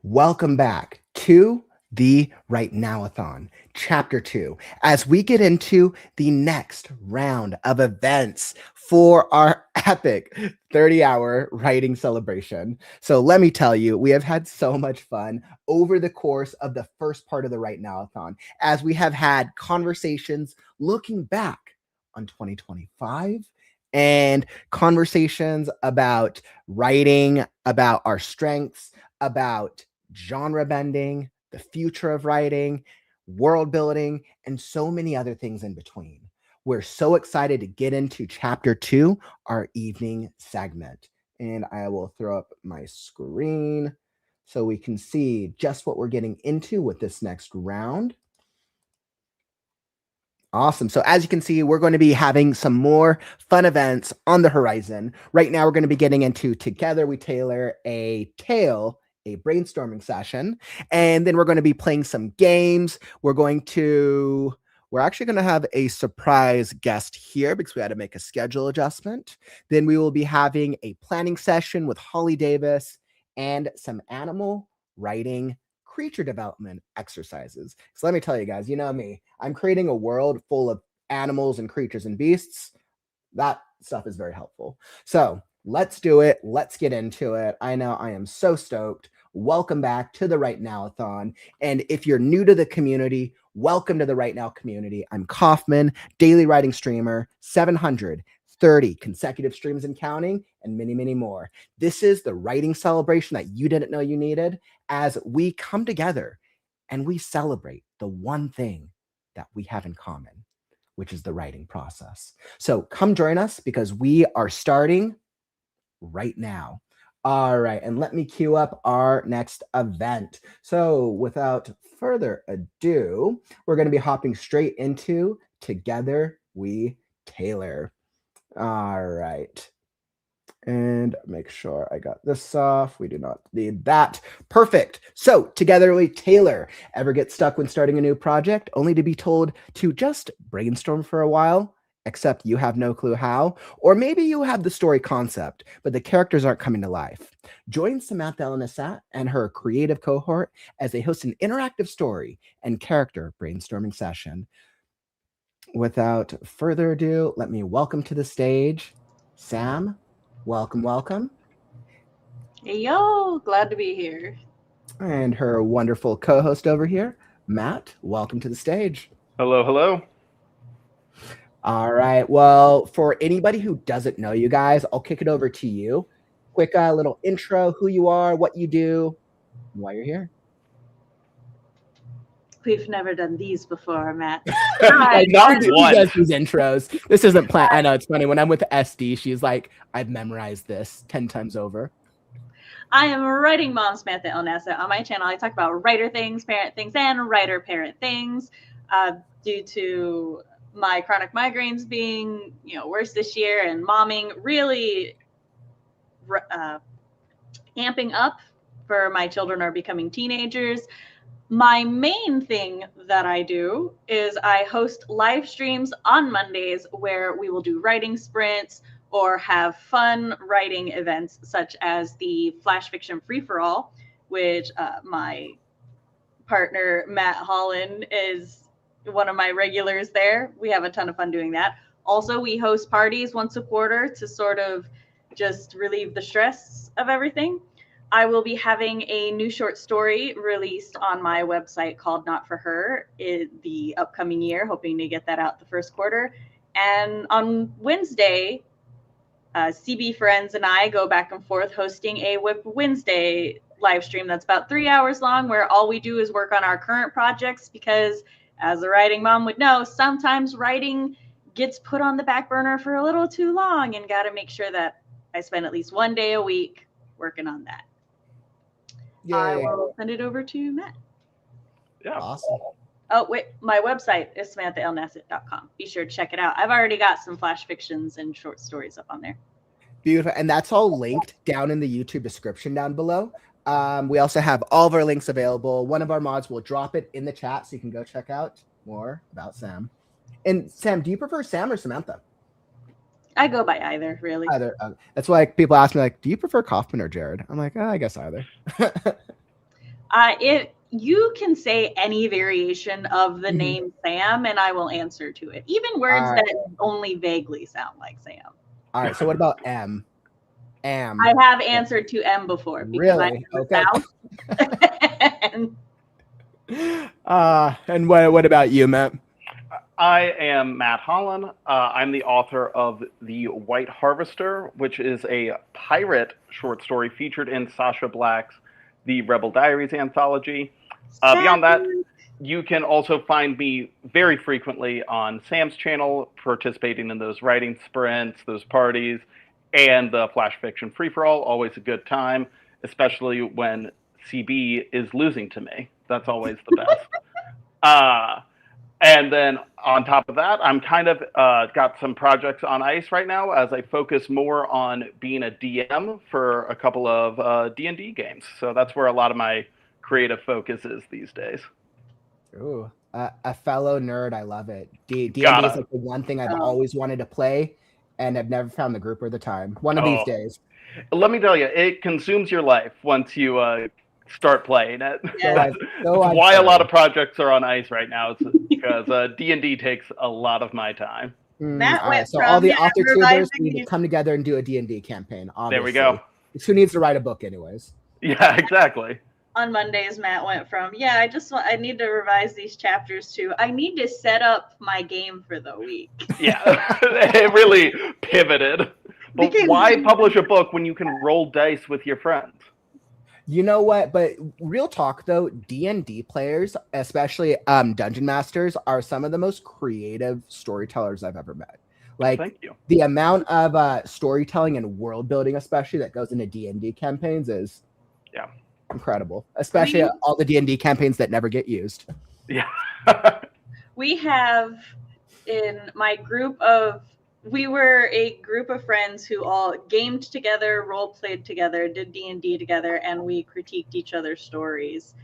Welcome back to the Right Nowathon, Chapter 2, as we get into the next round of events for our epic 30-hour writing celebration. So let me tell you, we have had so much fun over the course of the first part of the Right Nowathon, as we have had conversations looking back on 2025 and conversations about writing, about our strengths, about genre bending, the future of writing, world building, and so many other things in between. We're so excited to get into chapter 2, our evening segment. And I will throw up my screen so we can see just what we're getting into with this next round. Awesome. So as you can see, we're going to be having some more fun events on the horizon. Right now, we're going to be getting into Together We Tailor a Tale, a brainstorming session. And then we're going to be playing some games. We're actually going to have a surprise guest here because we had to make a schedule adjustment. Then we will be having a planning session with Holly Davis and some animal writing creature development exercises. So let me tell you guys, you know me, I'm creating a world full of animals and creatures and beasts. That stuff is very helpful. So let's do it. Let's get into it. I know I am so stoked. Welcome back to the Right Nowathon. And if you're new to the community, welcome to the Right Now community. I'm Kaufman, daily writing streamer, 730 consecutive streams and counting, and many, many more. This is the writing celebration that you didn't know you needed, as we come together and we celebrate the one thing that we have in common, which is the writing process. So come join us because we are starting right now. All right, and let me queue up our next event. So without further ado, we're going to be hopping straight into Together We Tailor. All right. And make sure I got this off. We do not need that. Perfect. So Together We Tailor. Ever get stuck when starting a new project only to be told to just brainstorm for a while, except you have no clue how? Or maybe you have the story concept, but the characters aren't coming to life. Join Samantha L and her creative cohort as they host an interactive story and character brainstorming session. Without further ado, let me welcome to the stage Sam. Welcome, welcome. Hey, yo, glad to be here. And her wonderful co-host over here, Matt. Welcome to the stage. Hello, hello. All right. Well, for anybody who doesn't know you guys, I'll kick it over to you. Quick little intro, who you are, what you do, and why you're here. We've never done these before, Matt. I Not know one. he does these intros. This isn't planned. I know it's funny. When I'm with SD, she's like, I've memorized this 10 times over. I am writing mom Samantha L. Nasset. On my channel, I talk about writer things, parent things, and writer-parent things. Due to my chronic migraines being, worse this year, and momming really amping up for my children are becoming teenagers. My main thing that I do is I host live streams on Mondays where we will do writing sprints or have fun writing events, such as the Flash Fiction Free for All, which my partner Matt Holland is one of my regulars there. We have a ton of fun doing that. Also, we host parties once a quarter to sort of just relieve the stress of everything. I will be having a new short story released on my website called Not For Her in the upcoming year, hoping to get that out the first quarter. And on Wednesday, CB Friends and I go back and forth hosting a Whip Wednesday live stream that's about 3 hours long, where all we do is work on our current projects because, as a writing mom would know, sometimes writing gets put on the back burner for a little too long, and got to make sure that I spend at least one day a week working on that. Yay. I will send it over to Matt. Yeah. Awesome. Oh, wait, my website is samanthallnasset.com. Be sure to check it out. I've already got some flash fictions and short stories up on there. Beautiful. And that's all linked down in the YouTube description down below. We also have all of our links available. One of our mods will drop it in the chat so you can go check out more about Sam. And Sam, do you prefer Sam or Samantha? I go by either, really. Either. That's why people ask me, like, do you prefer Kaufman or Jared? I'm like, I guess either. You can say any variation of the Mhm. name Sam, and I will answer to it. Even words Alright. that only vaguely sound like Sam. All right. So what about M? Am. I have answered to M before because I'm Really? in the Okay. South. And And what about you, Matt? I am Matt Holland. I'm the author of The White Harvester, which is a pirate short story featured in Sasha Black's The Rebel Diaries anthology. Beyond that, you can also find me very frequently on Sam's channel, participating in those writing sprints, those parties, and the Flash Fiction Free-for-All. Always a good time, especially when CB is losing to me. That's always the best. And then on top of that, I'm kind of got some projects on ice right now as I focus more on being a DM for a couple of D&D games. So that's where a lot of my creative focus is these days. Ooh, a fellow nerd. I love it. D&D Gotta. is like the one thing I've always wanted to play, and I've never found the group or the time. One of these days. Let me tell you, it consumes your life once you start playing it. Yeah. That's why a lot of projects are on ice right now. It's because D&D takes a lot of my time. That All went right, so all the author tubers revising need to these- come together and do a D&D campaign. Obviously. There we go. Who needs to write a book, anyways? Yeah, exactly. On Mondays, Matt went from, I need to revise these chapters to, I need to set up my game for the week. Yeah, it really pivoted. But Because- why publish a book when you can roll dice with your friends? You know what? But real talk, though, D&D players, especially dungeon masters, are some of the most creative storytellers I've ever met. Like, Thank you. The amount of storytelling and world building, especially that goes into D&D campaigns, is incredible. Especially all the D&D campaigns that never get used. Yeah. We have in my we were a group of friends who all gamed together, role played together, did D&D together, and we critiqued each other's stories.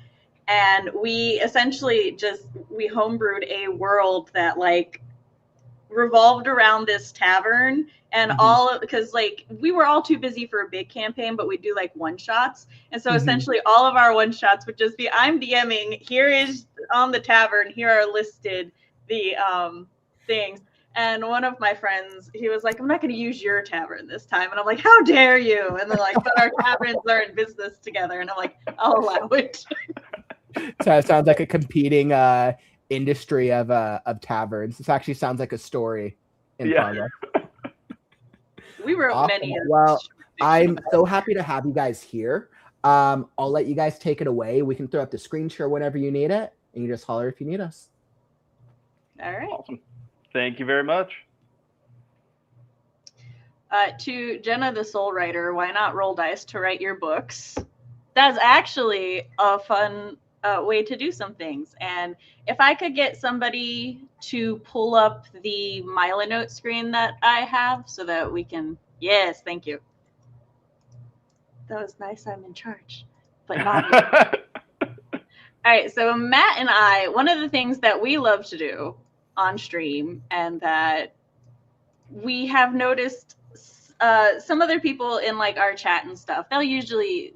And we essentially we homebrewed a world that revolved around this tavern, and because we were all too busy for a big campaign, but we do one shots, and so essentially all of our one shots would just be, I'm DMing, here is on the tavern, here are listed the things. And one of my friends, he was like, I'm not going to use your tavern this time. And I'm like, how dare you? And they're like, but our taverns are in business together. And I'm like, I'll allow it. So it sounds like a competing industry of taverns. This actually sounds like a story in progress. We wrote many of Well, I'm so happy to have you guys here. I'll let you guys take it away. We can throw up the screen share whenever you need it, and you just holler if you need us. All right. Awesome. Thank you very much. To Jenna, the soul writer, why not roll dice to write your books? That's actually a fun way to do some things. And if I could get somebody to pull up the Milanote screen that I have so that we can, yes, thank you. That was nice. I'm in charge, but not. All right. So Matt and I, one of the things that we love to do on stream, and that we have noticed some other people in our chat and stuff, they'll usually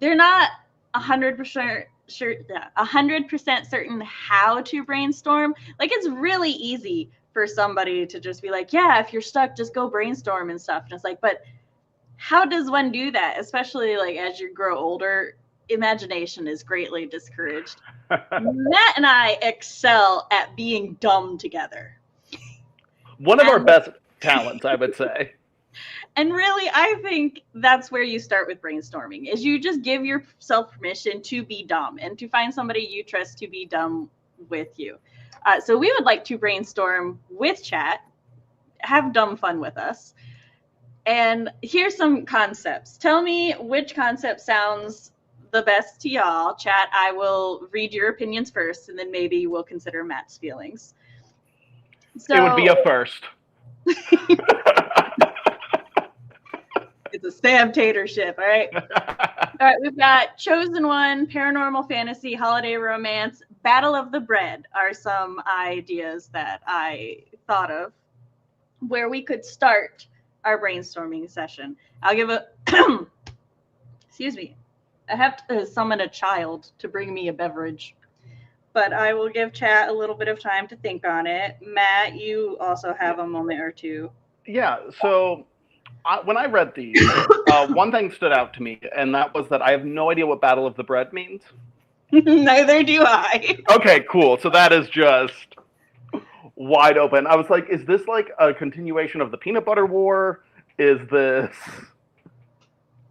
they're not 100% sure, 100% certain how to brainstorm. It's really easy for somebody to just be like, yeah, if you're stuck, just go brainstorm and stuff. And it's but how does one do that? Especially as you grow older, imagination is greatly discouraged. Matt and I excel at being dumb together. One of our best talents, I would say. And really, I think that's where you start with brainstorming, is you just give yourself permission to be dumb and to find somebody you trust to be dumb with you. So we would like to brainstorm with chat, have dumb fun with us. And here's some concepts. Tell me which concept sounds the best to y'all. Chat, I will read your opinions first, and then maybe we'll consider Matt's feelings. So, it would be a first. It's a Sam Tater ship, all right? All right, we've got Chosen One, Paranormal Fantasy, Holiday Romance, Battle of the Bread are some ideas that I thought of where we could start our brainstorming session. I'll give a excuse me, I have to summon a child to bring me a beverage. But I will give chat a little bit of time to think on it. Matt, you also have a moment or two. Yeah, so when I read these, one thing stood out to me, and that was that I have no idea what Battle of the Bread means. Neither do I. Okay, cool. So that is just wide open. I was like, is this like a continuation of the Peanut Butter War? Is this...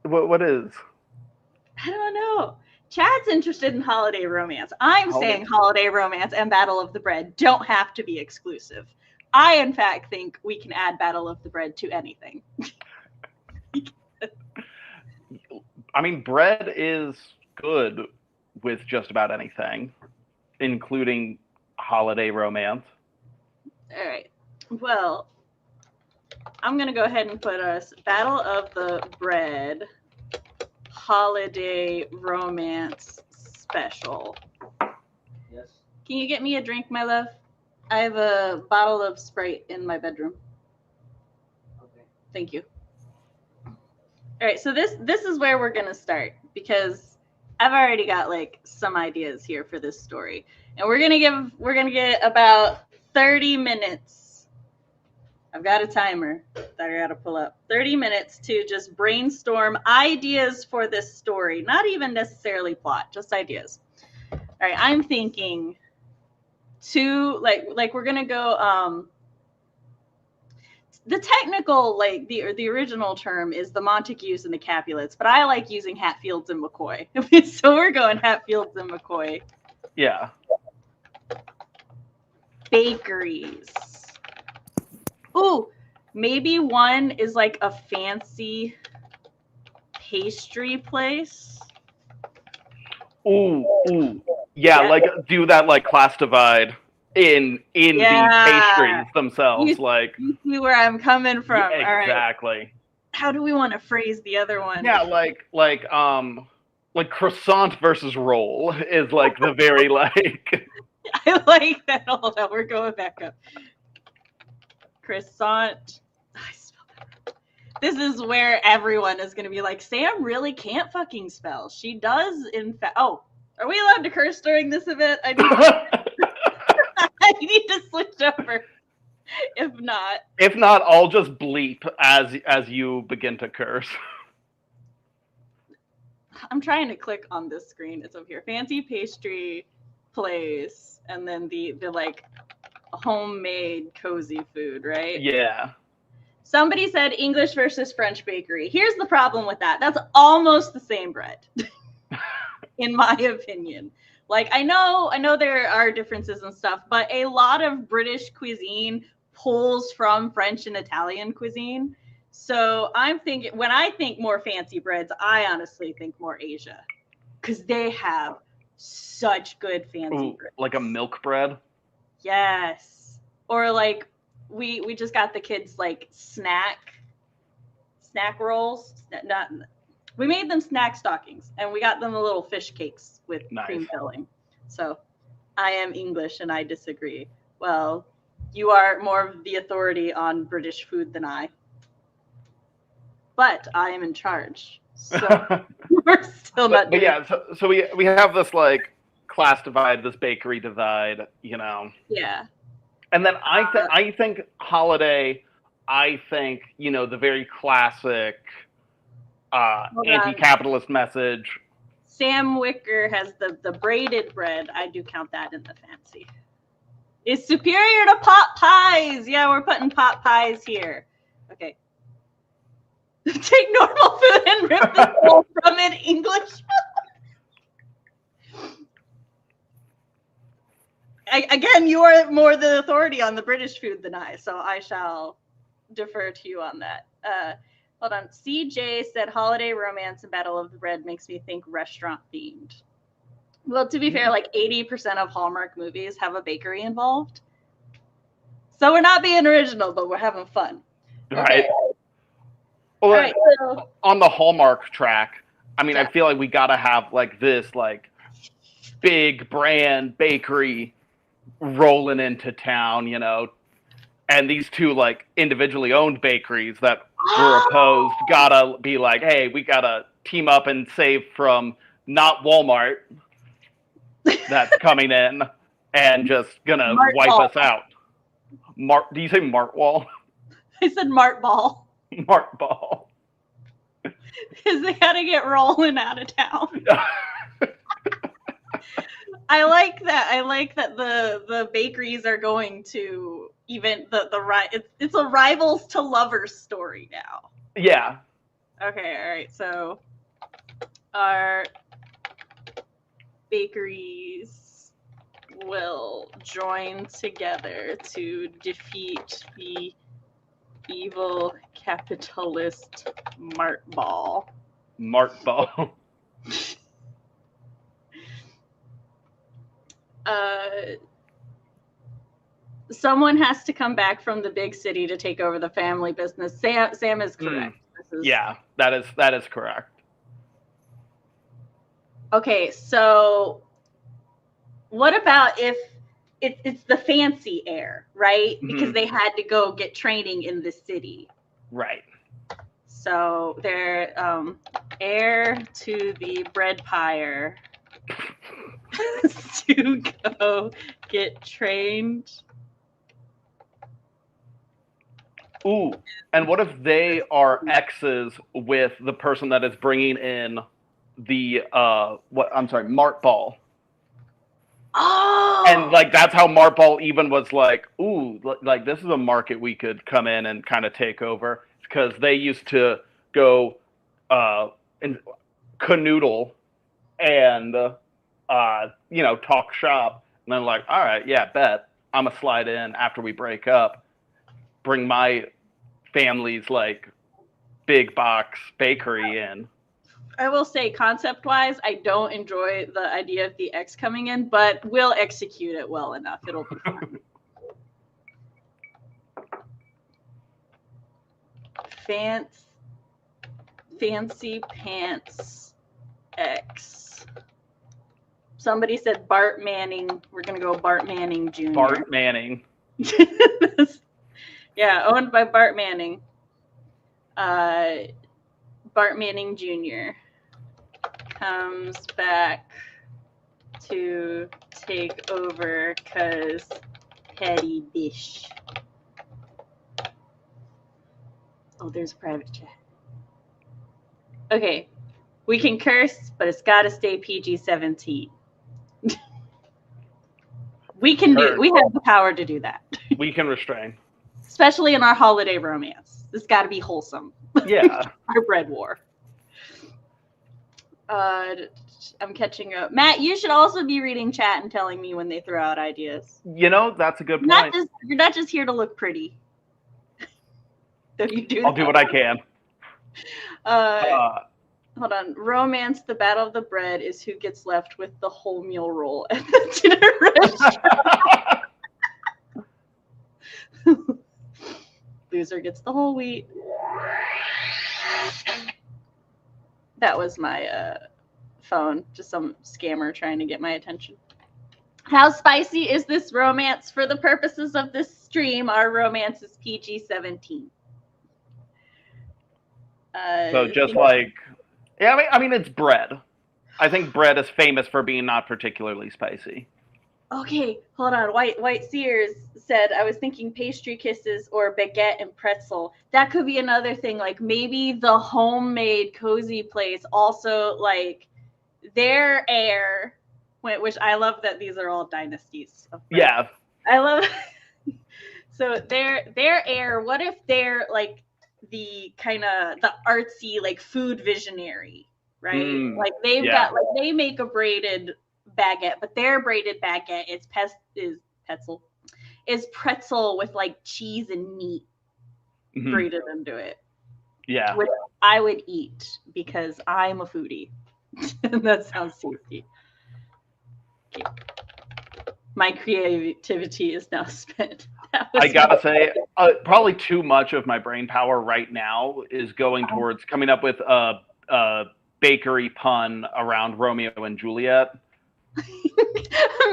What is? I don't know. Chad's interested in holiday romance. I'm saying holiday romance and Battle of the Bread don't have to be exclusive. I, in fact, think we can add Battle of the Bread to anything. I mean, bread is good with just about anything, including holiday romance. All right. Well, I'm going to go ahead and put us Battle of the Bread holiday romance special. Yes. Can you get me a drink, my love? I have a bottle of Sprite in my bedroom. Okay. Thank you. All right, so this is where we're gonna start because I've already got like some ideas here for this story, and we're gonna get about 30 minutes. I've got a timer that I gotta pull up. 30 minutes to just brainstorm ideas for this story, not even necessarily plot, just ideas. All right, I'm thinking two like we're gonna go. The technical, like the original term is the Montagues and the Capulets, but I like using Hatfields and McCoy. So we're going Hatfields and McCoy. Yeah. Bakeries. Ooh, maybe one is like a fancy pastry place. Ooh. Yeah, like do that like class divide in the pastries themselves. You see where I'm coming from. Yeah, exactly. All right. How do we want to phrase the other one? Yeah, like croissant versus roll is like the very like. I like that. Hold on, we're going back up. Croissant. I spelled that. This is where everyone is going to be like, Sam really can't fucking spell. She does, in fact. Oh, are we allowed to curse during this event? I need to switch over. If not, I'll just bleep as you begin to curse. I'm trying to click on this screen. It's over here. Fancy pastry place, and then the like homemade cozy food, right? Yeah. Somebody said English versus French bakery. Here's the problem with that. That's almost the same bread, in my opinion. Like, I know there are differences and stuff, but a lot of British cuisine pulls from French and Italian cuisine. So I'm thinking, when I think more fancy breads, I honestly think more Asia, because they have such good fancy breads. Like a milk bread? Yes. Or like, we just got the kids like snack rolls. We made them snack stockings, and we got them the little fish cakes with cream filling. So I am English and I disagree. Well, you are more of the authority on British food than I. But I am in charge. So we're still not doing yeah, so we have this like class divide, this bakery divide, you know. Yeah. And then I think holiday, I think, you know, the very classic anti-capitalist message. Sam Wicker has the braided bread. I do count that in the fancy. Is superior to pot pies. Yeah, we're putting pot pies here. Okay. Take normal food and rip the soul from it, English. Again, you are more the authority on the British food than I, so I shall defer to you on that. Hold on. CJ said holiday romance and Battle of the Bread makes me think restaurant themed. Well, to be fair, like 80% of Hallmark movies have a bakery involved. So we're not being original, but we're having fun. Right. Okay. Well, right, so, on the Hallmark track, I mean, yeah. I feel like we gotta have like this like big brand bakery rolling into town, you know, and these two like individually owned bakeries that were opposed gotta be like, hey, we gotta team up and save from not Walmart, that's coming in and just gonna Mart wipe Ball. us out. Do you say Mart Wall? I said Mart Ball. Mart Ball. Because they gotta get rolling out of town. I like that the bakeries are going to even it's a rivals to lovers story now. Yeah. Okay, all right. So our bakeries will join together to defeat the evil capitalist Mart Ball. Mart Ball. Someone has to come back from the big city to take over the family business. Sam is correct. Yeah, that is correct. Okay, so what about if it's the fancy heir, right? Because they had to go get training in the city. Right. So they're heir to the bread pyre to go get trained. Ooh, and what if they are exes with the person that is bringing in the Mart Ball? Oh! And like that's how Mart Ball even was like, ooh, like this is a market we could come in and kind of take over, because they used to go and canoodle and talk shop, and then like, all right, yeah, bet I'm gonna slide in after we break up, bring my family's like big box bakery in. I will say, concept-wise, I don't enjoy the idea of the X coming in, but we'll execute it well enough. It'll be fun. Fancy Pants X. Somebody said Bart Manning. We're going to go Bart Manning Jr. Bart Manning. Yeah, owned by Bart Manning. Bart Manning Jr. comes back to take over because petty bish. Oh, there's a private chat. Okay, we can curse, but it's got to stay PG-17. We have the power to do that. We can restrain. Especially in our holiday romance. It's got to be wholesome. Yeah. Our bread war. I'm catching up. Matt, you should also be reading chat and telling me when they throw out ideas. That's a good point. You're not just here to look pretty. I'll do what I can. Hold on. Romance, the battle of the bread is who gets left with the whole meal roll at the dinner restaurant. Loser gets the whole wheat. That was my phone. Just some scammer trying to get my attention. How spicy is this romance? For the purposes of this stream, our romance is PG-17. So just like, yeah, I mean, it's bread. I think bread is famous for being not particularly spicy. Okay, hold on. White Sears said, I was thinking pastry kisses or baguette and pretzel. That could be another thing. Like maybe the homemade cozy place also, like their heir, which I love that these are all dynasties. Yeah. I love. So their heir, what if they're like the kind of the artsy, like food visionary, right? Like they've got, like they make a braided baguette, but their braided baguette is pretzel with like cheese and meat braided into it. Yeah. Which I would eat because I'm a foodie. That sounds tasty. Okay. My creativity is now spent. I gotta say, probably too much of my brain power right now is going towards coming up with a bakery pun around Romeo and Juliet.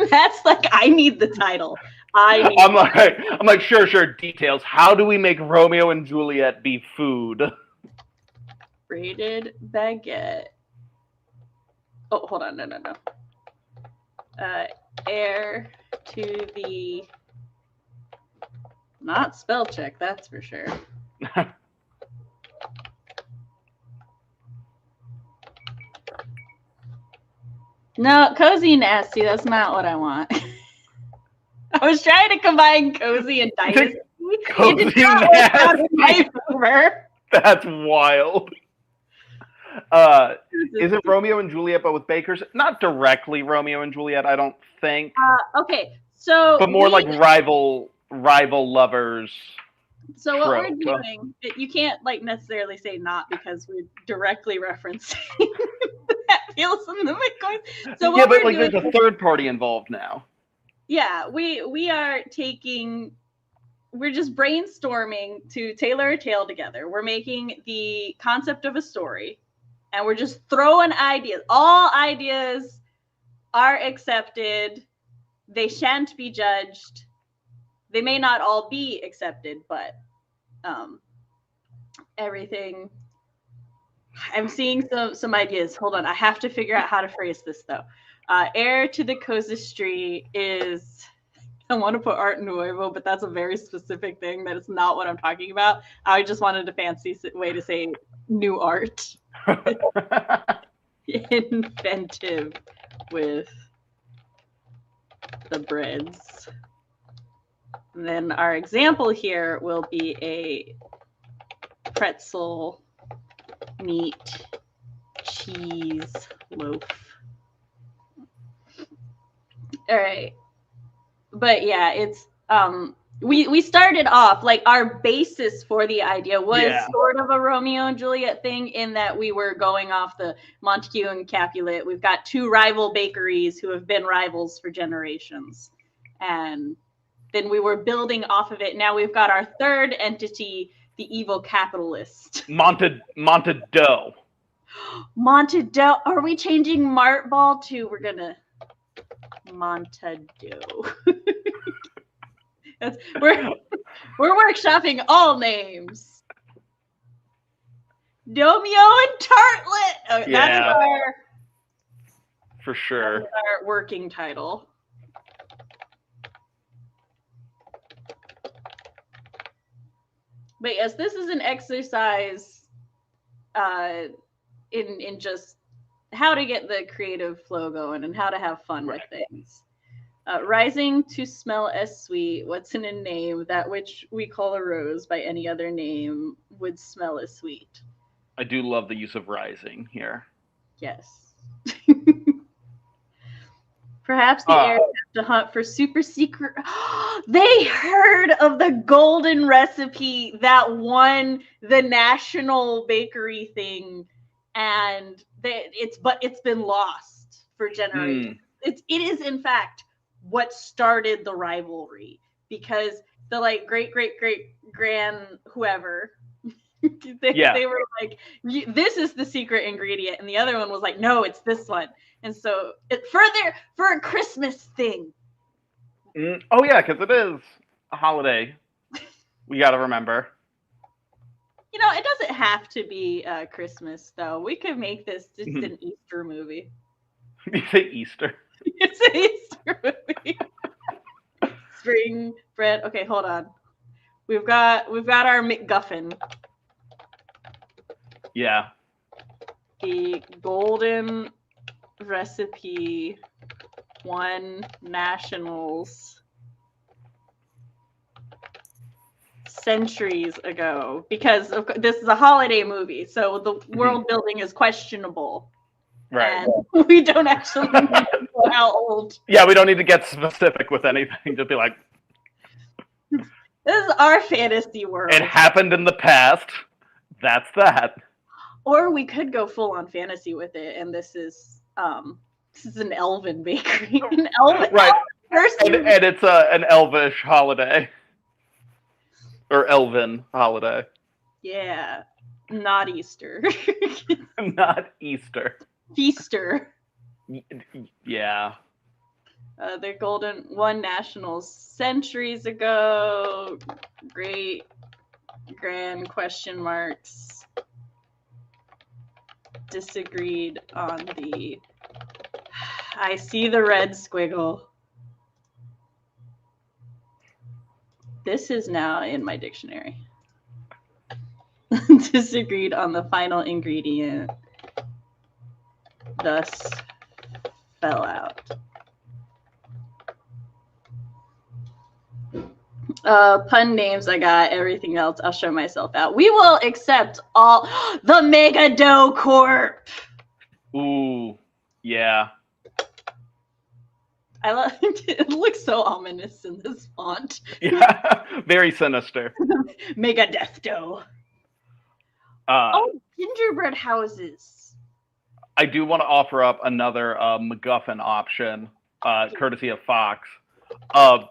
That's like, I need the title. I'm like, sure, details. How do we make Romeo and Juliet be food? Braided baguette Oh, hold on. No. Heir to the... Not spell check, that's for sure. No, cozy nasty. That's not what I want. I was trying to combine cozy and dynasty. Cozy it did not work out in my nasty. favor. That's wild. Is it Romeo and Juliet, but with bakers? Not directly Romeo and Juliet, I don't think. Okay, so but more like rival lovers. So what trope. we're doing, you can't like necessarily say not because we're directly referencing that feels in the Bitcoin. So what yeah, but we're like doing, there's a third party involved now. Yeah, we are taking. We're just brainstorming to tailor a tale together. We're making the concept of a story, and we're just throwing ideas. All ideas are accepted. They shan't be judged. They may not all be accepted, but everything. I'm seeing some ideas. Hold on, I have to figure out how to phrase this though. Heir to the casuistry is. I want to put art nuevo, but that's a very specific thing. That is not what I'm talking about. I just wanted a fancy way to say new art. Inventive with the breads. And then our example here will be a pretzel meat cheese loaf. All right. But yeah, it's we started off like our basis for the idea was sort of a Romeo and Juliet thing in that we were going off the Montague and Capulet. We've got two rival bakeries who have been rivals for generations. And then we were building off of it. Now we've got our third entity, the evil capitalist. Montado. Montado. Are we changing Martball to we're Montado? We're workshopping all names. Domeo and Tartlet. Oh, Yeah. That is our For sure. that is our working title. But yes, this is an exercise in just how to get the creative flow going and how to have fun with things. Rising to smell as sweet, what's in a name that which we call a rose by any other name would smell as sweet. I do love the use of rising here. Yes. Perhaps the heirs have to hunt for super secret. They heard of the golden recipe that won the national bakery thing, and it's been lost for generations. It is in fact what started the rivalry, because the like great grand whoever they were like, this is the secret ingredient, and the other one was like, no, it's this one. And so for a Christmas thing. Oh yeah, because it is a holiday. We got to remember. You know, it doesn't have to be Christmas though. We could make this just an Easter movie. You say Easter? It's an Easter movie. Spring bread. Okay, hold on. We've got our MacGuffin. Yeah. The golden recipe won nationals centuries ago, because this is a holiday movie, so the world building is questionable. Right. And we don't actually know how old. Yeah, we don't need to get specific with anything. Just be like, this is our fantasy world. it happened in the past. That's that. Or we could go full on fantasy with it, and this is an elven bakery. An elven, right. Elven and it's an elvish holiday. Or elven holiday. Yeah. Not Easter. Not Easter. Feaster. Yeah. The golden won nationals centuries ago. Great grand question marks. Disagreed on the I see the red squiggle. This is now in my dictionary. Disagreed on the final ingredient. Thus fell out. Pun names I got. Everything else I'll show myself out. We will accept all the Mega Dough Corp. Ooh, yeah. I love it. Looks so ominous in this font. Yeah, very sinister. Mega Death Dough. Oh, gingerbread houses. I do want to offer up another MacGuffin option, courtesy of Fox.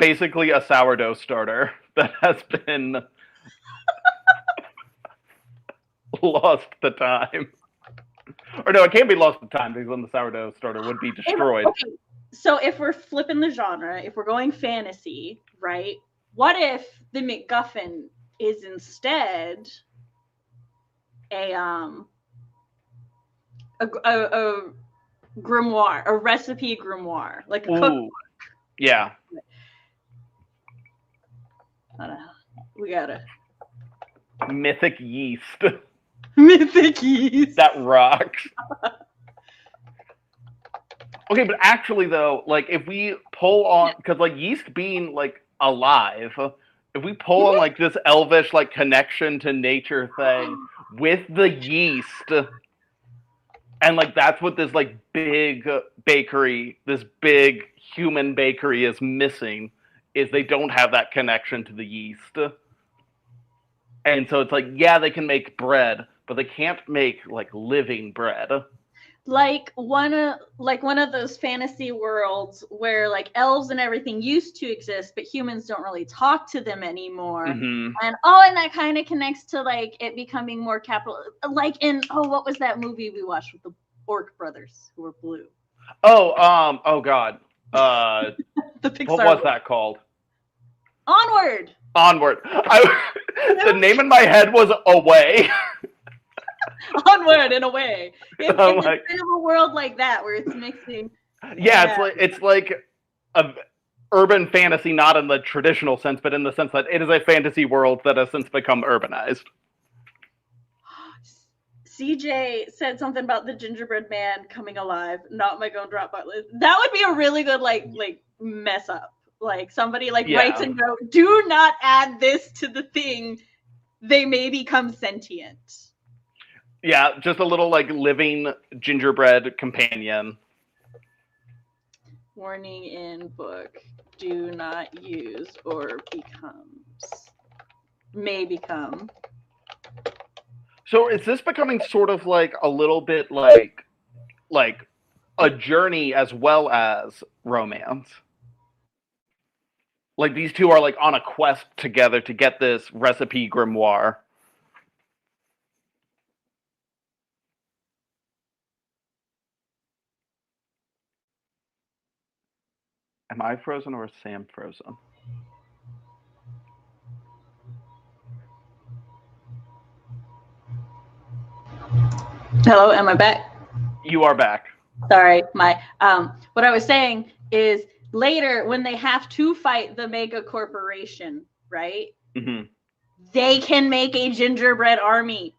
Basically a sourdough starter that has been lost to time. Or no, it can't be lost to time because then the sourdough starter would be destroyed. Okay. So if we're flipping the genre, if we're going fantasy, right? What if the MacGuffin is instead a grimoire, a recipe grimoire, like a cookbook? Yeah. We gotta Mythic yeast. mythic yeast. That rocks. Okay, but actually though, like if we pull on, because like yeast being like alive, if we pull on like this elvish like connection to nature thing with the yeast, and like that's what this like big bakery, this big human bakery is missing, is they don't have that connection to the yeast. And so it's like, yeah, they can make bread, but they can't make like living bread. Like one of those fantasy worlds where like elves and everything used to exist, but humans don't really talk to them anymore. Mm-hmm. And that kind of connects to like it becoming more capital. Like in what was that movie we watched with the Orc brothers who were blue? Oh God. The Pixar. What was that called? Onward. The name in my head was Away. Onward and Away. It's kind of a world like that where it's mixing. Yeah, it's like a urban fantasy, not in the traditional sense, but in the sense that it is a fantasy world that has since become urbanized. CJ said something about the gingerbread man coming alive. Not my Gone Drop Butler. That would be a really good like mess up. Like somebody writes a note. Do not add this to the thing. They may become sentient. Yeah, just a little like living gingerbread companion. Warning in book: do not use or may become. So is this becoming sort of like a little bit like a journey as well as romance? Like these two are like on a quest together to get this recipe grimoire. Am I frozen or is Sam frozen? Hello, am I back? You are back. Sorry, what I was saying is later when they have to fight the mega corporation, right? Mm-hmm. They can make a gingerbread army.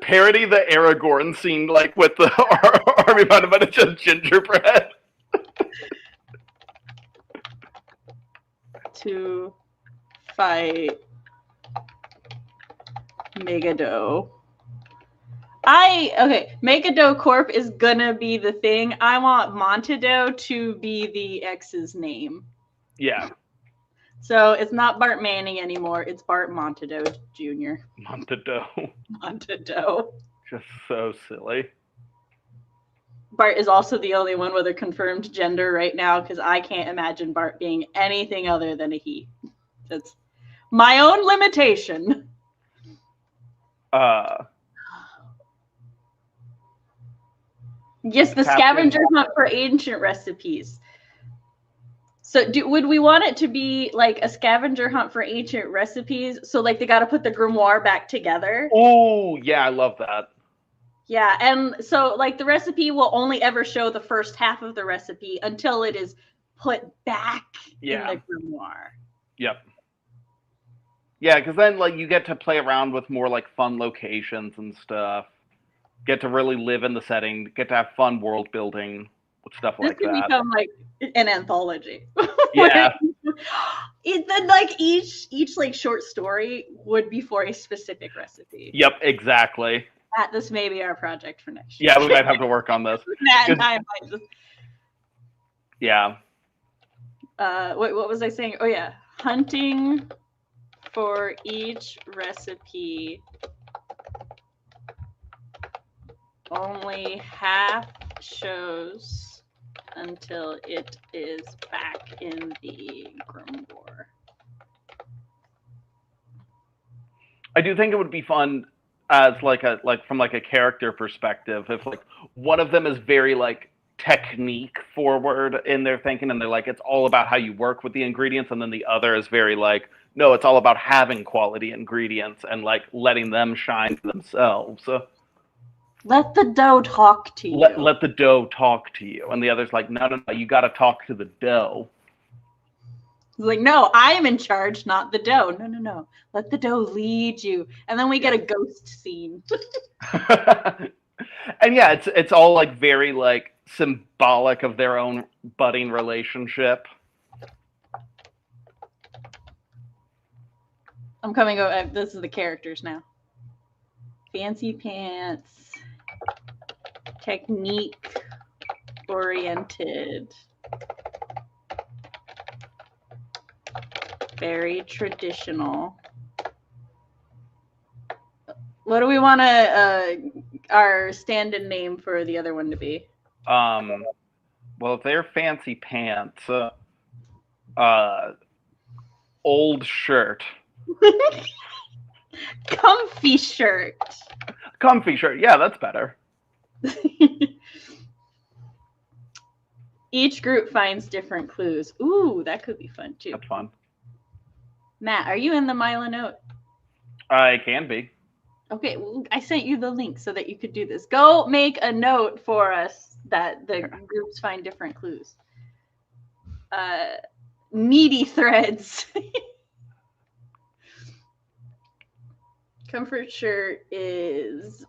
Parody the Aragorn scene, like with the army behind him, but it's just gingerbread. To fight Megado. Megado Corp is gonna be the thing. I want Montado to be the X's name. Yeah. So it's not Bart Manning anymore. It's Bart Montado Jr. Montado. Just so silly. Bart is also the only one with a confirmed gender right now because I can't imagine Bart being anything other than a he. That's my own limitation. Yes, the scavenger hunt for ancient recipes. So would we want it to be like a scavenger hunt for ancient recipes? So like they got to put the grimoire back together? Oh, yeah, I love that. Yeah, and so like the recipe will only ever show the first half of the recipe until it is put back in the grimoire. Yep. Yeah, because then like you get to play around with more like fun locations and stuff. Get to really live in the setting. Get to have fun world building with stuff This like could that. become like an anthology. Yeah. Then like each like short story would be for a specific recipe. Yep, exactly. Matt, this may be our project for next year. Yeah, we might have to work on this. Matt and I might just. Yeah. What was I saying? Oh yeah, hunting for each recipe. Only half shows until it is back in the grimoire. I do think it would be fun as from a character perspective if like one of them is very like technique forward in their thinking and they're like it's all about how you work with the ingredients, and then the other is very like no, it's all about having quality ingredients and like letting them shine for themselves. Let the dough talk to you. Let the dough talk to you. And the other's like, no, you got to talk to the dough. It's like, no, I am in charge, not the dough. No. Let the dough lead you. And then we get a ghost scene. And yeah, it's all like very like symbolic of their own budding relationship. I'm coming over. This is the characters now. Fancy pants. Technique oriented. Very traditional. What do we want to our stand-in name for the other one to be? Well, if they're fancy pants, old shirt. Comfy shirt. Comfy shirt. Yeah, that's better. Each group finds different clues. Ooh, that could be fun too. That's fun. Matt, are you in the Mila note? I can be. Okay, well, I sent you the link so that you could do this. Go make a note for us that the groups find different clues. Meaty threads. Comfort shirt is...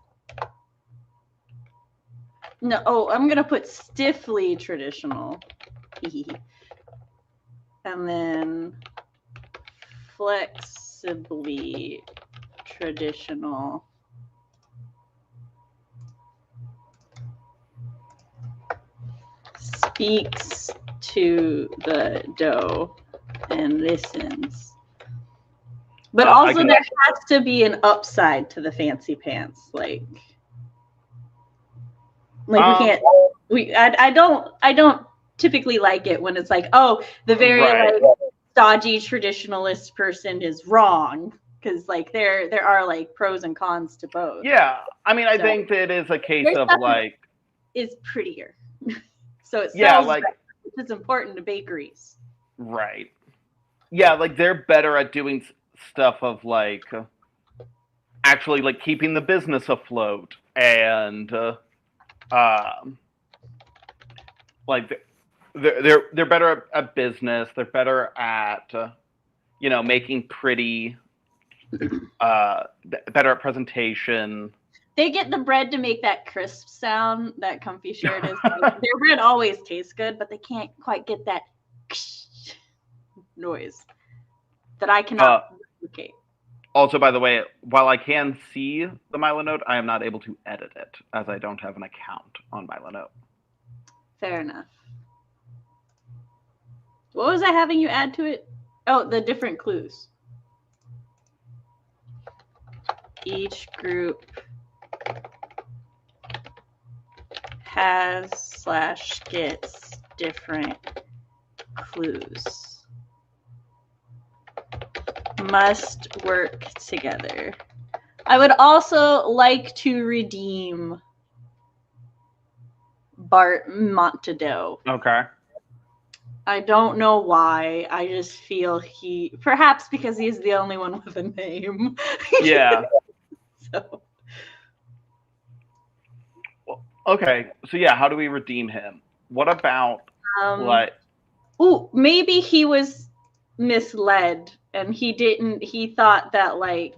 No, oh, I'm going to put stiffly traditional. And then flexibly traditional. Speaks to the dough and listens. But also there has to be an upside to the fancy pants. Like we can't I don't typically like it when it's like, oh, the very like stodgy traditionalist person is wrong. Because like there are like pros and cons to both. Yeah, I mean, I think that it is a case of like is prettier, so it sells better, which is important to bakeries. Right. Yeah, like they're better at doing stuff of like actually like keeping the business afloat and like they're better at business. They're better at making pretty. Better at presentation. They get the bread to make that crisp sound that Comfy shirt is. Their bread always tastes good, but they can't quite get that noise that I cannot replicate. Also, by the way, while I can see the Milo Note, I am not able to edit it as I don't have an account on Milo Note. Fair enough. What was I having you add to it? Oh, the different clues. Each group has/gets different clues. Must work together. I would also like to redeem Bart Montado. Okay. I don't know why. I just feel perhaps because he's the only one with a name. Yeah. So. Okay, so yeah, how do we redeem him? What about like? Ooh, maybe he was misled and he thought that like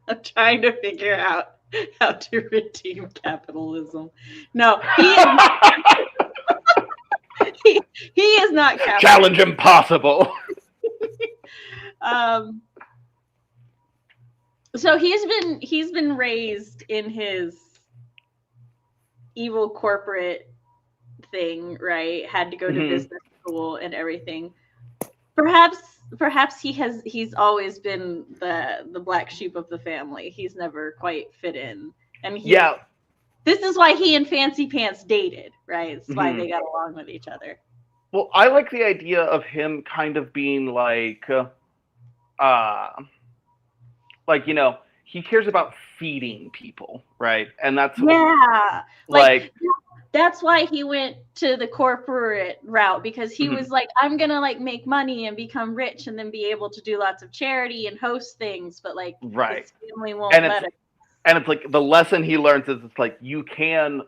I'm trying to figure out how to redeem capitalism. No, he is not capitalist. Challenge impossible. So he's been raised in his evil corporate thing, right? Had to go to business school and everything. Perhaps he's always been the black sheep of the family. He's never quite fit in. And this is why he and Fancy Pants dated, right? It's why they got along with each other. Well, I like the idea of him kind of being like you know, he cares about feeding people, right? And that's like that's why he went to the corporate route, because he was like, I'm gonna like make money and become rich and then be able to do lots of charity and host things, but like his family won't let him. And it's like the lesson he learns is it's like you can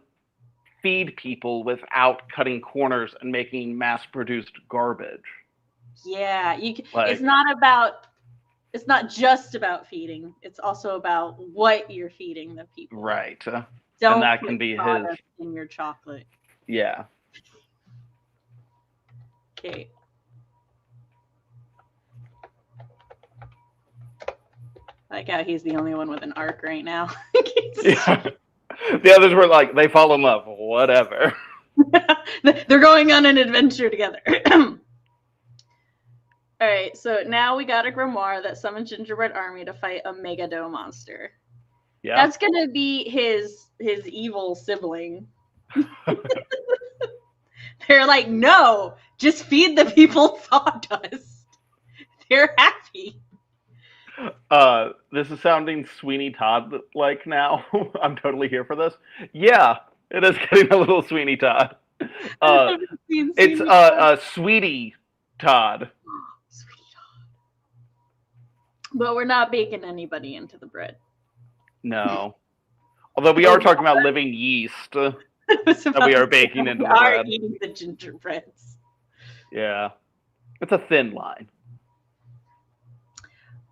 feed people without cutting corners and making mass-produced garbage. Yeah, it's not just about feeding. It's also about what you're feeding the people. Right. Don't and that can be his in your chocolate. Yeah. Okay. I like how he's the only one with an arc right now. Yeah. The others were like, they fall in love, whatever. They're going on an adventure together. All right, so now we got a grimoire that summons Gingerbread Army to fight a Megado monster. Yeah. That's gonna be his evil sibling. They're like, no, just feed the people sawdust. They're happy. This is sounding Sweeney Todd like now. I'm totally here for this. Yeah, it is getting a little Sweeney Todd. It's Sweetie Todd. Sweetie Todd. But we're not baking anybody into the bread. No. Although we are talking about living yeast that we are baking into the bread. We are eating the gingerbreads. Yeah. It's a thin line.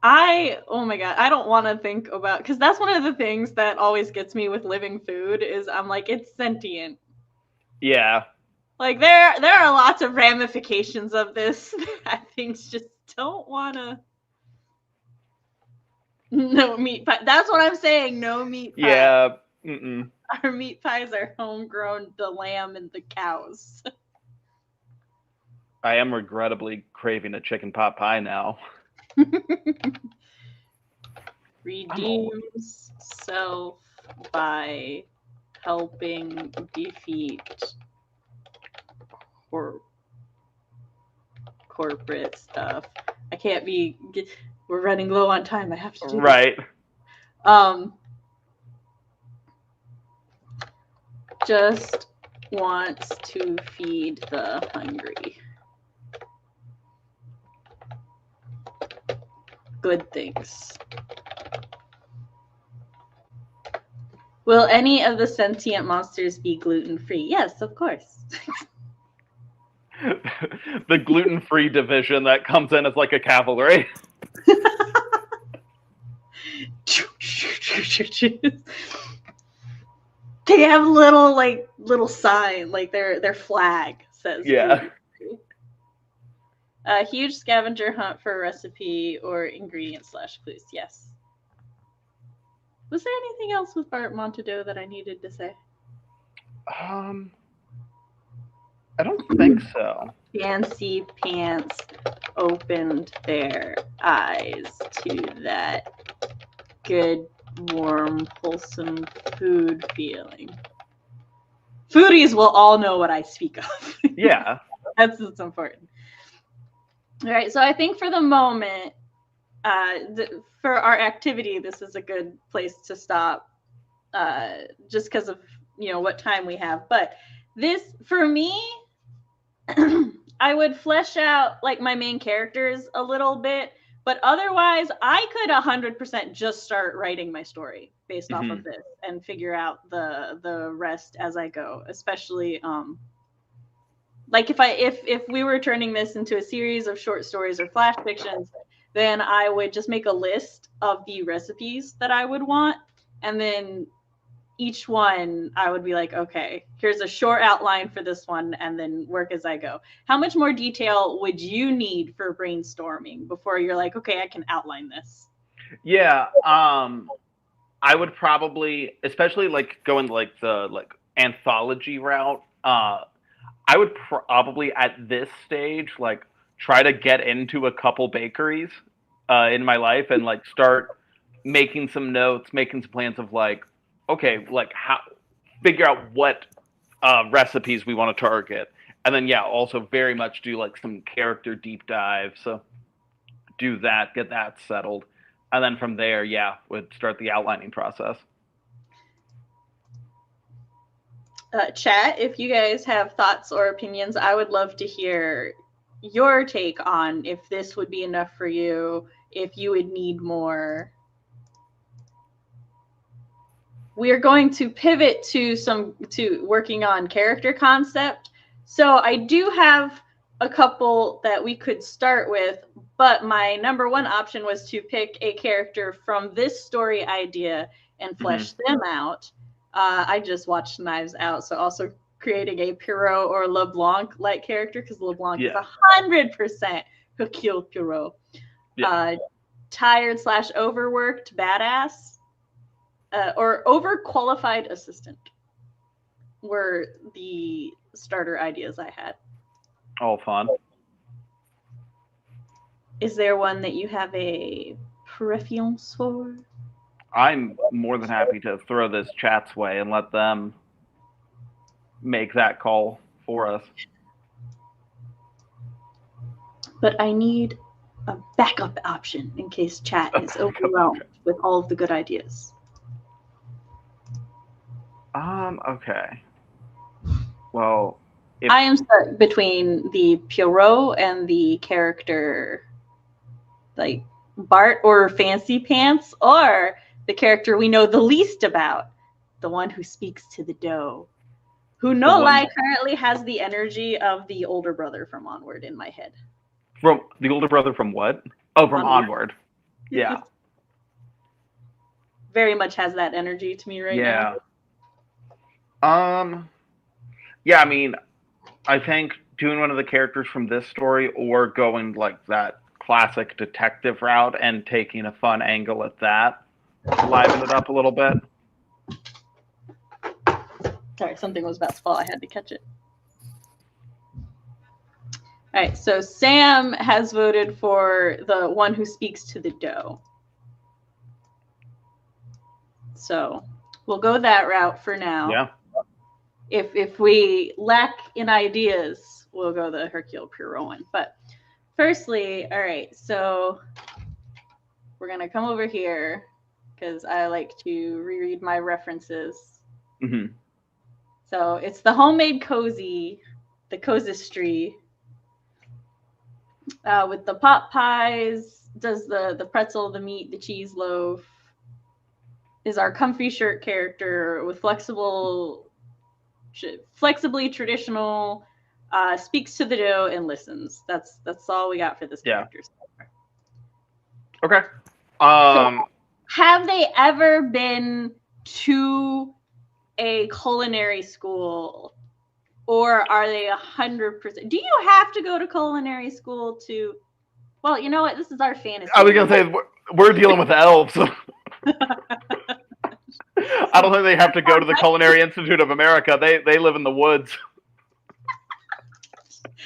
Oh my God, I don't want to think about, because that's one of the things that always gets me with living food is I'm like, it's sentient. Yeah. Like there are lots of ramifications of this that things just don't want to. No meat pie. That's what I'm saying. No meat pie. Yeah. Our meat pies are homegrown, the lamb and the cows. I am regrettably craving a chicken pot pie now. Redeems self by helping defeat corporate stuff. I can't be. We're running low on time. I have to do right. This. Just wants to feed the hungry. Good things. Will any of the sentient monsters be gluten-free? Yes, of course. The gluten-free division that comes in as like a cavalry. They have little sign, like their flag says. Yeah. A huge scavenger hunt for a recipe or ingredient/clues. Yes. Was there anything else with Bart Montadeau that I needed to say? I don't think so. Fancy Pants opened their eyes to that good, warm, wholesome food feeling. Foodies will all know what I speak of. Yeah. That's what's important. All right, so I think for the moment, for our activity, this is a good place to stop, just because of what time we have. But this, for me, I would flesh out like my main characters a little bit, But otherwise, I could 100% just start writing my story based off of this and figure out the rest as I go. Especially like if we were turning this into a series of short stories or flash fictions, then I would just make a list of the recipes that I would want, and then each one I would be like, okay, here's a short outline for this one, and then work as I go. How much more detail would you need for brainstorming before you're like, okay, I can outline this? Yeah, I would probably, especially like going like the anthology route. I would probably at this stage like try to get into a couple bakeries in my life and like start making some notes, making some plans of like, okay, like how figure out what recipes we want to target, and then yeah, also very much do like some character deep dive. So do that, get that settled, and then from there, yeah, would start the outlining process. Chat, if you guys have thoughts or opinions, I would love to hear your take on if this would be enough for you, if you would need more. We are going to pivot to working on character concept. So I do have a couple that we could start with, but my number one option was to pick a character from this story idea and flesh them out. I just watched Knives Out, so also creating a Poirot or LeBlanc-like character, because LeBlanc is 100% Hercule Poirot. Tired/overworked badass. Or overqualified assistant were the starter ideas I had. All fun. Is there one that you have a preference for? I'm more than happy to throw this chat's way and let them make that call for us. But I need a backup option in case chat is overwhelmed with all of the good ideas. Okay. Well, I am stuck between the Poirot and the character, like Bart or Fancy Pants, or the character we know the least about, the one who speaks to the dough, who no lie currently has the energy of the older brother from Onward in my head. From the older brother from what? Oh, from Onward. Yeah. Very much has that energy to me right now. Yeah, I mean, I think doing one of the characters from this story or going like that classic detective route and taking a fun angle at that, liven it up a little bit. Sorry, something was about to fall. I had to catch it. All right, so Sam has voted for the one who speaks to the dough. So we'll go that route for now. Yeah. If we lack in ideas, we'll go the Hercule Poirot one. But firstly, all right, so we're going to come over here because I like to reread my references. Mm-hmm. So it's the homemade cozy, the cosistry, with the pot pies, does the pretzel, the meat, the cheese loaf, is our comfy shirt character with flexibly traditional, speaks to the dough and listens. That's all we got for this character. Okay. So have they ever been to a culinary school, or are they 100%? Do you have to go to culinary school to? Well, you know what? This is our fantasy. I was gonna say we're dealing with elves. I don't think they have to go to the Culinary Institute of America. They live in the woods.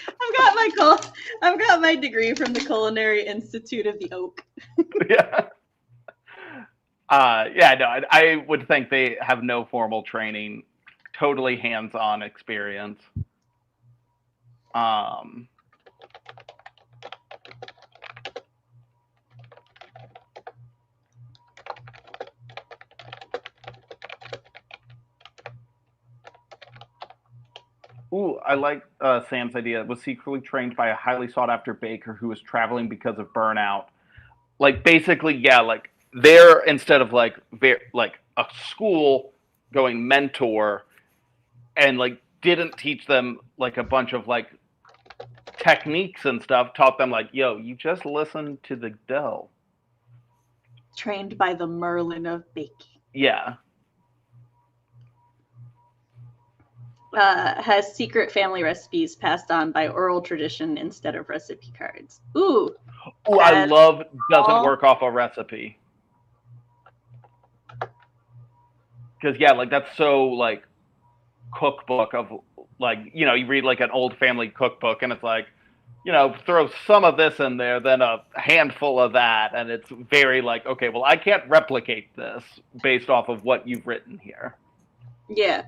I've got my degree from the Culinary Institute of the Oak. Yeah. Yeah, no, I would think they have no formal training, totally hands-on experience. Ooh, I like Sam's idea. Was secretly trained by a highly sought-after baker who was traveling because of burnout. like basically, yeah, like they're instead of like like a school going mentor and like didn't teach them like a bunch of like techniques and stuff, taught them like, yo, you just listen to the dough. Trained by the Merlin of baking. Yeah. Has secret family recipes passed on by oral tradition instead of recipe cards. Ooh. Oh, I love doesn't work off a recipe. Because, yeah, like that's so like cookbook of like, you know, you read like an old family cookbook and it's like, you know, throw some of this in there, then a handful of that. And it's very like, okay, well, I can't replicate this based off of what you've written here. Yeah.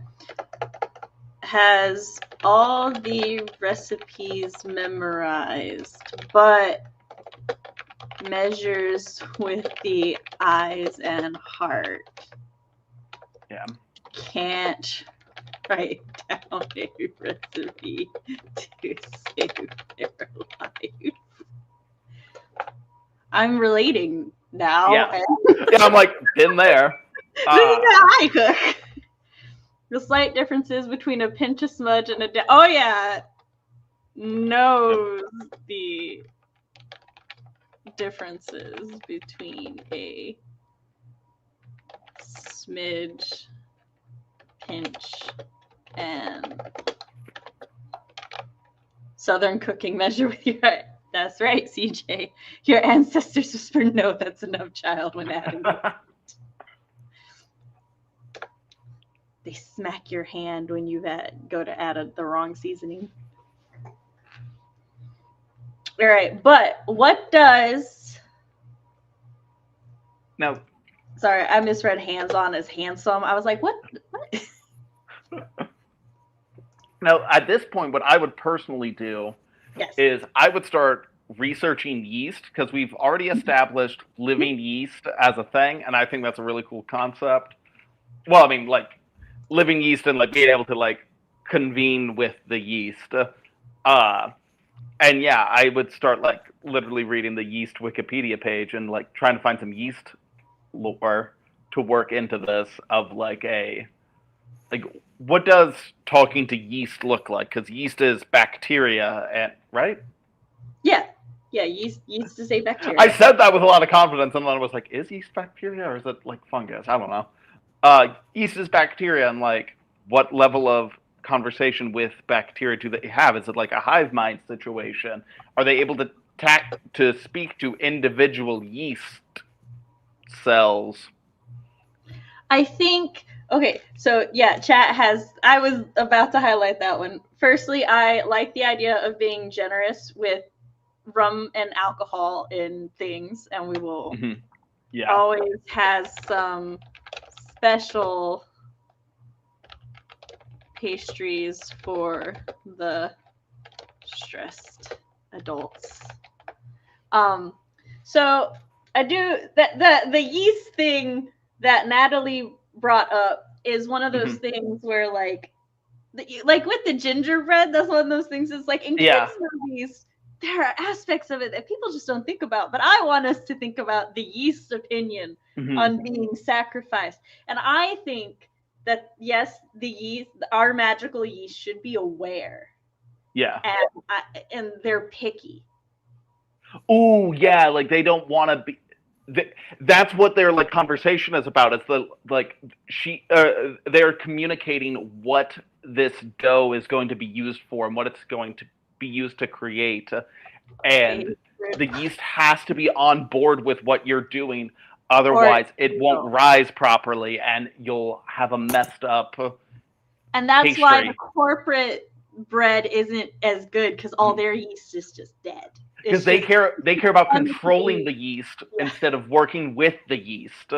Has all the recipes memorized, but measures with the eyes and heart. Yeah. Can't write down a recipe to save their life. I'm relating now. Yeah. Yeah, I'm like, been there. This is how I cook. The slight differences between a pinch of smudge and a oh yeah, knows the differences between a smidge, pinch, and Southern cooking measure with your. That's right, CJ. Your ancestors whispered, "No, that's enough, child." When adding. They smack your hand when you go to add the wrong seasoning. All right, but what does... No. Sorry, I misread hands-on as handsome. I was like, what? Now, at this point, what I would personally do is I would start researching yeast because we've already established living yeast as a thing, and I think that's a really cool concept. Well, I mean, like, living yeast and like being able to like convene with the yeast. And yeah, I would start like literally reading the yeast Wikipedia page and like trying to find some yeast lore to work into this of like what does talking to yeast look like? Because yeast is bacteria, and right? Yeah. Yeah, yeast is a bacteria. I said that with a lot of confidence, and then I was like, is yeast bacteria or is it like fungus? I don't know. Yeast is bacteria, and like, what level of conversation with bacteria do they have? Is it like a hive mind situation? Are they able to speak to individual yeast cells? I think, okay, so yeah, chat has, I was about to highlight that one. Firstly, I like the idea of being generous with rum and alcohol in things, and we will always has some special pastries for the stressed adults. So I do that the yeast thing that Natalie brought up is one of those things where like with the gingerbread, that's one of those things. It's like in kids' movies, there are aspects of it that people just don't think about, but I want us to think about the yeast opinion on being sacrificed. And I think that yes, the yeast, our magical yeast, should be aware. Yeah. And they're picky. Oh yeah, like they don't want to be. That's what their like conversation is about. It's the like they're communicating what this dough is going to be used for and what it's going to be used to create, and the yeast has to be on board with what you're doing. Otherwise, it won't rise properly, and you'll have a messed up. And that's pastry. why the corporate bread isn't as good, because all their yeast is just dead. Because they care about controlling the yeast instead of working with the yeast.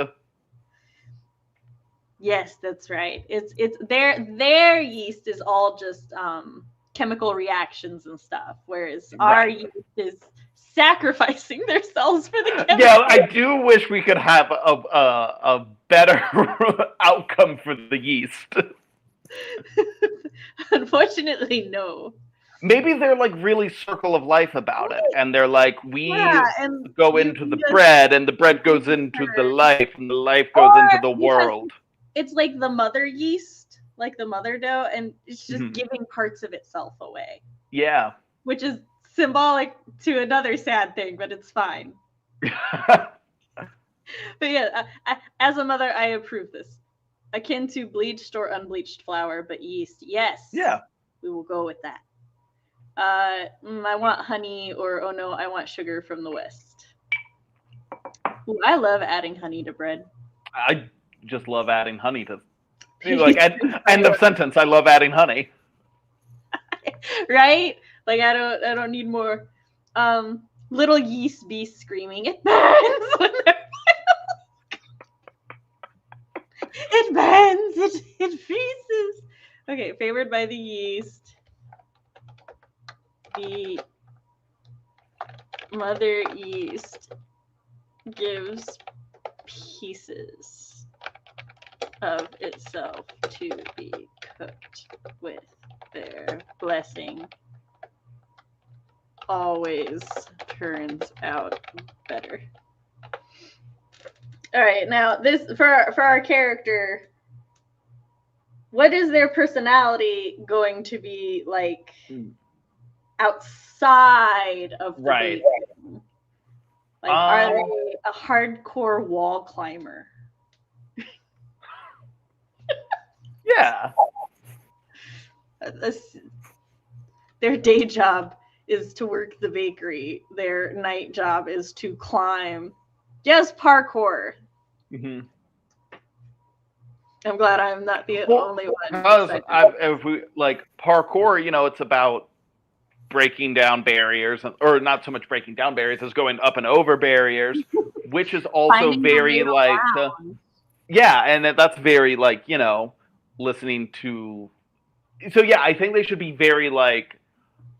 Yes, that's right. It's their yeast is all just chemical reactions and stuff, whereas our yeast is sacrificing themselves for the chemical. Yeah, I do wish we could have a better outcome for the yeast. Unfortunately, no. Maybe they're like really circle of life about it, and they're like, we and go you into the just- bread, and the bread goes into the life, and the life goes Or into the because world. It's like the mother yeast, like the mother dough, and it's just Mhm. giving parts of itself away, Yeah. which is symbolic to another sad thing, but it's fine. But yeah, as a mother, I approve this. Akin to bleached or unbleached flour, but yeast, yes. Yeah. We will go with that. I want honey, or oh no, I want sugar from the West. Ooh, I love adding honey to bread. I just love adding honey to, like, end of sentence. I love adding honey. Right? Like I don't need more. Little yeast beast screaming, it burns when they're it burns, it freezes. Okay, favored by the yeast. The mother yeast gives pieces of itself to be cooked with their blessing. Always turns out better. All right, now this for our character. What is their personality going to be like outside of the Right. baking? Like, are they a hardcore wall climber? Yeah. Their day job is to work the bakery. Their night job is to climb. Just parkour. Mm-hmm. I'm glad I'm not the only one. Because if we like parkour, it's about breaking down barriers, or not so much breaking down barriers as going up and over barriers, which is also Finding very the way like, around. yeah, and that's very like, listening to. So yeah, I think they should be very like,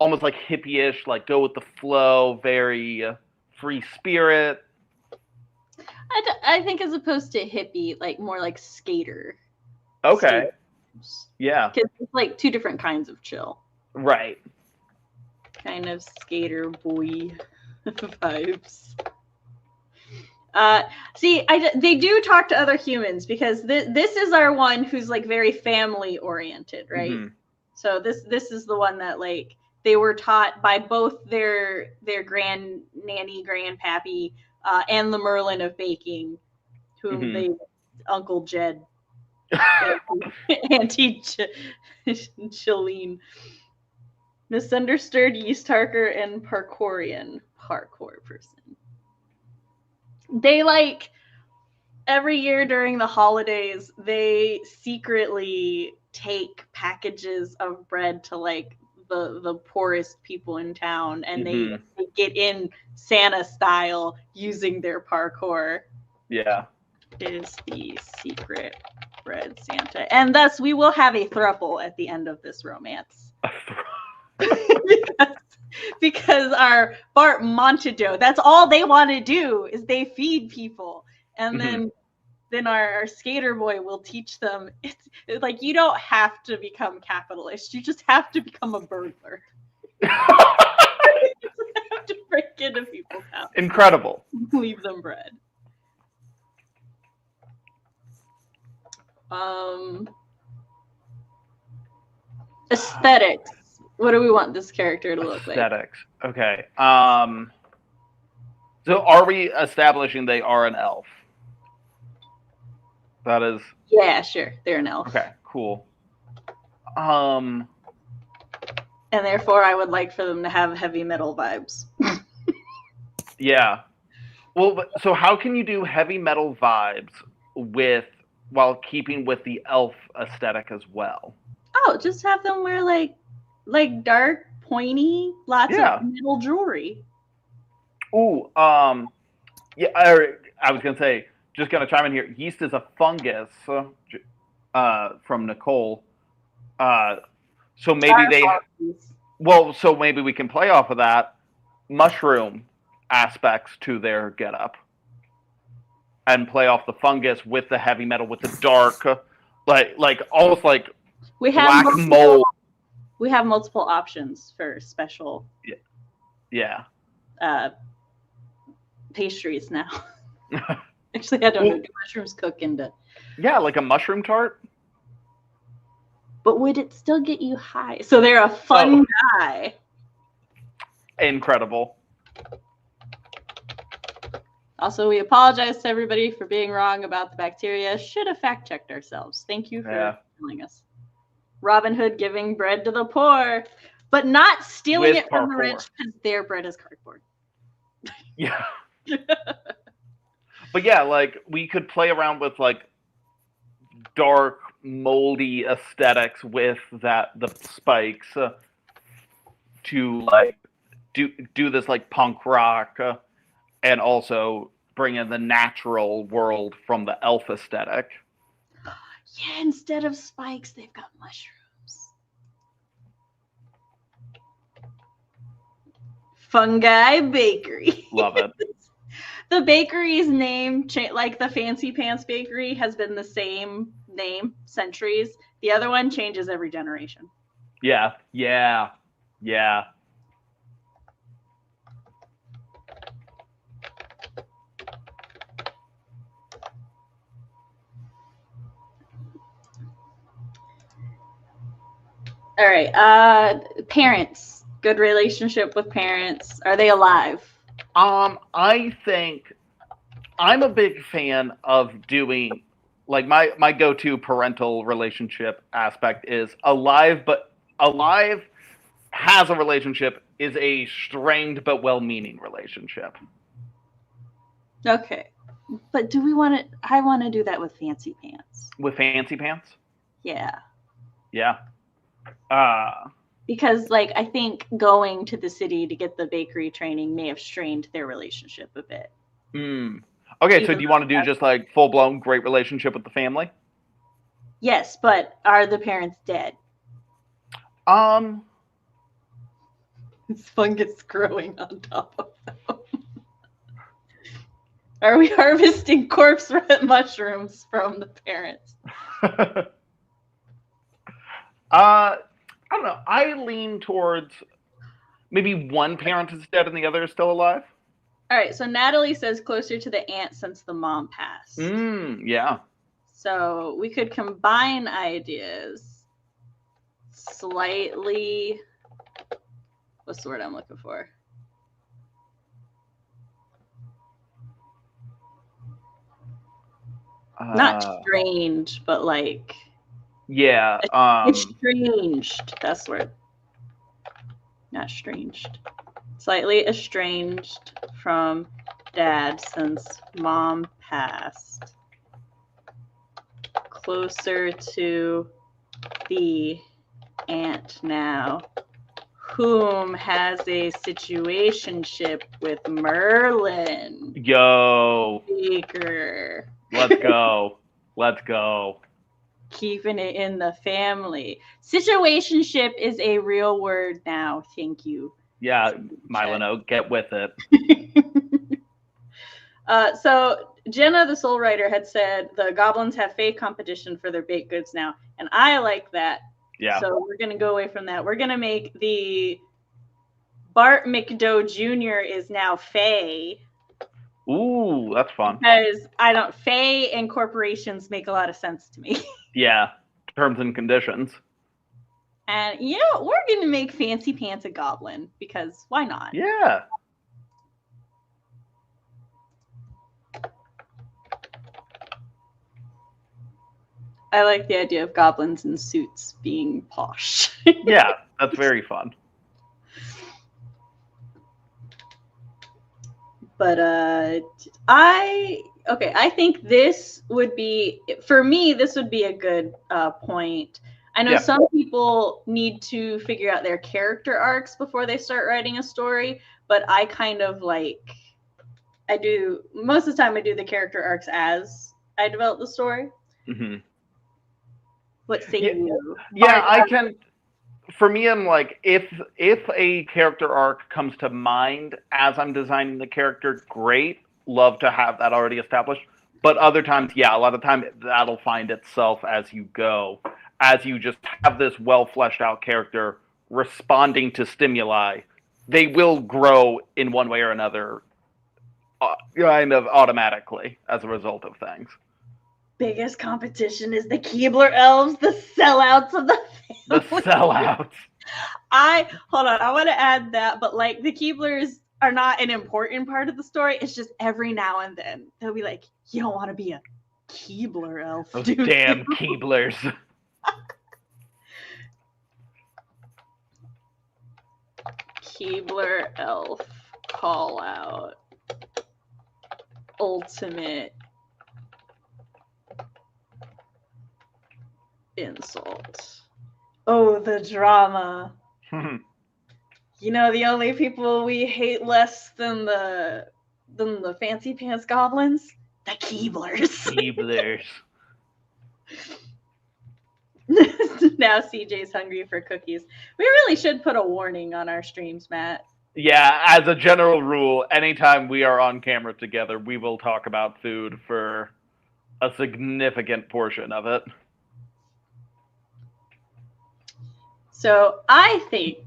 almost like hippie-ish, like go with the flow, very free spirit. I think as opposed to hippie, like more like skater. Okay. Yeah. Because it's like two different kinds of chill. Right. Kind of skater boy vibes. See, they do talk to other humans, because this is our one who's like very family oriented, right? Mm-hmm. So this is the one that like they were taught by both their grand nanny, grandpappy, and the Merlin of baking, whom Mm-hmm. they Uncle Jed, Auntie Chalene, misunderstood yeast harker and parkour person. They like every year during the holidays, they secretly take packages of bread to like the poorest people in town, and Mm-hmm. they get in Santa style using their parkour. Yeah. Is the secret bread Santa, and thus we will have a throuple at the end of this romance. because our Bart Montadoe, that's all they want to do is they feed people, and then our skater boy will teach them. It's like, you don't have to become capitalist, you just have to become a burglar. You just have to break into people's house. Incredible. Leave them bread. Aesthetics. What do we want this character to look like? Aesthetics. Okay. So are we establishing they are an elf? That is. Yeah, sure. They're an elf. Okay, cool. And therefore I would like for them to have heavy metal vibes. Yeah. Well, so how can you do heavy metal vibes while keeping with the elf aesthetic as well? Oh, just have them wear like dark, pointy, lots of metal jewelry. Ooh, yeah, I was gonna say, just gonna chime in here. Yeast is a fungus from Nicole. So maybe so maybe we can play off of that mushroom aspects to their getup, and play off the fungus with the heavy metal, with the dark, like almost like we have black mold. We have multiple options for special Yeah. Pastries now. Actually, I don't know. Do mushrooms cook into? Yeah, like a mushroom tart. But would it still get you high? So they're a fun guy. Incredible. Also, we apologize to everybody for being wrong about the bacteria. Should have fact checked ourselves. Thank you for telling us. Robin Hood giving bread to the poor, but not stealing With it from the parkour. rich because their bread is cardboard. Yeah. But yeah, like we could play around with like dark, moldy aesthetics with the spikes to like do this like punk rock and also bring in the natural world from the elf aesthetic. Yeah, instead of spikes, they've got mushrooms. Fungi Bakery. Love it. The bakery's name, like the Fancy Pants Bakery, has been the same name centuries. The other one changes every generation. Yeah. All right. Parents. Good relationship with parents. Are they alive? I think I'm a big fan of doing like my go-to parental relationship aspect is alive, but alive has a relationship is a strained but well-meaning relationship. Okay. But do we want to? I want to do that with Fancy Pants. With Fancy Pants? Yeah. Yeah. Because, like, I think going to the city to get the bakery training may have strained their relationship a bit. Okay, so do you want to do just like full-blown great relationship with the family? Yes, but are the parents dead? It's fungus growing on top of them. Are we harvesting corpse mushrooms from the parents? I don't know. I lean towards maybe one parent is dead and the other is still alive. All right, so Natalie says closer to the aunt since the mom passed. Yeah. So we could combine ideas slightly. What's the word I'm looking for? Not strange, but like. Yeah. Estranged. That's the word. Not estranged. Slightly estranged from dad since mom passed. Closer to the aunt now, whom has a situationship with Merlin. Yo. Baker. Let's go. Let's go. Keeping it in the family. Situationship is a real word now. Thank you. Yeah, Mylano, get with it. So Jenna, the soul writer, had said the goblins have fake competition for their baked goods now, and I like that. Yeah. So we're gonna go away from that. We're gonna make the Bart McDoe Jr. is now Faye. Ooh, that's fun. Because Faye and corporations make a lot of sense to me. Yeah, terms and conditions. And you know, we're gonna make Fancy Pants a goblin because why not? Yeah. I like the idea of goblins in suits being posh. Yeah, that's very fun. But I think this would be, for me, this would be a good point. I know some people need to figure out their character arcs before they start writing a story, but I kind of like, most of the time I do the character arcs as I develop the story. Mm-hmm. What say you? Yeah, I can. For me, I'm like, if a character arc comes to mind as I'm designing the character, great. Love to have that already established. But other times, yeah, a lot of time that'll find itself as you go. As you just have this well fleshed out character responding to stimuli, they will grow in one way or another, kind of automatically as a result of things. Biggest competition is the Keebler elves, the sellouts of the The family. sellouts. Hold on, I want to add that, but like the Keeblers are not an important part of the story. It's just every now and then they'll be like, you don't want to be a Keebler elf, Those dude. damn Keeblers. Keebler elf call out. Ultimate insult. Oh, the drama. You know, the only people we hate less than the fancy pants goblins? The Keeblers. Keeblers. Now CJ's hungry for cookies. We really should put a warning on our streams, Matt. Yeah, as a general rule, anytime we are on camera together, we will talk about food for a significant portion of it. So I think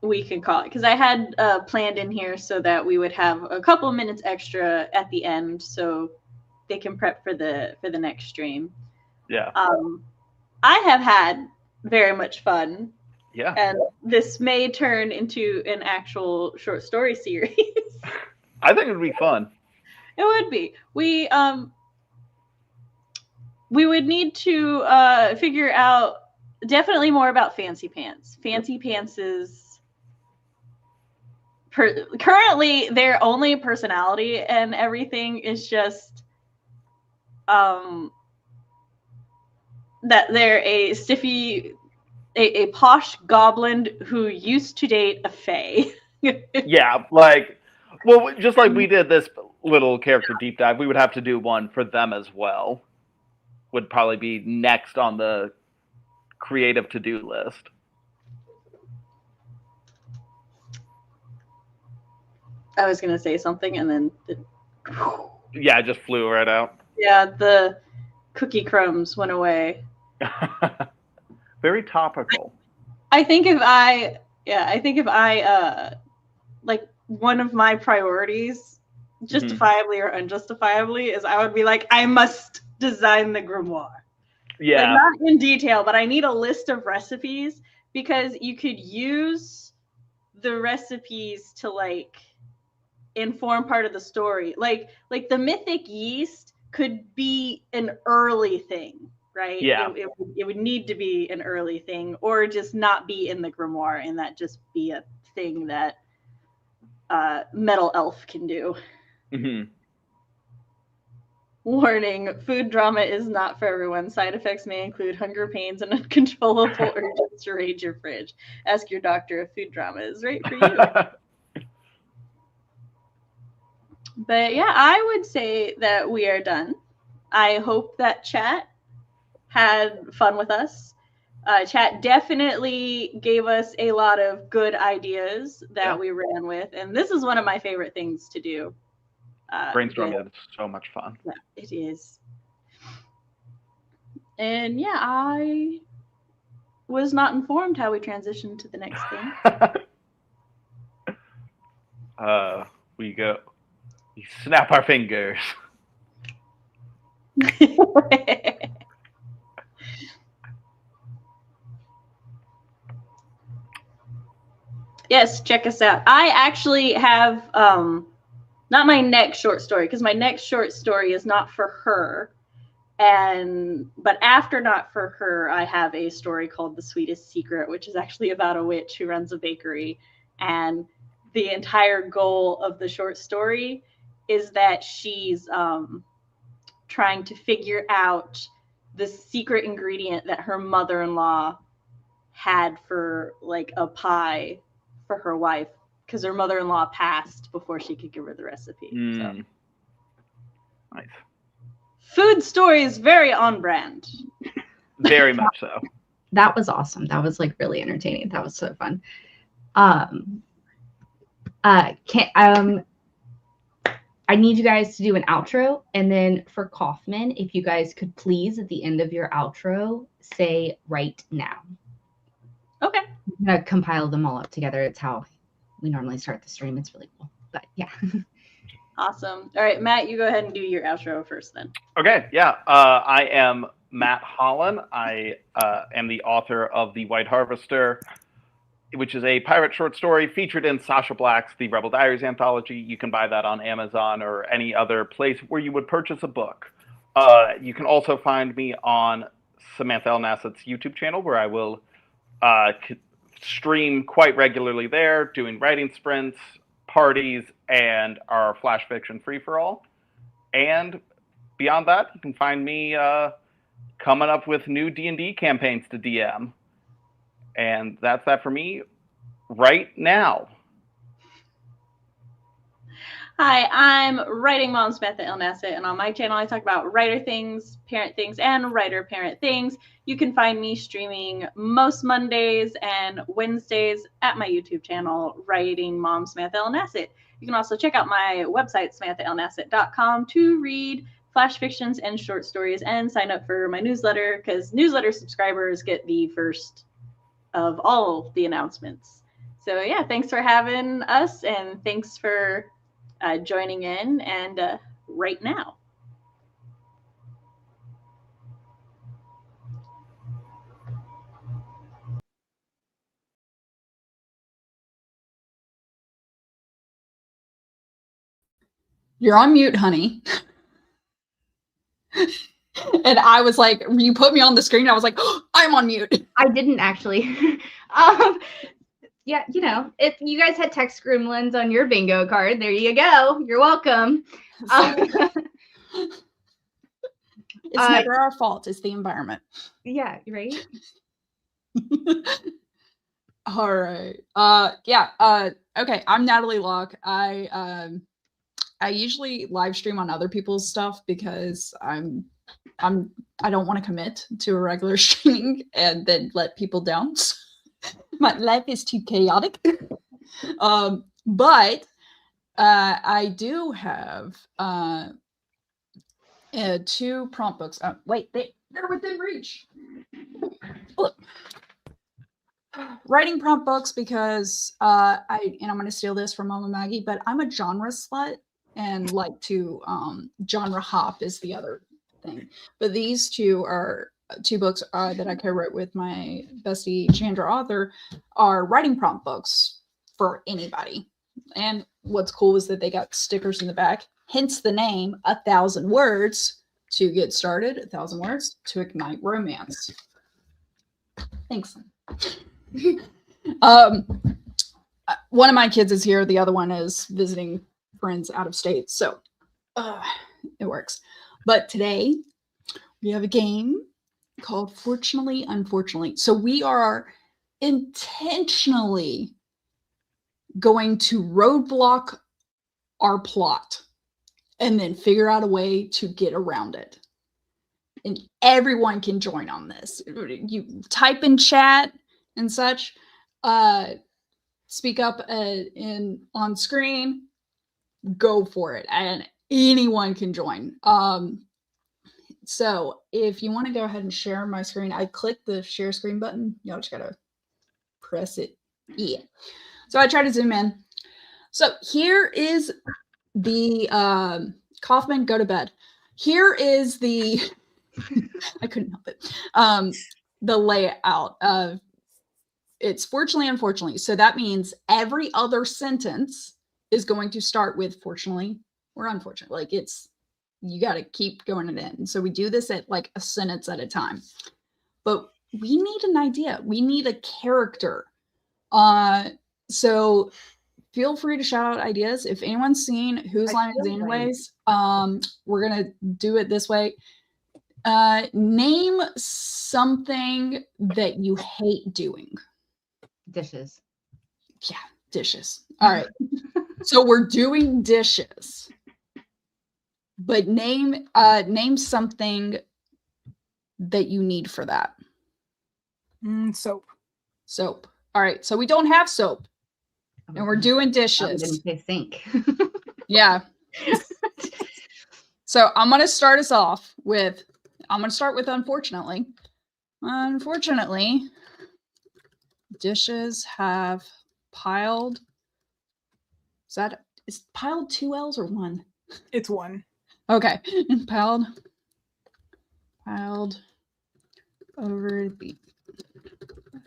we can call it, because I had planned in here so that we would have a couple minutes extra at the end so they can prep for the next stream. Yeah. I have had very much fun. Yeah. And this may turn into an actual short story series. I think it would be fun. It would be. We would need to figure out definitely more about Fancy Pants. Fancy Pants is currently their only personality and everything is just that they're a stiffy, a posh goblin who used to date a fae. Yeah, like, well, just like we did this little character deep dive, we would have to do one for them as well. Would probably be next on the creative to-do list. I was gonna say something and then Yeah, it just flew right out. Yeah, the cookie crumbs went away. Very topical. I think if I like one of my priorities, justifiably or unjustifiably, is I would be like, I must design the grimoire. Yeah. Like, not in detail, but I need a list of recipes because you could use the recipes to like inform part of the story. Like the mythic yeast could be an early thing, right? Yeah. It would need to be an early thing, or just not be in the grimoire and that just be a thing that metal elf can do. Mm-hmm. Warning, food drama is not for everyone. Side effects may include hunger pains and uncontrollable urges to raid your fridge. Ask your doctor if food drama is right for you. But yeah, I would say that we are done. I hope that chat had fun with us. Chat definitely gave us a lot of good ideas that we ran with. And this is one of my favorite things to do. Brainstorming is so much fun. Yeah, it is. And yeah, I was not informed how we transitioned to the next thing. We snap our fingers. Yes, check us out. I actually have not my next short story, because my next short story is not for her. But after Not For Her, I have a story called The Sweetest Secret, which is actually about a witch who runs a bakery. And the entire goal of the short story is that she's trying to figure out the secret ingredient that her mother-in-law had for like a pie for her wife, because her mother-in-law passed before she could give her the recipe. So. Nice. Food story is very on brand. Very much so. That was awesome. That was like really entertaining. That was so fun. I need you guys to do an outro, and then for Kaufman, if you guys could please at the end of your outro say right now. Okay. I'm gonna compile them all up together. It's how we normally start the stream. It's really cool. But yeah. Awesome. All right, Matt, you go ahead and do your outro first then. Okay, yeah. I am Matt Holland. I am the author of The White Harvester, which is a pirate short story featured in Sasha Black's The Rebel Diaries anthology. You can buy that on Amazon or any other place where you would purchase a book. You can also find me on Samantha L. Nasset's YouTube channel, where I will stream quite regularly there, doing writing sprints, parties, and our flash fiction free-for-all. And beyond that, you can find me coming up with new D&D campaigns to DM. And that's that for me right now. Hi, I'm Writing Mom Samantha L. Nasset, and on my channel I talk about writer things, parent things, and writer-parent things. You can find me streaming most Mondays and Wednesdays at my YouTube channel, Writing Mom Samantha L. Nasset. You can also check out my website, samanthallnasset.com, to read flash fictions and short stories and sign up for my newsletter, because newsletter subscribers get the first of all the announcements. So yeah, thanks for having us, and thanks for joining in, and right now. You're on mute, honey. And I was like, you put me on the screen. I was like, oh, I'm on mute. I didn't actually. Yeah, you know, if you guys had text gremlins on your bingo card, there you go. You're welcome. It's never our fault. It's the environment. Yeah, right? All right. Okay. I'm Natalie Locke. I usually live stream on other people's stuff because I don't want to commit to a regular streaming and then let people down. My life is too chaotic. But I do have 2 prompt books. Wait, they're within reach. Look. Writing prompt books because I'm going to steal this from Mama Maggie, but I'm a genre slut and like to genre hop is the other thing. But these 2 are 2 books that I co-wrote with my bestie Chandra author are writing prompt books for anybody. And what's cool is that they got stickers in the back, hence the name 1,000 words to get started, 1,000 words to ignite romance. Thanks. One of my kids is here. The other one is visiting friends out of state. So it works. But today we have a game called Fortunately, Unfortunately. So we are intentionally going to roadblock our plot and then figure out a way to get around it. And everyone can join on this. You type in chat and such, speak up on screen, go for it. And anyone can join. So if you want to go ahead and share my screen, I clicked the share screen button. Y'all just gotta press it. Yeah. So I try to zoom in. So here is the Kaufman, go to bed. Here is the I couldn't help it. The layout of it's fortunately, unfortunately. So that means every other sentence is going to start with fortunately or unfortunately. Like you got to keep going it in. So we do this at like a sentence at a time. But we need an idea. We need a character. So feel free to shout out ideas. If anyone's seen Whose Line Is Anyways, we're going to do it this way. Name something that you hate doing. Dishes. Yeah, dishes. All right. So we're doing dishes. But name something that you need for that. Soap. Soap. All right. So we don't have soap. And we're doing I dishes. didn't say sink. Yeah. So I'm going to start us off with, I'm going to start with unfortunately. Unfortunately, dishes have piled. Is piled 2 L's or 1? It's 1. Okay. Piled over the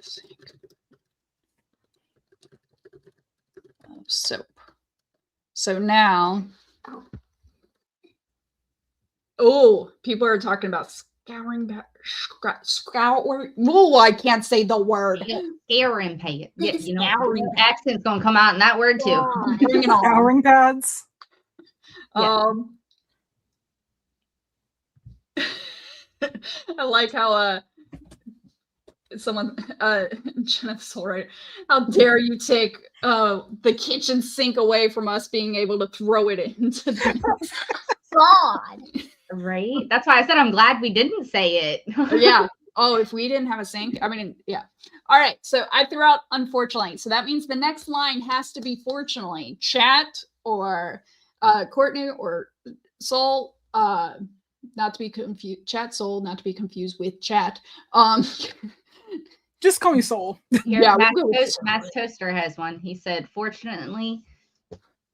sink of soap. So now, people are talking about scouring. Oh, I can't say the word. Scouring pay. Yeah, you know, Scouring your accent's gonna come out in that word too. Bring it on. Scouring pads. Yeah. I like how someone Jennifer's right. How dare you take the kitchen sink away from us being able to throw it into the God. Right? That's why I said I'm glad we didn't say it. yeah. Oh, if we didn't have a sink, I mean, yeah. All right. So I threw out unfortunately. So that means the next line has to be fortunately. Chat or Courtney or Soul, not to be confused. Chat Soul, not to be confused with chat. Just call me Soul. Here, Yeah, Matt's, we'll go with Matt's Toaster has one. He said, fortunately,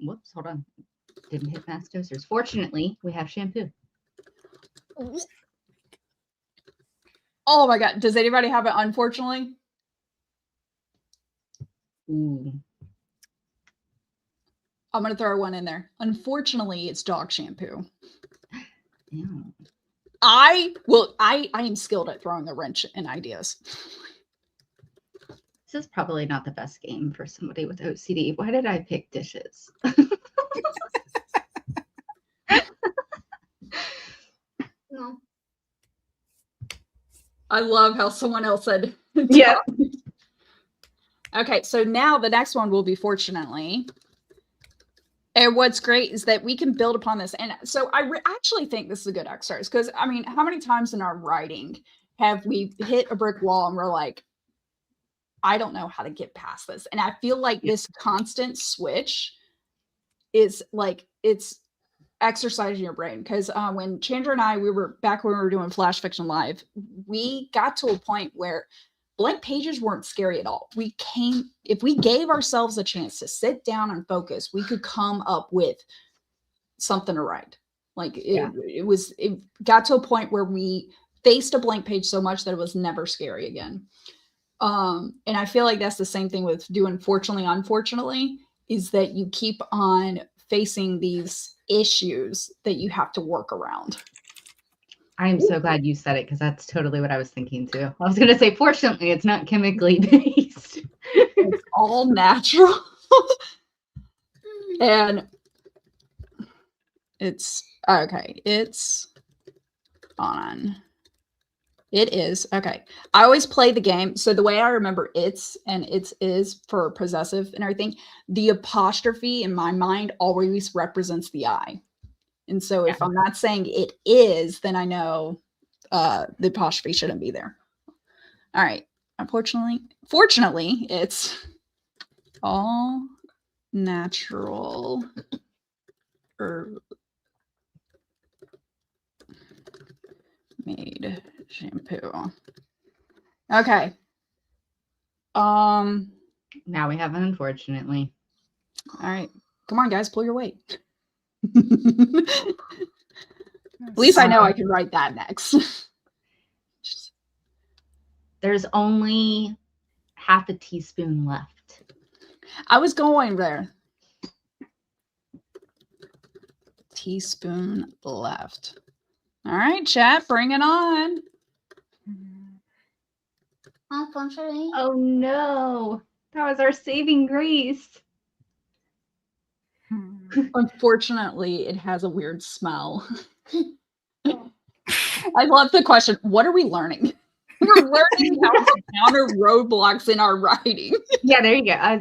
whoops, hold on. Didn't hit Matt's Toasters. Fortunately, we have shampoo. Oh my God. Does anybody have it unfortunately? Ooh. I'm going to throw one in there. Unfortunately, it's dog shampoo. Yeah. I am skilled at throwing a wrench in ideas. This is probably not the best game for somebody with OCD. Why did I pick dishes? No. I love how someone else said. Yeah. Okay, so now the next one will be fortunately. And what's great is that we can build upon this. And so I actually think this is a good exercise because, I mean, how many times in our writing have we hit a brick wall and we're like, I don't know how to get past this. And I feel like this constant switch is like, it's exercising your brain. Because when Chandra and I, we were doing Flash Fiction Live, we got to a point where blank pages weren't scary at all. If we gave ourselves a chance to sit down and focus, we could come up with something to write. Like it got to a point where we faced a blank page so much that it was never scary again. And I feel like that's the same thing with doing fortunately, unfortunately, is that you keep on facing these issues that you have to work around. I am so glad you said it because that's totally what I was thinking too. I was going to say, fortunately, it's not chemically based. It's all natural. And it's okay. It's on. It is. Okay. I always play the game. So the way I remember it's is for possessive and everything, the apostrophe in my mind always represents the I. And so if I'm not saying it is, then I know the apostrophe shouldn't be there. All right. Fortunately, it's all natural made shampoo. Okay. Now we have an unfortunately. All right. Come on, guys, pull your weight. At least I know I can write that next. There's only half a teaspoon left. I was going there. Teaspoon left. All right, chat, bring it on. Unfortunately. Oh no. That was our saving grace. Unfortunately, it has a weird smell. I love the question. What are we learning? We're learning how to counter roadblocks in our writing. Yeah, there you go.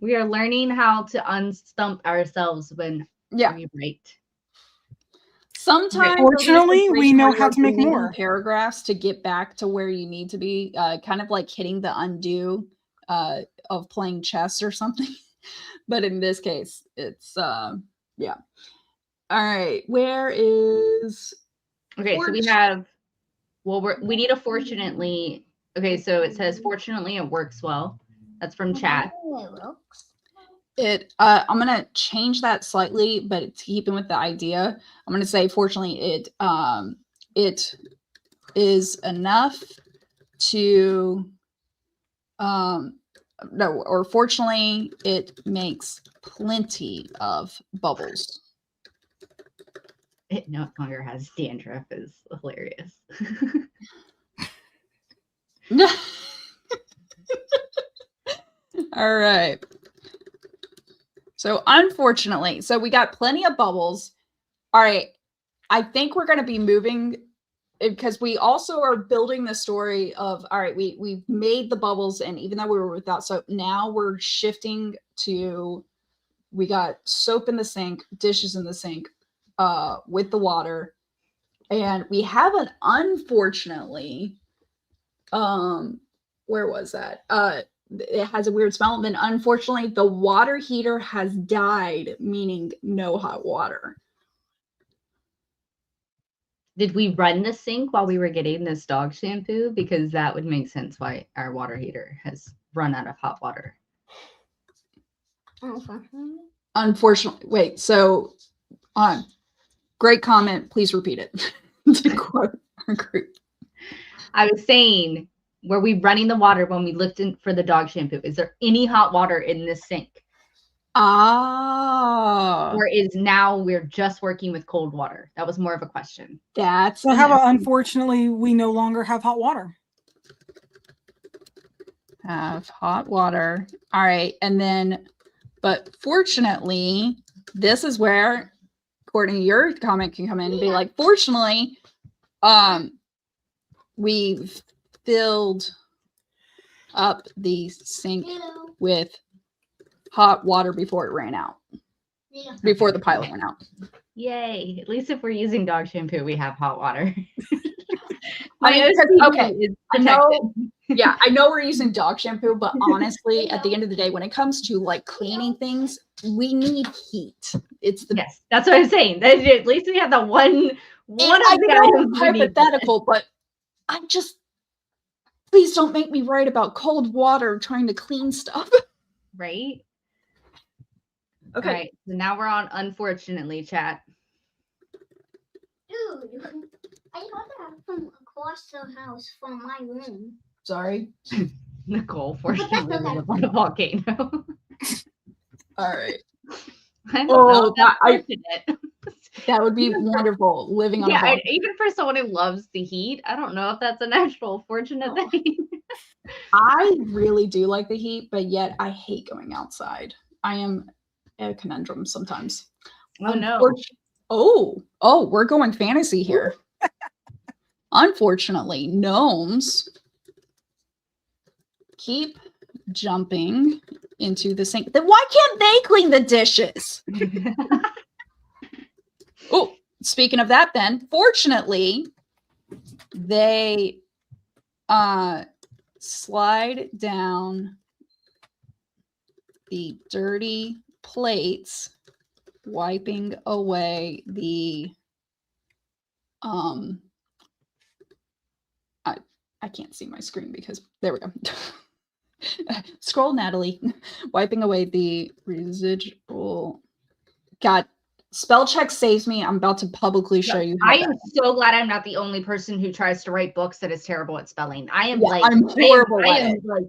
We are learning how to unstump ourselves when we write. Sometimes, fortunately, we know how to make more paragraphs to get back to where you need to be. Kind of like hitting the undo of playing chess or something. But in this case, it's yeah. All right, where is? Okay, so we have. Well, we need a fortunately Okay, so it says, fortunately, it works well. That's from chat. I'm gonna change that slightly, but it's keeping with the idea. I'm gonna say, fortunately, it is enough to no, or fortunately, it makes plenty of bubbles. It no longer has dandruff is hilarious. All right. So unfortunately, so we got plenty of bubbles. All right. I think we're going to be moving because we also are building the story of, all right, we've made the bubbles, and even though we were without soap, now we're shifting to, we got soap in the sink, dishes in the sink with the water. And we have an, unfortunately, where was that? It has a weird smell. And then unfortunately, the water heater has died, meaning no hot water. Did we run the sink while we were getting this dog shampoo? Because that would make sense why our water heater has run out of hot water. Unfortunately, wait, so great comment. Please repeat it. To quote our group. I was saying, were we running the water when we looked in for the dog shampoo? Is there any hot water in this sink? Ah. Or is now we're just working with cold water? That was more of a question. That's So how about, unfortunately, we no longer have hot water? Have hot water. All right. And then, but fortunately, this is where, Courtney, your comment can come in and be like, fortunately, we've filled up the sink with hot water before it ran out. Before the pilot went out. Yay. At least if we're using dog shampoo, we have hot water. I mean, okay, is I know, yeah, I know we're using dog shampoo, but honestly, at the end of the day, when it comes to like cleaning things, we need heat. It's the yes, that's what I'm saying. At least we have the one I know it's hypothetical, but I just, please don't make me write about cold water trying to clean stuff. Right? Okay. All right, so now we're on unfortunately, chat. Dude, I got that from across the house from my room. Sorry. Nicole, fortunately, we live on a volcano. All right. I don't know. That would be wonderful, living on a volcano. Even for someone who loves the heat, I don't know if that's an actual fortunate thing. I really do like the heat, but yet I hate going outside. I am a conundrum sometimes. Oh, no. Oh, we're going fantasy here. Unfortunately, gnomes keep jumping into the sink. Then why can't they clean the dishes? Oh, speaking of that, then, fortunately, they slide down the dirty plates, wiping away the I can't see my screen because there we go. Scroll, Natalie. Wiping away the residual. God, spell check saves me. I'm about to publicly show you. I am so glad I'm not the only person who tries to write books that is terrible at spelling. I am I'm horrible I at am it. like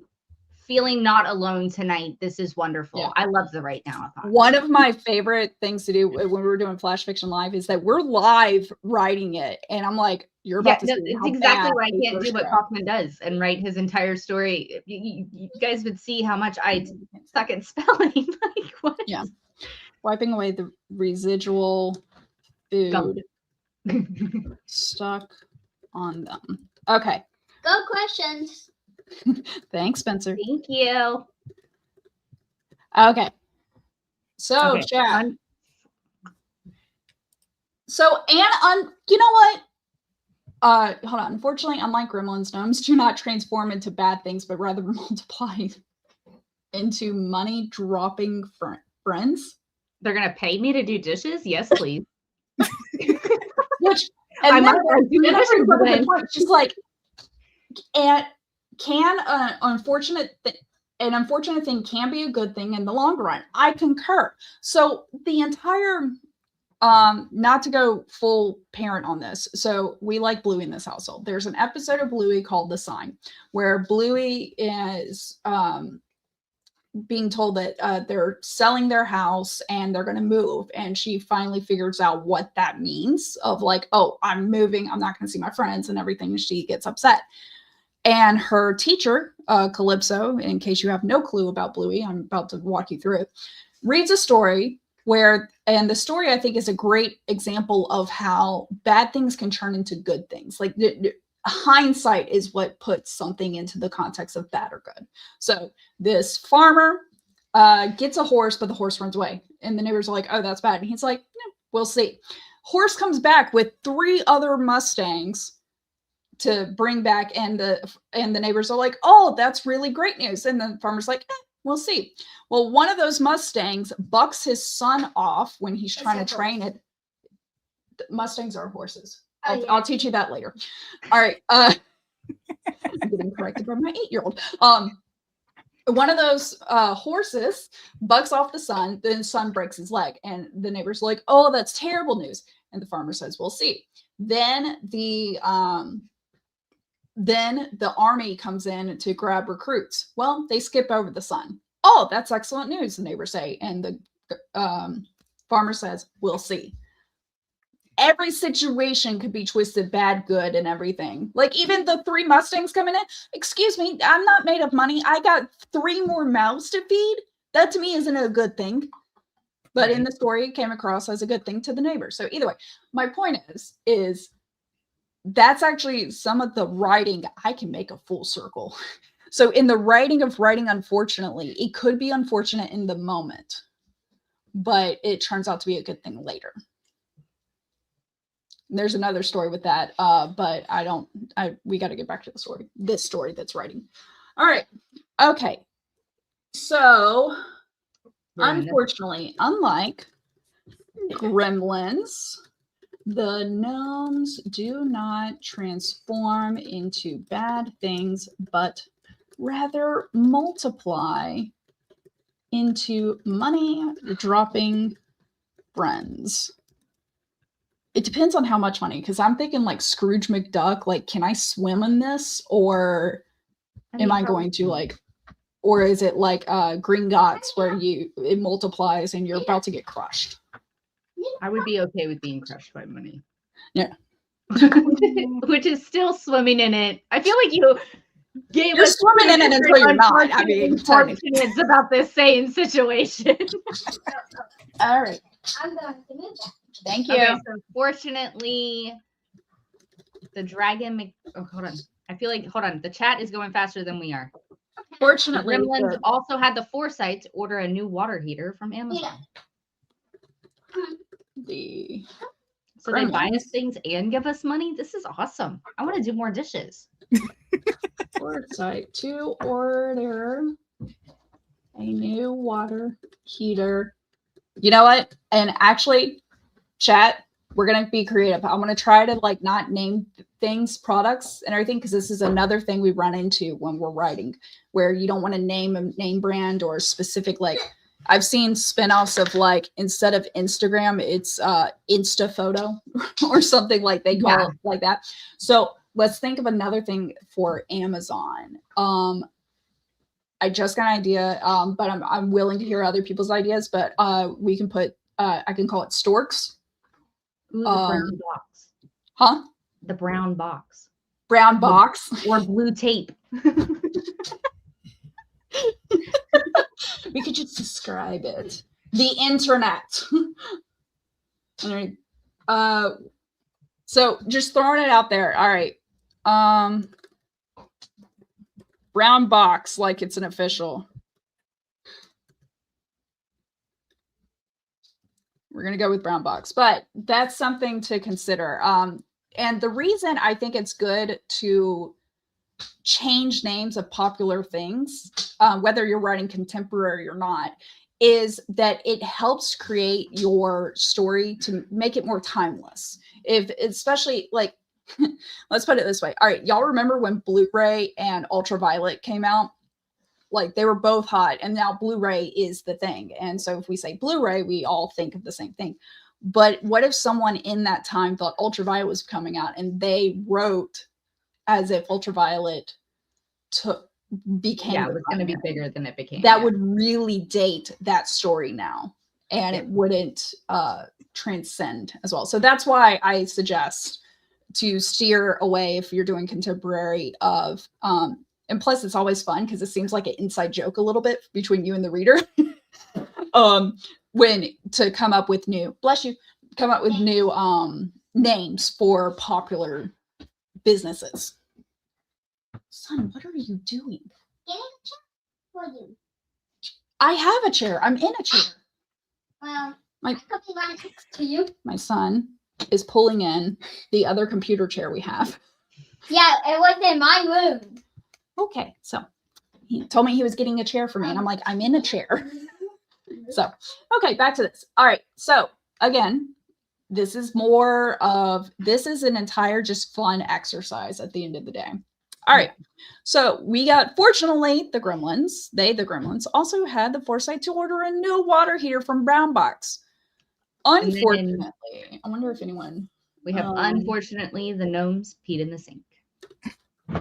feeling not alone tonight. This is wonderful. Yeah. I love the WriteNow. One of my favorite things to do when we were doing Flash Fiction Live is that we're live writing it. And I'm like, you're about to see it's how exactly bad why I can't first do what draft. Kaufman does and write his entire story. You guys would see how much I suck at spelling. Like, what? Yeah. Wiping away the residual food stuck on them. Okay. Good questions. Thanks, Spencer. Thank you. Okay. So, Okay. chat. So, and you know what? Hold on. Unfortunately, unlike gremlins, gnomes do not transform into bad things, but rather multiply into money-dropping friends. They're gonna pay me to do dishes? Yes, please. Which, and I then, might do and dishes everybody's then. like, she's like, and can an unfortunate thing can be a good thing in the long run. I concur. So the entire not to go full parent on this. So we like Bluey in this household. There's an episode of Bluey called The Sign where Bluey is being told that they're selling their house and they're going to move. And she finally figures out what that means of like, oh, I'm moving. I'm not going to see my friends and everything. And she gets upset. And her teacher, Calypso, in case you have no clue about Bluey, I'm about to walk you through it, reads a story where, and the story I think is a great example of how bad things can turn into good things. Like hindsight is what puts something into the context of bad or good. So this farmer gets a horse, but the horse runs away. And the neighbors are like, oh, that's bad. And he's like, no, we'll see. Horse comes back with 3 other Mustangs to bring back. And the neighbors are like, oh, that's really great news. And the farmer's like, we'll see. Well, one of those Mustangs bucks his son off when he's trying to train it. Mustangs are horses. I'll teach you that later. All right. I'm getting corrected by my 8-year-old. One of those horses bucks off the son. Then the son breaks his leg. And the neighbor's like, oh, that's terrible news. And the farmer says, we'll see. Then the army comes in to grab recruits. Well, they skip over the son. Oh, that's excellent news, the neighbors say. And the farmer says, we'll see. Every situation could be twisted bad, good, and everything. Like even the 3 Mustangs coming in. Excuse me, I'm not made of money. I got 3 more mouths to feed. That to me isn't a good thing. But in the story, it came across as a good thing to the neighbors. So either way, my point is that's actually some of the writing. I can make a full circle. So in the writing of writing, unfortunately, it could be unfortunate in the moment, but it turns out to be a good thing later. There's another story with that, but we got to get back to the story. This story that's writing. All right. Okay. So unfortunately, unlike gremlins, the gnomes do not transform into bad things, but rather multiply into money-dropping friends. It depends on how much money, because I'm thinking like Scrooge McDuck, like, can I swim in this? Or am I going to like, or is it like Green Gots where it multiplies and you're about to get crushed? I would be okay with being crushed by money. Yeah. Which is still swimming in it. I feel like you gave You're us swimming in it until you're not. I mean, it's about the same situation. All right. I'm going to move that. Thank you. Okay, so fortunately, the dragon. Oh, hold on. I feel like the chat is going faster than we are. Fortunately, Gremlins also had the foresight to order a new water heater from Amazon. So they buy us things and give us money. This is awesome. I want to do more dishes. Foresight to order a new water heater. You know what? And actually, chat, we're going to be creative. I'm going to try to like not name things, products and everything, because this is another thing we run into when we're writing, where you don't want to name a name brand or specific, like I've seen spin-offs of like, instead of Instagram, it's Insta photo or something like they call it like that. So let's think of another thing for Amazon. I just got an idea, but I'm willing to hear other people's ideas, but we can put, I can call it storks. Ooh, the brown box. Huh? The brown box. Brown box. Or blue tape. We could just describe it. The internet. All right. So just throwing it out there. All right. Brown box, like it's an official. We're going to go with brown box, but that's something to consider. And the reason I think it's good to change names of popular things, whether you're writing contemporary or not, is that it helps create your story to make it more timeless. Especially like let's put it this way. All right, y'all remember when Blu-ray and Ultraviolet came out? Like they were both hot, and now Blu-ray is the thing. And so if we say Blu-ray, we all think of the same thing. But what if someone in that time thought Ultraviolet was coming out and they wrote as if Ultraviolet became Yeah, it was going to be bigger than it became. that would really date that story now, and it wouldn't transcend as well. So that's why I suggest to steer away if you're doing contemporary of and plus it's always fun because it seems like an inside joke a little bit between you and the reader. When to come up with new names for popular businesses. Son, what are you doing? Getting a chair for you. I have a chair. I'm in a chair. Well, My- I could be right next to you. My son is pulling in the other computer chair we have. Yeah, it was in my room. Okay, so he told me he was getting a chair for me, and I'm like, I'm in a chair. So, okay, back to this. All right, so again, this is an entire just fun exercise at the end of the day. All right, so we got, fortunately, the Gremlins also had the foresight to order a new water heater from Brown Box. Unfortunately, I wonder if anyone. We have, unfortunately, the gnomes peed in the sink.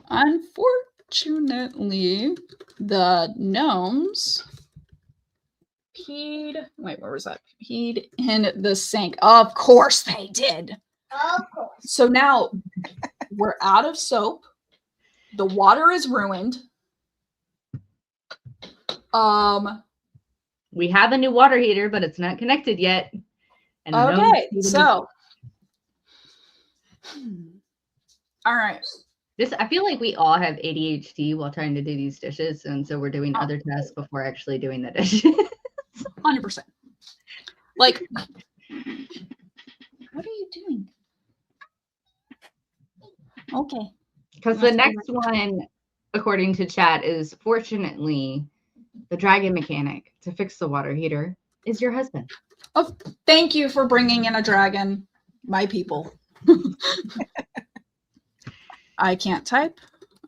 Unfortunately, the gnomes peed. Wait, where was that? Peed in the sink. Of course they did. Of course. So now we're out of soap. The water is ruined. We have a new water heater, but it's not connected yet. And the gnomes Okay, peed in the so sink. all right. I feel like we all have ADHD while trying to do these dishes, and so we're doing other tasks before actually doing the dishes. 100%. Like, what are you doing? Okay. Because the next one, according to chat, is fortunately the dragon mechanic to fix the water heater is your husband. Oh, thank you for bringing in a dragon, my people. I can't type.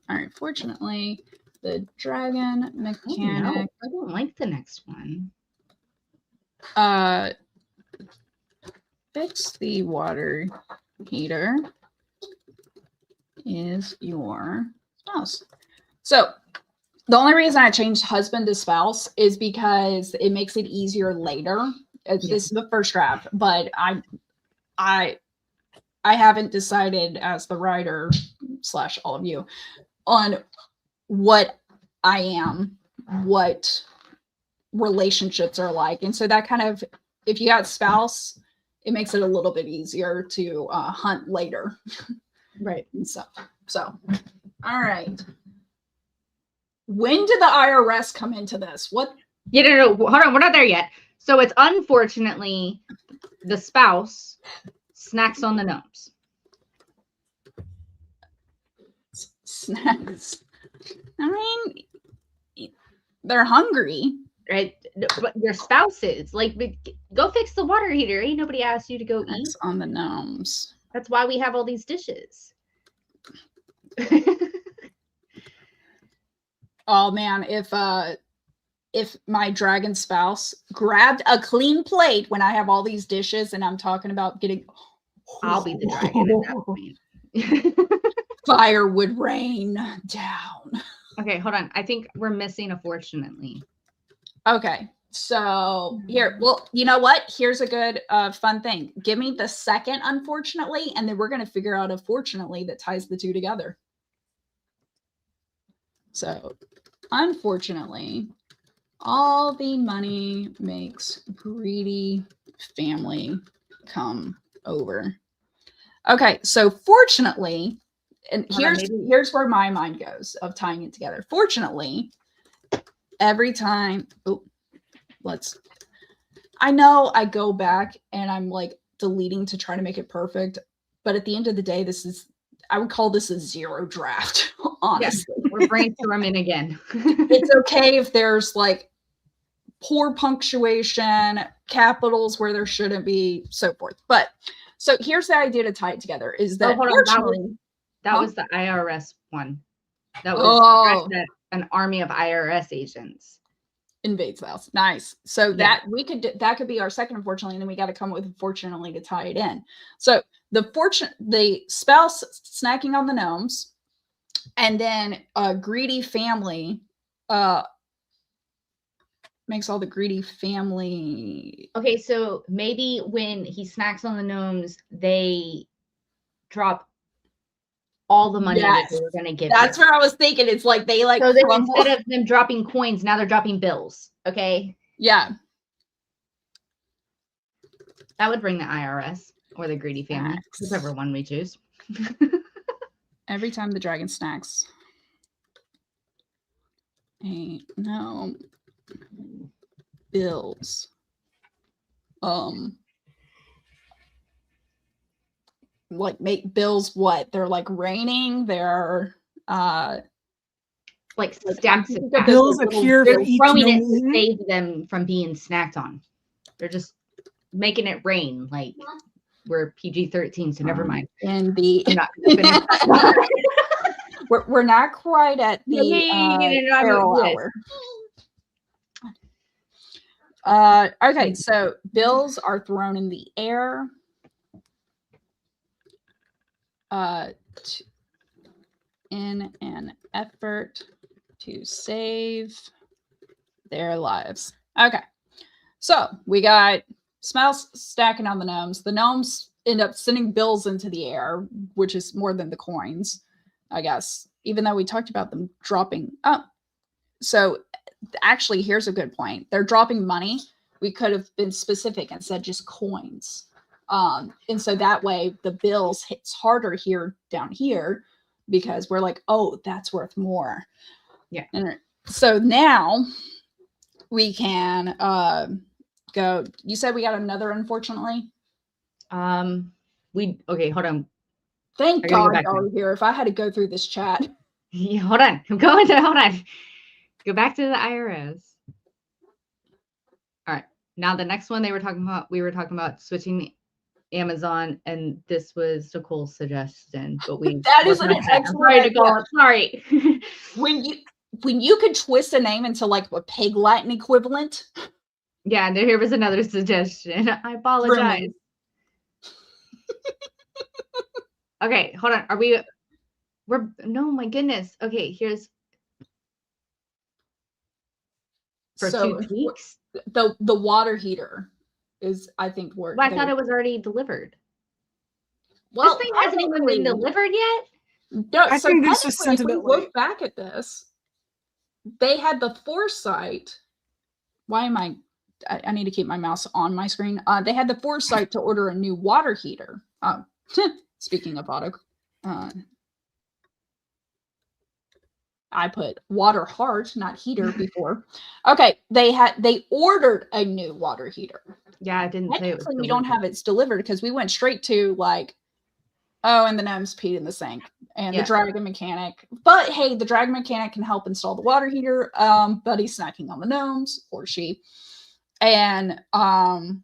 All right, fortunately, the dragon mechanic. Oh, no, I don't like the next one. Fix the water heater is your spouse. So the only reason I changed husband to spouse is because it makes it easier later. This is the first draft, but I haven't decided as the writer / all of you on what I am, what relationships are like. And so that kind of, if you got spouse, it makes it a little bit easier to hunt later. Right. And so, all right. When did the IRS come into this? What? Yeah, no, hold on. We're not there yet. So it's unfortunately the spouse snacks on the gnomes. Snacks. I mean, they're hungry. Right? But your spouse is like, go fix the water heater. Ain't nobody asked you to go eat. Snacks on the gnomes. That's why we have all these dishes. Oh man, if my dragon spouse grabbed a clean plate when I have all these dishes and I'm talking about getting, I'll be the dragon at that point. Fire would rain down. Okay, hold on. I think we're missing a fortunately. Okay, so here, well, you know what? Here's a good fun thing. Give me the second unfortunately, and then we're going to figure out a fortunately that ties the two together. So, unfortunately, all the money makes greedy family come over. Okay, so fortunately, and here's where my mind goes of tying it together. Fortunately, every time, I know I go back and I'm like deleting to try to make it perfect, but at the end of the day, I would call this a zero draft, honestly. Yes, we're brainstorming again. It's okay if there's like poor punctuation, capitals where there shouldn't be, so forth. But So here's the idea to tie it together: is that hold on, fortunately, that Huh? was the IRS one. That was Oh. that an army of IRS agents invades the house. Nice. So Yeah. that we could that could be our second unfortunately, and then we got to come up with fortunately to tie it in. So the spouse snacking on the gnomes, and then a greedy family makes all the greedy family. Okay, so maybe when he snacks on the gnomes, they drop all the money that they were going to give That's him. what I was thinking. It's like they like So then crumble. instead of them dropping coins, now they're dropping bills. Okay, Yeah. that would bring the IRS or the greedy family, whichever one we choose. Every time the dragon snacks a gnome, bills. Like make bills what? They're like raining. They're like stacks of cash. Bills appear They're for each throwing it gnome. to save them from being snacked on. They're just making it rain. Like we're PG-13, so never mind. And the I'm not gonna finish that. we're not quite at the feral hour. Okay, so bills are thrown in the air. In an effort to save their lives. Okay, so we got Smouse stacking on the gnomes. The gnomes end up sending bills into the air, which is more than the coins, I guess, even though we talked about them dropping. Oh, so actually, here's a good point. They're dropping money. We could have been specific and said just coins. And so that way the bills hits harder here down here because we're like, oh, that's worth more. Yeah. And so now we can go. You said we got another, unfortunately. Okay, hold on. Thank God y'all are here. If I had to go through this chat. Yeah, hold on. I'm going to hold on. Go back to the IRS. All right. Now the next one we were talking about switching Amazon, and this was Nicole's suggestion, but that is an excellent Nicole. Sorry. when you could twist a name into like a pig Latin equivalent. Yeah, and here was another suggestion. I apologize. Okay, hold on. No, my goodness. Okay, here's for 2 weeks. The water heater is, I think, Well, I thought it was already delivered. Well, this thing hasn't even been delivered yet. No, I think this was sent a bit late. Look back at this. They had the foresight. Why am I need to keep my mouse on my screen. They had the foresight to order a new water heater. Speaking of auto, I put water heart, not heater before. Okay, they ordered a new water heater. Yeah, I didn't say it was we don't have it's delivered because we went straight to like, oh, and the gnomes peed in the sink and the dragon mechanic. But hey, the dragon mechanic can help install the water heater. But he's snacking on the gnomes, or she. And now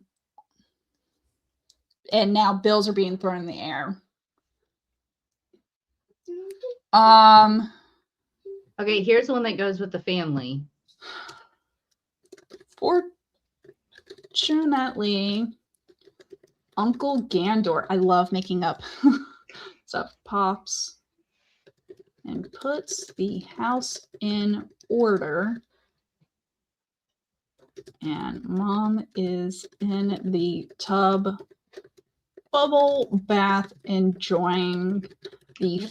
bills are being thrown in the air. Okay, here's one that goes with the family. Fortunately, Uncle Gandor, I love making up stuff, pops and puts the house in order. And mom is in the tub bubble bath enjoying the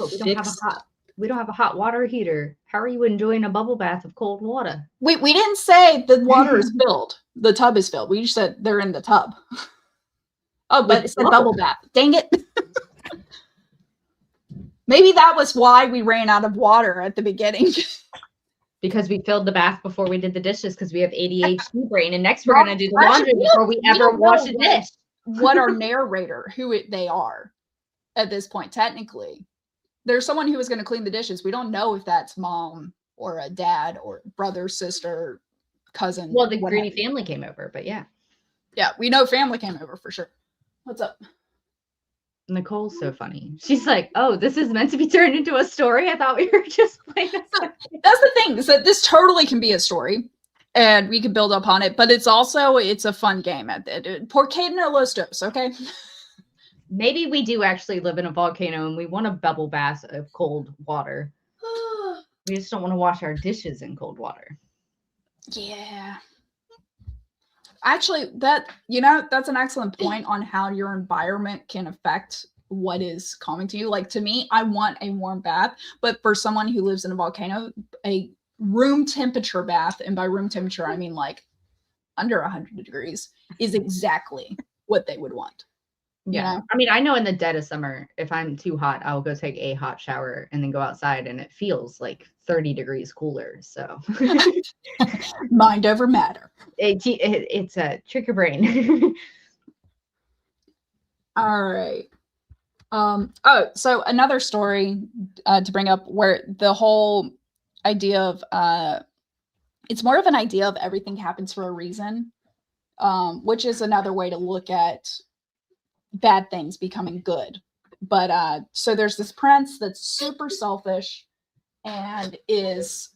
we don't have a hot water heater. How are you enjoying a bubble bath of cold water? We didn't say the water is filled. The tub is filled. We just said they're in the tub. Oh, but it said bubble bath. Dang it. Maybe that was why we ran out of water at the beginning. Because we filled the bath before we did the dishes because we have ADHD brain. And next we're going to do the laundry before we ever wash a dish. What our narrator, they are at this point, technically. There's someone who is going to clean the dishes. We don't know if that's mom or a dad or brother, sister, cousin. Well, the greedy family came over, but yeah. Yeah, we know family came over for sure. What's up? Nicole's so funny. She's like, "Oh, this is meant to be turned into a story. I thought we were just playing." That's the thing, is that this totally can be a story, and we can build up on it. But it's a fun game. Por qué no los dos? Okay. Maybe we do actually live in a volcano and we want a bubble bath of cold water. We just don't want to wash our dishes in cold water. Yeah. Actually, that's an excellent point on how your environment can affect what is coming to you. Like, to me, I want a warm bath, but for someone who lives in a volcano, a room temperature bath, and by room temperature, I mean like under 100 degrees, is exactly what they would want. Yeah. You know? I mean, I know in the dead of summer, if I'm too hot, I'll go take a hot shower and then go outside and it feels like 30 degrees cooler. So Mind over matter. It's a trick your brain. All right. So another story to bring up, where the whole idea of it's more of an idea of everything happens for a reason, which is another way to look at bad things becoming good. But so there's this prince that's super selfish and is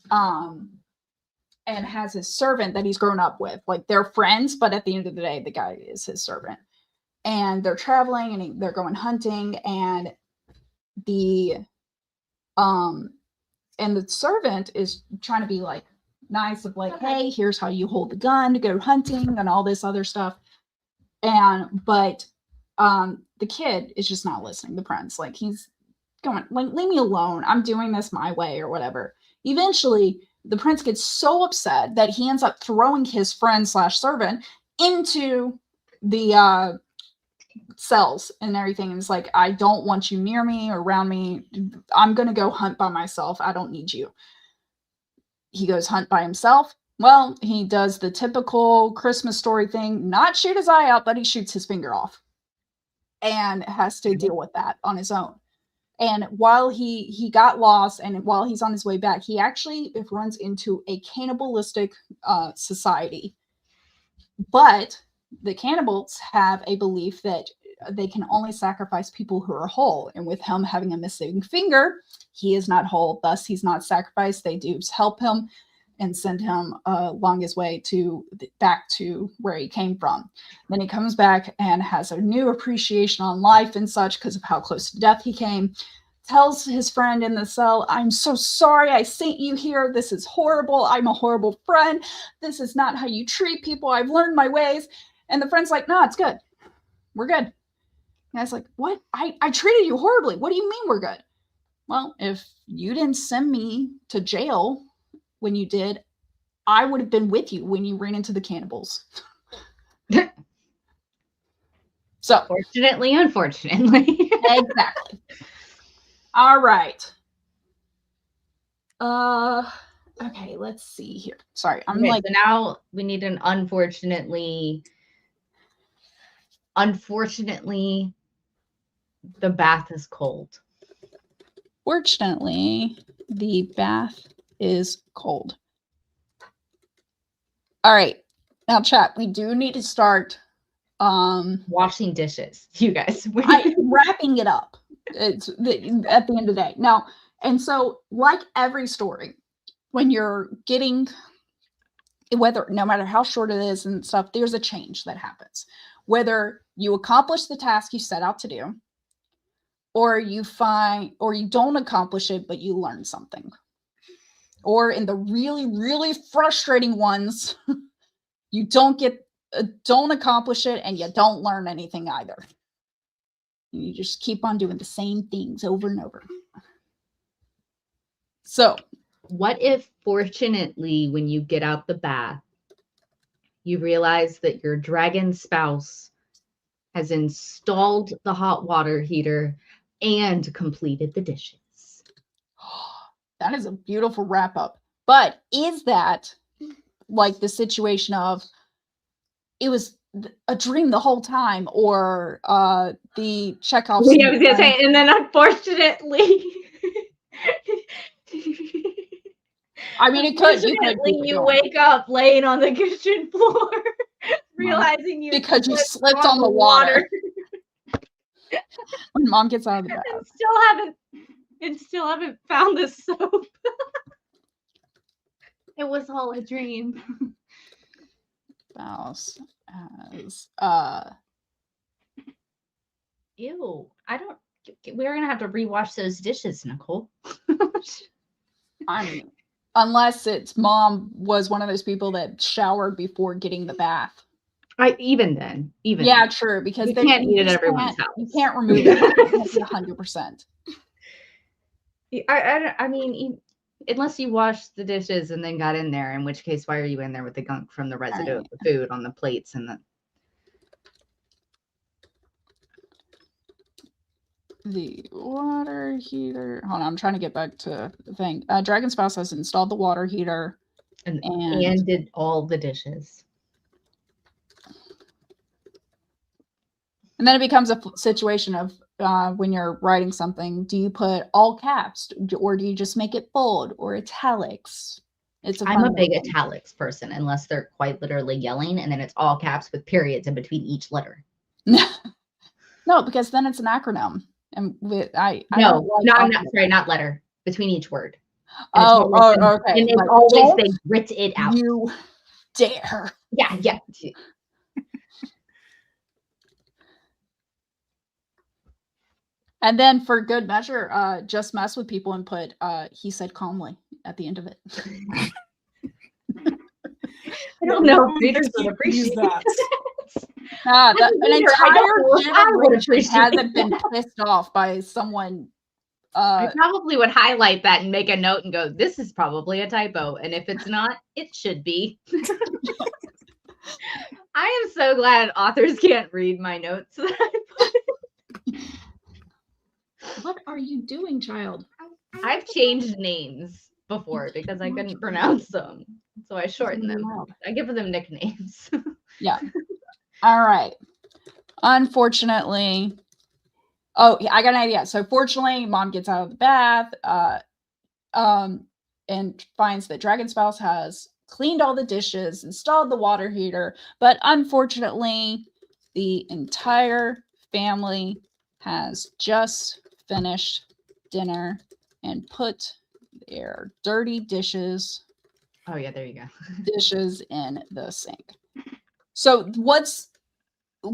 and has his servant that he's grown up with. Like, they're friends, but at the end of the day, the guy is his servant. And they're traveling and they're going hunting, and the servant is trying to be like nice, of like, hey, here's how you hold the gun to go hunting and all this other stuff. But the kid is just not listening. The prince, like, he's going like, leave me alone. I'm doing this my way or whatever. Eventually, the prince gets so upset that he ends up throwing his friend / servant into the cells and everything. And it's like, I don't want you near me or around me. I'm going to go hunt by myself. I don't need you. He goes hunt by himself. Well, he does the typical Christmas story thing, not shoot his eye out, but he shoots his finger off and has to deal with that on his own. And while he got lost, and while he's on his way back, he actually runs into a cannibalistic society. But the cannibals have a belief that they can only sacrifice people who are whole. And with him having a missing finger, he is not whole. Thus, he's not sacrificed. They do help him and send him along his way back to where he came from. Then he comes back and has a new appreciation on life and such because of how close to death he came. Tells his friend in the cell, I'm so sorry I sent you here. This is horrible. I'm a horrible friend. This is not how you treat people. I've learned my ways. And the friend's like, no, it's good. We're good. And I was like, what? I treated you horribly. What do you mean we're good? Well, if you didn't send me to jail when you did, I would have been with you when you ran into the cannibals. So, fortunately, unfortunately. Exactly. All right. Okay, let's see here. Sorry, I'm so now we need an unfortunately, the bath is cold. Fortunately, the bath is cold. All right. Now, chat, we do need to start washing dishes, you guys. Wrapping it up. It's at the end of the day. Now, and so, like every story, when you're getting, no matter how short it is and stuff, there's a change that happens. Whether you accomplish the task you set out to do, or you don't accomplish it, but you learn something. Or in the really, really frustrating ones, you don't accomplish it and you don't learn anything either. You just keep on doing the same things over and over. So, what if, fortunately, when you get out the bath, you realize that your dragon spouse has installed the hot water heater and completed the dishes? That is a beautiful wrap up. But is that like the situation of it was a dream the whole time, or the Chekhov? Yeah, I was gonna say, and then unfortunately, I mean, it could. You wake up laying on the kitchen floor, realizing you slipped on the water. Mom gets out of the bath. Still haven't found the soap. It was all a dream. Spouse as Ew. We're gonna have to rewash those dishes, Nicole. I mean, unless it's mom was one of those people that showered before getting the bath. Even then. Yeah, true. Because you can't eat it at everyone's house. You can't remove it 100%. I mean, unless you washed the dishes and then got in there, in which case, why are you in there with the gunk from the residue of the food on the plates and the water heater? Hold on, I'm trying to get back to the thing. Dragon Spouse has installed the water heater and did all the dishes. And then it becomes a situation of when you're writing something, do you put all caps or do you just make it bold or italics? I'm a big italics person, unless they're quite literally yelling, and then it's all caps with periods in between each letter. No, because then it's an acronym. And not letter, between each word. And okay. And it's always they grit it out. You dare. Yeah. And then for good measure, just mess with people and put he said calmly at the end of it. I don't know if readers would appreciate that. An entire generation hasn't been pissed off by someone. I probably would highlight that and make a note and go, this is probably a typo. And if it's not, it should be. I am so glad authors can't read my notes that I put. What are you doing, child? I've changed names before because I couldn't pronounce them. So I shorten them. I give them nicknames. Yeah. All right. Unfortunately. Oh, I got an idea. So fortunately, mom gets out of the bath and finds that Dragon Spouse has cleaned all the dishes, installed the water heater, but unfortunately, the entire family has just finished dinner and put their dirty dishes. Oh yeah, there you go. Dishes in the sink. So what's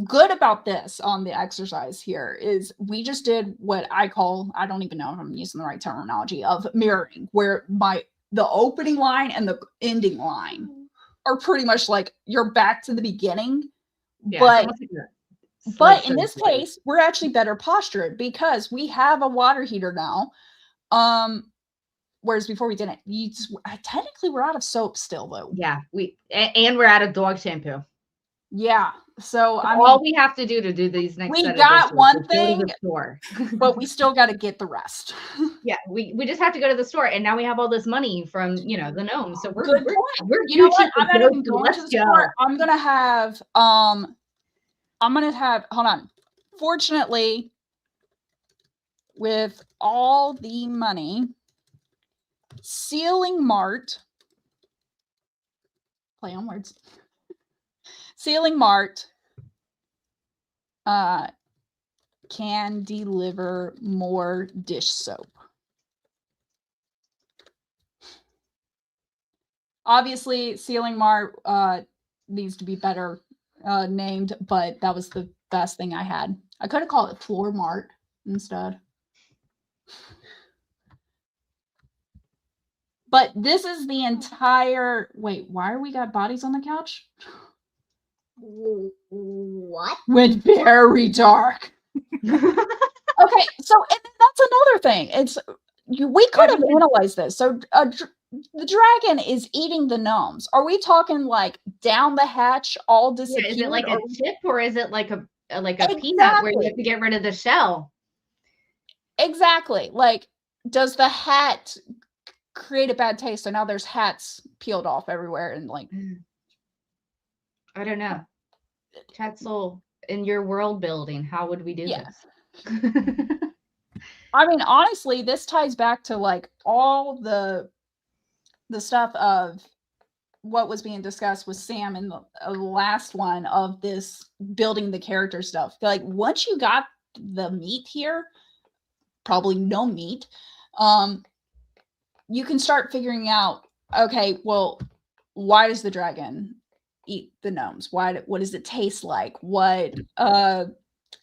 good about this on the exercise here is we just did what I call, I don't even know if I'm using the right terminology, of mirroring, where the opening line and the ending line are pretty much like you're back to the beginning. Yeah, but in this case, we're actually better postured because we have a water heater now. Whereas before we didn't. Technically, we're out of soap still, though. Yeah, and we're out of dog shampoo. Yeah, so all we have to do to do these next. We got one thing, go to the store, but we still got to get the rest. Yeah, we just have to go to the store, and now we have all this money from the gnomes. So we're you know what? I'm not even going to the store. I'm gonna have hold on. Fortunately, with all the money, Sealing Mart, play on words. Sealing Mart can deliver more dish soap. Obviously, Sealing Mart needs to be better named, but that was the best thing I had. I could have called it Floor Mart instead. But this is the entire... Wait, why are we got bodies on the couch? What? Went very dark. Okay, so and that's another thing. We could have analyzed this. So the dragon is eating the gnomes. Are we talking like down the hatch, all disappeared? Yeah, is it like a chip or is it like a peanut where you have to get rid of the shell? Exactly. Like, does the hat create a bad taste? So now there's hats peeled off everywhere and like. I don't know. Chatzel, in your world building, how would we do this? I mean, honestly, this ties back to like all the stuff of what was being discussed with Sam in the last one of this building the character stuff. Like once you got the meat here, probably no meat, you can start figuring out, okay, well, why does the dragon eat the gnomes? What does it taste like?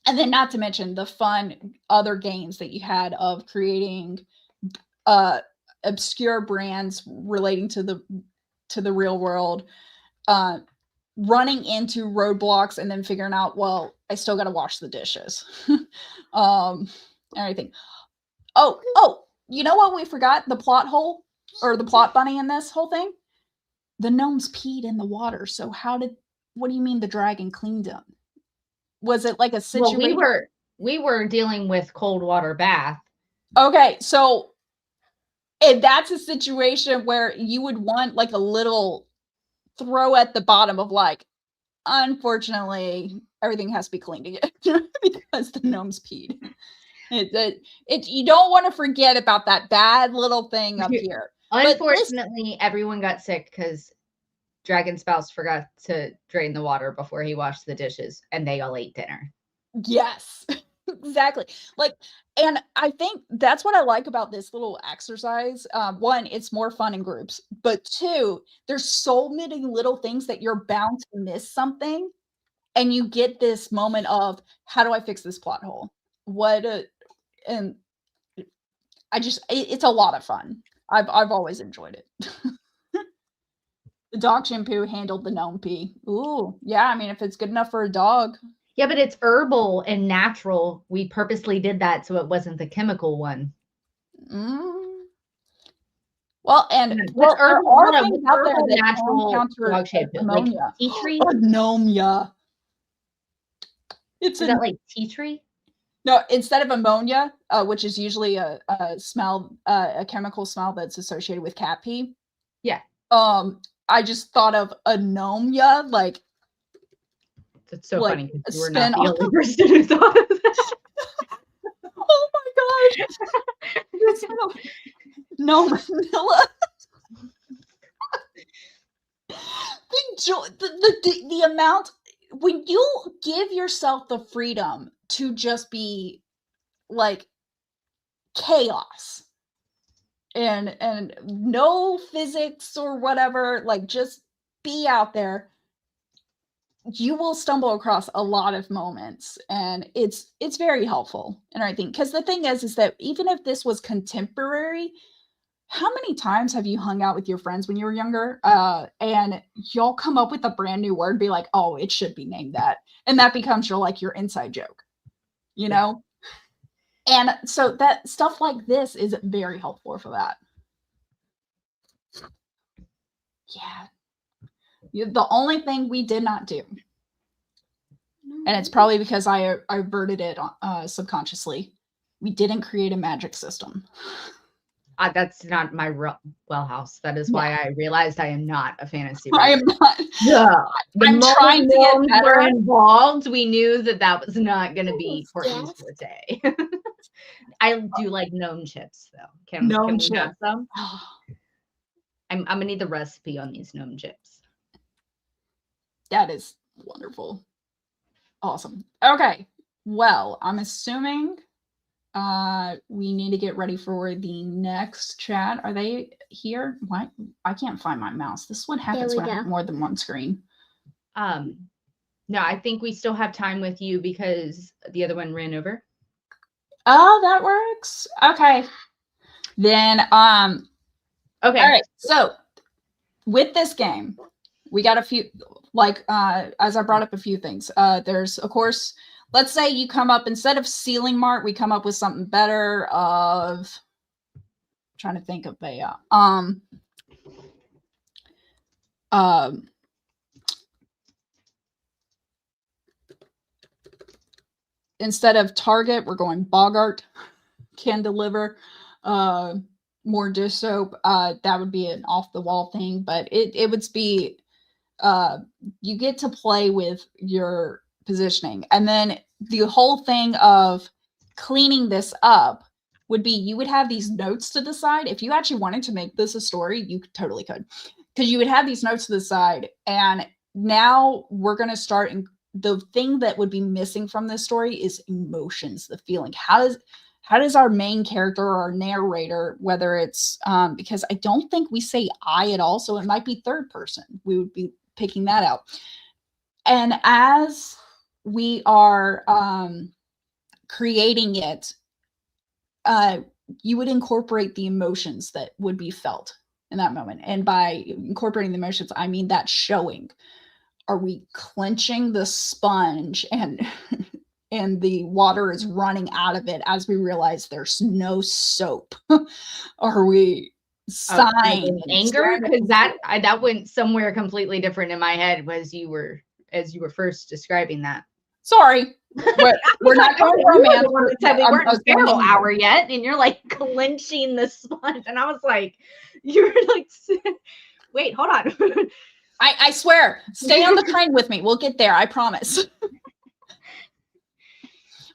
And then not to mention the fun other games that you had of creating obscure brands relating to the real world, running into roadblocks and then figuring out, well, I still got to wash the dishes. Everything. Oh, you know what we forgot? The plot hole or the plot bunny in this whole thing? The gnomes peed in the water. So what do you mean the dragon cleaned them? Was it like a situation? Well, we were dealing with cold water bath. Okay, so if that's a situation where you would want like a little throw at the bottom of like, unfortunately, everything has to be cleaned again because the gnomes peed. You don't want to forget about that bad little thing up here. Unfortunately, everyone got sick because Dragon Spouse forgot to drain the water before he washed the dishes, and they all ate dinner. Yes, exactly. And I think that's what I like about this little exercise. One, it's more fun in groups, but two, there's so many little things that you're bound to miss something, and you get this moment of, how do I fix this plot hole? And it's a lot of fun. I've always enjoyed it. The dog shampoo handled the gnome pee. Ooh, yeah. I mean, if it's good enough for a dog. Yeah, but it's herbal and natural. We purposely did that so it wasn't the chemical one. Well, and what's herbal? There are things out there that natural counter dog shampoo, ammonia. like tea tree. Ammonia. Is that like tea tree? No, instead of ammonia, which is usually a smell, a chemical smell that's associated with cat pee. Yeah. I just thought of anomia, like. It's so funny because you were spin not the only person who thought of that. Oh my gosh! No, Manila. The amount when you give yourself the freedom to just be like chaos and no physics or whatever, like just be out there, you will stumble across a lot of moments, and it's very helpful. And I think because the thing is that even if this was contemporary, how many times have you hung out with your friends when you were younger and y'all come up with a brand new word, be like, oh, it should be named that, and that becomes your inside joke, you know? And so that stuff like this is very helpful for that. Yeah. The only thing we did not do, and it's probably because I averted it subconsciously, we didn't create a magic system. That's not my wheelhouse. That is why I realized I am not a fantasy writer. I am not. Yeah. I'm trying to get better. Involved. We knew that was not going to be Courtney's forte. I do like gnome chips, though. Can we have some? I'm going to need the recipe on these gnome chips. That is wonderful. Awesome. Okay. Well, I'm assuming we need to get ready for the next chat. Are they here? Why? I can't find my mouse. This one happens when I have more than one screen. No, I think we still have time with you because the other one ran over. Oh, that works. Okay. Then, okay. All right. So with this game, we got a few, as I brought up a few things. There's, of course, let's say you come up, instead of ceiling mart, we come up with something better of, I'm trying to think of instead of target, we're going Bogart can deliver more dish soap. That would be an off the wall thing, but it would be, you get to play with your positioning. And then the whole thing of cleaning this up would be, you would have these notes to the side. If you actually wanted to make this a story, you totally could, because you would have these notes to the side. And now we're going to start the thing that would be missing from this story is emotions, the feeling. How does our main character or our narrator, whether it's because I don't think we say I at all, so it might be third person. We would be picking that out. And as we are creating it, you would incorporate the emotions that would be felt in that moment. And by incorporating the emotions, I mean that showing. Are we clenching the sponge and and the water is running out of it as we realize there's no soap? Are we sighing? Anger? Because that went somewhere completely different in my head as you were first describing that. Sorry, we're not going romance. We weren't in barrel hour yet, and you're like clenching the sponge, and I was like, you're like, wait, hold on. I swear, stay on the train with me. We'll get there. I promise.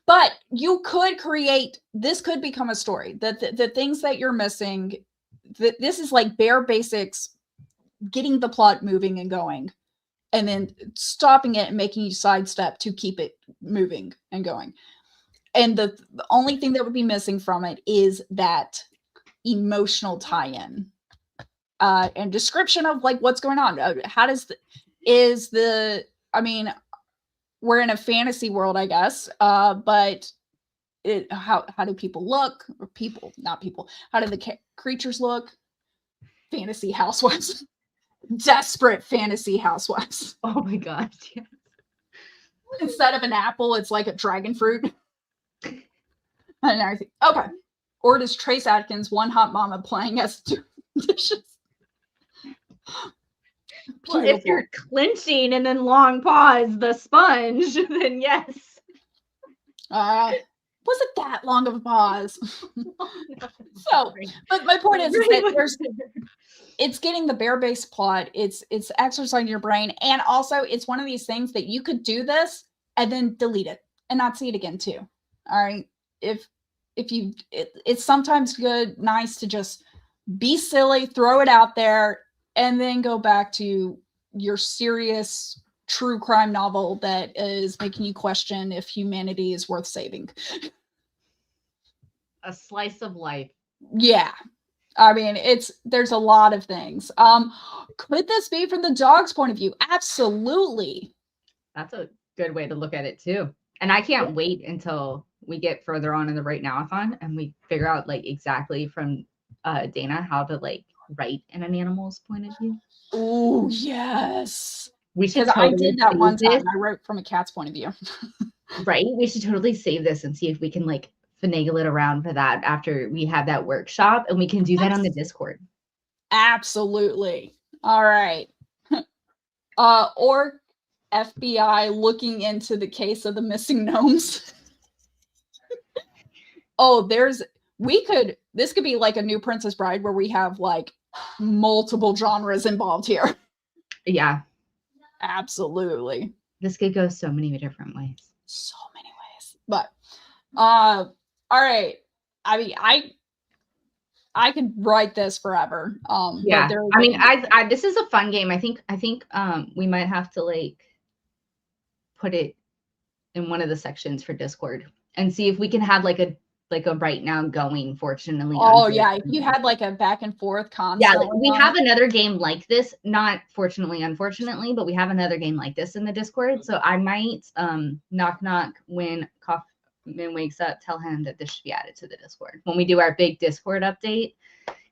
But you could create, this could become a story. The things that you're missing, this is like bare basics, getting the plot moving and going, and then stopping it and making you sidestep to keep it moving and going. And the only thing that would be missing from it is that emotional tie-in. And description of like what's going on. How does I mean, we're in a fantasy world, I guess. But how do people look? Or people, not people. How do the creatures look? Fantasy housewives. Desperate fantasy housewives. Oh my god. Yeah. Instead of an apple, it's like a dragon fruit. And everything. Okay. Or does Trace Adkins, one hot mama, playing as dishes? Well, if you're clenching and then long pause the sponge, then yes. Wasn't that long of a pause? So, but my point is that it's getting the bare base plot. It's exercising your brain, and also it's one of these things that you could do this and then delete it and not see it again too. All right, it's sometimes nice to just be silly, throw it out there, and then go back to your serious true crime novel that is making you question if humanity is worth saving. A slice of life. Yeah. I mean, there's a lot of things. Could this be from the dog's point of view? Absolutely. That's a good way to look at it too. And I can't wait until we get further on in the WriteNow-a-thon and we figure out like exactly from Dana how to like write in an animal's point of view. Oh yes, we should. Totally I did that one time. I wrote from a cat's point of view. Right, we should totally save this and see if we can like finagle it around for that after we have that workshop, and we can do that on the Discord. Absolutely. All right. Or FBI looking into the case of the missing gnomes. Oh, this could be like a new Princess Bride where we have like multiple genres involved here. Yeah. Absolutely. This could go so many different ways. So many ways. But all right. I mean, I could write this forever. Yeah. I mean, I this is a fun game. I think we might have to like put it in one of the sections for Discord and see if we can have like a right now going, fortunately. Oh yeah, if you had like a back and forth concept. Yeah, we have another game like this, not fortunately, unfortunately, but we have another game like this in the Discord. So I might knock when Kaufman wakes up, tell him that this should be added to the Discord when we do our big Discord update,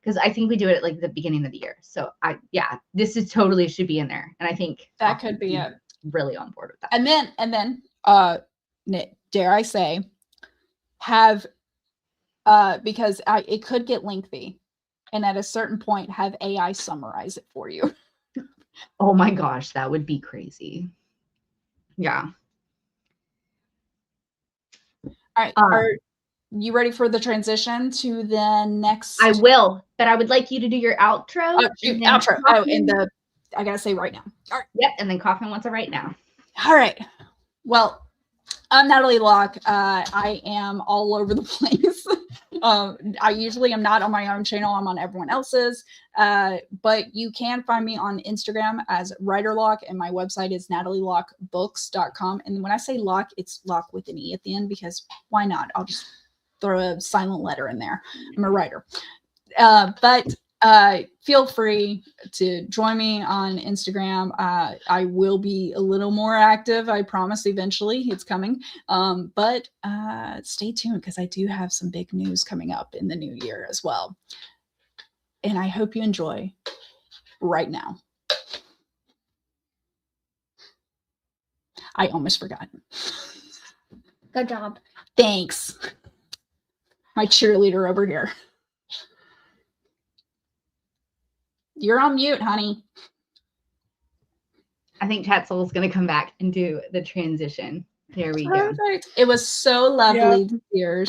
because I think we do it at like the beginning of the year. So this is totally should be in there, and I think that could be it. Really on board with that. And then dare I say, have because it could get lengthy, and at a certain point have AI summarize it for you. Oh my gosh, that would be crazy. Yeah. All right. Are you ready for the transition to the next? I will, but I would like you to do your outro. Outro. I gotta say right now. All right. Yep. And then Kaufman wants it right now. All right. Well, I'm Natalie Locke. I am all over the place. I usually am not on my own channel. I'm on everyone else's. But you can find me on Instagram as Writer Locke, and my website is natalielockeBooks.com. And when I say Locke, it's Locke with an E at the end, because why not? I'll just throw a silent letter in there. I'm a writer. But feel free to join me on Instagram. I will be a little more active. I promise eventually it's coming. But stay tuned, because I do have some big news coming up in the new year as well. And I hope you enjoy right now. I almost forgot. Good job. Thanks. My cheerleader over here. You're on mute, honey. I think Tatzel's going to come back and do the transition. There we go. Perfect. It was so lovely to hear.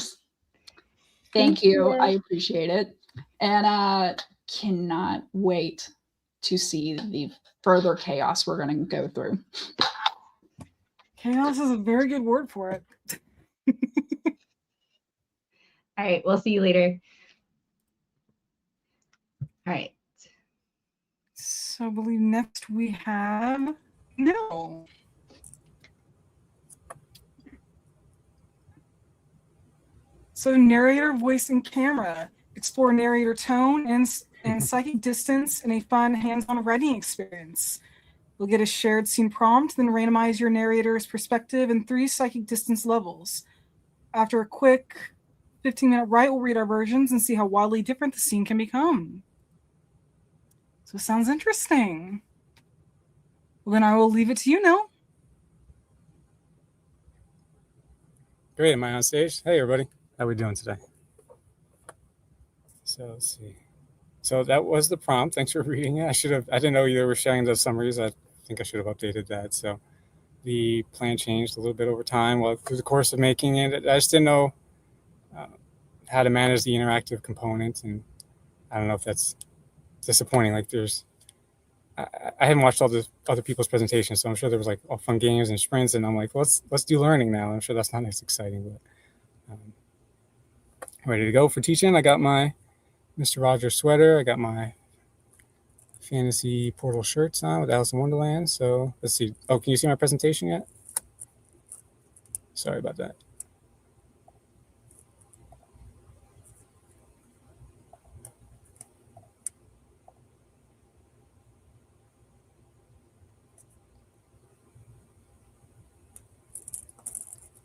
Thank you. you. I appreciate it. And cannot wait to see the further chaos we're going to go through. Chaos is a very good word for it. All right, we'll see you later. All right. So I believe next we have no. So narrator, voice, and camera. Explore narrator tone and psychic distance in a fun, hands-on writing experience. You'll get a shared scene prompt, then randomize your narrator's perspective in 3 psychic distance levels. After a quick 15-minute write, we'll read our versions and see how wildly different the scene can become. So it sounds interesting. Well, then I will leave it to you now. Great, am I on stage? Hey, everybody. How are we doing today? So let's see. So that was the prompt. Thanks for reading it. I didn't know you were sharing those summaries. I think I should have updated that. So the plan changed a little bit over time. Well, through the course of making it, I just didn't know how to manage the interactive component. And I don't know if that's disappointing. Like I haven't watched all the other people's presentations, so I'm sure there was like all fun games and sprints, and I'm like, let's do learning now. I'm sure that's not as exciting, but ready to go for teaching. I got my Mr. Rogers sweater. I got my fantasy portal shirts on with Alice in Wonderland. So let's see. Oh, can you see my presentation yet? Sorry about that.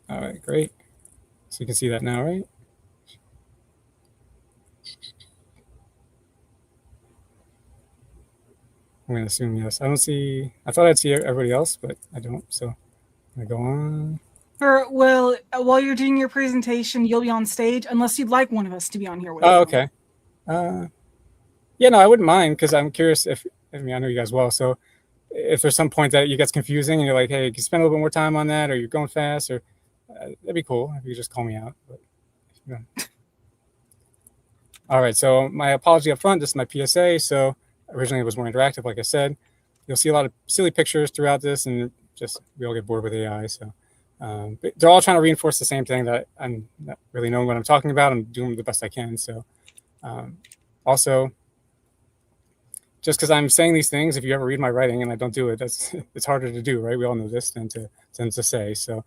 All right, great. So you can see that now, right? I'm going to assume yes. I don't see, I thought I'd see everybody else, but I don't. So I'm going to go on. Well, while you're doing your presentation, you'll be on stage, unless you'd like one of us to be on here with you. Oh, okay. Yeah, no, I wouldn't mind, because I'm curious I know you guys well. So if there's some point that it gets confusing and you're like, hey, can you spend a little bit more time on that, or you're going fast, or that'd be cool if you could just call me out. But, yeah. All right, so my apology up front. This is my PSA. So originally it was more interactive, like I said. You'll see a lot of silly pictures throughout this, and just we all get bored with AI. So but they're all trying to reinforce the same thing, that I'm not really knowing what I'm talking about. I'm doing the best I can. So also, just because I'm saying these things, if you ever read my writing and I don't do it, it's harder to do, right? We all know this than to say. So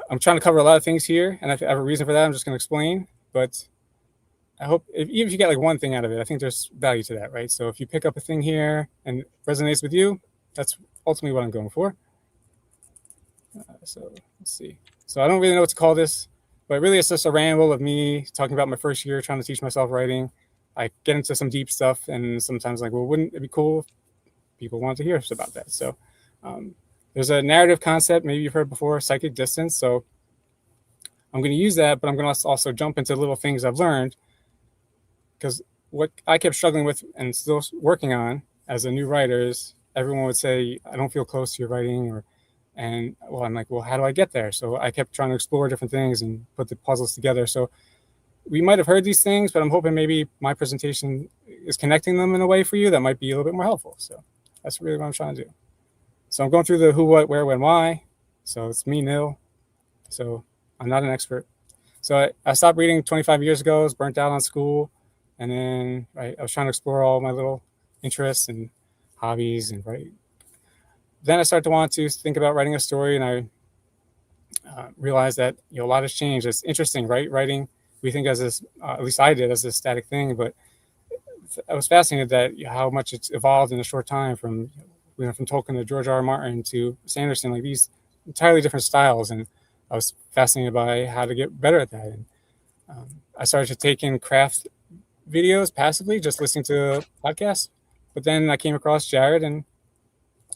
I'm trying to cover a lot of things here, and if I have a reason for that, I'm just going to explain. But I hope, even if you get like one thing out of it, I think there's value to that, right? So if you pick up a thing here and it resonates with you, that's ultimately what I'm going for. So let's see. So I don't really know what to call this, but really it's just a ramble of me talking about my first year trying to teach myself writing. I get into some deep stuff, and sometimes like, well, wouldn't it be cool if people wanted to hear us about that? So there's a narrative concept, maybe you've heard before, psychic distance. So I'm going to use that, but I'm going to also jump into little things I've learned, because what I kept struggling with and still working on as a new writer is everyone would say, I don't feel close to your writing, and I'm like, well, how do I get there? So I kept trying to explore different things and put the puzzles together. So we might have heard these things, but I'm hoping maybe my presentation is connecting them in a way for you that might be a little bit more helpful. So that's really what I'm trying to do. So I'm going through the who, what, where, when, why. So it's me, Nil. So I'm not an expert. So I stopped reading 25 years ago. I was burnt out on school. And then I was trying to explore all my little interests and hobbies. And then I started to want to think about writing a story. And I realized that a lot has changed. It's interesting, right? Writing, we think as this, at least I did, as a static thing. But I was fascinated that how much it's evolved in a short time from from Tolkien to George R. R. Martin to Sanderson, like these entirely different styles. And I was fascinated by how to get better at that. And I started to take in craft videos passively, just listening to podcasts. But then I came across Jared and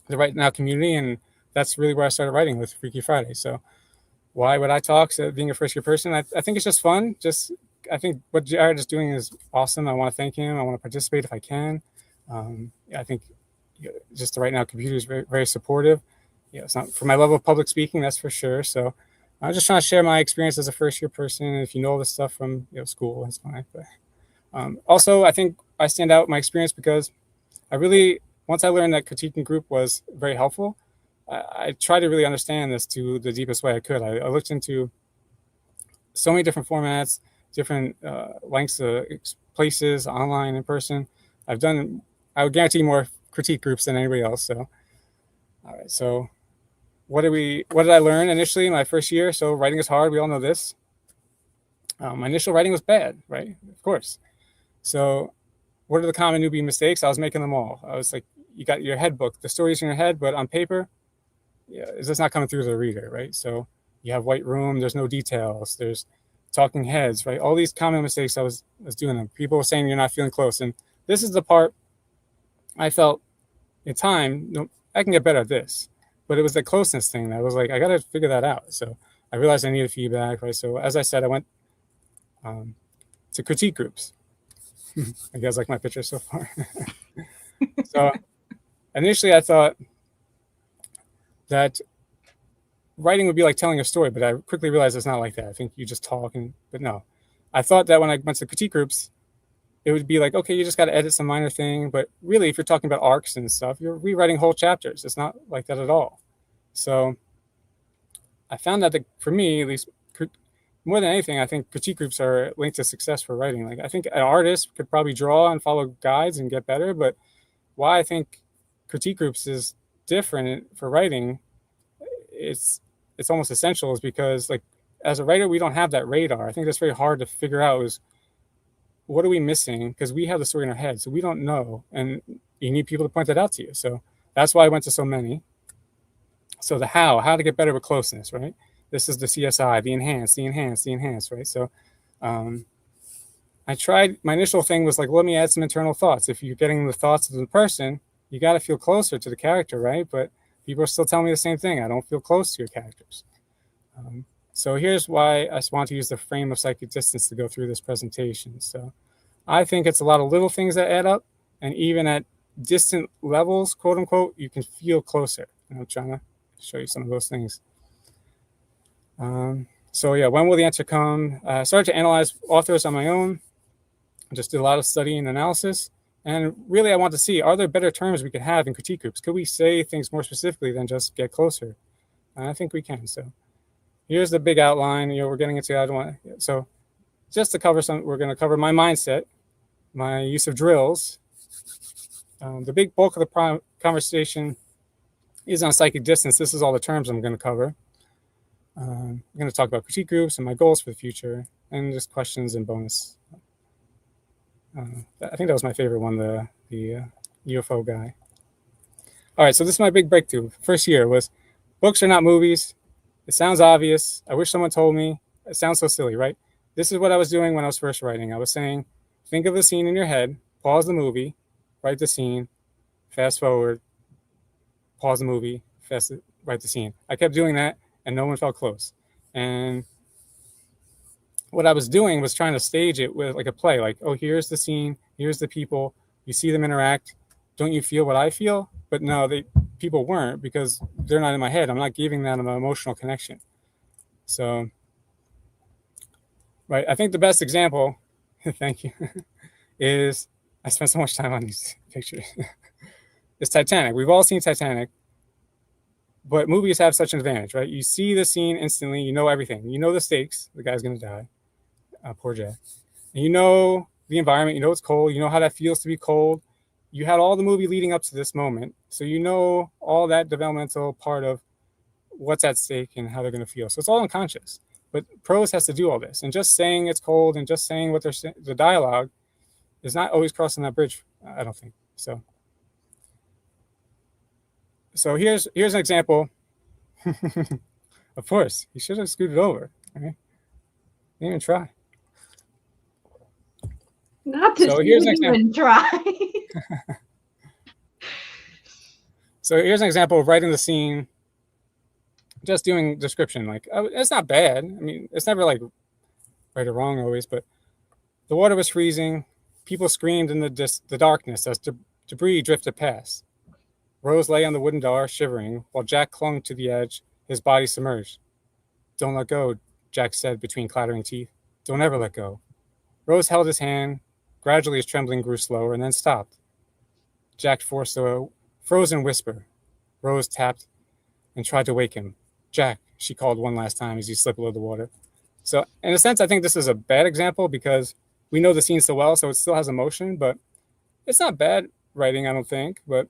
the WriteNow community, and that's really where I started writing with Freaky Friday. So why would I talk? So being a first-year person, I think it's just fun. I think what Jared is doing is awesome. I want to thank him. I want to participate if I can. I think just the WriteNow community is very, very supportive. It's not for my level of public speaking, that's for sure. So I'm just trying to share my experience as a first-year person. And if you know this stuff from school, that's fine. But also, I think I stand out in my experience because once I learned that critiquing group was very helpful, I tried to really understand this to the deepest way I could. I looked into so many different formats, different lengths of places, online, in person. I would guarantee more critique groups than anybody else. So, all right. So what did I learn initially in my first year? So writing is hard. We all know this. My initial writing was bad, right? Of course. So what are the common newbie mistakes? I was making them all. I was like, you got your head book, the story's in your head, but on paper, it's just not coming through to the reader, right? So you have white room, there's no details, there's talking heads, right? All these common mistakes I was doing them. People were saying you're not feeling close. And this is the part I felt in time, I can get better at this. But it was the closeness thing that I was like, I got to figure that out. So I realized I needed feedback, right? So as I said, I went to critique groups. You guys like my picture so far? So initially I thought that writing would be like telling a story, but I quickly realized it's not like that. I think you just talk, but no. I thought that when I went to critique groups, it would be like, okay, you just got to edit some minor thing. But really, if you're talking about arcs and stuff, you're rewriting whole chapters. It's not like that at all. So I found that for me, at least, more than anything, I think critique groups are linked to success for writing. Like I think an artist could probably draw and follow guides and get better, but why I think critique groups is different for writing, it's almost essential, is because like as a writer, we don't have that radar. I think that's very hard to figure out is what are we missing? Because we have the story in our head, so we don't know. And you need people to point that out to you. So that's why I went to so many. So the how to get better with closeness, right? This is the CSI, the enhance, right? So I tried, my initial thing was like, let me add some internal thoughts. If you're getting the thoughts of the person, you got to feel closer to the character, right? But people are still telling me the same thing. I don't feel close to your characters. So here's why I just want to use the frame of psychic distance to go through this presentation. So I think it's a lot of little things that add up. And even at distant levels, quote unquote, you can feel closer. And I'm trying to show you some of those things. So yeah, when will the answer come? I started to analyze authors on my own. I just did a lot of study and analysis. And really, I want to see, are there better terms we could have in critique groups? Could we say things more specifically than just get closer? And I think we can. So here's the big outline. We're getting into, so just to cover we're going to cover my mindset, my use of drills. The big bulk of the conversation is on psychic distance. This is all the terms I'm going to cover. I'm going to talk about critique groups and my goals for the future, and just questions and bonus. I think that was my favorite one, the UFO guy. All right, so this is my big breakthrough. First year was books are not movies. It sounds obvious. I wish someone told me. It sounds so silly, right? This is what I was doing when I was first writing. I was saying, think of the scene in your head, pause the movie, write the scene, fast forward, pause the movie, write the scene. I kept doing that, and no one felt close. And what I was doing was trying to stage it with like a play, like, oh, here's the scene, here's the people, you see them interact. Don't you feel what I feel? But no, people weren't, because they're not in my head. I'm not giving them an emotional connection. So, right, I think the best example, thank you, is I spent so much time on these pictures. It's Titanic. We've all seen Titanic, but movies have such an advantage, right? You see the scene instantly, you know everything. You know the stakes, the guy's going to die. poor Jack. And you know the environment, you know it's cold, you know how that feels to be cold. You had all the movie leading up to this moment, so you know all that developmental part of what's at stake and how they're going to feel. So it's all unconscious. But prose has to do all this, and just saying it's cold and just saying what they're saying, the dialogue, is not always crossing that bridge. I don't think so. So here's an example. Of course, he should have scooted over. Right? Didn't even try. Not to So here's an even try. So here's an example of writing the scene, just doing description. Like, it's not bad. I mean, it's never like right or wrong always, but the water was freezing. People screamed in the darkness as debris drifted past. Rose lay on the wooden door, shivering, while Jack clung to the edge, his body submerged. "Don't let go," Jack said between clattering teeth. "Don't ever let go." Rose held his hand. Gradually, his trembling grew slower and then stopped. Jack forced a frozen whisper. Rose tapped and tried to wake him. "Jack," she called one last time as he slipped below the water. So, in a sense, I think this is a bad example because we know the scene so well, so it still has emotion, but it's not bad writing, I don't think. But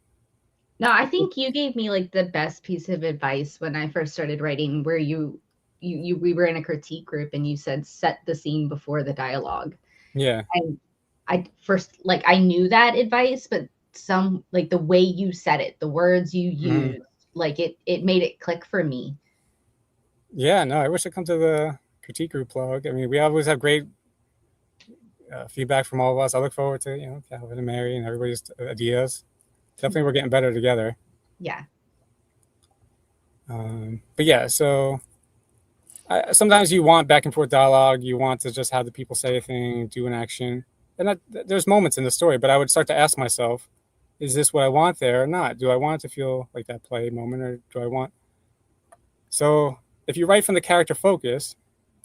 no, I think you gave me like the best piece of advice when I first started writing, where we were in a critique group and you said set the scene before the dialogue. Yeah. And I first, like, I knew that advice, but some, like, the way you said it, the words you used, like it made it click for me. Yeah, no, I wish I'd come to the critique group plug. I mean, we always have great feedback from all of us. I look forward to, Calvin and Mary and everybody's ideas. Definitely we're getting better together. Yeah. But yeah, so sometimes you want back and forth dialogue. You want to just have the people say a thing, do an action. And there's moments in the story, but I would start to ask myself, is this what I want there or not? Do I want it to feel like that play moment, or do I want... So if you write from the character focus,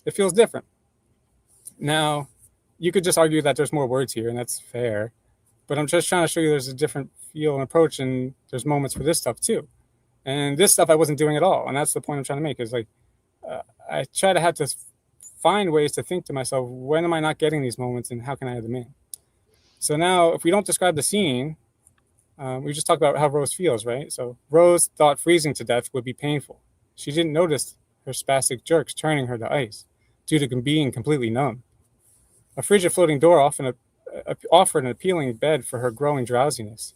it feels different. Now, you could just argue that there's more words here, and that's fair. But I'm just trying to show you there's a different feel and approach, and there's moments for this stuff too. And this stuff I wasn't doing at all. And that's the point I'm trying to make, is like, I try to have to find ways to think to myself, when am I not getting these moments and how can I add them in? So now, if we don't describe the scene, we just talk about how Rose feels, right? So Rose thought freezing to death would be painful. She didn't notice her spastic jerks turning her to ice due to being completely numb. A frigid floating door offered an appealing bed for her growing drowsiness.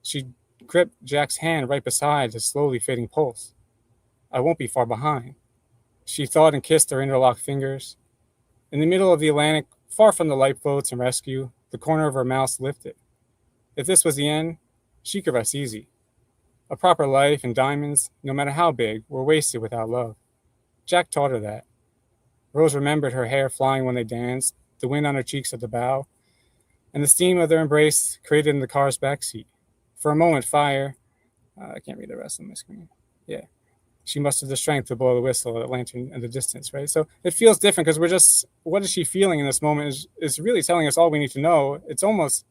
She gripped Jack's hand right beside his slowly fading pulse. "I won't be far behind," she thought, and kissed their interlocked fingers. In the middle of the Atlantic, far from the lifeboats and rescue, the corner of her mouth lifted. If this was the end, she could rest easy. A proper life and diamonds, no matter how big, were wasted without love. Jack taught her that. Rose remembered her hair flying when they danced, the wind on her cheeks at the bow, and the steam of their embrace created in the car's backseat. For a moment, fire... I can't read the rest on my screen. Yeah. She mustered the strength to blow the whistle at a lantern in the distance, right? So it feels different because we're just... What is she feeling in this moment is really telling us all we need to know. It's almost...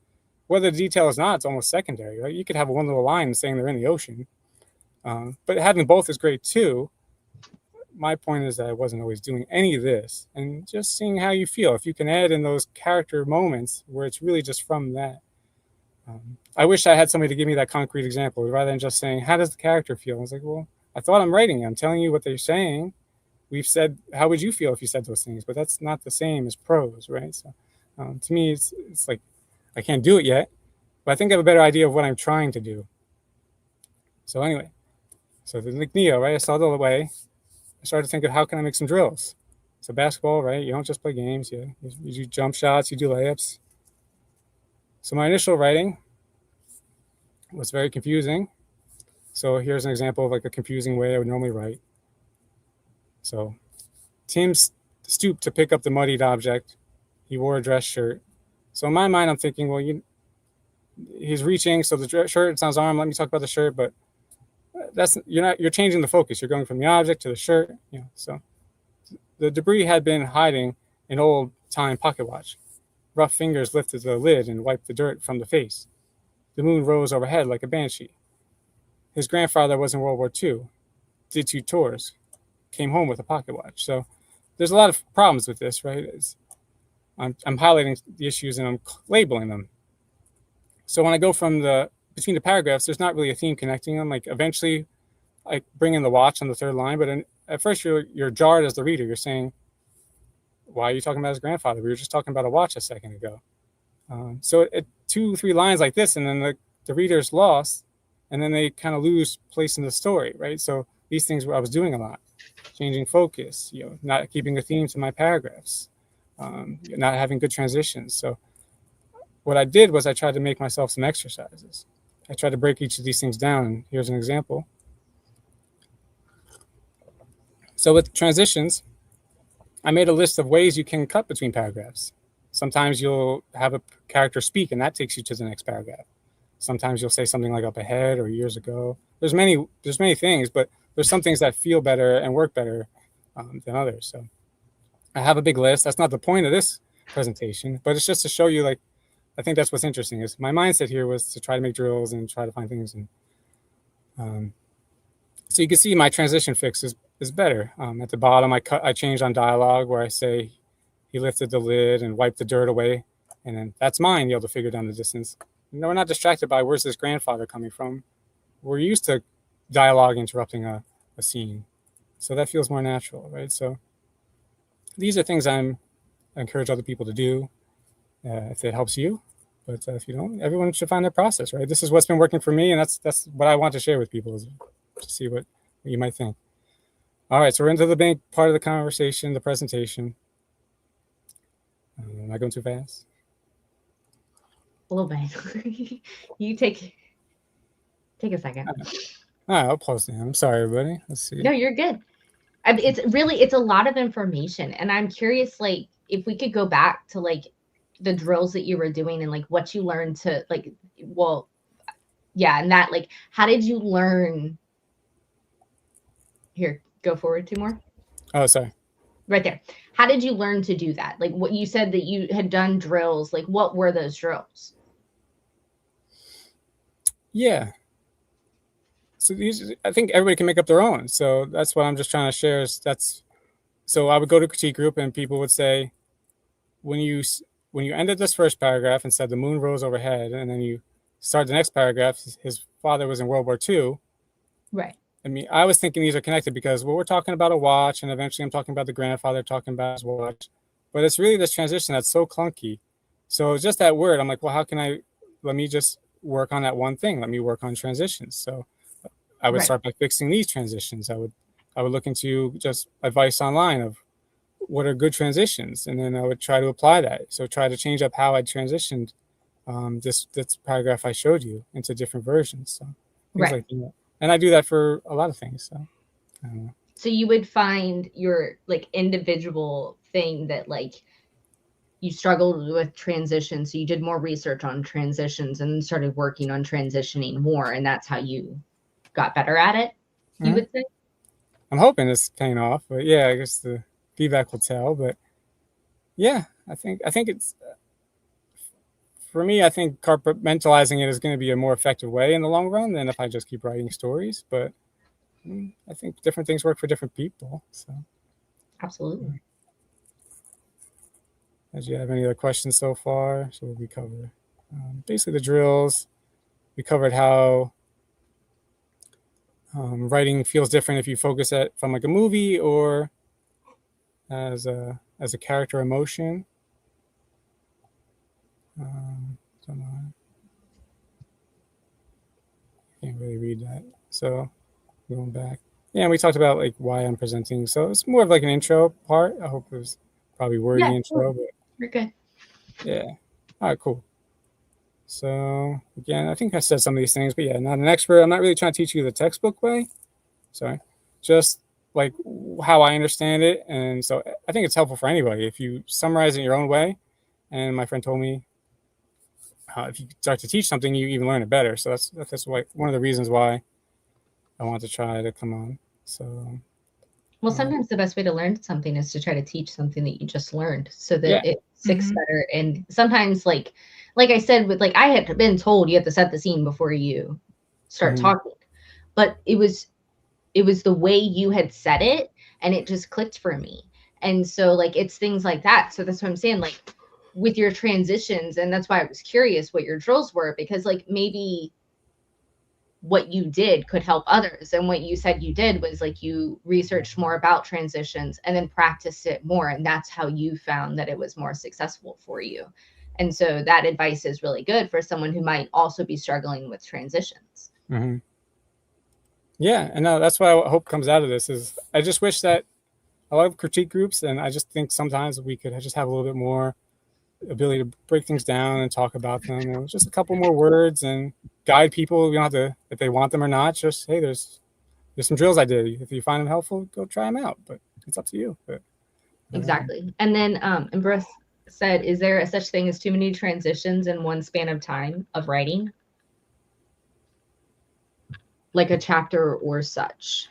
Whether the detail is not, it's almost secondary, right? You could have one little line saying they're in the ocean. But having both is great too. My point is that I wasn't always doing any of this, and just seeing how you feel. If you can add in those character moments where it's really just from that. I wish I had somebody to give me that concrete example rather than just saying, how does the character feel? I was like, well, I thought I'm writing it. I'm telling you what they're saying. We've said, how would you feel if you said those things? But that's not the same as prose, right? So to me, it's like, I can't do it yet, but I think I have a better idea of what I'm trying to do. So anyway, so like Neo, right? I saw the way. I started to think of how can I make some drills. So basketball, right? You don't just play games. You do jump shots, you do layups. So my initial writing was very confusing. So here's an example of like a confusing way I would normally write. So Tim stooped to pick up the muddied object. He wore a dress shirt. So in my mind, I'm thinking, well, he's reaching. So the shirt, it's on his arm. Let me talk about the shirt, but you're changing the focus. You're going from the object to the shirt. So the debris had been hiding an old time pocket watch. Rough fingers lifted the lid and wiped the dirt from the face. The moon rose overhead like a banshee. His grandfather was in World War II, did 2 tours, came home with a pocket watch. So there's a lot of problems with this, right? I'm highlighting the issues and I'm labeling them. So when I go from between the paragraphs, there's not really a theme connecting them. Like eventually I bring in the watch on the third line, but at first you're jarred as the reader. You're saying, why are you talking about his grandfather? We were just talking about a watch a second ago. So 2-3 lines like this, and then the reader's lost, and then they kind of lose place in the story, right? So these things I was doing a lot, changing focus, not keeping a theme to my paragraphs, not having good transitions. So what I did was I tried to make myself some exercises. I tried to break each of these things down. Here's an example. So with transitions, I made a list of ways you can cut between paragraphs. Sometimes you'll have a character speak and that takes you to the next paragraph. Sometimes you'll say something like up ahead or years ago. There's many things, but there's some things that feel better and work better than others. So I have a big list. That's not the point of this presentation, but it's just to show you, like, I think that's what's interesting is my mindset here was to try to make drills and try to find things. And so you can see my transition fix is better. At the bottom, I changed on dialogue where I say he lifted the lid and wiped the dirt away. And then that's mine, to figure down the distance. No, we're not distracted by where's this grandfather coming from. We're used to dialogue interrupting a scene. So that feels more natural, right? So these are things I encourage other people to do if it helps you. But if you don't, everyone should find their process, right? This is what's been working for me, and that's what I want to share with people, is to see what you might think. All right, so we're into the big part of the conversation, the presentation. Am I going too fast? A little bit. You take a second. All right, I'll pause now. I'm sorry, everybody. Let's see. No, you're good. It's a lot of information, and I'm curious, like, if we could go back to like the drills that you were doing and like what you learned to like, well, yeah, and that, like, how did you learn? Here, go forward 2 more. Oh, sorry. Right there. How did you learn to do that? Like, what you said that you had done drills, like what were those drills? Yeah. So I think everybody can make up their own. So that's what I'm just trying to share. So I would go to critique group and people would say, when you ended this first paragraph and said the moon rose overhead, and then you start the next paragraph, his father was in World War II. Right. I mean, I was thinking these are connected because, well, we're talking about a watch, and eventually I'm talking about the grandfather talking about his watch. But it's really this transition that's so clunky. So just that word, I'm like, well, let me just work on that one thing. Let me work on transitions. So I would start by fixing these transitions. I would look into just advice online of what are good transitions, and then I would try to apply that. So try to change up how I transitioned this paragraph I showed you into different versions. So things like that. And I do that for a lot of things. So I don't know. So you would find your like individual thing that like you struggled with transition. So you did more research on transitions and started working on transitioning more. And that's how you got better at it, you would say? I'm hoping it's paying off, but yeah, I guess the feedback will tell. But yeah, I think it's, for me, I think compartmentalizing it is going to be a more effective way in the long run than if I just keep writing stories. But I think different things work for different people. So absolutely. Do you have any other questions so far? So we covered basically the drills. We covered how writing feels different if you focus it from like a movie or as a character emotion. Don't know. Can't really read that. So going back. Yeah, we talked about like why I'm presenting. So it's more of like an intro part. I hope it was probably wordy intro, but you're good. Yeah. All right, cool. So again, I think I said some of these things, but yeah, not an expert. I'm not really trying to teach you the textbook way. Sorry. Just like how I understand it. And so I think it's helpful for anybody if you summarize it in your own way. And my friend told me if you start to teach something, you even learn it better. So that's why one of the reasons why I want to try to come on. So well, sometimes the best way to learn something is to try to teach something that you just learned so that it sticks better. And sometimes like I said, with like I had been told you have to set the scene before you start talking, but it was the way you had said it and it just clicked for me. And so like it's things like that. So that's what I'm saying. Like with your transitions. And that's why I was curious what your drills were, because like maybe what you did could help others. And what you said you did was like you researched more about transitions and then practiced it more. And that's how you found that it was more successful for you. And so that advice is really good for someone who might also be struggling with transitions. Mm-hmm. Yeah, and that's what I hope comes out of this is I just wish that I love critique groups, and I just think sometimes we could just have a little bit more ability to break things down and talk about them. You know, just a couple more words and guide people. You don't have to, if they want them or not, just, hey, there's some drills I did. If you find them helpful, go try them out, but it's up to you. But exactly. And then and Bruce said, is there a such thing as too many transitions in one span of time of writing? Like a chapter or such?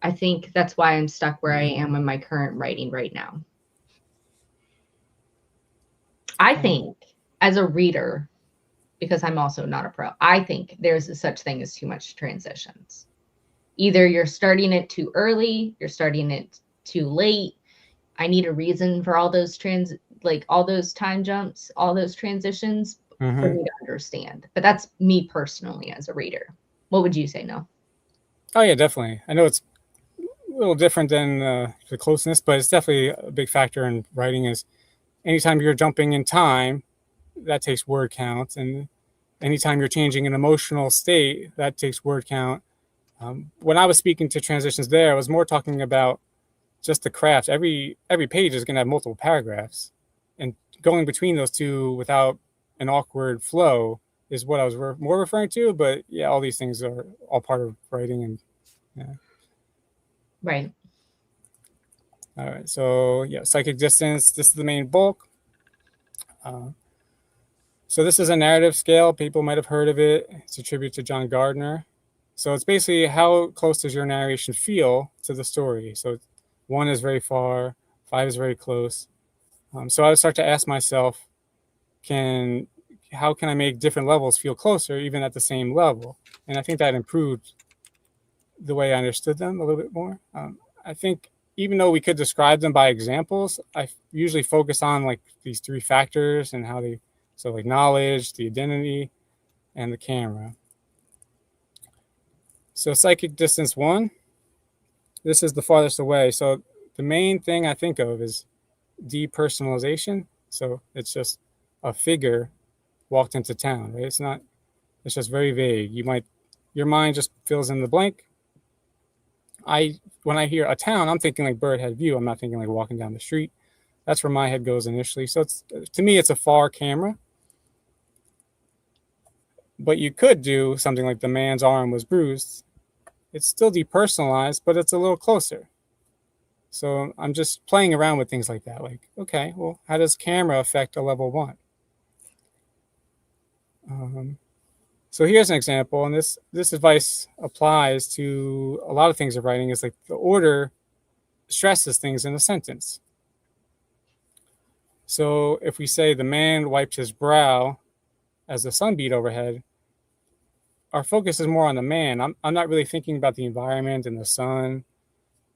I think that's why I'm stuck where I am in my current writing right now. I think as a reader, because I'm also not a pro, I think there's a such thing as too much transitions. Either you're starting it too early, you're starting it too late. I need a reason for all those all those time jumps, all those transitions for me to understand. But that's me personally as a reader. What would you say, No? Oh yeah, definitely. I know it's a little different than the closeness, but it's definitely a big factor in writing is anytime you're jumping in time, that takes word count. And anytime you're changing an emotional state, that takes word count. When I was speaking to transitions there, I was more talking about just the craft. Every page is going to have multiple paragraphs. And going between those two without an awkward flow is what I was more referring to. But yeah, all these things are all part of writing. And yeah. Right. All right. So yeah, psychic distance. This is the main bulk. So this is a narrative scale. People might have heard of it. It's a tribute to John Gardner. So it's basically how close does your narration feel to the story. So 1 is very far, 5 is very close. So I would start to ask myself, how can I make different levels feel closer, even at the same level? And I think that improved the way I understood them a little bit more. I think even though we could describe them by examples, I usually focus on like these 3 factors and how they, so like knowledge, the identity, and the camera. So psychic distance 1, this is the farthest away. So the main thing I think of is depersonalization. So it's just a figure walked into town, right? It's just very vague. Your mind just fills in the blank. When I hear a town, I'm thinking like bird head view. I'm not thinking like walking down the street. That's where my head goes initially. So to me, it's a far camera. But you could do something like the man's arm was bruised. It's still depersonalized, but it's a little closer. So I'm just playing around with things like that. Like, okay, well, how does camera affect a level 1? So here's an example, and this advice applies to a lot of things of writing. Is like the order stresses things in a sentence. So if we say the man wiped his brow as the sun beat overhead, our focus is more on the man. I'm not really thinking about the environment and the sun.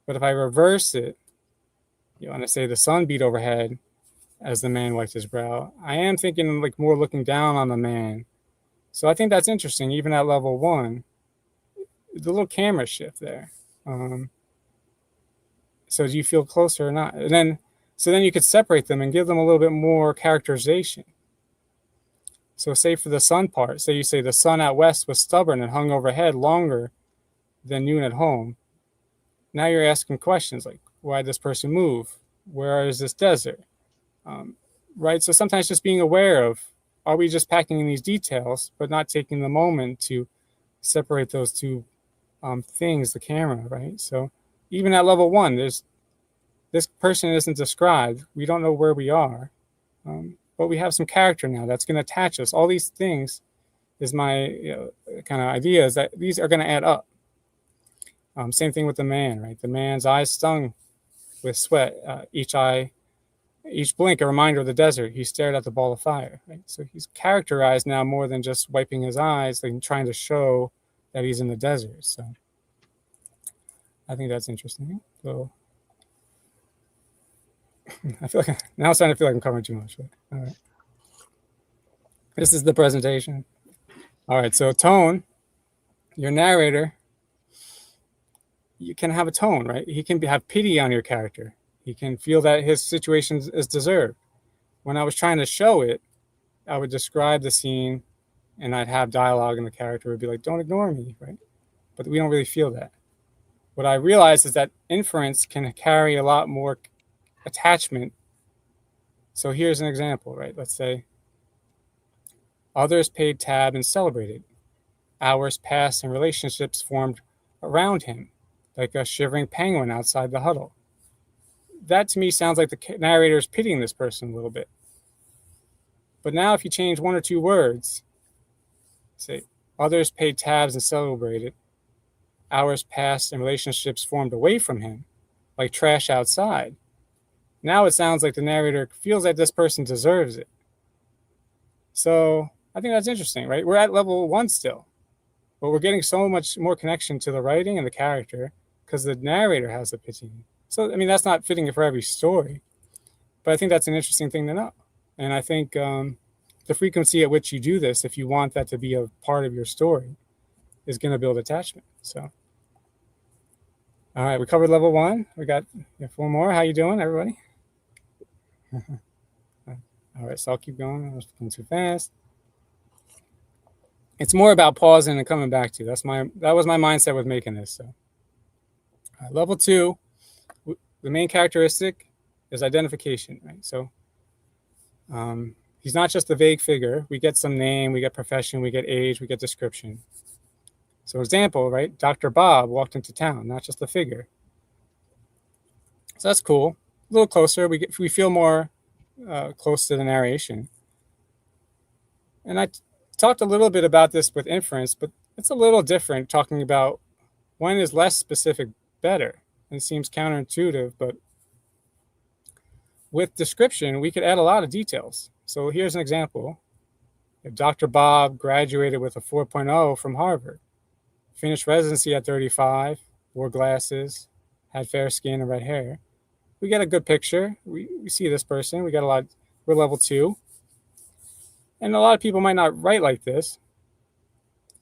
But if I reverse it, and I say the sun beat overhead as the man wiped his brow, I am thinking like more looking down on the man. So I think that's interesting, even at level 1, the little camera shift there. So do you feel closer or not? And then you could separate them and give them a little bit more characterization. So say for the sun part, say you say the sun out west was stubborn and hung overhead longer than noon at home. Now you're asking questions like, why did this person move? Where is this desert? Right? So sometimes just being aware of, are we just packing in these details, but not taking the moment to separate those two things, the camera, right? So even at level 1, this person isn't described. We don't know where we are, but we have some character now that's going to attach us. All these things is my kind of idea is that these are going to add up. Same thing with the man, right? The man's eyes stung with sweat. Each blink, a reminder of the desert. He stared at the ball of fire, right? So he's characterized now more than just wiping his eyes, like trying to show that he's in the desert. So I think that's interesting. So I feel like now I'm starting to feel like I'm covering too much. But, all right. This is the presentation. All right, so tone, your narrator, you can have a tone, right? He can have pity on your character. He can feel that his situation is deserved. When I was trying to show it, I would describe the scene and I'd have dialogue and the character would be like, don't ignore me, right? But we don't really feel that. What I realized is that inference can carry a lot more attachment. So here's an example, right? Let's say others paid tab and celebrated. Hours passed and relationships formed around him, like a shivering penguin outside the huddle. That to me sounds like the narrator is pitying this person a little bit. But now if you change one or two words, say, others paid tabs and celebrated. Hours passed and relationships formed away from him, like trash outside. Now it sounds like the narrator feels that this person deserves it. So I think that's interesting, right? We're at level 1 still, but we're getting so much more connection to the writing and the character because the narrator has the pity. So, I mean, that's not fitting for every story, but I think that's an interesting thing to know. And I think the frequency at which you do this, if you want that to be a part of your story, is going to build attachment. So, all right, we covered level 1. We got 4 more. How you doing, everybody? All right, so I'll keep going. I was going too fast. It's more about pausing and coming back to. That was my mindset with making this. So, level 2, the main characteristic is identification, right? So, he's not just a vague figure. We get some name, we get profession, we get age, we get description. So, example, right? Dr. Bob walked into town, not just a figure. So that's cool. A little closer. We feel more close to the narration. And I talked a little bit about this with inference, but it's a little different talking about when is less specific better. And it seems counterintuitive, but with description, we could add a lot of details. So here's an example. If Dr. Bob graduated with a 4.0 from Harvard, finished residency at 35, wore glasses, had fair skin and red hair, we get a good picture. We see this person. We're level 2. And a lot of people might not write like this.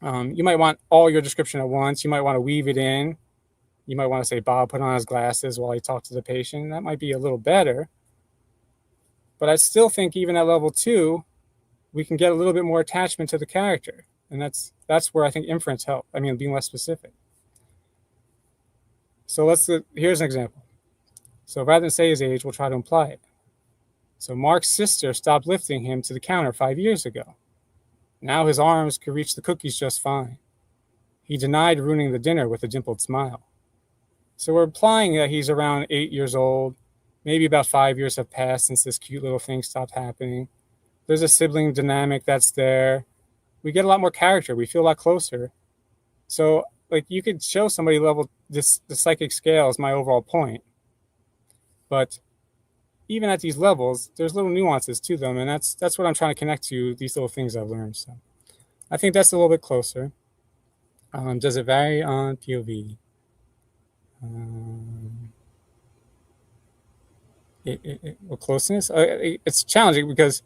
You might want all your description at once. You might want to weave it in. You might want to say Bob put on his glasses while he talked to the patient. That might be a little better. But I still think even at level 2, we can get a little bit more attachment to the character. And that's where I think inference helps. I mean, being less specific. So here's an example. So rather than say his age, we'll try to imply it. So Mark's sister stopped lifting him to the counter 5 years ago. Now his arms could reach the cookies just fine. He denied ruining the dinner with a dimpled smile. So we're implying that he's around 8 years old. Maybe about 5 years have passed since this cute little thing stopped happening. There's a sibling dynamic that's there. We get a lot more character. We feel a lot closer. So like you could show somebody level the psychic scale is my overall point. But even at these levels, there's little nuances to them, and that's what I'm trying to connect to, these little things I've learned. So I think that's a little bit closer. Does it vary on POV? Closeness? It's challenging because,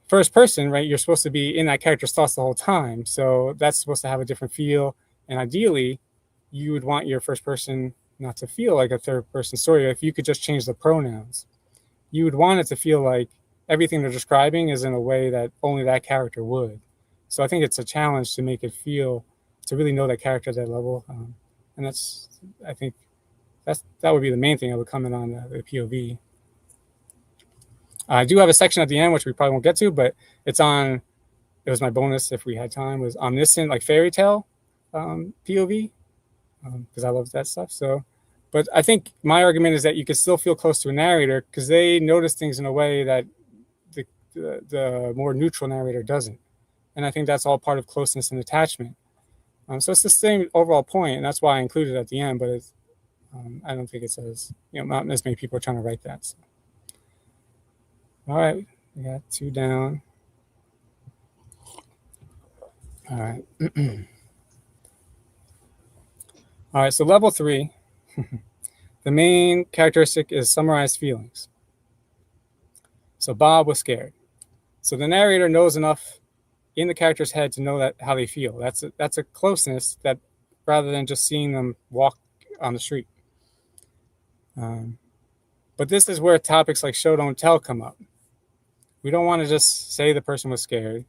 first person, right? You're supposed to be in that character's thoughts the whole time. So that's supposed to have a different feel. And ideally, you would want your first person not to feel like a third person story. If you could just change the pronouns, you would want it to feel like everything they're describing is in a way that only that character would. So I think it's a challenge to make it feel, to really know that character at that level. And I think that would be the main thing I would comment on the POV. I do have a section at the end, which we probably won't get to, but it was my bonus if we had time, was omniscient, like fairy tale POV. Because I love that stuff. So, but I think my argument is that you can still feel close to a narrator because they notice things in a way that the more neutral narrator doesn't. And I think that's all part of closeness and attachment. So it's the same overall point, and that's why I included it at the end. But I don't think it says, not as many people are trying to write that. So. All right, we got 2 down. All right. All right, so level 3. The main characteristic is summarized feelings. So Bob was scared. So the narrator knows enough in the character's head to know that how they feel. That's a closeness that rather than just seeing them walk on the street. But this is where topics like show don't tell come up. We don't want to just say the person was scared.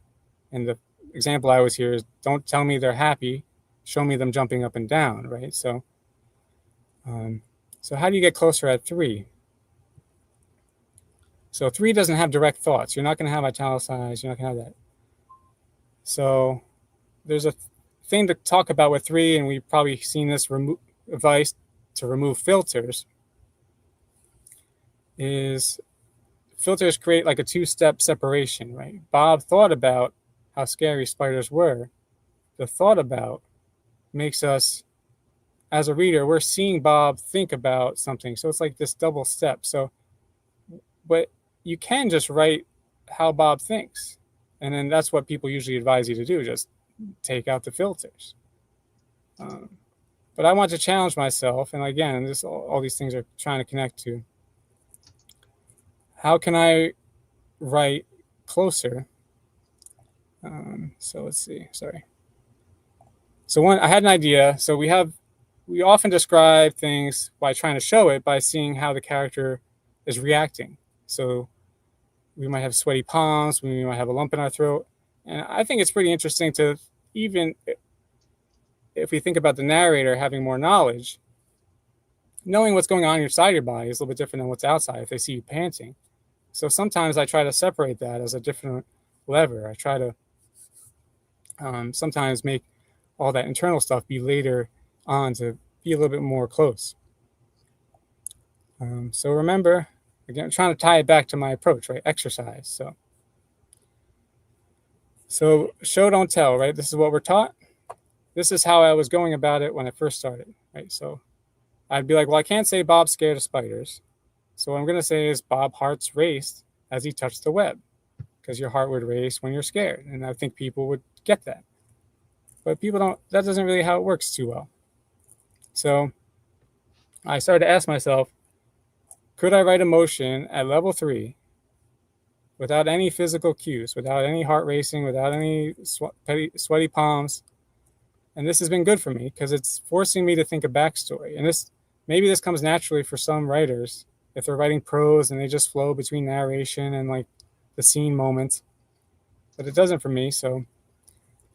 And the example I always hear is, don't tell me they're happy, show me them jumping up and down, right? So how do you get closer at 3? So 3 doesn't have direct thoughts. You're not going to have italicized. You're not going to have that. So there's a thing to talk about with 3, and we've probably seen this advice to remove filters, is filters create like a 2-step separation, right? Bob thought about how scary spiders were. The thought about makes us, as a reader, we're seeing Bob think about something. So it's like this double step. So, but you can just write how Bob thinks. And then that's what people usually advise you to do, just take out the filters. But I want to challenge myself. And again, all these things are trying to connect to, how can I write closer? So let's see, sorry. So I had an idea. So we often describe things by trying to show it by seeing how the character is reacting. So we might have sweaty palms, we might have a lump in our throat. And I think it's pretty interesting to, even if we think about the narrator having more knowledge, knowing what's going on inside your body is a little bit different than what's outside if they see you panting. So sometimes I try to separate that as a different lever. I try to sometimes make all that internal stuff be later on to be a little bit more close. So remember, again, I'm trying to tie it back to my approach, right? Exercise. So show, don't tell, right? This is what we're taught. This is how I was going about it when I first started, right? So I'd be like, well, I can't say Bob's scared of spiders. So what I'm going to say is Bob's hearts raced as he touched the web, because your heart would race when you're scared. And I think people would get that. But people don't, that doesn't really how it works too well. So I started to ask myself, could I write emotion at level 3 without any physical cues, without any heart racing, without any sweaty palms? And this has been good for me because it's forcing me to think a backstory. And maybe this comes naturally for some writers if they're writing prose and they just flow between narration and like the scene moments, but it doesn't for me. So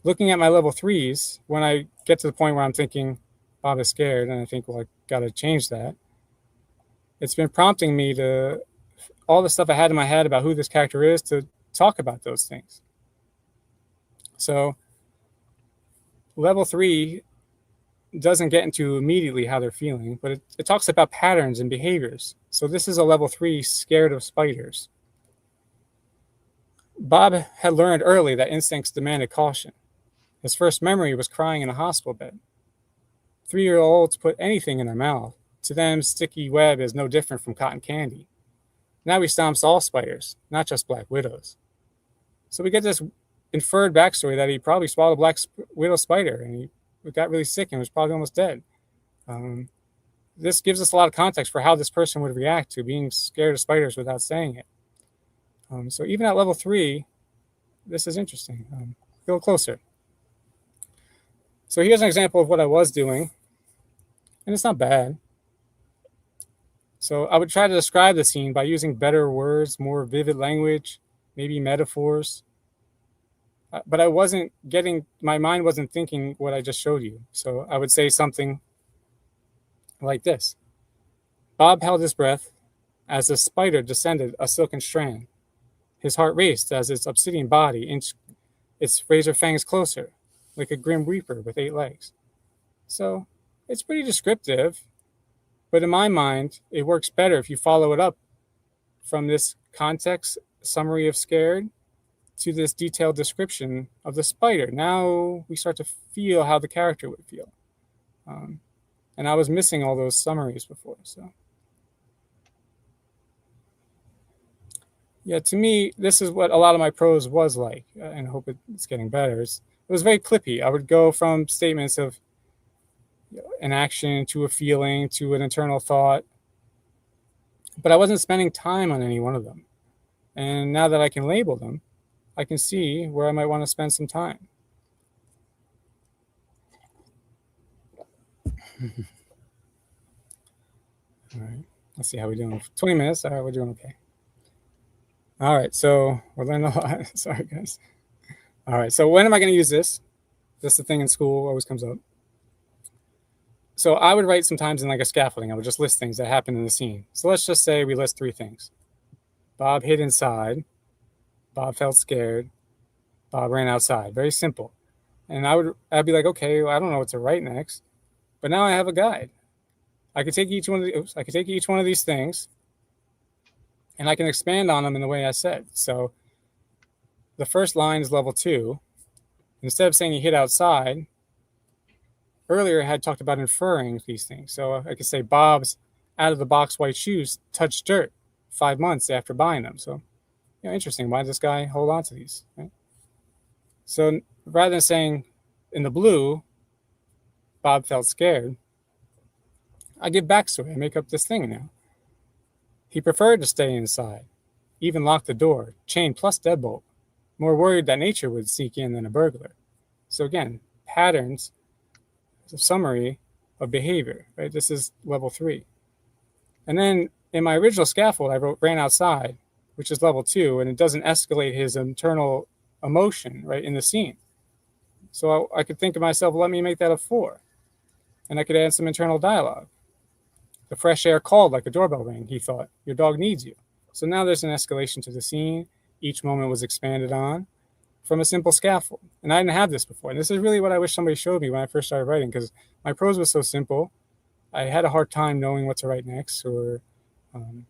looking at my level 3s, when I get to the point where I'm thinking Bob is scared and I think, well, I got to change that, it's been prompting me to, all the stuff I had in my head about who this character is, to talk about those things. So level 3 doesn't get into immediately how they're feeling, but it talks about patterns and behaviors. So this is a level 3 scared of spiders. Bob had learned early that instincts demanded caution. His first memory was crying in a hospital bed. 3-year-olds put anything in their mouth. To them, sticky web is no different from cotton candy. Now he stomps all spiders, not just black widows. So we get this inferred backstory that he probably swallowed a black widow spider and he got really sick and was probably almost dead. This gives us a lot of context for how this person would react to being scared of spiders without saying it. So even at level 3, this is interesting. Go closer. So here's an example of what I was doing, and it's not bad. So I would try to describe the scene by using better words, more vivid language, maybe metaphors. But I wasn't getting, my mind wasn't thinking what I just showed you. So I would say something like this. Bob held his breath as the spider descended a silken strand. His heart raced as its obsidian body inched its razor fangs closer, like a grim reaper with 8 legs. So it's pretty descriptive, but in my mind, it works better if you follow it up from this context summary of scared to this detailed description of the spider. Now we start to feel how the character would feel. And I was missing all those summaries before. So yeah, to me, this is what a lot of my prose was like, and I hope it's getting better. It was very clippy. I would go from statements of an action to a feeling to an internal thought but I wasn't spending time on any one of them. And now that I can label them, I can see where I might want to spend some time. All right, let's see how we're doing. 20 minutes. All right, we're doing okay. All right, so we're learning a lot. Sorry, guys. All right, so when am I going to use this? That's the thing in school always comes up. So I would write sometimes in like a scaffolding. I would just list things that happened in the scene. So let's just say we list 3 things. Bob hid inside. Bob felt scared. Bob ran outside. Very simple. And I'd be like, okay, well, I don't know what to write next, but now I have a guide. I could take each one of these things, and I can expand on them in the way I said. So the first line is level 2. Instead of saying he hid outside, earlier I had talked about inferring these things. So I could say Bob's out-of-the-box white shoes touched dirt 5 months after buying them. So, interesting. Why does this guy hold on to these? Right? So rather than saying in the blue, Bob felt scared, I give backstory. I make up this thing now. He preferred to stay inside, even locked the door, chain plus deadbolt, more worried that nature would sneak in than a burglar. So again, patterns, a summary of behavior, right? This is level 3. And then in my original scaffold, I wrote ran outside, which is level 2, and it doesn't escalate his internal emotion, right, in the scene. So I could think of myself, let me make that a 4. And I could add some internal dialogue. The fresh air called like a doorbell rang, he thought. Your dog needs you. So now there's an escalation to the scene. Each moment was expanded on from a simple scaffold. And I didn't have this before. And this is really what I wish somebody showed me when I first started writing, because my prose was so simple. I had a hard time knowing what to write next, or and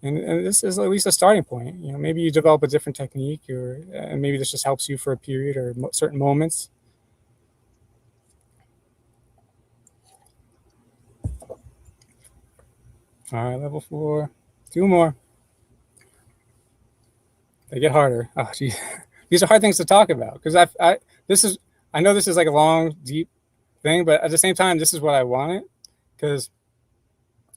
this is at least a starting point. Maybe you develop a different technique, or and maybe this just helps you for a period or certain moments. All right, level 4. 2 more. They get harder. Oh, geez. These are hard things to talk about, because I know this is like a long, deep thing, but at the same time, this is what I wanted, because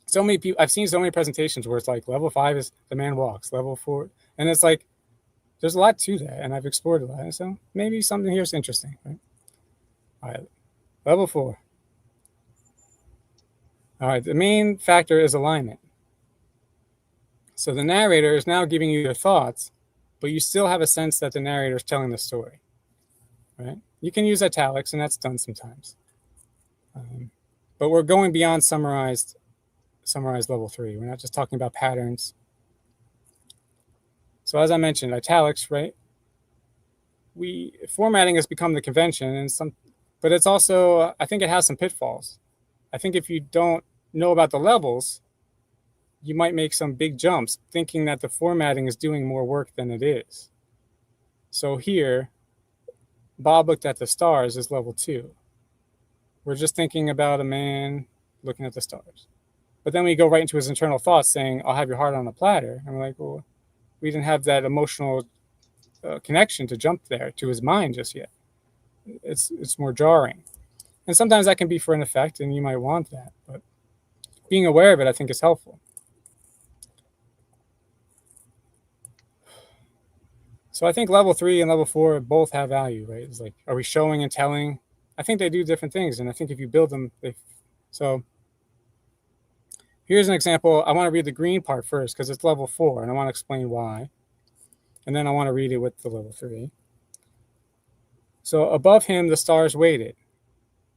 so many people, I've seen so many presentations where it's like level 5 is the man walks, level 4, and it's like there's a lot to that, and I've explored a lot, and so maybe something here is interesting, right? All right, level 4. All right, the main factor is alignment. So the narrator is now giving you your thoughts, but you still have a sense that the narrator is telling the story, right? You can use italics, and that's done sometimes. But we're going beyond summarized level 3. We're not just talking about patterns. So as I mentioned, italics, right? Formatting has become the convention, but it's also, I think it has some pitfalls. I think if you don't know about the levels, you might make some big jumps thinking that the formatting is doing more work than it is. So here, Bob looked at the stars as level 2. We're just thinking about a man looking at the stars. But then we go right into his internal thoughts saying, I'll have your heart on a platter. And we're like, well, we didn't have that emotional connection to jump there to his mind just yet. It's more jarring. And sometimes that can be for an effect, and you might want that. But being aware of it, I think, is helpful. So I think level 3 and level 4 both have value, right? It's like, are we showing and telling? I think they do different things, and I think if you build them, so here's an example. I want to read the green part first because it's level 4, and I want to explain why. And then I want to read it with the level 3. So above him, the stars waited.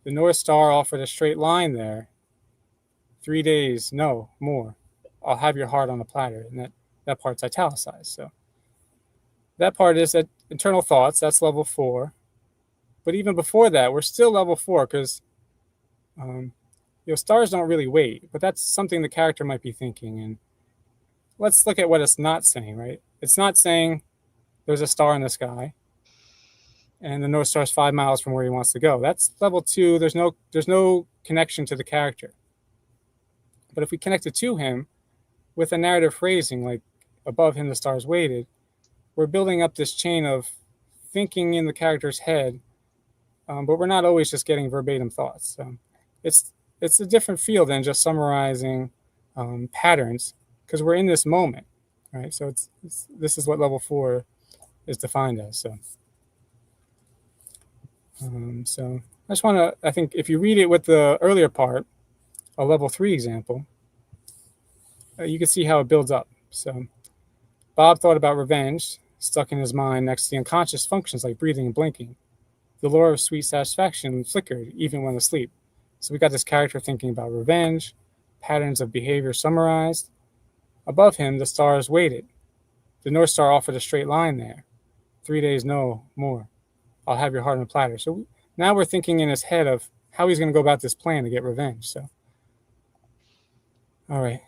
The North Star offered a straight line there. 3 days, no, more. I'll have your heart on a platter. And that part's italicized. So that part is that internal thoughts. That's level 4. But even before that, we're still level 4 because stars don't really wait. But that's something the character might be thinking. And let's look at what it's not saying, right? It's not saying there's a star in the sky and the North Star's 5 miles from where he wants to go. That's level 2. There's no connection to the character. But if we connect it to him with a narrative phrasing, like above him the stars waited, we're building up this chain of thinking in the character's head, but we're not always just getting verbatim thoughts. It's a different feel than just summarizing patterns. because we're in this moment, right? So this is what level 4 is defined as. So I just want to, I think if you read it with the earlier part, a level 3 example, you can see how it builds up. So Bob thought about revenge, stuck in his mind next to the unconscious functions like breathing and blinking. The lure of sweet satisfaction flickered even when asleep. So we got this character thinking about revenge, patterns of behavior summarized. Above him, the stars waited. The North Star offered a straight line there. 3 days, no more. I'll have your heart on a platter. So now we're thinking in his head of how he's going to go about this plan to get revenge. So, all right.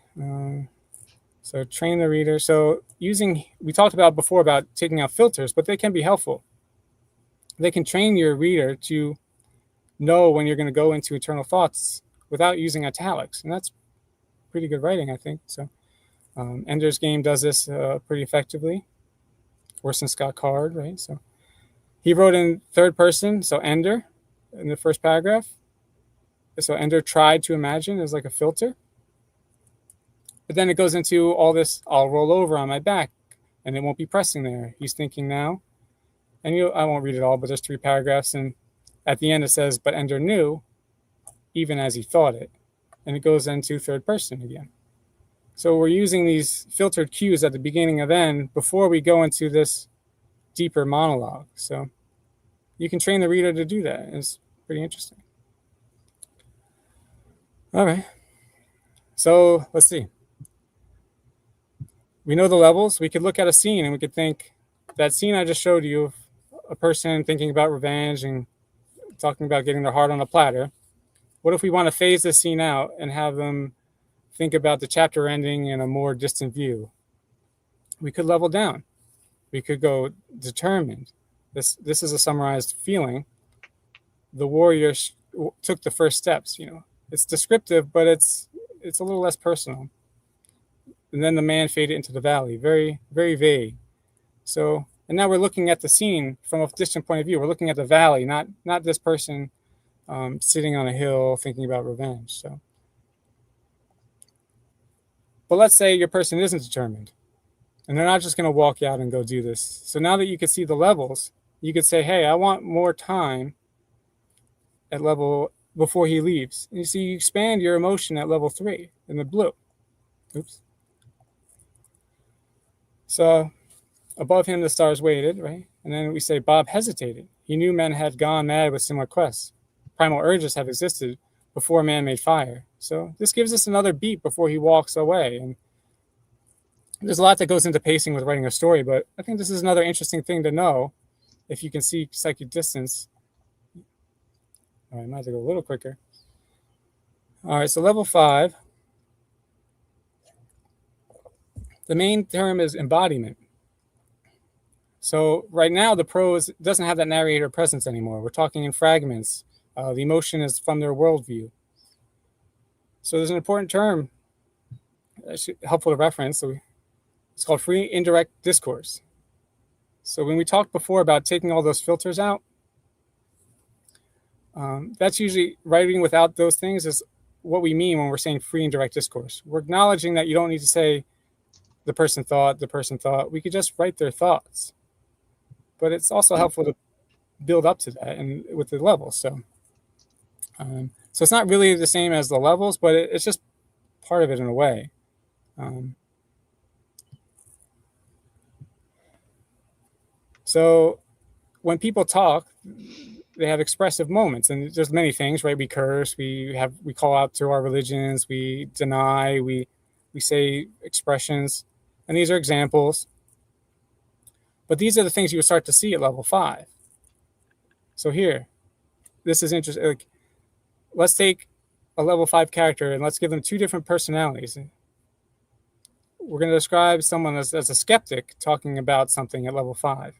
So train the reader. So we talked about before about taking out filters, but they can be helpful. They can train your reader to know when you're going to go into eternal thoughts without using italics. And that's pretty good writing, I think. So Ender's Game does this pretty effectively. Orson Scott Card, right? So he wrote in third person, so Ender in the first paragraph. So Ender tried to imagine as like a filter. But then it goes into all this, I'll roll over on my back and it won't be pressing there. He's thinking now. And I won't read it all, but there's 3 paragraphs. And at the end it says, but Ender knew, even as he thought it. And it goes into third person again. So we're using these filtered cues at the beginning of end before we go into this deeper monologue. So you can train the reader to do that. It's pretty interesting. All right. So let's see. We know the levels. We could look at a scene and we could think, that scene I just showed you, a person thinking about revenge and talking about getting their heart on a platter. What if we want to phase this scene out and have them think about the chapter ending in a more distant view? We could level down. We could go determined. This is a summarized feeling. The warrior took the first steps. It's descriptive, but it's a little less personal. And then the man faded into the valley. Very, very vague. So, and now we're looking at the scene from a distant point of view. We're looking at the valley, not this person sitting on a hill thinking about revenge. So, but let's say your person isn't determined, and they're not just going to walk out and go do this. So now that you can see the levels, you could say, hey, I want more time at level before he leaves. And you see, you expand your emotion at level 3 in the blue. Oops. So above him, the stars waited, right? And then we say Bob hesitated. He knew men had gone mad with similar quests. Primal urges have existed before man made fire. So this gives us another beat before he walks away. And there's a lot that goes into pacing with writing a story, but I think this is another interesting thing to know if you can see psychic distance. All right, I might have to go a little quicker. All right, so level 5. The main term is embodiment. So right now, the prose doesn't have that narrator presence anymore. We're talking in fragments. The emotion is from their worldview. So there's an important term that's helpful to reference. So it's called free indirect discourse. So when we talked before about taking all those filters out, that's usually writing without those things is what we mean when we're saying free indirect discourse. We're acknowledging that you don't need to say the person thought. We could just write their thoughts. But it's also helpful to build up to that and with the levels. So it's not really the same as the levels, but it's just part of it in a way. So when people talk, they have expressive moments, and there's many things, right? We curse, we call out to our religions, we deny, we say expressions, and these are examples. But these are the things you would start to see at level 5. So here, this is interesting. Like, let's take a level 5 character and let's give them 2 different personalities. We're going to describe someone as a skeptic talking about something at level 5.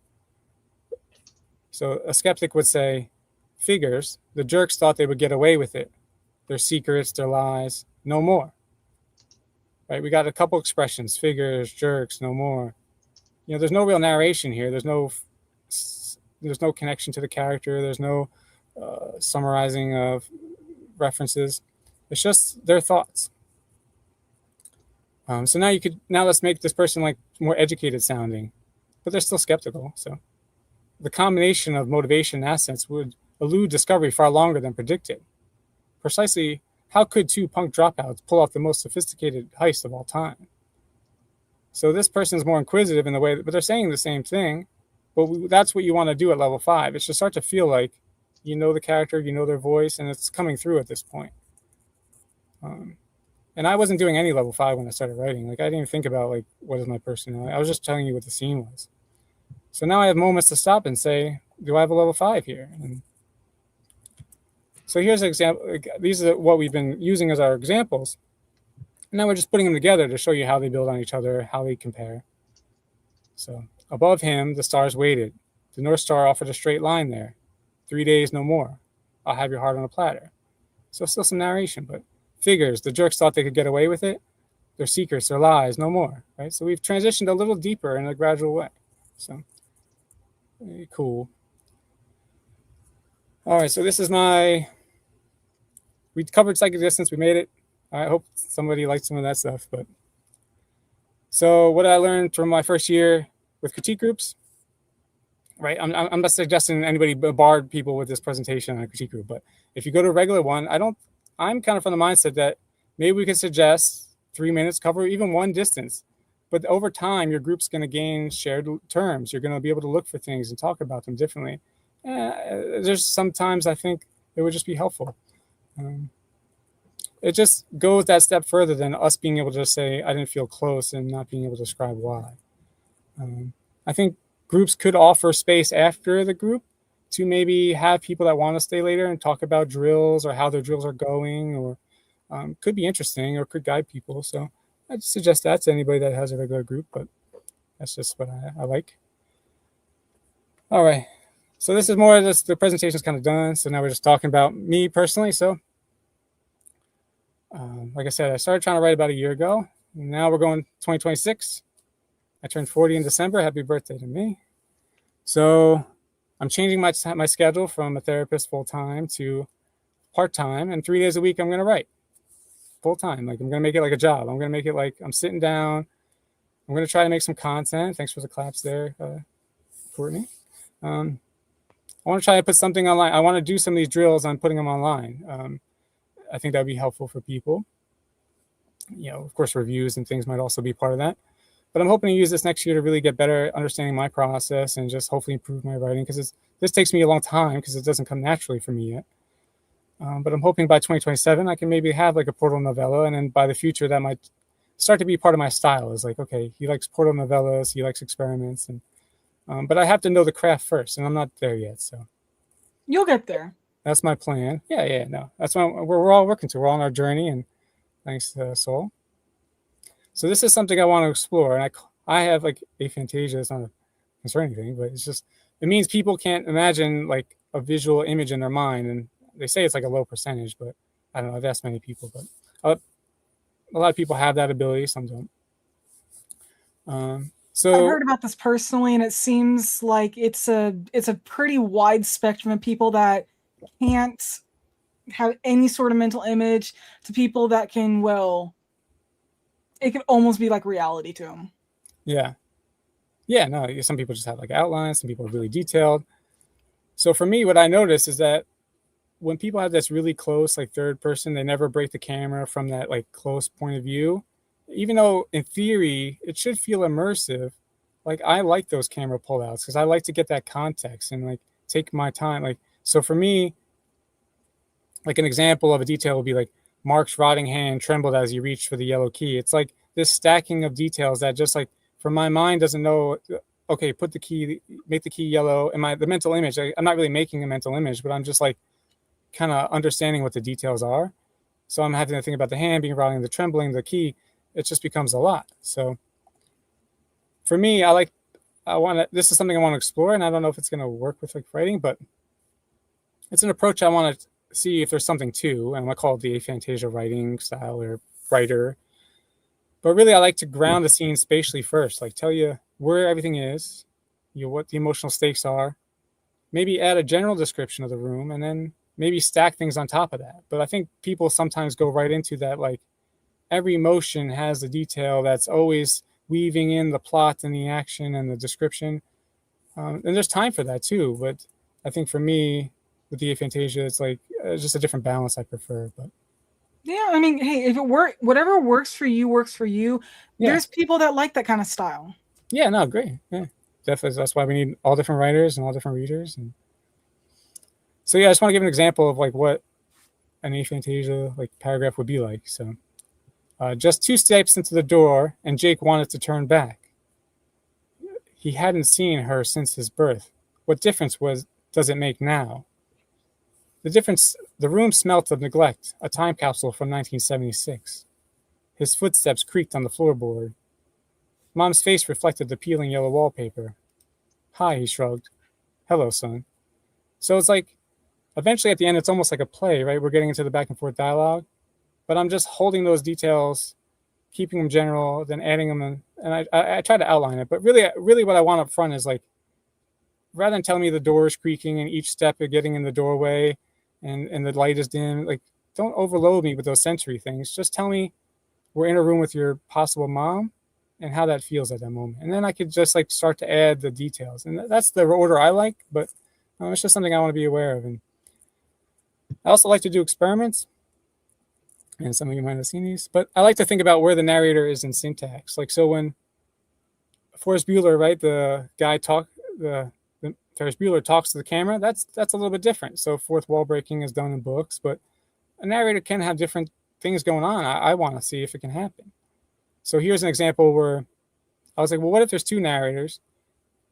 So a skeptic would say, figures, the jerks thought they would get away with it. Their secrets, their lies, no more. Right? We got a couple expressions, figures, jerks, no more. There's no real narration here. There's no connection to the character. There's no summarizing of references. It's just their thoughts. So now let's make this person like more educated sounding, but they're still skeptical. So the combination of motivation and assets would elude discovery far longer than predicted. Precisely, how could two punk dropouts pull off the most sophisticated heist of all time? So this person is more inquisitive in the way, but they're saying the same thing. But that's what you want to do at level 5. It should start to feel like you know the character, you know their voice, and it's coming through at this point. And I wasn't doing any level 5 when I started writing. Like I didn't even think about like what is my personality. I was just telling you what the scene was. So now I have moments to stop and say, do I have a level 5 here? And so here's an example. These are what we've been using as our examples. And now we're just putting them together to show you how they build on each other, how they compare. So above him, the stars waited. The North Star offered a straight line there. 3 days, no more. I'll have your heart on a platter. So still some narration, but figures. The jerks thought they could get away with it. They're secrets, they're lies, no more. Right? So we've transitioned a little deeper in a gradual way. So very cool. All right, so this is we covered psychic distance, we made it. I hope somebody liked some of that stuff. But so what I learned from my first year with critique groups, right? I'm not suggesting anybody bombard people with this presentation on a critique group, but if you go to a regular one, I'm kind of from the mindset that maybe we could suggest 3 minutes, cover even one distance. But over time, your group's going to gain shared terms. You're going to be able to look for things and talk about them differently. There's sometimes I think it would just be helpful. It just goes that step further than us being able to just say, I didn't feel close and not being able to describe why. I think groups could offer space after the group to maybe have people that want to stay later and talk about drills or how their drills are going, or could be interesting or could guide people. So I'd suggest that to anybody that has a regular group, but that's just what I like. All right. So this is more of this, the presentation is kind of done. So now we're just talking about me personally. So like I said, I started trying to write about a year ago. Now we're going 2026. I turned 40 in December. Happy birthday to me. So I'm changing my schedule from a therapist full-time to part-time, and 3 days a week I'm going to write full-time. Like I'm going to make it like a job. I'm going to make it like I'm sitting down. I'm going to try to make some content. Thanks for the claps there, Courtney. I want to try to put something online. I want to do some of these drills. I'm putting them online. I think that would be helpful for people. You know, of course, reviews and things might also be part of that. But I'm hoping to use this next year to really get better understanding my process and just hopefully improve my writing, because this takes me a long time because it doesn't come naturally for me yet. But I'm hoping by 2027 I can maybe have like a portal novella, and then by the future that might start to be part of my style. Is like, okay, he likes portal novellas, he likes experiments, and but I have to know the craft first, and I'm not there yet. So You'll get there. that's my plan. Yeah, no, that's what we're all working to. We're all on our journey, and thanks to Soul. So this is something I want to explore, and I have like aphantasia. It's not a concern or anything, but it's just, it means people can't imagine like a visual image in their mind, and they say it's like a low percentage, but I don't know. I've asked many people, but a lot of people have that ability. Some don't. So I've heard about this personally, and it seems like it's a pretty wide spectrum of people that can't have any sort of mental image to people that can, well, it can almost be like reality to them. Yeah, no, some people just have like outlines, some people are really detailed. So for me, what I notice is that when people have this really close, like third person, they never break the camera from that like close point of view. Even though in theory it should feel immersive, like I like those camera pullouts because I like to get that context and like take my time. Like, so for me, like an example of a detail would be like Mark's rotting hand trembled as he reached for the yellow key. It's like this stacking of details that just like, for my mind doesn't know, okay, put the key, make the key yellow. And the mental image, I'm not really making a mental image, but I'm just like kind of understanding what the details are. So I'm having to think about the hand being rotting, the trembling, the key. It just becomes a lot. So for me, this is something I want to explore, and I don't know if it's going to work with like writing, but it's an approach I want to see if there's something to, and I call it the aphantasia writing style or writer. But really, I like to ground the scene spatially first, like tell you where everything is, what the emotional stakes are, maybe add a general description of the room, and then maybe stack things on top of that. But I think people sometimes go right into that, like every motion has a detail that's always weaving in the plot and the action and the description. And there's time for that too. But I think for me, with the aphantasia, it's like just a different balance I prefer. But yeah, I mean, hey, if it whatever works for you works for you. Yeah. There's people that like that kind of style. Yeah, no, great. Yeah, definitely. That's why we need all different writers and all different readers. And so, yeah, I just want to give an example of like what an aphantasia like paragraph would be like. So, just 2 steps into the door, and Jake wanted to turn back. He hadn't seen her since his birth. What difference does it make now? The difference, the room smelt of neglect, a time capsule from 1976. His footsteps creaked on the floorboard. Mom's face reflected the peeling yellow wallpaper. Hi, he shrugged. Hello, son. So it's like, eventually at the end, it's almost like a play, right? We're getting into the back and forth dialogue, but I'm just holding those details, keeping them general, then adding them in, and I try to outline it. But really what I want up front is like, rather than telling me the door is creaking and each step of getting in the doorway and the light is dim, like, don't overload me with those sensory things. Just tell me we're in a room with your possible mom and how that feels at that moment. And then I could just like start to add the details. And that's the order I like, but it's just something I want to be aware of. And I also like to do experiments. And some of you might have seen these, but I like to think about where the narrator is in syntax. Like, so when Ferris Bueller, right, the Ferris Bueller talks to the camera, that's a little bit different. So fourth wall breaking is done in books, but a narrator can have different things going on. I want to see if it can happen. So here's an example where I was like, well, what if there's 2 narrators,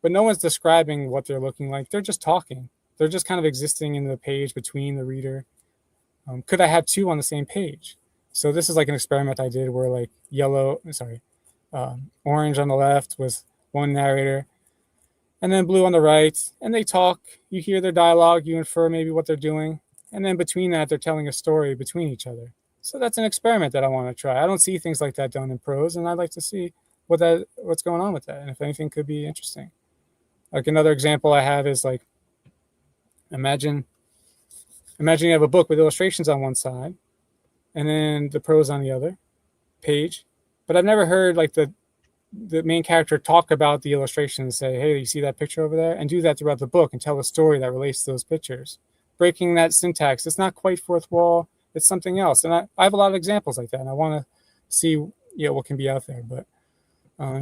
but no one's describing what they're looking like? They're just talking. They're just kind of existing in the page between the reader. Could I have 2 on the same page? So this is like an experiment I did where like orange on the left was one narrator, and then blue on the right, and they talk. You hear their dialogue, you infer maybe what they're doing, and then between that, they're telling a story between each other. So that's an experiment that I want to try. I don't see things like that done in prose, and I'd like to see what's going on with that, and if anything could be interesting. Like another example I have is like, imagine you have a book with illustrations on one side, and then the prose on the other page. But I've never heard like the main character talk about the illustration and say, hey, you see that picture over there? And do that throughout the book and tell a story that relates to those pictures. Breaking that syntax, it's not quite fourth wall, it's something else. And I have a lot of examples like that, and I want to see what can be out there. But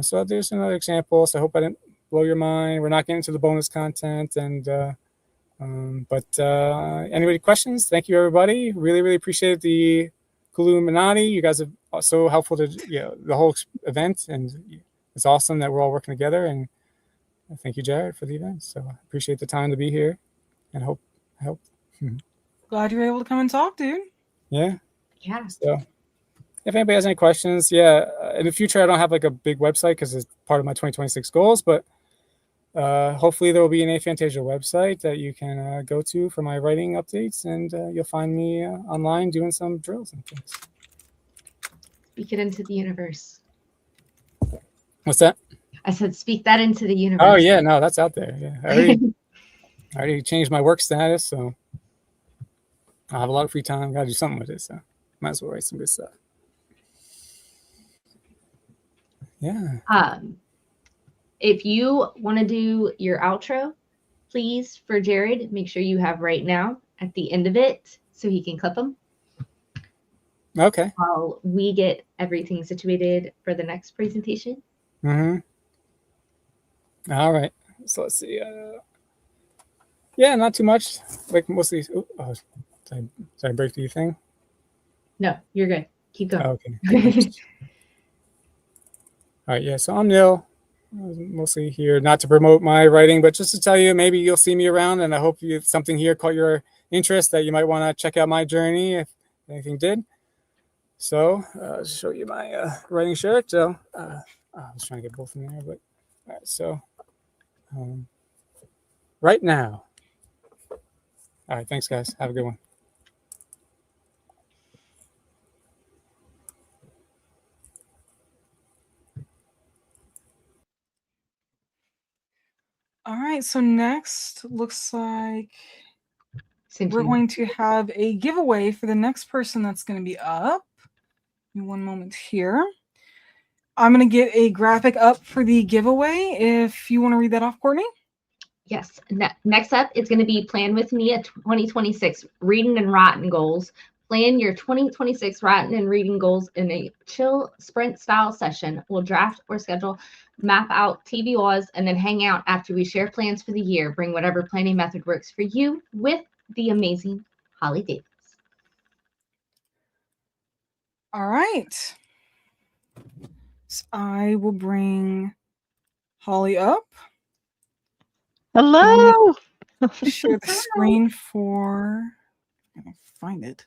so there's another example. So I hope I didn't blow your mind. We're not getting to the bonus content. And anybody questions? Thank you, everybody. Really appreciate the Illuminati. You guys are so helpful to the whole event, and it's awesome that we're all working together. And thank you, Jared, for the event. So I appreciate the time to be here, and I hope. Glad you were able to come and talk, dude. Yeah. Yeah. So if anybody has any questions, in the future I don't have like a big website because it's part of my 2026 goals, but hopefully there will be an aphantasia website that you can go to for my writing updates, and you'll find me online doing some drills and things. Speak it into the universe. What's that? I said, speak that into the universe. Oh yeah, no, that's out there. Yeah, I already changed my work status, so I have a lot of free time. Got to do something with it, so might as well write some good stuff. Yeah. If you want to do your outro, please, for Jared, make sure you have right now at the end of it so he can clip them. Okay. While we get everything situated for the next presentation. Mm-hmm. All right. So let's see. Yeah, not too much. Like mostly. Did I break the thing? No, you're good. Keep going. Okay. All right. Yeah. So I'm Neil. I'm mostly here not to promote my writing, but just to tell you, maybe you'll see me around, and I hope something here caught your interest that you might want to check out my journey if anything did. So I'll show you my writing shirt. So I was trying to get both in there, but all right. So right now. All right. Thanks, guys. Have a good one. All right, so next looks like we're going to have a giveaway for the next person that's going to be up. Give me one moment here. I'm going to get a graphic up for the giveaway if you want to read that off, Courtney. Yes. Next up, it's going to be Plan With Me a 2026 Reading and Writing Goals. Plan your 2026 writing and reading goals in a chill sprint style session. We'll draft or schedule, map out TBRs, and then hang out after we share plans for the year. Bring whatever planning method works for you with the amazing Holly Davis. All right. So I will bring Holly up. Hello. Share the screen for. I'm gonna find it.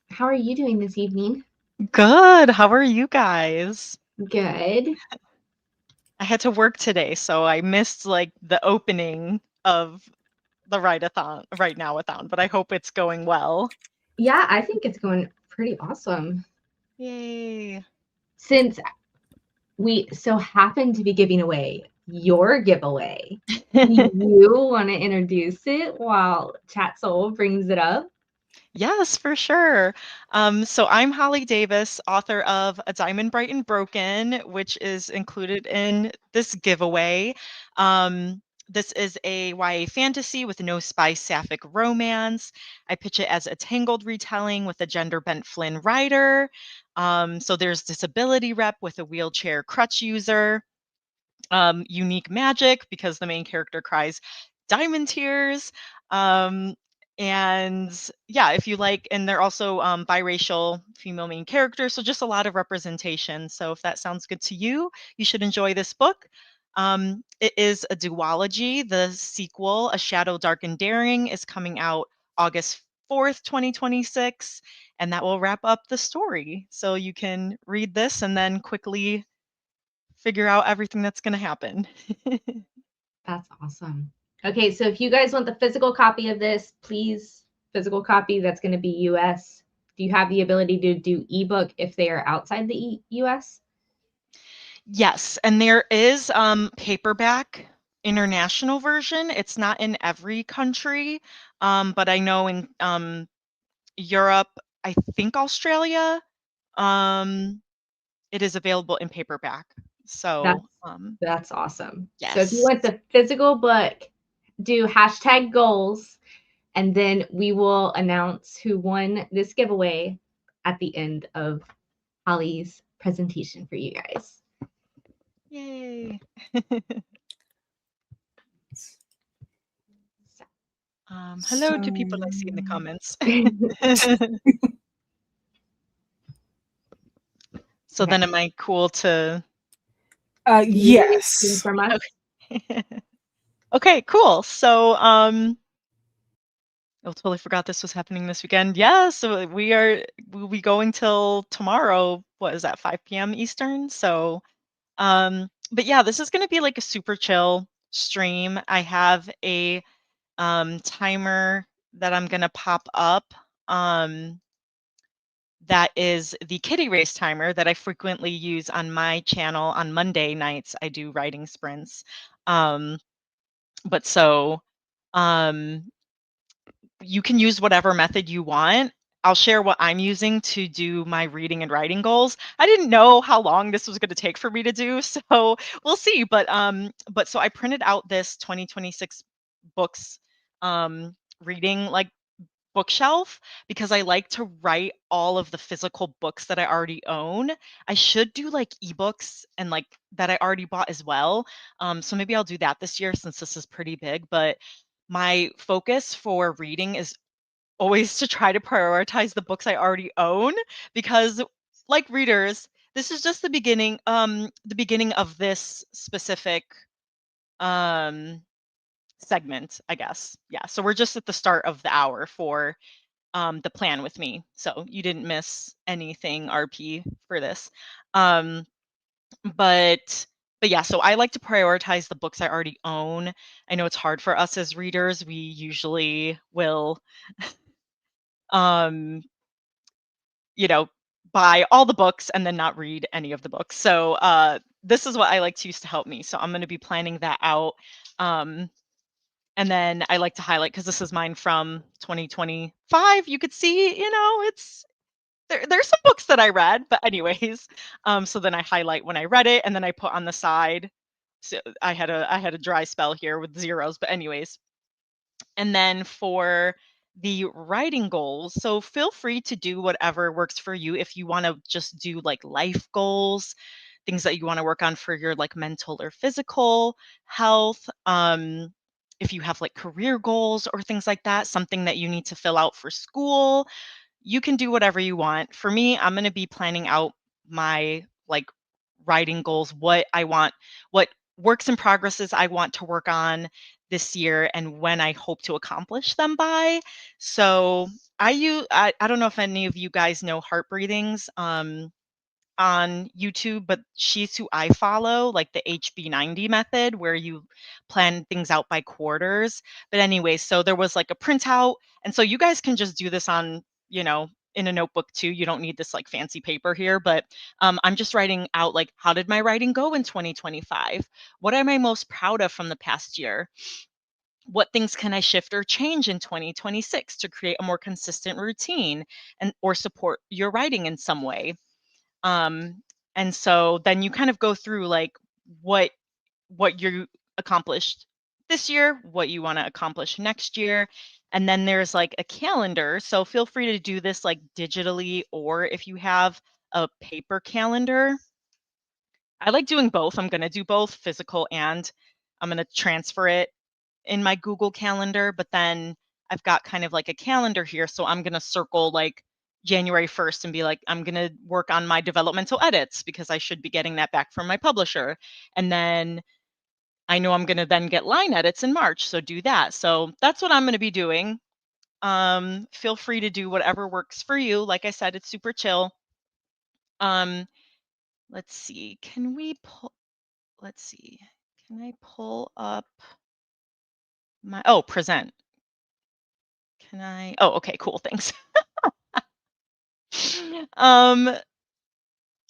How are you doing this evening? Good. How are you guys? Good. I had to work today, so I missed like the opening of the WriteNow-a-thon, but I hope it's going well. Yeah, I think it's going pretty awesome. Yay. Since we so happen to be giving away your giveaway, do you want to introduce it while Chat Soul brings it up? Yes, for sure. So I'm Holly Davis, author of A Diamond Bright and Broken, which is included in this giveaway. This is a YA fantasy with no spy sapphic romance. I pitch it as a tangled retelling with a gender-bent Flynn writer. So there's disability rep with a wheelchair crutch user. Unique magic because the main character cries diamond tears. And yeah, if you like, and they're also biracial female main characters, so just a lot of representation. So if that sounds good to you, you should enjoy this book. It is a duology. The sequel, A Shadow Dark and Daring, is coming out August 4th, 2026, and that will wrap up the story. So you can read this and then quickly figure out everything that's going to happen. That's awesome. Okay, so if you guys want the physical copy of this, please, physical copy, that's going to be US. Do you have the ability to do ebook if they are outside the US? Yes, and there is paperback international version. It's not in every country, but I know in Europe, I think Australia, it is available in paperback. So that's awesome. Yes. So if you want the physical book, do #goals, and then we will announce who won this giveaway at the end of Holly's presentation for you guys. Yay. Hello to people I see in the comments. So then am I cool to? Yes. From us? Okay. Okay, cool. So I totally forgot this was happening this weekend. Yeah, so we'll be going till tomorrow. What is that, 5 p.m. Eastern? So but yeah, this is gonna be like a super chill stream. I have a timer that I'm gonna pop up. That is the kitty race timer that I frequently use on my channel on Monday nights. I do writing sprints. But so you can use whatever method you want. I'll share what I'm using to do my reading and writing goals. I didn't know how long this was going to take for me to do, so we'll see. But so I printed out this 2026 books reading like bookshelf because I like to write all of the physical books that I already own. I should do like ebooks and like that I already bought as well. So maybe I'll do that this year since this is pretty big. But my focus for reading is always to try to prioritize the books I already own because like readers, this is just the beginning of this specific segment, I guess. Yeah, so we're just at the start of the hour for the plan with me. So you didn't miss anything RP for this. But yeah, so I like to prioritize the books I already own. I know it's hard for us as readers. We usually will buy all the books and then not read any of the books. So this is what I like to use to help me. So I'm going to be planning that out. And then I like to highlight, because this is mine from 2025. You could see, there's some books that I read, but anyways, so then I highlight when I read it, and then I put on the side. So I had a dry spell here with zeros, but anyways. And then for the writing goals, so feel free to do whatever works for you. If you want to just do like life goals, things that you want to work on for your like mental or physical health, if you have like career goals or things like that, something that you need to fill out for school, you can do whatever you want. For me, I'm going to be planning out my like writing goals, what I want, what works in progresses I want to work on this year, and when I hope to accomplish them by. So I don't know if any of you guys know Heart Breathings on YouTube, but she's who I follow, like the HB90 method, where you plan things out by quarters. But anyway, so there was like a printout. And so you guys can just do this on, in a notebook too. You don't need this like fancy paper here, but I'm just writing out like, how did my writing go in 2025? What am I most proud of from the past year? What things can I shift or change in 2026 to create a more consistent routine and or support your writing in some way? um and so then you kind of go through like what you accomplished this year, what you want to accomplish next year, and then there's like a calendar. So feel free to do this like digitally, or if you have a paper calendar. I like doing both. I'm going to do both physical, and I'm going to transfer it in my Google Calendar, but then I've got kind of like a calendar here. So I'm going to circle like January 1st and be like, I'm going to work on my developmental edits because I should be getting that back from my publisher. And then I know I'm going to then get line edits in March. So do that. So that's what I'm going to be doing. Feel free to do whatever works for you. Like I said, it's super chill. Um, let's see. Let's see. Can I pull up present? Okay, cool, thanks. Um,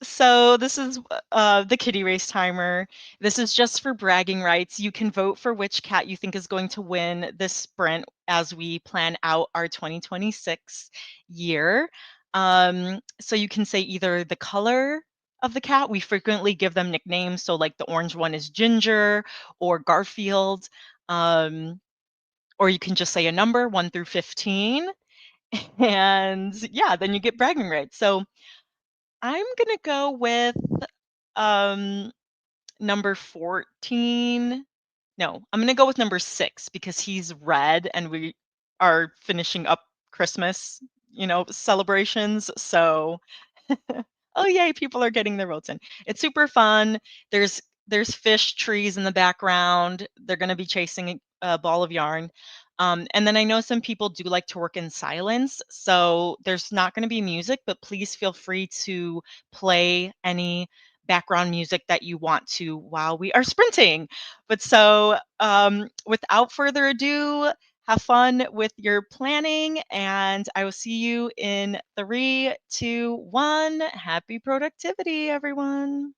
so this is the kitty race timer. This is just for bragging rights. You can vote for which cat you think is going to win this sprint as we plan out our 2026 year. So you can say either the color of the cat. We frequently give them nicknames. So like the orange one is Ginger or Garfield. Or you can just say a number 1 through 15. And yeah, then you get bragging rights. So I'm gonna go with um number 14. No, I'm gonna go with number 6 because he's red and we are finishing up Christmas, celebrations. So oh yay, people are getting their votes in. It's super fun. There's fish trees in the background. They're gonna be chasing a ball of yarn. And then I know some people do like to work in silence. So there's not going to be music, but please feel free to play any background music that you want to while we are sprinting. But so without further ado, have fun with your planning, and I will see you in 3, 2, 1. Happy productivity, everyone.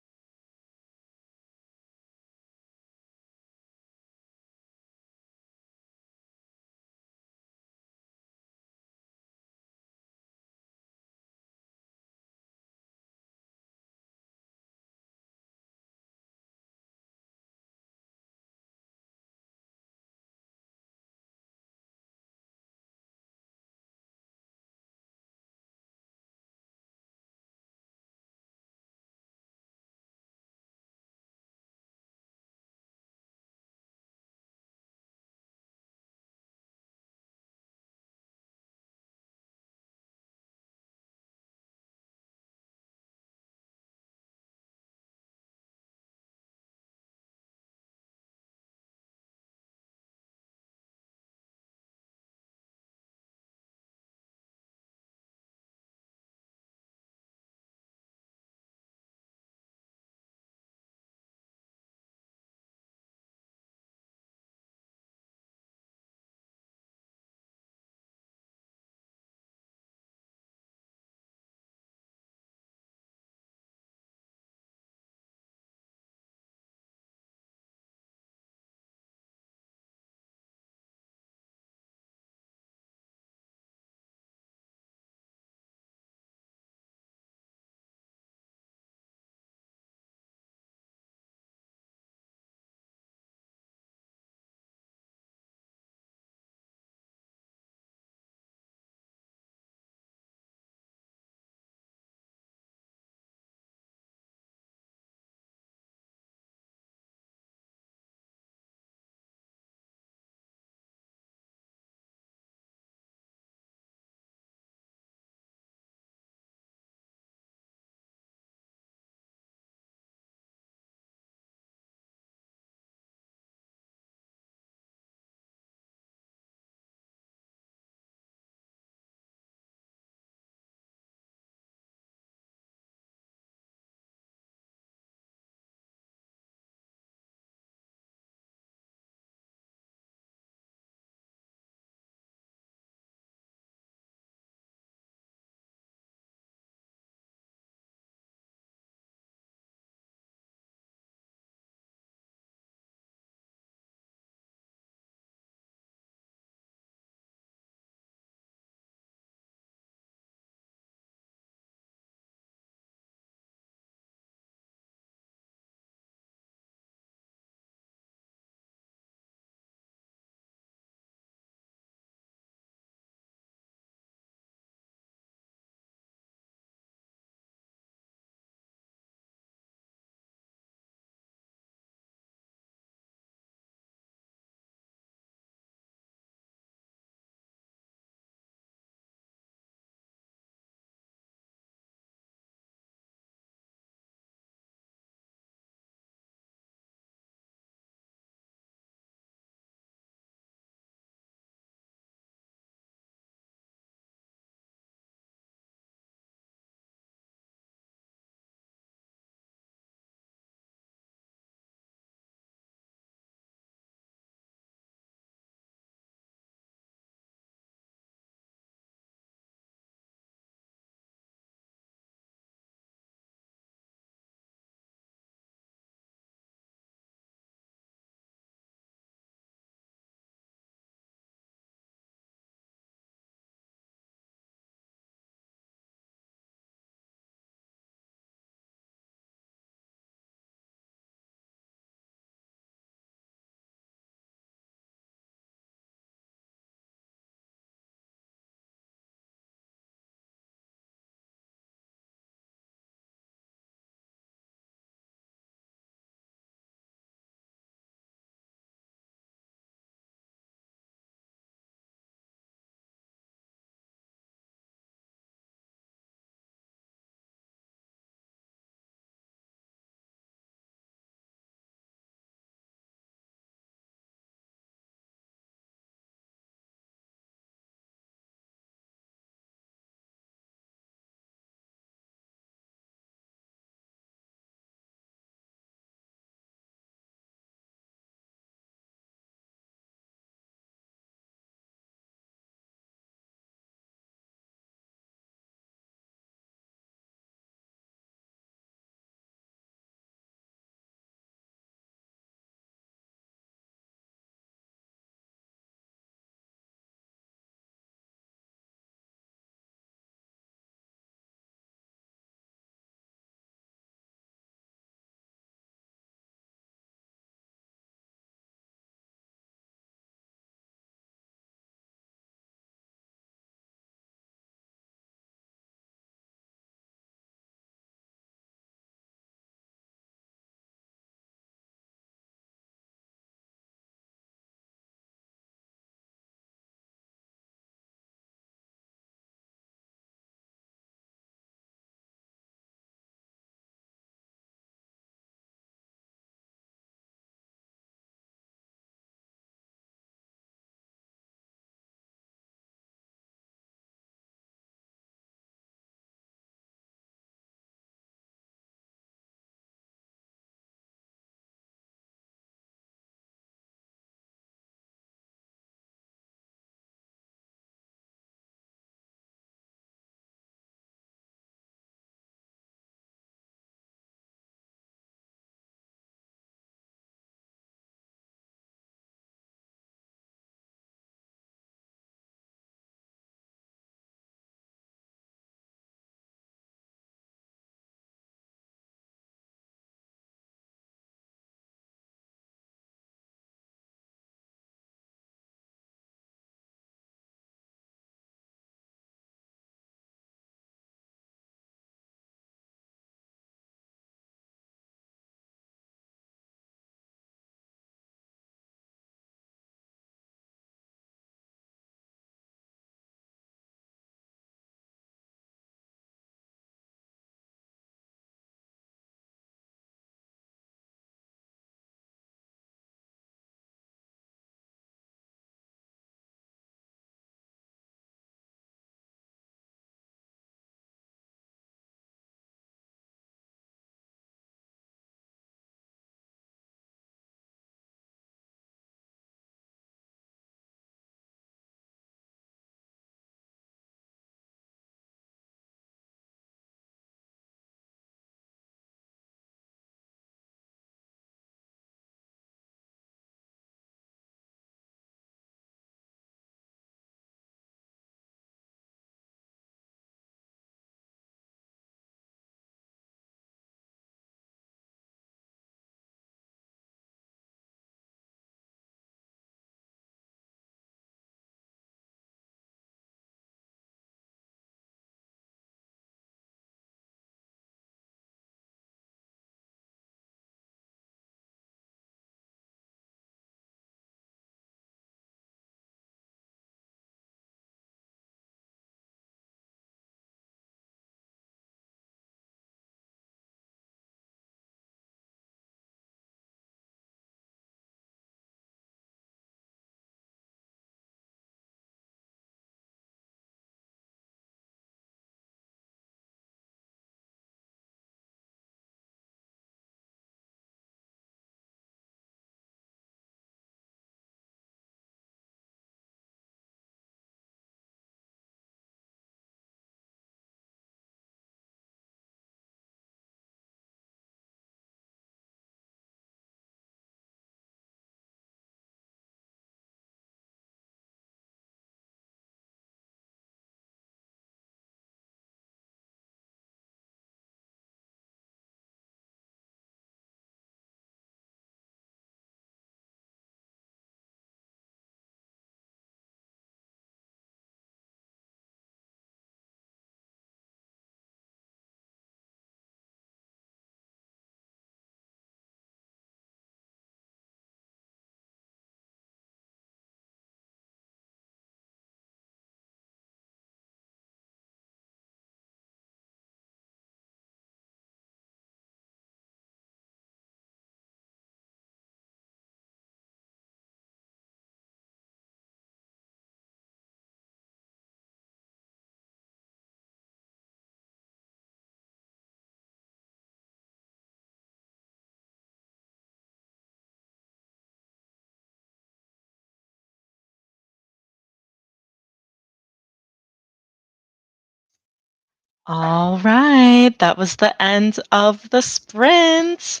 All right, that was the end of the sprint.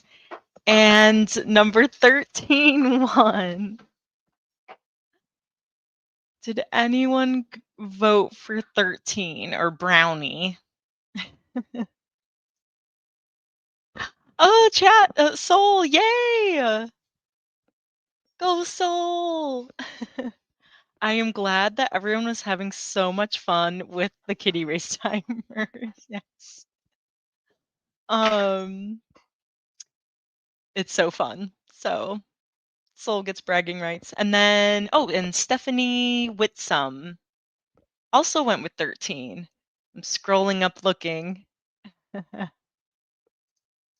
And number 13 won. Did anyone vote for 13 or Brownie? Oh, chat, Soul, yay! Go Soul! I am glad that everyone was having so much fun with the kitty race timers. Yes. It's so fun. So Soul gets bragging rights. And then, oh, and Stephanie Whitsome also went with 13. I'm scrolling up looking.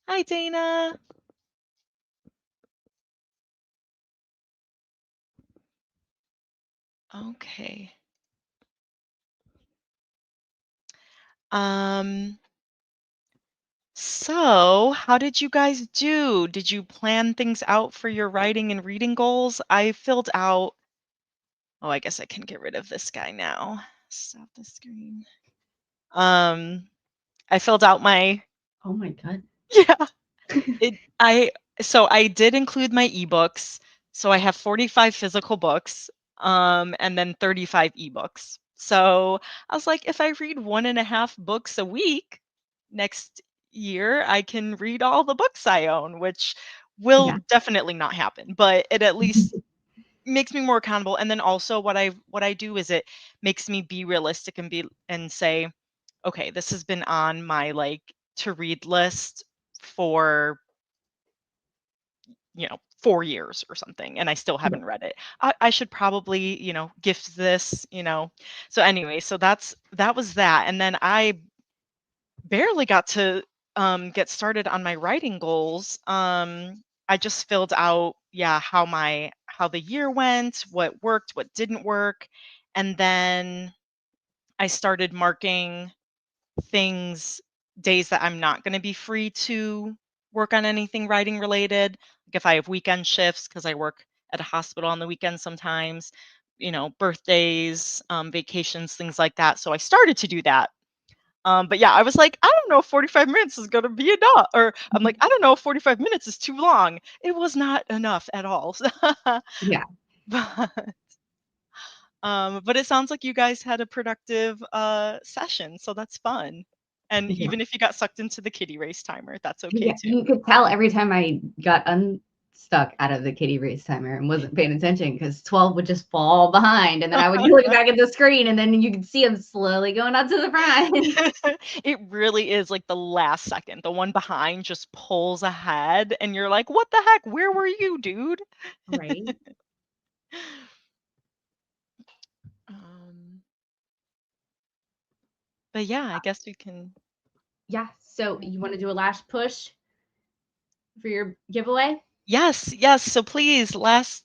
Hi, Dana. Okay. So how did you guys do? Did you plan things out for your writing and reading goals? I filled out, oh, I guess I can get rid of this guy now. Stop the screen. I filled out my, Oh my god. yeah, so I did include my ebooks. So I have 45 physical books, and then 35 ebooks. So I was like, if I read 1.5 books a week next year, I can read all the books I own, which will Yeah. definitely not happen, but it at least makes me more accountable. And then also what I do is it makes me be realistic and say, okay, this has been on my like to read list for 4 years or something, and I still haven't read it. I should probably, gift this, So anyway, so that was that. And then I barely got to get started on my writing goals. I just filled out, how the year went, what worked, what didn't work, and then I started marking things, days that I'm not going to be free to work on anything writing related. Like if I have weekend shifts, because I work at a hospital on the weekends sometimes, birthdays, vacations, things like that. So I started to do that. But yeah, I was like, I don't know if 45 minutes is going to be enough. Or I'm like, I don't know if 45 minutes is too long. It was not enough at all. Yeah. But it sounds like you guys had a productive session, so that's fun. And Yeah. even if you got sucked into the kitty race timer, that's okay Yeah, too. you could tell every time I got unstuck out of the kitty race timer and wasn't paying attention because 12 would just fall behind. And then I would look back at the screen and then you could see him slowly going out to the front. It really is like the last second. The one behind just pulls ahead, and you're like, what the heck? Where were you, dude? Right. But yeah, I guess we can. Yeah. So you want to do a last push for your giveaway? Yes. So please,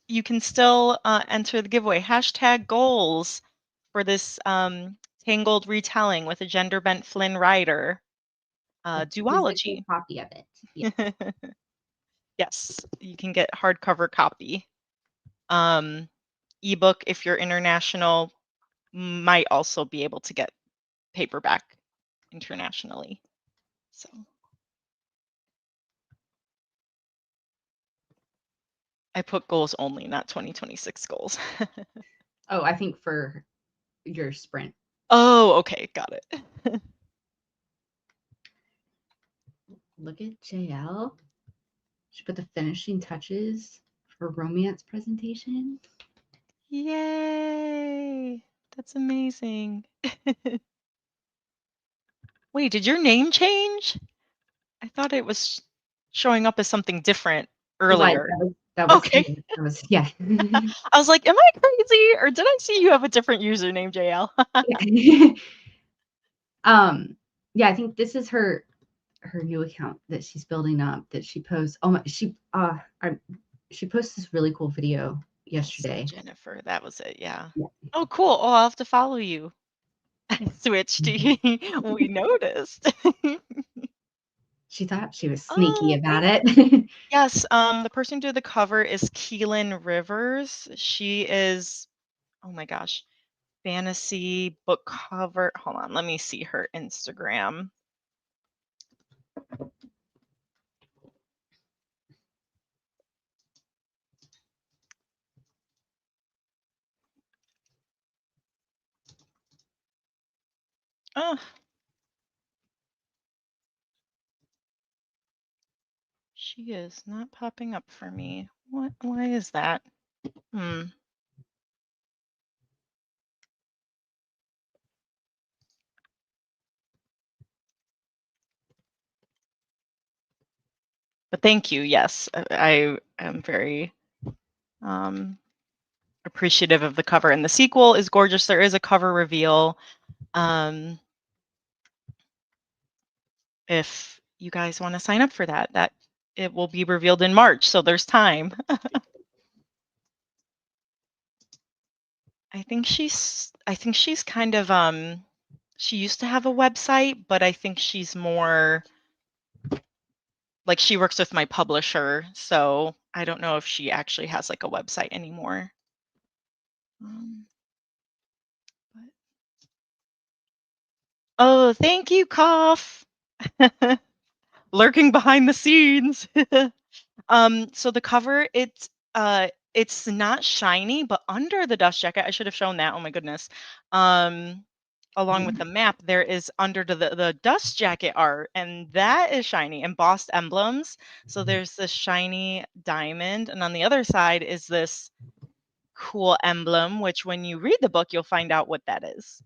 you can still enter the giveaway. #goals for this Tangled retelling with a gender bent Flynn Rider duology. Copy of it. Yeah. Yes, you can get hardcover copy. Ebook, if you're international, might also be able to get paperback internationally. So. I put goals only, not 2026 goals. Oh, I think for your sprint. Oh, okay, got it. Look at JL. She put the finishing touches for romance presentation. Yay! That's amazing. Wait, did your name change? I thought it was showing up as something different earlier. That was okay. That was, yeah. I was like, am I crazy? Or did I see you have a different username, JL? Yeah, I think this is her new account that she's building up that she posts. Oh my, she posted this really cool video yesterday. Jennifer, that was it. Yeah. Oh, cool. Oh, I'll have to follow you. Switched. We noticed. She thought she was sneaky about it. Yes. The person who did the cover is Keelan Rivers. She is, oh my gosh, fantasy book cover. Hold on, let me see her Instagram. Oh, she is not popping up for me. What? Why is that? But thank you. Yes, I am very appreciative of the cover, and the sequel is gorgeous. There is a cover reveal. If you guys want to sign up for that it will be revealed in March, so there's time. I think she's kind of she used to have a website, but I think she's more like she works with my publisher, so I don't know if she actually has like a website anymore. But... Oh, thank you, Cough. Lurking behind the scenes. So the cover, it's not shiny, but under the dust jacket, I should have shown that. Oh my goodness. Along with the map, there is under the dust jacket art, and that is shiny, embossed emblems. So there's this shiny diamond, and on the other side is this cool emblem, which when you read the book, you'll find out what that is.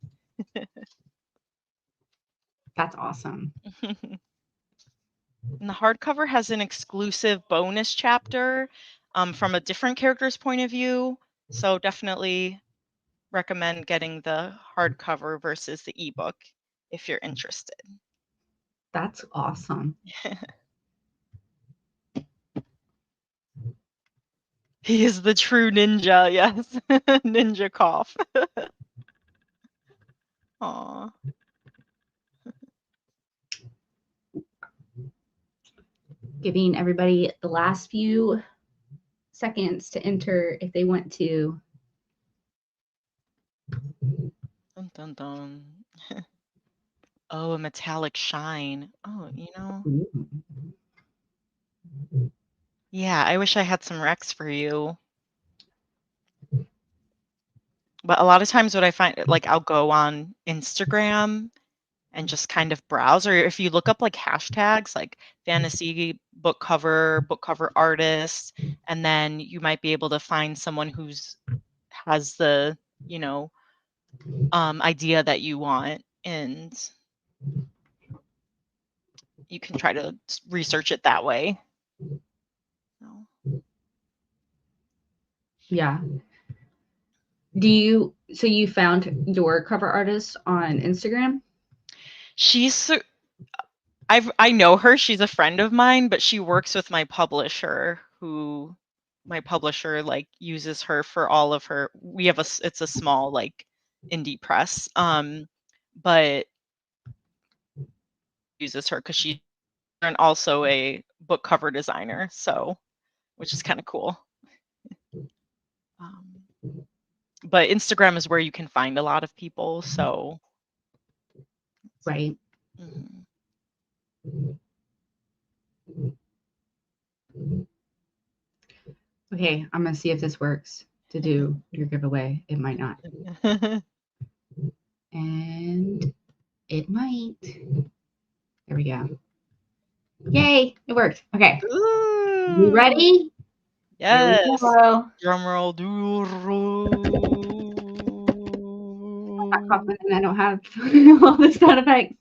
That's awesome. And the hardcover has an exclusive bonus chapter from a different character's point of view. So definitely recommend getting the hardcover versus the ebook if you're interested. That's awesome. He is the true ninja, yes. Ninja Cough. Aw. Giving everybody the last few seconds to enter if they want to. Dun, dun, dun. Oh, a metallic shine. Oh, you know. Yeah, I wish I had some Rex for you. But a lot of times what I find, like I'll go on Instagram and just kind of browse, or if you look up like hashtags like fantasy book cover artist, and then you might be able to find someone who's has the, you know, idea that you want, and you can try to research it that way. So. Yeah. So you found your cover artist on Instagram? I know her, she's a friend of mine, but she works with my publisher, who my publisher like uses her for all of her, it's a small like indie press, but uses her because she's also a book cover designer, so which is kind of cool. But Instagram is where you can find a lot of people, so right. Okay, I'm gonna see if this works to do your giveaway. It might not. And it might. There we go. Yay, it worked. Okay. Ooh. You ready? Yes. Here we go. Drum roll. I'm confident I don't have all the sound effects.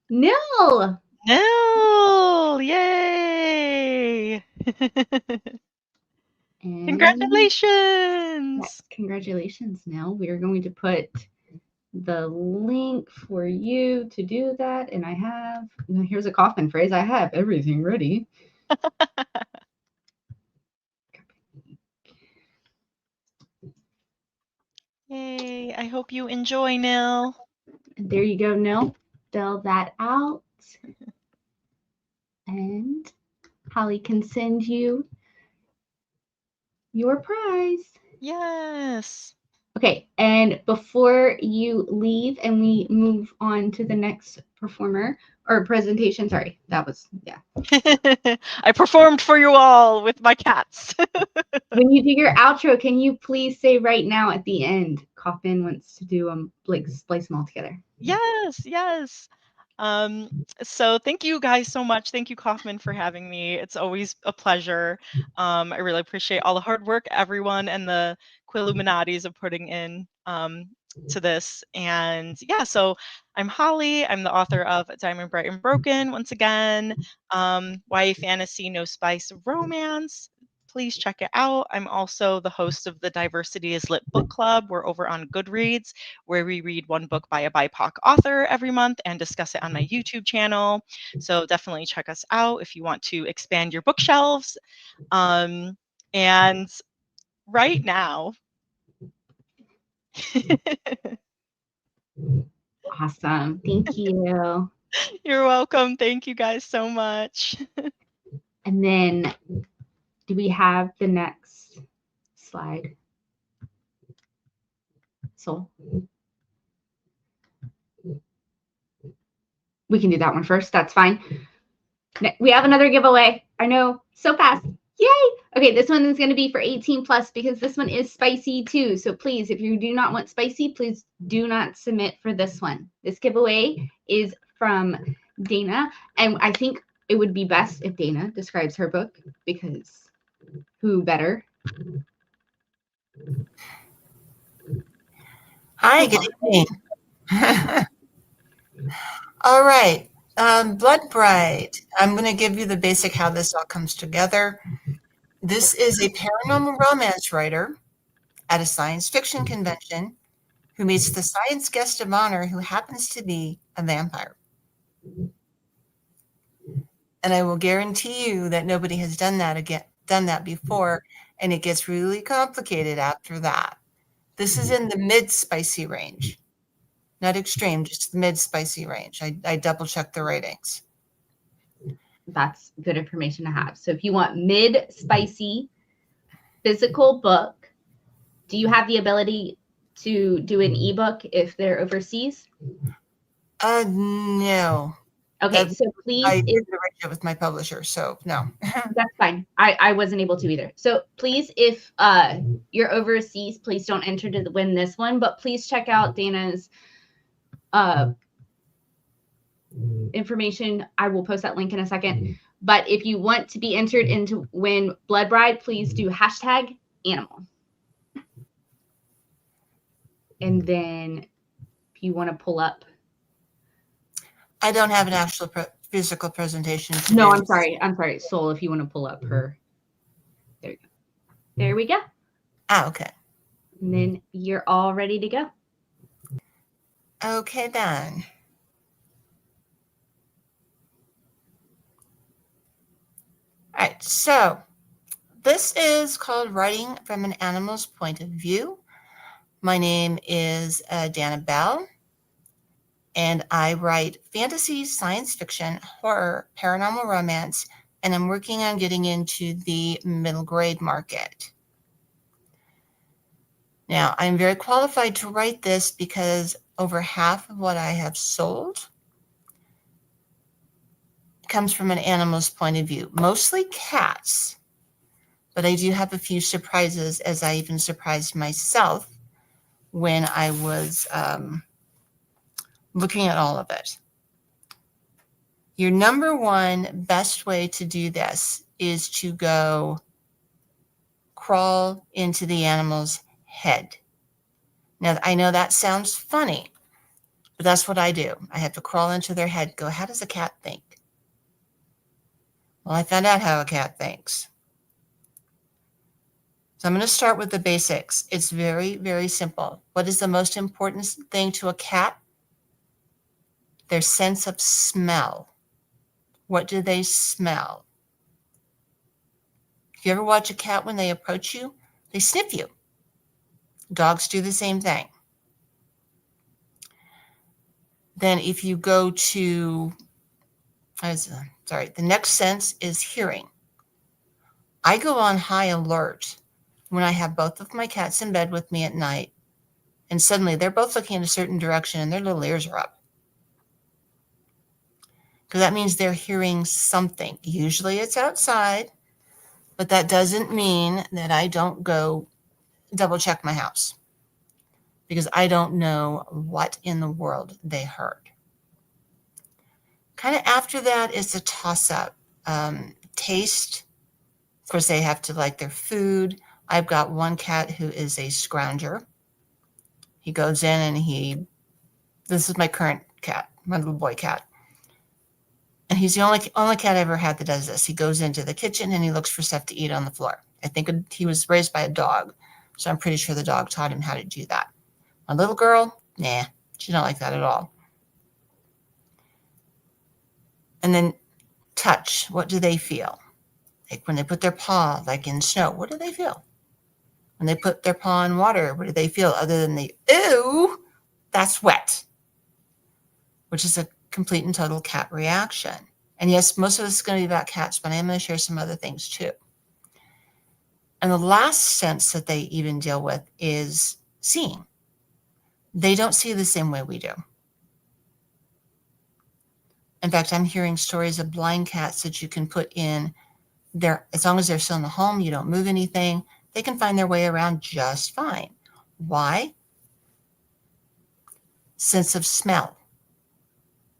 No. No. Yay. Congratulations. Yes, congratulations, Nell. We are going to put the link for you to do that. And I have, here's a coffin phrase. I have everything ready. Yay. I hope you enjoy, Nell. There you go, Nell. Fill that out. And Holly can send you your prize. Yes. Okay, and before you leave and we move on to the next performer or presentation, sorry, that was, yeah. I performed for you all with my cats. When you do your outro, can you please say right now at the end, Kaufman wants to do like splice them all together. Yes, yes. So thank you guys so much. Thank you, Kaufman, for having me. It's always a pleasure. I really appreciate all the hard work, everyone, and the Quilluminatis of putting in to this. And yeah, so I'm Holly. I'm the author of Diamond Bright and Broken, once again, YA fantasy, no spice romance. Please check it out. I'm also the host of the Diversity is Lit book club. We're over on Goodreads, where we read one book by a BIPOC author every month and discuss it on my YouTube channel. So definitely check us out if you want to expand your bookshelves. And right now, Awesome. Thank you. You're welcome. Thank you guys so much. And then do we have the next slide? So we can do that one first. That's fine. We have another giveaway. I know, so fast. Yay. Okay, this one is going to be for 18 plus because this one is spicy too. So please, if you do not want spicy, please do not submit for this one. This giveaway is from Dana. And I think it would be best if Dana describes her book because who better? Hi, good evening. All right, Blood Bride. I'm going to give you the basic how this all comes together. This is a paranormal romance writer at a science fiction convention who meets the science guest of honor who happens to be a vampire. And I will guarantee you that nobody has done that before, and it gets really complicated after that. This is in the mid-spicy range. Not extreme, just mid-spicy range. I double-checked the ratings. That's good information to have. So if you want mid-spicy physical book, do you have the ability to do an ebook if they're overseas? No. Okay, so please. I did arrange it with my publisher, so no. That's fine. I wasn't able to either. So please, if you're overseas, please don't enter to win this one, but please check out Dana's information. I will post that link in a second. But if you want to be entered into win Blood Bride, please do #animal. And then if you want to pull up. I don't have an actual physical presentation. No, I'm sorry. Soul, if you want to pull up her. There you go. There we go. Ah, okay. And then you're all ready to go. Okay, then. All right, so this is called Writing from an Animal's Point of View. My name is Dana Bell, and I write fantasy, science fiction, horror, paranormal romance, and I'm working on getting into the middle grade market. Now, I'm very qualified to write this because over half of what I have sold comes from an animal's point of view, mostly cats, but I do have a few surprises, as I even surprised myself when I was looking at all of it. Your number one best way to do this is to go crawl into the animal's head. Now, I know that sounds funny, but that's what I do. I have to crawl into their head, go, how does a cat think? Well, I found out how a cat thinks. So I'm going to start with the basics. It's very, very simple. What is the most important thing to a cat? Their sense of smell. What do they smell? If you ever watch a cat when they approach you, they sniff you. Dogs do the same thing. Then if you go to, the next sense is hearing. I go on high alert when I have both of my cats in bed with me at night, and suddenly they're both looking in a certain direction and their little ears are up. Because that means they're hearing something. Usually it's outside, but that doesn't mean that I don't go double check my house, because I don't know what in the world they heard. Kind of after that is a toss-up. Taste. Of course, they have to like their food. I've got one cat who is a scrounger. He goes in and this is my current cat, my little boy cat. And he's the only cat I ever had that does this. He goes into the kitchen and he looks for stuff to eat on the floor. I think he was raised by a dog, so I'm pretty sure the dog taught him how to do that. My little girl, nah, she's not like that at all. And then touch, what do they feel? Like when they put their paw, like in snow, what do they feel? When they put their paw in water, what do they feel other than the, ew, that's wet, which is a complete and total cat reaction. And yes, most of this is going to be about cats, but I am going to share some other things too. And the last sense that they even deal with is seeing. They don't see the same way we do. In fact, I'm hearing stories of blind cats that you can put in there, as long as they're still in the home, you don't move anything, they can find their way around just fine. Why? Sense of smell.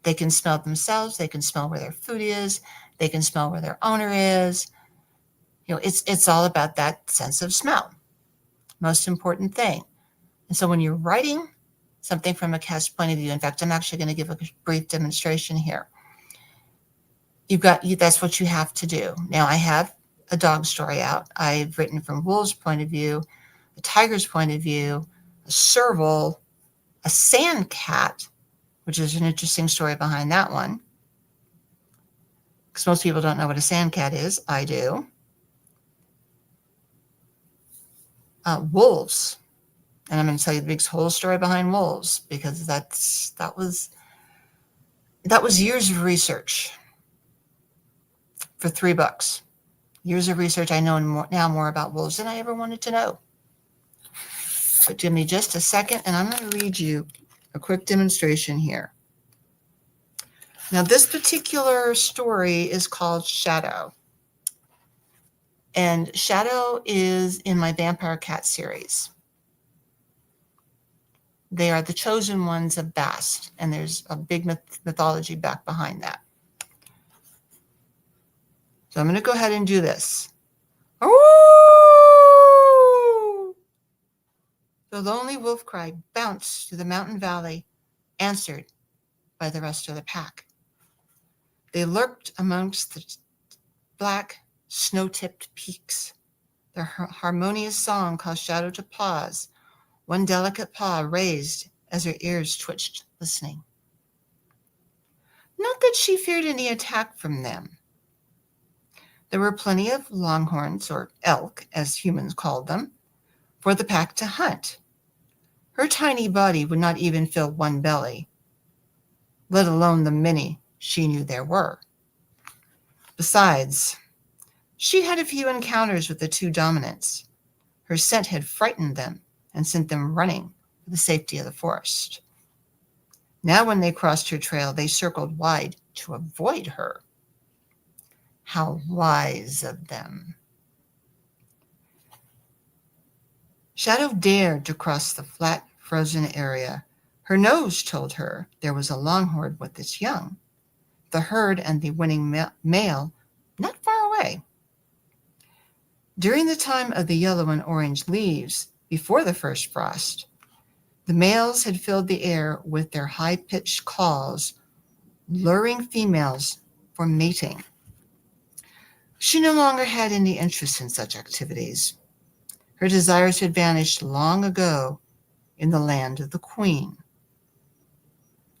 They can smell themselves, they can smell where their food is, they can smell where their owner is. It's all about that sense of smell. Most important thing. And so when you're writing something from a cat's point of view, in fact, I'm actually going to give a brief demonstration here. That's what you have to do. Now, I have a dog story out. I've written from Wolf's point of view, a tiger's point of view, a serval, a sand cat, which is an interesting story behind that one, because most people don't know what a sand cat is. I do. Wolves. And I'm going to tell you the big whole story behind wolves, because that was years of research for $3. Years of research. I know now more about wolves than I ever wanted to know. But give me just a second, and I'm going to read you a quick demonstration here. Now, this particular story is called Shadow. And Shadow is in my Vampire Cat series. They are the chosen ones of Bast, and there's a big mythology back behind that. So I'm going to go ahead and do this. Oh! The lonely wolf cry bounced through the mountain valley, answered by the rest of the pack. They lurked amongst the black, snow-tipped peaks. Their harmonious song caused Shadow to pause, one delicate paw raised as her ears twitched, listening. Not that she feared any attack from them. There were plenty of longhorns, or elk, as humans called them, for the pack to hunt. Her tiny body would not even fill one belly, let alone the many she knew there were. Besides, she had a few encounters with the two dominants. Her scent had frightened them and sent them running for the safety of the forest. Now when they crossed her trail, they circled wide to avoid her. How wise of them. Shadow dared to cross the flat, frozen area. Her nose told her there was a longhorn with its young, the herd and the winning male not far away. During the time of the yellow and orange leaves, before the first frost, the males had filled the air with their high-pitched calls, luring females for mating. She no longer had any interest in such activities. Her desires had vanished long ago in the land of the queen.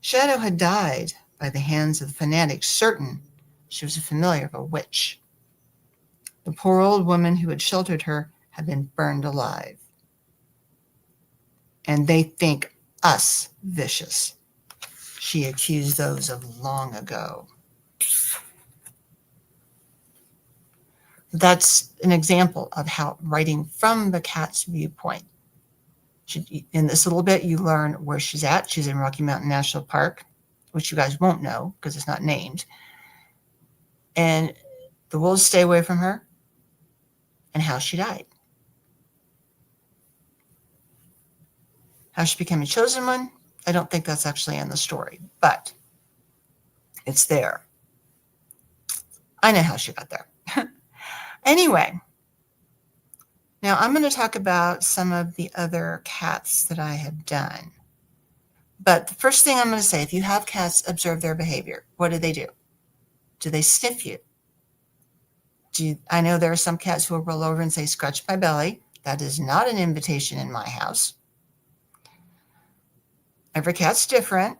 Shadow had died by the hands of the fanatics, certain she was a familiar of a witch. The poor old woman who had sheltered her had been burned alive. And they think us vicious, she accused those of long ago. That's an example of how writing from the cat's viewpoint. In this little bit, you learn where she's at. She's in Rocky Mountain National Park, which you guys won't know because it's not named. And the wolves stay away from her, and how she died. How she became a chosen one, I don't think that's actually in the story, but it's there. I know how she got there. Anyway, now I'm going to talk about some of the other cats that I have done. But the first thing I'm going to say, if you have cats, observe their behavior. What do? Do they sniff you? I know there are some cats who will roll over and say, scratch my belly. That is not an invitation in my house. Every cat's different.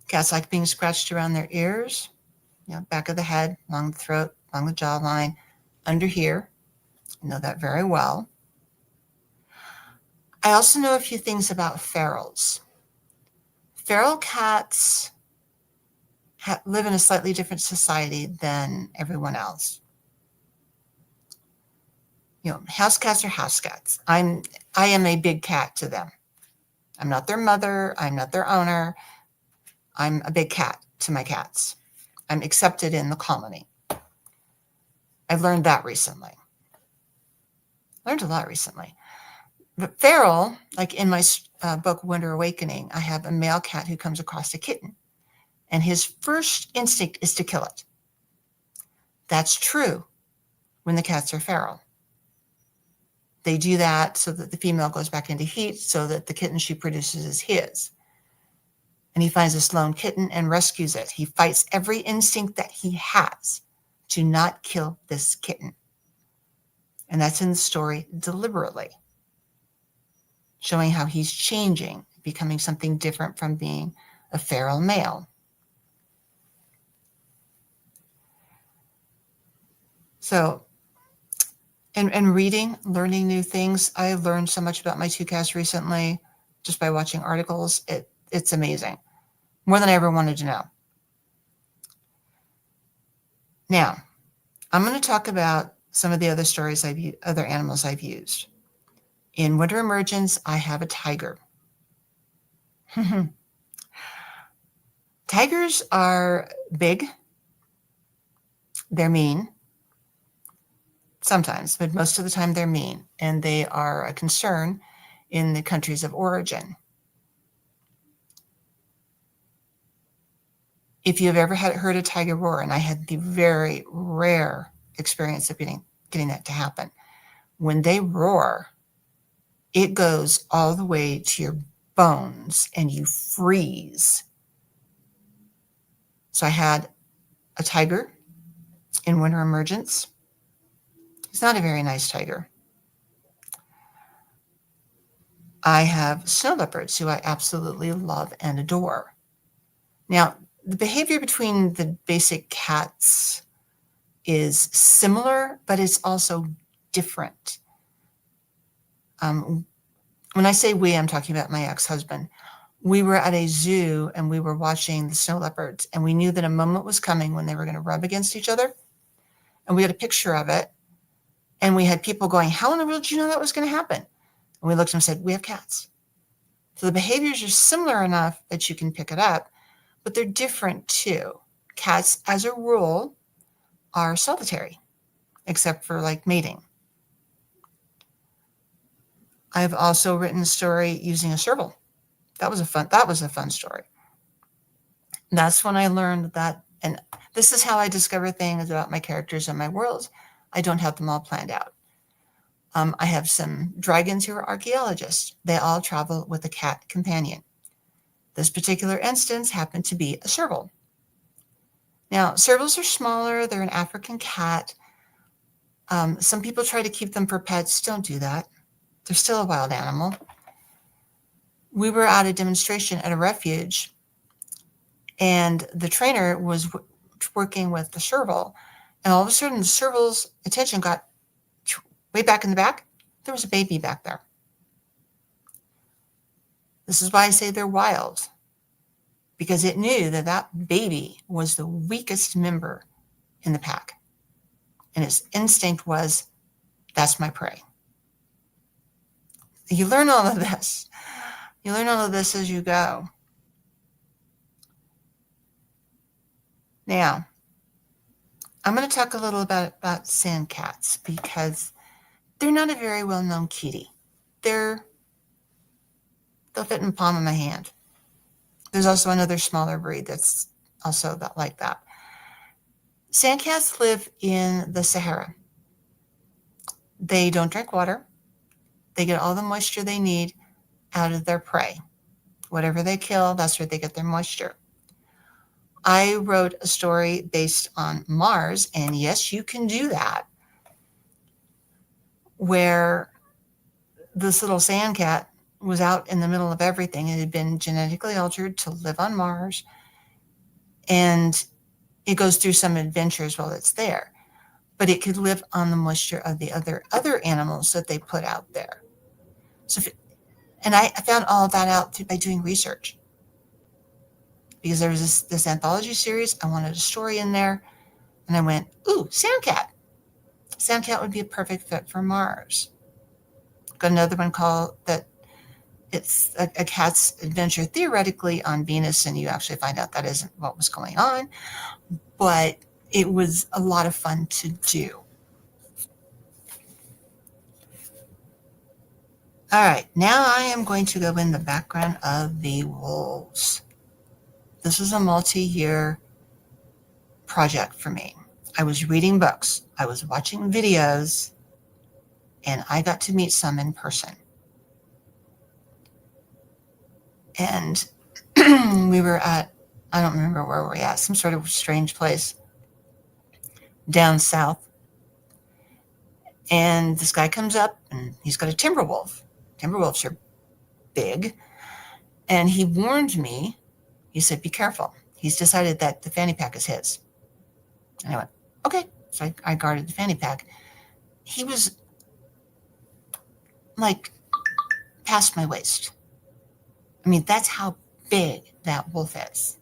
Cats like being scratched around their ears, back of the head, along the throat, along the jawline, under here. I know that very well. I also know a few things about ferals. Feral cats live in a slightly different society than everyone else. House cats are house cats. I am a big cat to them. I'm not their mother. I'm not their owner. I'm a big cat to my cats. I'm accepted in the colony. I've learned that recently. Learned a lot recently. But feral, like in my book, Winter Awakening, I have a male cat who comes across a kitten, and his first instinct is to kill it. That's true when the cats are feral. They do that so that the female goes back into heat so that the kitten she produces is his. And he finds this lone kitten and rescues it. He fights every instinct that he has to not kill this kitten. And that's in the story deliberately, showing how he's changing, becoming something different from being a feral male. So, and reading, learning new things. I learned so much about my two cats recently just by watching articles. It's amazing. More than I ever wanted to know. Now, I'm going to talk about some of the other stories other animals I've used. In Winter Emergence, I have a tiger. Tigers are big. They're mean. Sometimes, but most of the time they're mean, and they are a concern in the countries of origin. If you've ever heard a tiger roar, and I had the very rare experience of getting that to happen, when they roar, it goes all the way to your bones and you freeze. So I had a tiger in Winter Emergence. He's not a very nice tiger. I have snow leopards who I absolutely love and adore. Now, the behavior between the basic cats is similar, but it's also different. When I say we, I'm talking about my ex-husband. We were at a zoo and we were watching the snow leopards, and we knew that a moment was coming when they were going to rub against each other. And we had a picture of it. And we had people going, how in the world did you know that was going to happen? And we looked at them and said, we have cats. So the behaviors are similar enough that you can pick it up, but they're different too. Cats, as a rule, are solitary, except for like mating. I've also written a story using a serval. That was a fun story. That's when I learned that, and this is how I discover things about my characters and my worlds. I don't have them all planned out. I have some dragons who are archaeologists. They all travel with a cat companion. This particular instance happened to be a serval. Now, servals are smaller. They're an African cat. Some people try to keep them for pets. Don't do that. They're still a wild animal. We were at a demonstration at a refuge, and the trainer was working with the serval, and all of a sudden the serval's attention got way back in the back. There was a baby back there. This is why I say they're wild, because it knew that that baby was the weakest member in the pack. And its instinct was, that's my prey. You learn all of this. You learn all of this as you go. Now, I'm going to talk a little about sand cats because they're not a very well-known kitty. They'll fit in the palm of my hand. There's also another smaller breed that's also about like that. Sand cats live in the Sahara. They don't drink water. They get all the moisture they need out of their prey. Whatever they kill, that's where they get their moisture. I wrote a story based on Mars, and yes, you can do that, where this little sand cat was out in the middle of everything. It had been genetically altered to live on Mars, and it goes through some adventures while it's there. But it could live on the moisture of the other animals that they put out there. And I found all of that out by doing research. Because there was this anthology series, I wanted a story in there, and I went, ooh, sandcat. Sandcat would be a perfect fit for Mars. Got another one called that it's a cat's adventure theoretically on Venus, and you actually find out that isn't what was going on, but it was a lot of fun to do. All right, now I am going to go in the background of the wolves. This was a multi-year project for me. I was reading books, I was watching videos, and I got to meet some in person. And we were at, I don't remember where we're at, some sort of strange place down south. And this guy comes up and he's got a timber wolf. Timber wolves are big. And he warned me, he said, be careful. He's decided that the fanny pack is his. And I went, okay. So I guarded the fanny pack. He was like past my waist. I mean, that's how big that wolf is.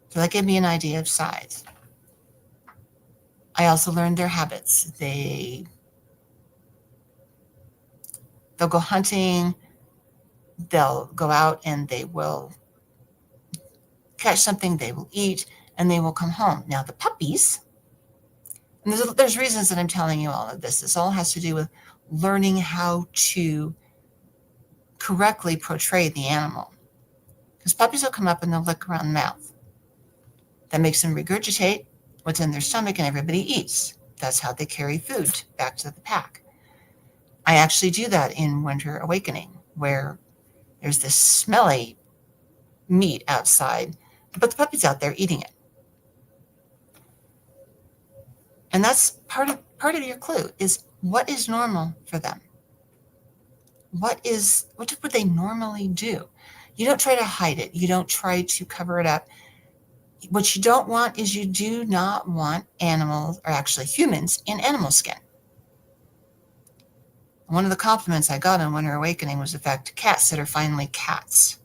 So that gave me an idea of size. I also learned their habits. They'll go hunting, they'll go out and they will catch something, they will eat, and they will come home. Now the puppies, and there's reasons that I'm telling you all of this. This all has to do with learning how to correctly portray the animal. Because puppies will come up and they'll lick around the mouth. That makes them regurgitate what's in their stomach and everybody eats. That's how they carry food back to the pack. I actually do that in Winter Awakening, where there's this smelly meat outside, but the puppy's out there eating it. And that's part of your clue is what is normal for them? What would they normally do? You don't try to hide it. You don't try to cover it up. What you don't want is you do not want animals, or actually humans, in animal skin. One of the compliments I got on Winter Awakening was the fact cats that are finally cats.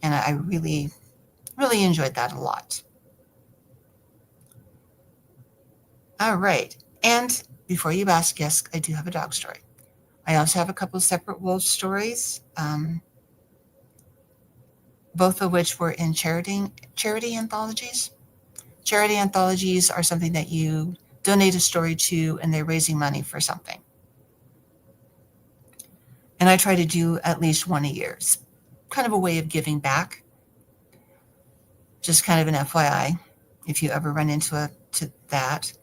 And I really, really enjoyed that a lot. All right. And before you ask, yes, I do have a dog story. I also have a couple of separate wolf stories, both of which were in charity anthologies. Charity anthologies are something that you donate a story to, and they're raising money for something. And I try to do at least one a year. It's kind of a way of giving back. Just kind of an FYI, if you ever run into that.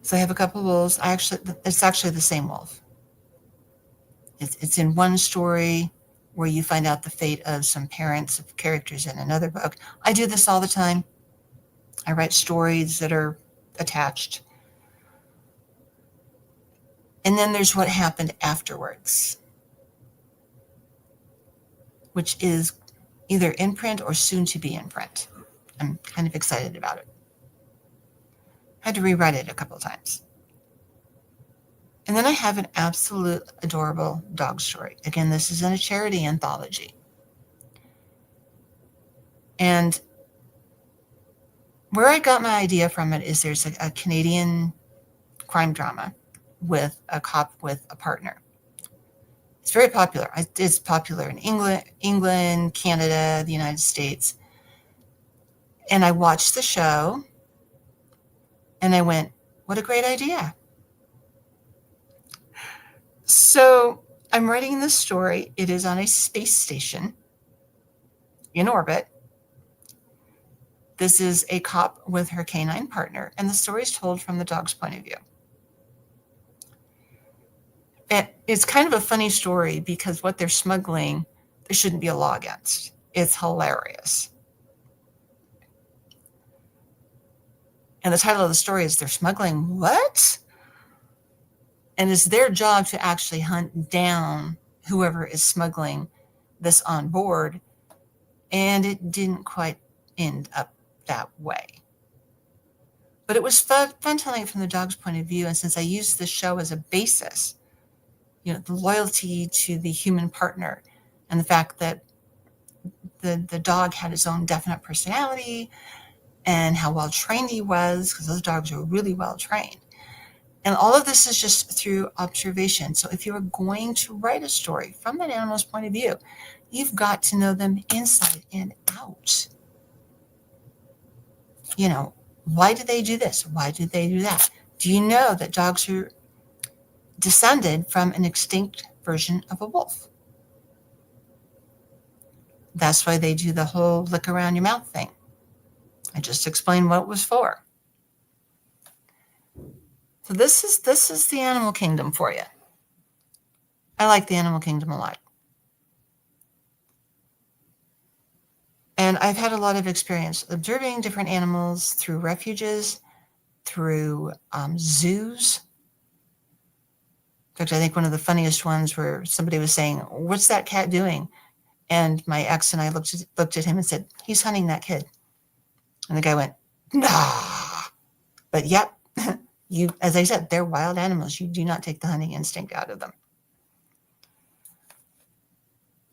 So I have a couple of wolves. It's actually the same wolf. It's in one story where you find out the fate of some parents of characters in another book. I do this all the time. I write stories that are attached. And then there's what happened afterwards, which is either in print or soon to be in print. I'm kind of excited about it. I had to rewrite it a couple of times. And then I have an absolute adorable dog story. Again, this is in a charity anthology. And where I got my idea from it is there's a Canadian crime drama with a cop with a partner. It's very popular. It's popular in England, Canada, the United States. And I watched the show and I went, what a great idea. So I'm writing this story. It is on a space station in orbit. This is a cop with her canine partner, and the story is told from the dog's point of view. And it's kind of a funny story because what they're smuggling, there shouldn't be a law against. It's hilarious. And the title of the story is They're Smuggling What? And it's their job to actually hunt down whoever is smuggling this on board. And it didn't quite end up that way. But it was fun telling it from the dog's point of view. And since I used the show as a basis, you know, the loyalty to the human partner and the fact that the dog had his own definite personality and how well trained he was, because those dogs are really well trained. And all of this is just through observation. So if you are going to write a story from that animal's point of view, you've got to know them inside and out. You know, why do they do this? Why do they do that? Do you know that dogs are descended from an extinct version of a wolf? That's why they do the whole lick around your mouth thing. I just explained what it was for. So this is the animal kingdom for you. I like the animal kingdom a lot. And I've had a lot of experience observing different animals through refuges, through zoos. In fact, I think one of the funniest ones where somebody was saying, "What's that cat doing?" And my ex and I looked at him and said, "He's hunting that kid." And the guy went, "Nah." But yep, you, as I said, they're wild animals. You do not take the hunting instinct out of them.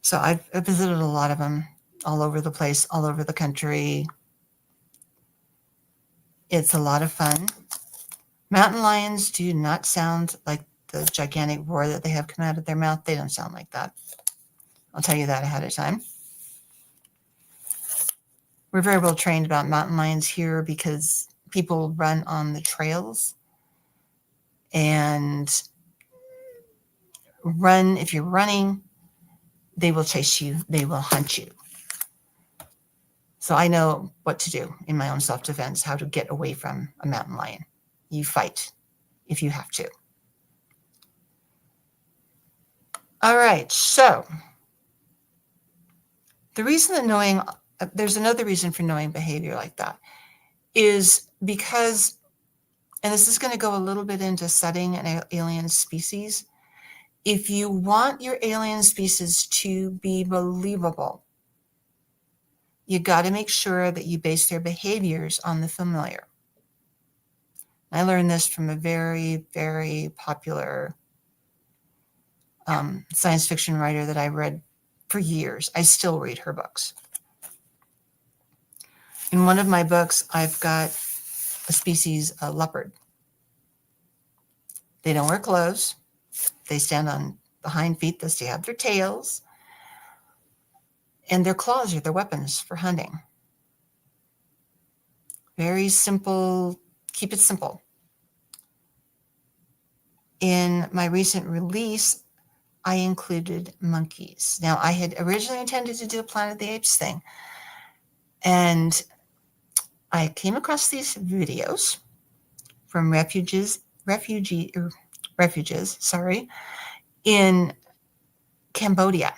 So I've visited a lot of them all over the place, all over the country. It's a lot of fun. Mountain lions do not sound like the gigantic roar that they have come out of their mouth. They don't sound like that. I'll tell you that ahead of time. We're very well trained about mountain lions here because people run on the trails and run. If you're running, they will chase you. They will hunt you. So I know what to do in my own self-defense, how to get away from a mountain lion. You fight if you have to. All right, so the reason that knowing, there's another reason for knowing behavior like that, is because, and this is going to go a little bit into setting an alien species. If you want your alien species to be believable, you got to make sure that you base their behaviors on the familiar. I learned this from a very, very popular science fiction writer that I read for years. I still read her books. In one of my books, I've got a species, a leopard. They don't wear clothes. They stand on the hind feet, thus they have their tails. And their claws are their weapons for hunting. Very simple, keep it simple. In my recent release, I included monkeys. Now, I had originally intended to do a Planet of the Apes thing. And I came across these videos from refuges, in Cambodia,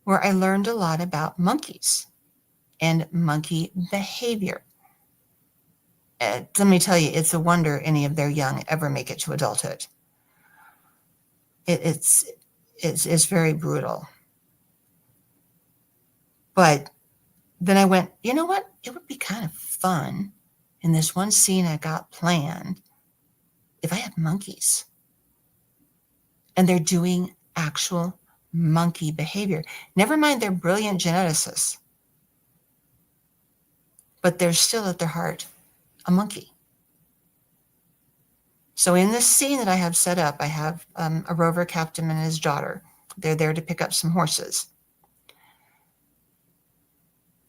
where I learned a lot about monkeys and monkey behavior. Let me tell you, it's a wonder any of their young ever make it to adulthood. It's very brutal. But then I went, you know what? It would be kind of fun in this one scene I got planned if I had monkeys. And they're doing actual monkey behavior. Never mind they're brilliant geneticists. but they're still at their heart a monkey. So in this scene that I have set up, I have a rover captain and his daughter. They're there to pick up some horses.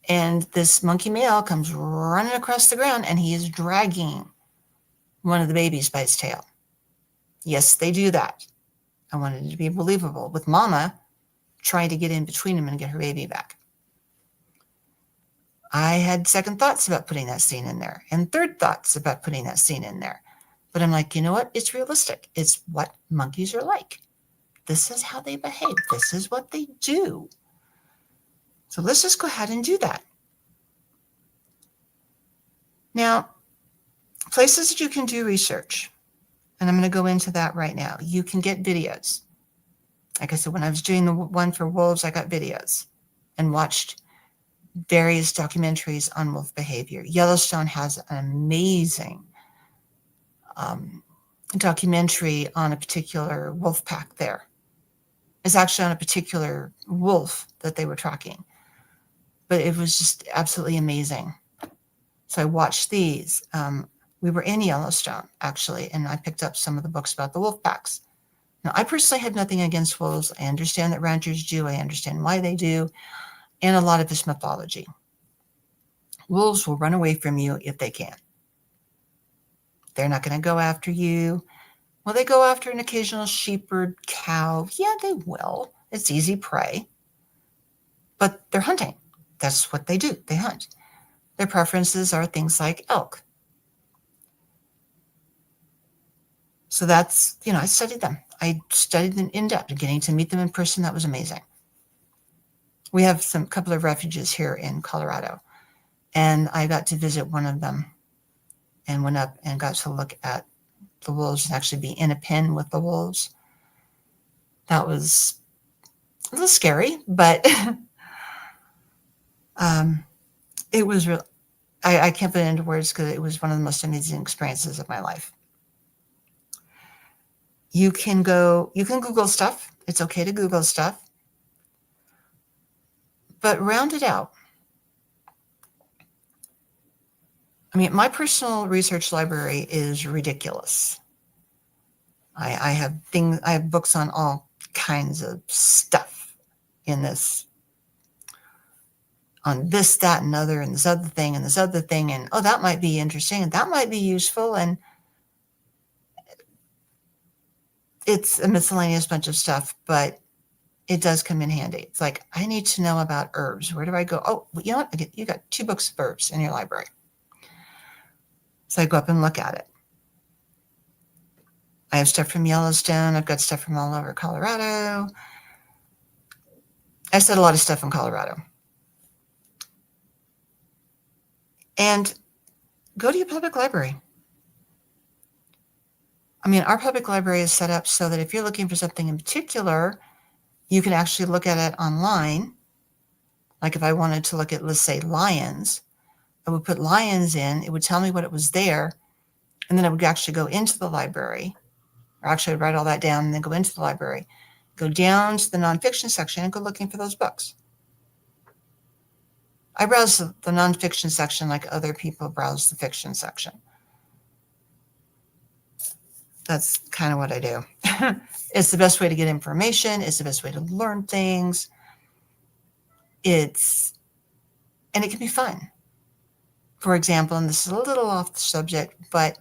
And this monkey male comes running across the ground, and he is dragging one of the babies by its tail. Yes, they do that. I wanted it to be believable, with Mama trying to get in between him and get her baby back. I had second thoughts about putting that scene in there, and third thoughts about putting that scene in there. But I'm like, you know what? It's realistic. It's what monkeys are like. This is how they behave. This is what they do. So let's just go ahead and do that. Now, places that you can do research, and I'm going to go into that right now. You can get videos. Like I said, when I was doing the one for wolves, I got videos and watched various documentaries on wolf behavior. Yellowstone has an amazing documentary on a particular wolf pack there. It's actually on a particular wolf that they were tracking. But it was just absolutely amazing. So I watched these. We were in Yellowstone, actually, and I picked up some of the books about the wolf packs. Now, I personally have nothing against wolves. I understand that ranchers do. I understand why they do. And a lot of this mythology. Wolves will run away from you if they can. They're not going to go after you. Will they go after an occasional sheep or cow? Yeah, they will. It's easy prey. But they're hunting. That's what they do. They hunt. Their preferences are things like elk. So that's, I studied them. I studied them in depth. Getting to meet them in person, that was amazing. We have a couple of refuges here in Colorado. And I got to visit one of them and went up and got to look at the wolves and actually be in a pen with the wolves. That was a little scary, but it was real. I can't put it into words because it was one of the most amazing experiences of my life. You can Google stuff. It's okay to Google stuff, but round it out. I mean, my personal research library is ridiculous. I have books on all kinds of stuff in this, on this, that, and other, and this other thing, and this other thing, and oh, that might be interesting, and that might be useful, and it's a miscellaneous bunch of stuff, but it does come in handy. It's like, I need to know about herbs. Where do I go? Oh, you know what? You got 2 books of herbs in your library. So I go up and look at it. I have stuff from Yellowstone. I've got stuff from all over Colorado. I said a lot of stuff in Colorado. And go to your public library. I mean, our public library is set up so that if you're looking for something in particular, you can actually look at it online. Like if I wanted to look at, let's say, lions, I would put lions in. It would tell me what it was there. And then I would actually go into the library. Or actually, I'd write all that down and then go into the library. Go down to the nonfiction section and go looking for those books. I browse the nonfiction section like other people browse the fiction section. That's kind of what I do. It's the best way to get information. It's the best way to learn things. And it can be fun. For example, and this is a little off the subject, but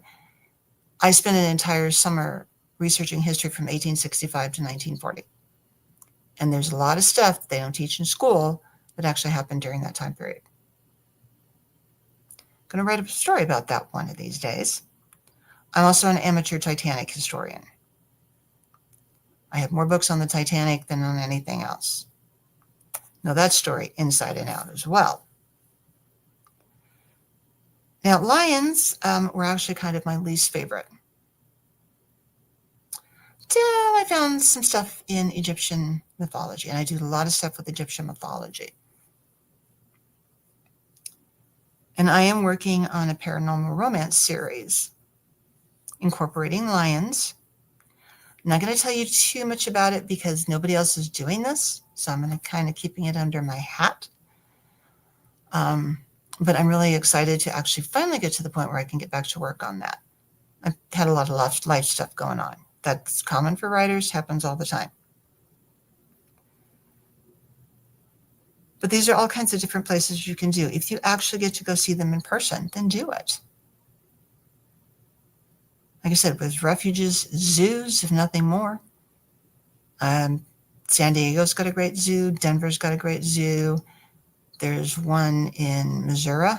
I spent an entire summer researching history from 1865 to 1940. And there's a lot of stuff they don't teach in school that actually happened during that time period. I'm going to write a story about that one of these days. I'm also an amateur Titanic historian. I have more books on the Titanic than on anything else. Know that story inside and out as well. Now, lions were actually kind of my least favorite. Till I found some stuff in Egyptian mythology, and I do a lot of stuff with Egyptian mythology. And I am working on a paranormal romance series incorporating lions. I'm not going to tell you too much about it because nobody else is doing this, so I'm going to kind of keeping it under my hat. But I'm really excited to actually finally get to the point where I can get back to work on that. I've had a lot of life stuff going on. That's common for writers, happens all the time. But these are all kinds of different places you can do. If you actually get to go see them in person, then do it. Like I said, with refuges, zoos, if nothing more. San Diego's got a great zoo. Denver's got a great zoo. There's one in Missouri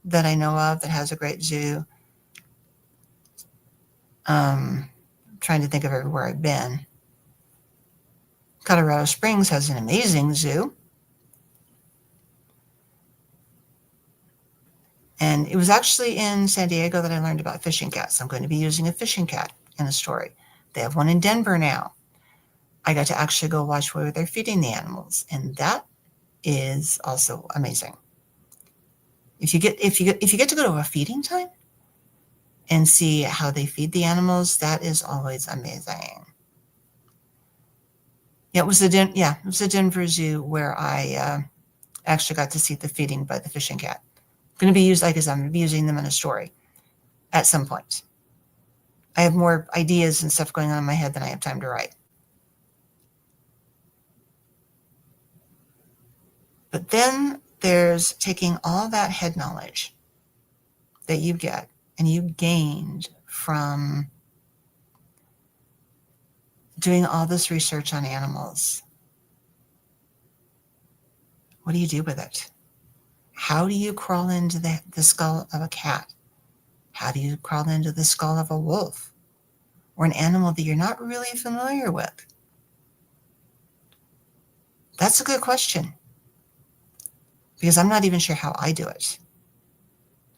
that I know of that has a great zoo. I'm trying to think of everywhere I've been. Colorado Springs has an amazing zoo. And it was actually in San Diego that I learned about fishing cats. I'm going to be using a fishing cat in a story. They have one in Denver now. I got to actually go watch where they're feeding the animals, and that is also amazing. If you get to go to a feeding time and see how they feed the animals, that is always amazing. Yeah, it was the Denver Zoo where I actually got to see the feeding by the fishing cat. I'm going to be using them in a story at some point. I have more ideas and stuff going on in my head than I have time to write. But then there's taking all that head knowledge that you get and you gained from doing all this research on animals. What do you do with it? How do you crawl into the skull of a cat? How do you crawl into the skull of a wolf or an animal that you're not really familiar with? That's a good question, because I'm not even sure how I do it,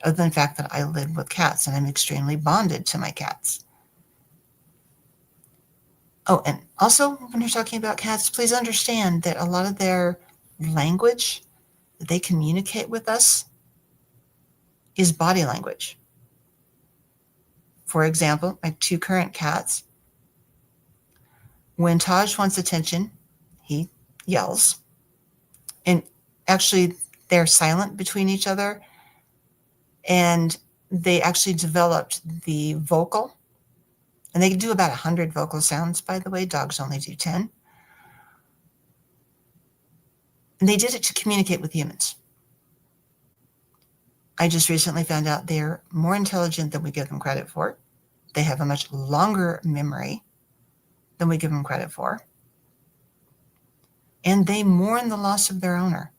other than the fact that I live with cats and I'm extremely bonded to my cats. Oh, and also when you're talking about cats, please understand that a lot of their language that they communicate with us is body language. For example, my 2 current cats, when Taj wants attention, he yells. And actually, they're silent between each other. And they actually developed the vocal. And they can do about 100 vocal sounds, by the way. Dogs only do 10. And they did it to communicate with humans. I just recently found out they're more intelligent than we give them credit for. They have a much longer memory than we give them credit for. And they mourn the loss of their owner.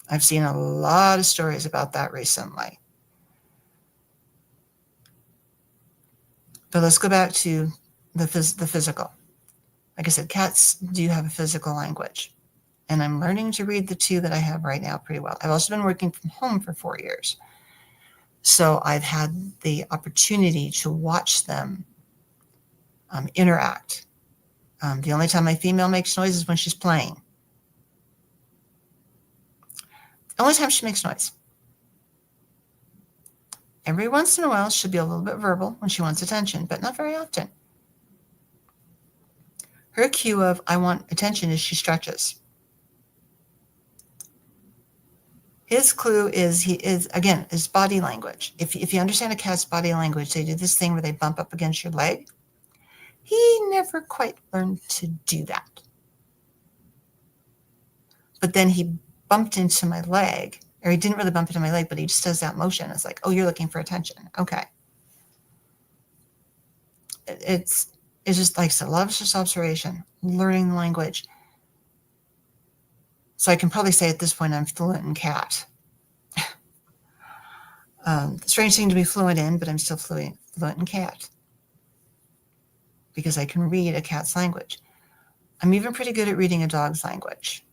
I've seen a lot of stories about that recently. But let's go back to the physical. Like I said, cats do have a physical language. And I'm learning to read the 2 that I have right now pretty well. I've also been working from home for 4 years. So I've had the opportunity to watch them interact. The only time my female makes noise is when she's playing. The only time she makes noise. Every once in a while, she'll be a little bit verbal when she wants attention, but not very often. Her cue of I want attention is she stretches. His clue is his body language. If you understand a cat's body language, they do this thing where they bump up against your leg. He never quite learned to do that. But then he bumped into my leg, or he didn't really bump into my leg, but he just does that motion. It's like, oh, you're looking for attention. Okay. It's just like a lot of just observation, learning the language. So I can probably say at this point I'm fluent in cat. Strange thing to be fluent in, but I'm still fluent in cat because I can read a cat's language. I'm even pretty good at reading a dog's language.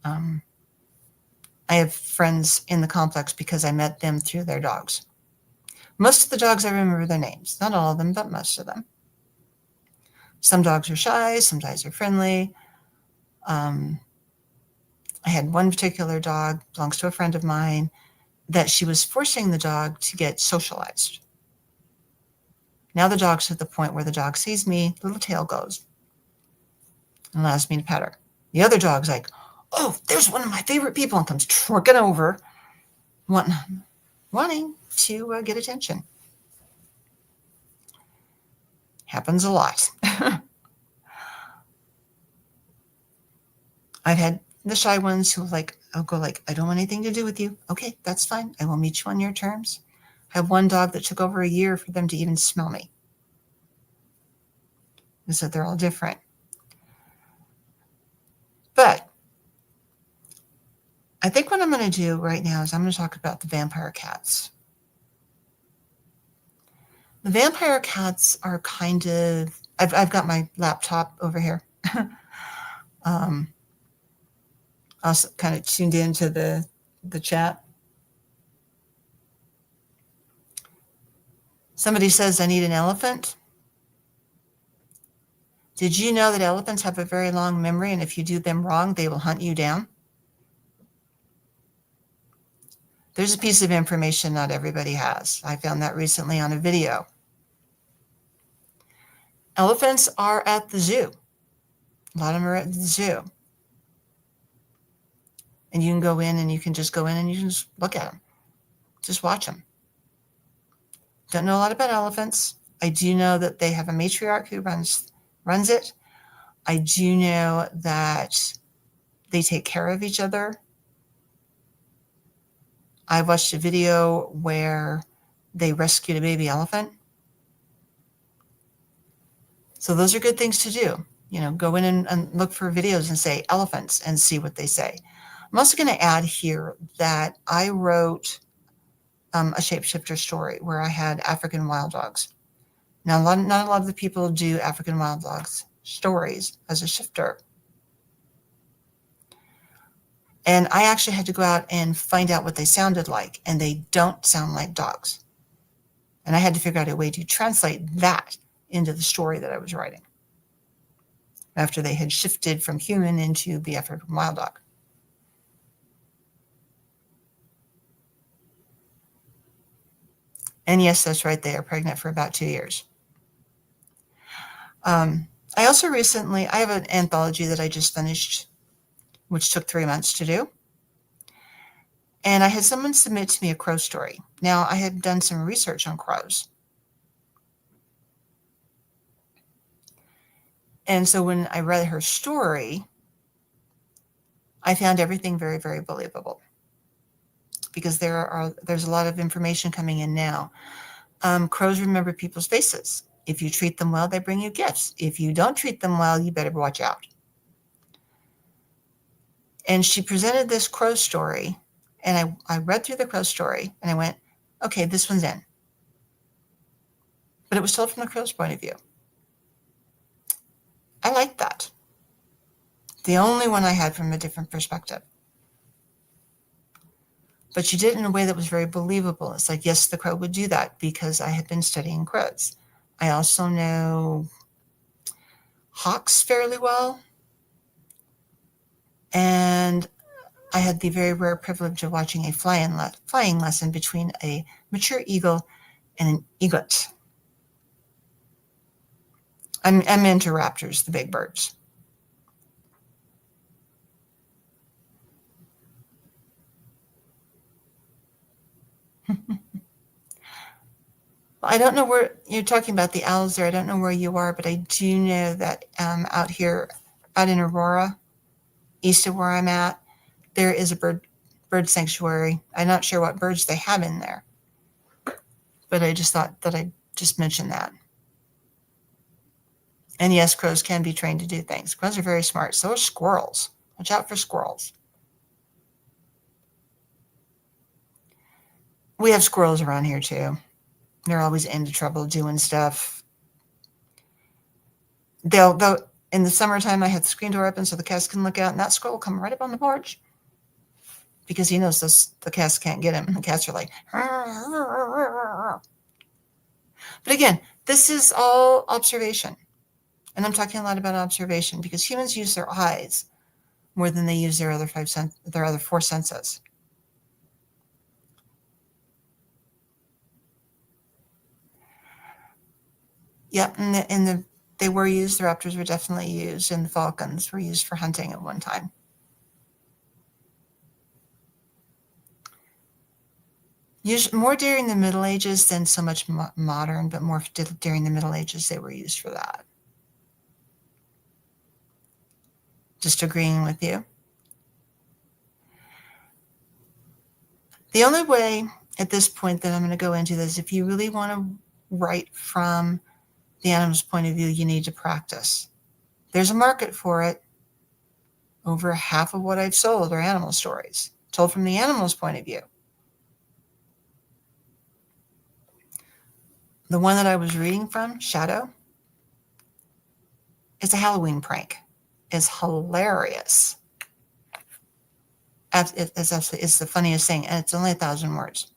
I have friends in the complex because I met them through their dogs. Most of the dogs I remember their names. Not all of them, but most of them. Some dogs are shy, some dogs are friendly. I had one particular dog, belongs to a friend of mine, that she was forcing the dog to get socialized. Now the dog's at the point where the dog sees me, little tail goes, and allows me to pet her. The other dog's like, oh, there's one of my favorite people, and comes trucking over wanting to get attention. Happens a lot. I've had the shy ones who I'll go I don't want anything to do with you. Okay, that's fine. I will meet you on your terms. I have one dog that took over a year for them to even smell me. And so they're all different. But I think what I'm going to do right now is I'm going to talk about the vampire cats. The vampire cats are kind of, I've got my laptop over here. Also kind of tuned into the chat. Somebody says, I need an elephant. Did you know that elephants have a very long memory, and if you do them wrong, they will hunt you down? There's a piece of information not everybody has. I found that recently on a video. Elephants are at the zoo. A lot of them are at the zoo. And you can go in and you can just go in and you can just look at them. Just watch them. Don't know a lot about elephants. I do know that they have a matriarch who runs it. I do know that they take care of each other. I watched a video where they rescued a baby elephant. So those are good things to do. Go in and look for videos and say elephants and see what they say. I'm also going to add here that I wrote a shapeshifter story where I had African wild dogs. Now, not a lot of the people do African wild dogs stories as a shifter. And I actually had to go out and find out what they sounded like, and they don't sound like dogs. And I had to figure out a way to translate that into the story that I was writing after they had shifted from human into the African wild dog. And yes, that's right, they are pregnant for about 2 years. I also I have an anthology that I just finished, which took 3 months to do. And I had someone submit to me a crow story. Now, I had done some research on crows. And so when I read her story, I found everything very, very believable. Because there's a lot of information coming in now. Crows remember people's faces. If you treat them well, they bring you gifts. If you don't treat them well, you better watch out. And she presented this crow story, and I read through the crow story, and I went, okay, this one's in. But it was told from the crow's point of view. I liked that. The only one I had from a different perspective. But she did it in a way that was very believable. It's like, yes, the crow would do that because I had been studying crows. I also know hawks fairly well. And I had the very rare privilege of watching a flying lesson between a mature eagle and an eaglet. I'm into raptors, the big birds. I don't know where you're talking about the owls there. I don't know where you are, but I do know that out in Aurora, east of where I'm at, there is a bird sanctuary. I'm not sure what birds they have in there, but I just thought that I'd just mention that. And yes, crows can be trained to do things. Crows are very smart. So are squirrels. Watch out for squirrels. We have squirrels around here too. They're always into trouble doing stuff. They'll in the summertime, I had the screen door open so the cats can look out, and that squirrel will come right up on the porch because he knows the cats can't get him. And the cats are like, but again, this is all observation. And I'm talking a lot about observation because humans use their eyes more than they use their other four senses. Yep, and they were used. The raptors were definitely used, and the falcons were used for hunting at one time. more during the Middle Ages than so much modern, but more during the Middle Ages they were used for that. Just agreeing with you. The only way at this point that I'm going to go into this, if you really want to write from the animal's point of view, you need to practice. There's a market for it. Over half of what I've sold are animal stories, told from the animal's point of view. The one that I was reading from, Shadow, is a Halloween prank. It's hilarious. It's the funniest thing, and it's only 1,000 words.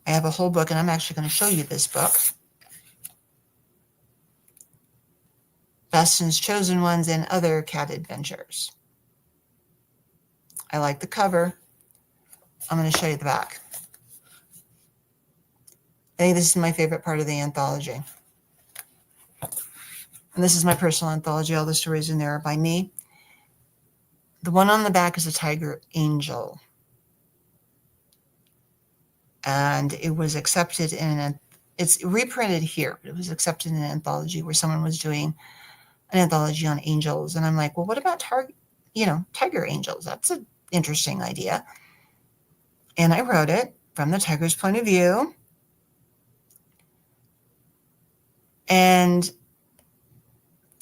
I have a whole book, and I'm actually going to show you this book. Bastion's Chosen Ones and Other Cat Adventures. I like the cover. I'm going to show you the back. I think this is my favorite part of the anthology. And this is my personal anthology. All the stories in there are by me. The one on the back is a tiger angel. And it was accepted it's reprinted here, but it was accepted in an anthology where someone was doing an anthology on angels. And I'm like, well, what about tiger angels? That's an interesting idea. And I wrote it from the tiger's point of view. And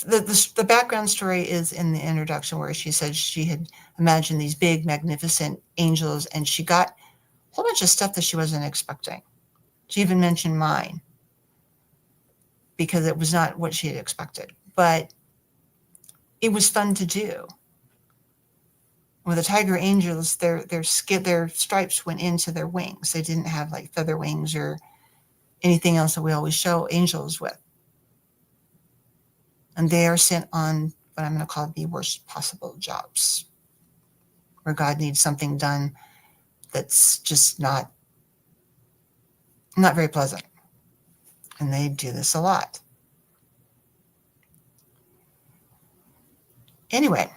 the background story is in the introduction, where she said she had imagined these big, magnificent angels, and she got a whole bunch of stuff that she wasn't expecting. She even mentioned mine because it was not what she had expected, but it was fun to do. With the tiger angels, their stripes went into their wings. They didn't have like feather wings or anything else that we always show angels with. And they are sent on what I'm going to call the worst possible jobs, where God needs something done that's just not very pleasant. And they do this a lot. Anyway,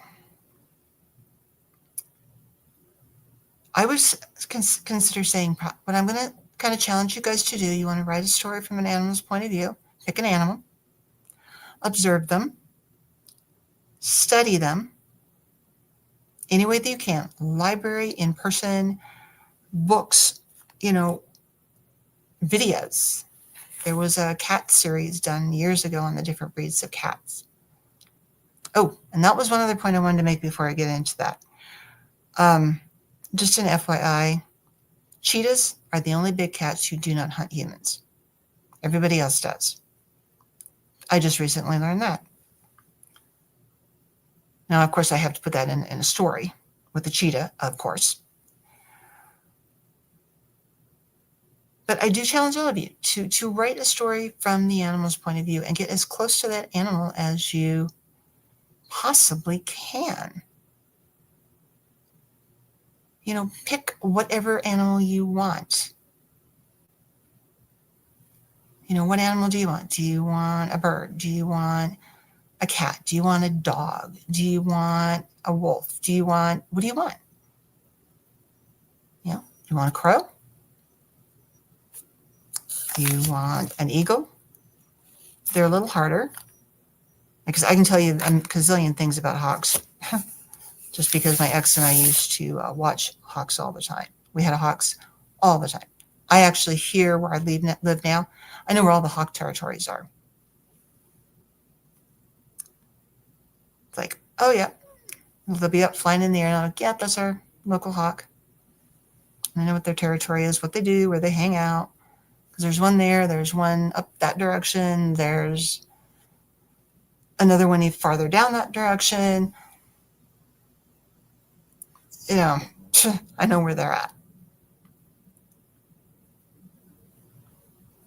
I would consider saying what I'm going to kind of challenge you guys to do. You want to write a story from an animal's point of view. Pick an animal. Observe them, study them any way that you can. Library, in person, books, videos. There was a cat series done years ago on the different breeds of cats. Oh, and that was one other point I wanted to make before I get into that. Just an FYI, cheetahs are the only big cats who do not hunt humans. Everybody else does. I just recently learned that. Now, of course, I have to put that in a story with the cheetah, of course. But I do challenge all of you to write a story from the animal's point of view and get as close to that animal as you possibly can. Pick whatever animal you want. What animal do you want? Do you want a bird? Do you want a cat? Do you want a dog? Do you want a wolf? What do you want? You want a crow? You want an eagle? They're a little harder, because I can tell you a gazillion things about hawks just because my ex and I used to watch hawks all the time. We had hawks all the time. I actually, here where I live now, I know where all the hawk territories are. It's like, oh yeah, they'll be up flying in the air, and I'm like, yeah, that's our local hawk. I know what their territory is, what they do, where they hang out. Because there's one there, there's one up that direction, there's another one farther down that direction. I know where they're at.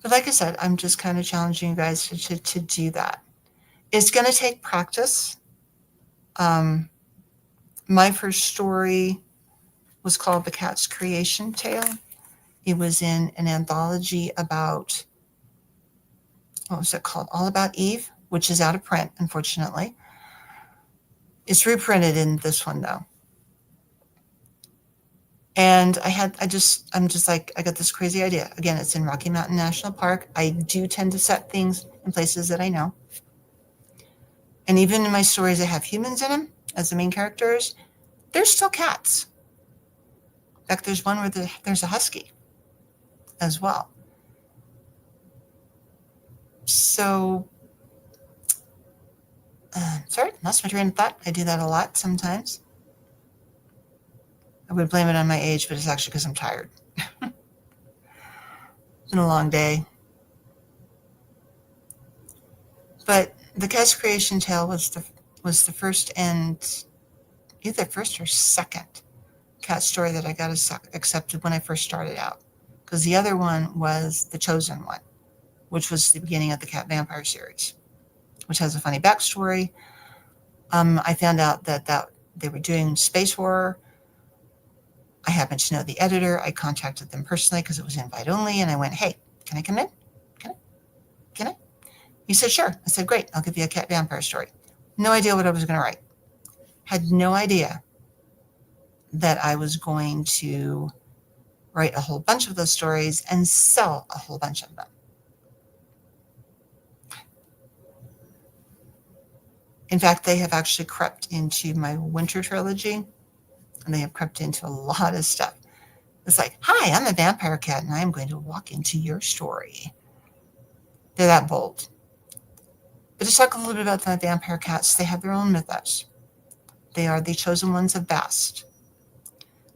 But like I said, I'm just kind of challenging you guys to do that. It's going to take practice. My first story was called The Cat's Creation Tale. It was in an anthology about, what was it called? All About Eve, which is out of print, unfortunately. It's reprinted in this one, though. And I'm just like, I got this crazy idea. Again, it's in Rocky Mountain National Park. I do tend to set things in places that I know. And even in my stories that have humans in them as the main characters, there's still cats. In fact, there's one where there's a husky as well. So, sorry, lost my train of thought. I do that a lot sometimes. I would blame it on my age, but it's actually because I'm tired. It's been a long day. But the Cat's Creation Tale was the first and either first or second cat story that I got accepted when I first started out. Because the other one was The Chosen One, which was the beginning of the Cat Vampire series, which has a funny backstory. I found out that they were doing space horror. I happened to know the editor. I contacted them personally because it was invite only. And I went, hey, can I come in? Can I? He said, sure. I said, great. I'll give you a cat vampire story. No idea what I was going to write. Had no idea that I was going to write a whole bunch of those stories and sell a whole bunch of them. In fact, they have actually crept into my winter trilogy, and they have crept into a lot of stuff. It's like, hi, I'm a vampire cat, and I'm going to walk into your story. They're that bold. But to talk a little bit about the vampire cats, they have their own mythos. They are the chosen ones of Bast.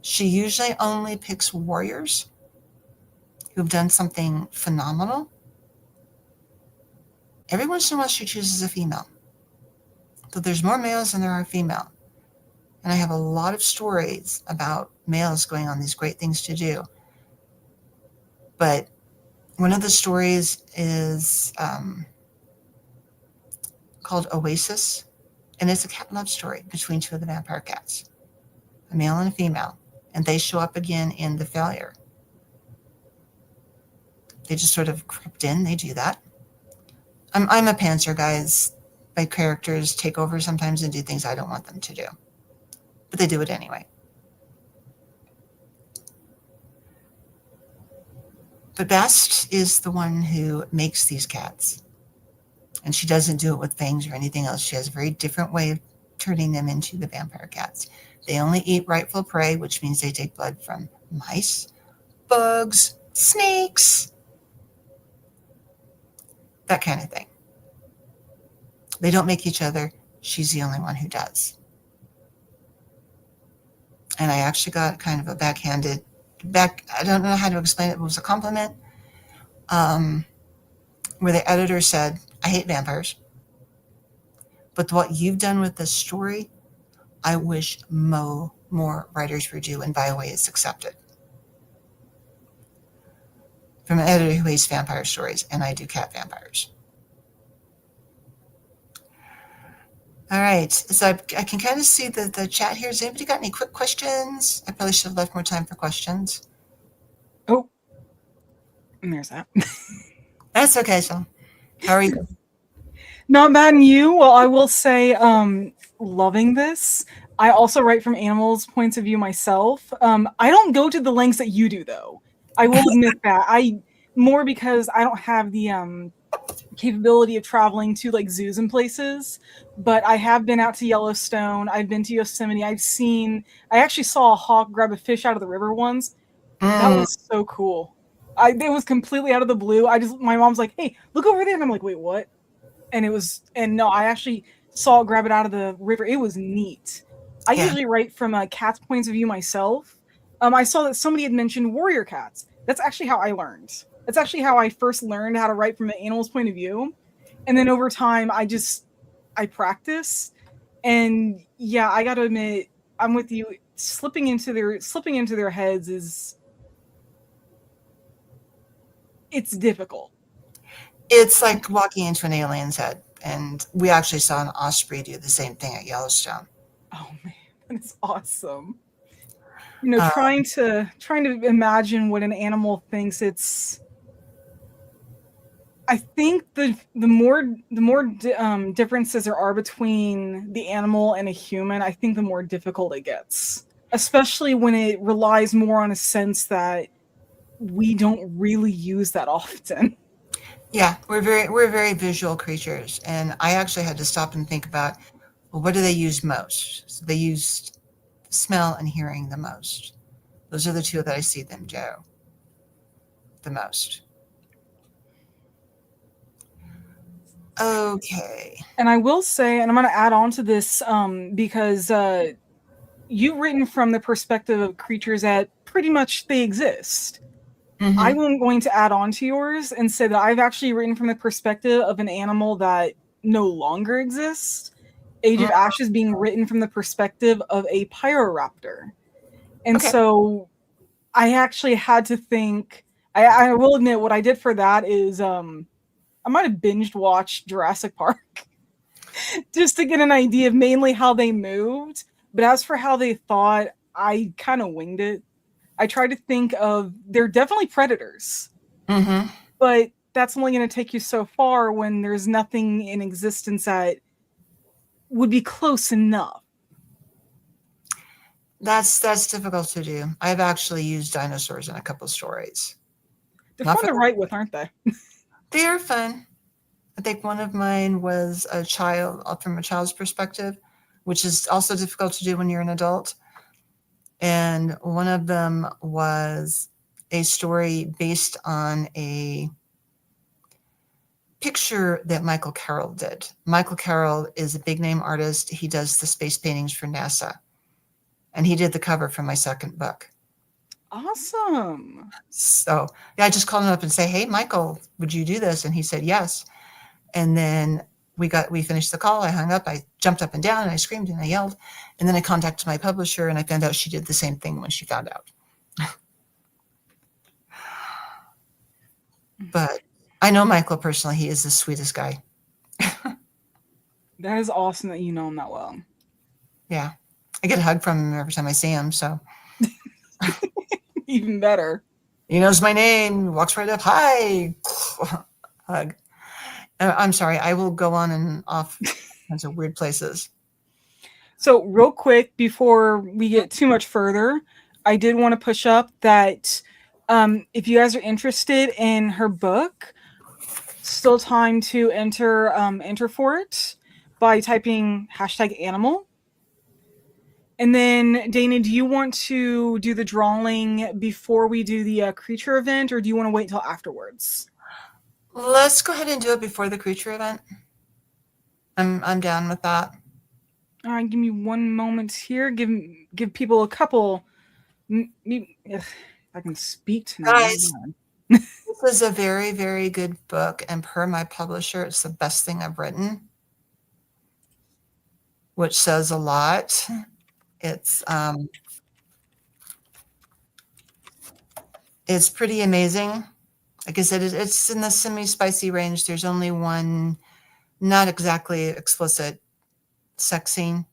She usually only picks warriors who've done something phenomenal. Every once in a while, she chooses a female. So there's more males than there are female. And I have a lot of stories about males going on these great things to do. But one of the stories is called Oasis, and it's a cat love story between two of the vampire cats, a male and a female, and they show up again in The Failure. They just sort of crept in. They do that. I'm a pantser, guys. My characters take over sometimes and do things I don't want them to do, but they do it anyway. But Bast is the one who makes these cats. And she doesn't do it with fangs or anything else. She has a very different way of turning them into the vampire cats. They only eat rightful prey, which means they take blood from mice, bugs, snakes, that kind of thing. They don't make each other. She's the only one who does. And I actually got kind of a I don't know how to explain it. It was a compliment where the editor said, I hate vampires, but what you've done with this story, I wish more writers would do, and by the way, it's accepted. From an editor who hates vampire stories, and I do cat vampires. All right, so I can kind of see the chat here. Has anybody got any quick questions? I probably should have left more time for questions. Oh, and there's that. That's okay, so how are you? Not bad, and you? Well, I will say, loving this. I also write from animals' points of view myself. I don't go to the lengths that you do, though. I will admit that. More because I don't have the capability of traveling to like zoos and places, but I have been out to Yellowstone. I've been to Yosemite. I actually saw a hawk grab a fish out of the river once. That was so cool. It was completely out of the blue. My mom's like, hey, look over there. And I'm like, wait, what? And no, I actually saw it grab it out of the river. It was neat. I usually write from a cat's points of view myself. I saw that somebody had mentioned warrior cats. That's actually how I learned. That's actually how I first learned how to write from an animal's point of view. And then over time, I practice. And yeah, I gotta admit, I'm with you. Slipping into their heads it's difficult. It's like walking into an alien's head. And we actually saw an osprey do the same thing at Yellowstone. Oh man, that's awesome. Trying to imagine what an animal thinks. I think the more differences there are between the animal and a human, I think the more difficult it gets. especially when it relies more on a sense that we don't really use that often. Yeah, we're very visual creatures, and I actually had to stop and think about, well, what do they use most? So they use smell and hearing the most. Those are the two that I see them do the most. Okay. And I will say, and I'm going to add on to this because you've written from the perspective of creatures that pretty much they exist. Mm-hmm. I'm going to add on to yours and say that I've actually written from the perspective of an animal that no longer exists. Age of Ashes being written from the perspective of a pyroraptor. And Okay. so I actually had to think, I will admit what I did for that is I might have binged watched Jurassic Park just to get an idea of mainly how they moved. But as for how they thought, I kind of winged it. I tried to think of, they're definitely predators, Mm-hmm. but that's only going to take you so far when there's nothing in existence that would be close enough. That's difficult to do. I've actually used dinosaurs in a couple stories. They're Not fun for to write with, aren't they? They are fun. I think one of mine was a child, from a child's perspective, which is also difficult to do when you're an adult. And one of them was a story based on a picture that Michael Carroll did. Michael Carroll is a big name artist. He does the space paintings for NASA. And he did the cover for my second book. Awesome. So yeah, I just called him up and say, hey, Michael, would you do this? And he said, yes. And then we finished the call. I hung up. I jumped up and down and I screamed and I yelled. And then I contacted my publisher and I found out she did the same thing when she found out. But I know Michael personally. He is the sweetest guy. That is awesome that you know him that well. Yeah. I get a hug from him every time I see him. So even better. He knows my name. He walks right up. Hi. Hug. I'm sorry. I will go on and off kinds of weird places. So real quick, before we get too much further, I did want to push up that if you guys are interested in her book, still time to enter for it by typing #animal. And then, Dana, do you want to do the drawing before we do the creature event, or do you want to wait till afterwards? Let's go ahead and do it before the creature event. I'm down with that. All right, give me one moment here. Give people a couple. If I can speak tonight. Guys, this is a very, very good book, and per my publisher, it's the best thing I've written, which says a lot. It's pretty amazing. Like I said, it's in the semi-spicy range. There's only one not exactly explicit sex scene,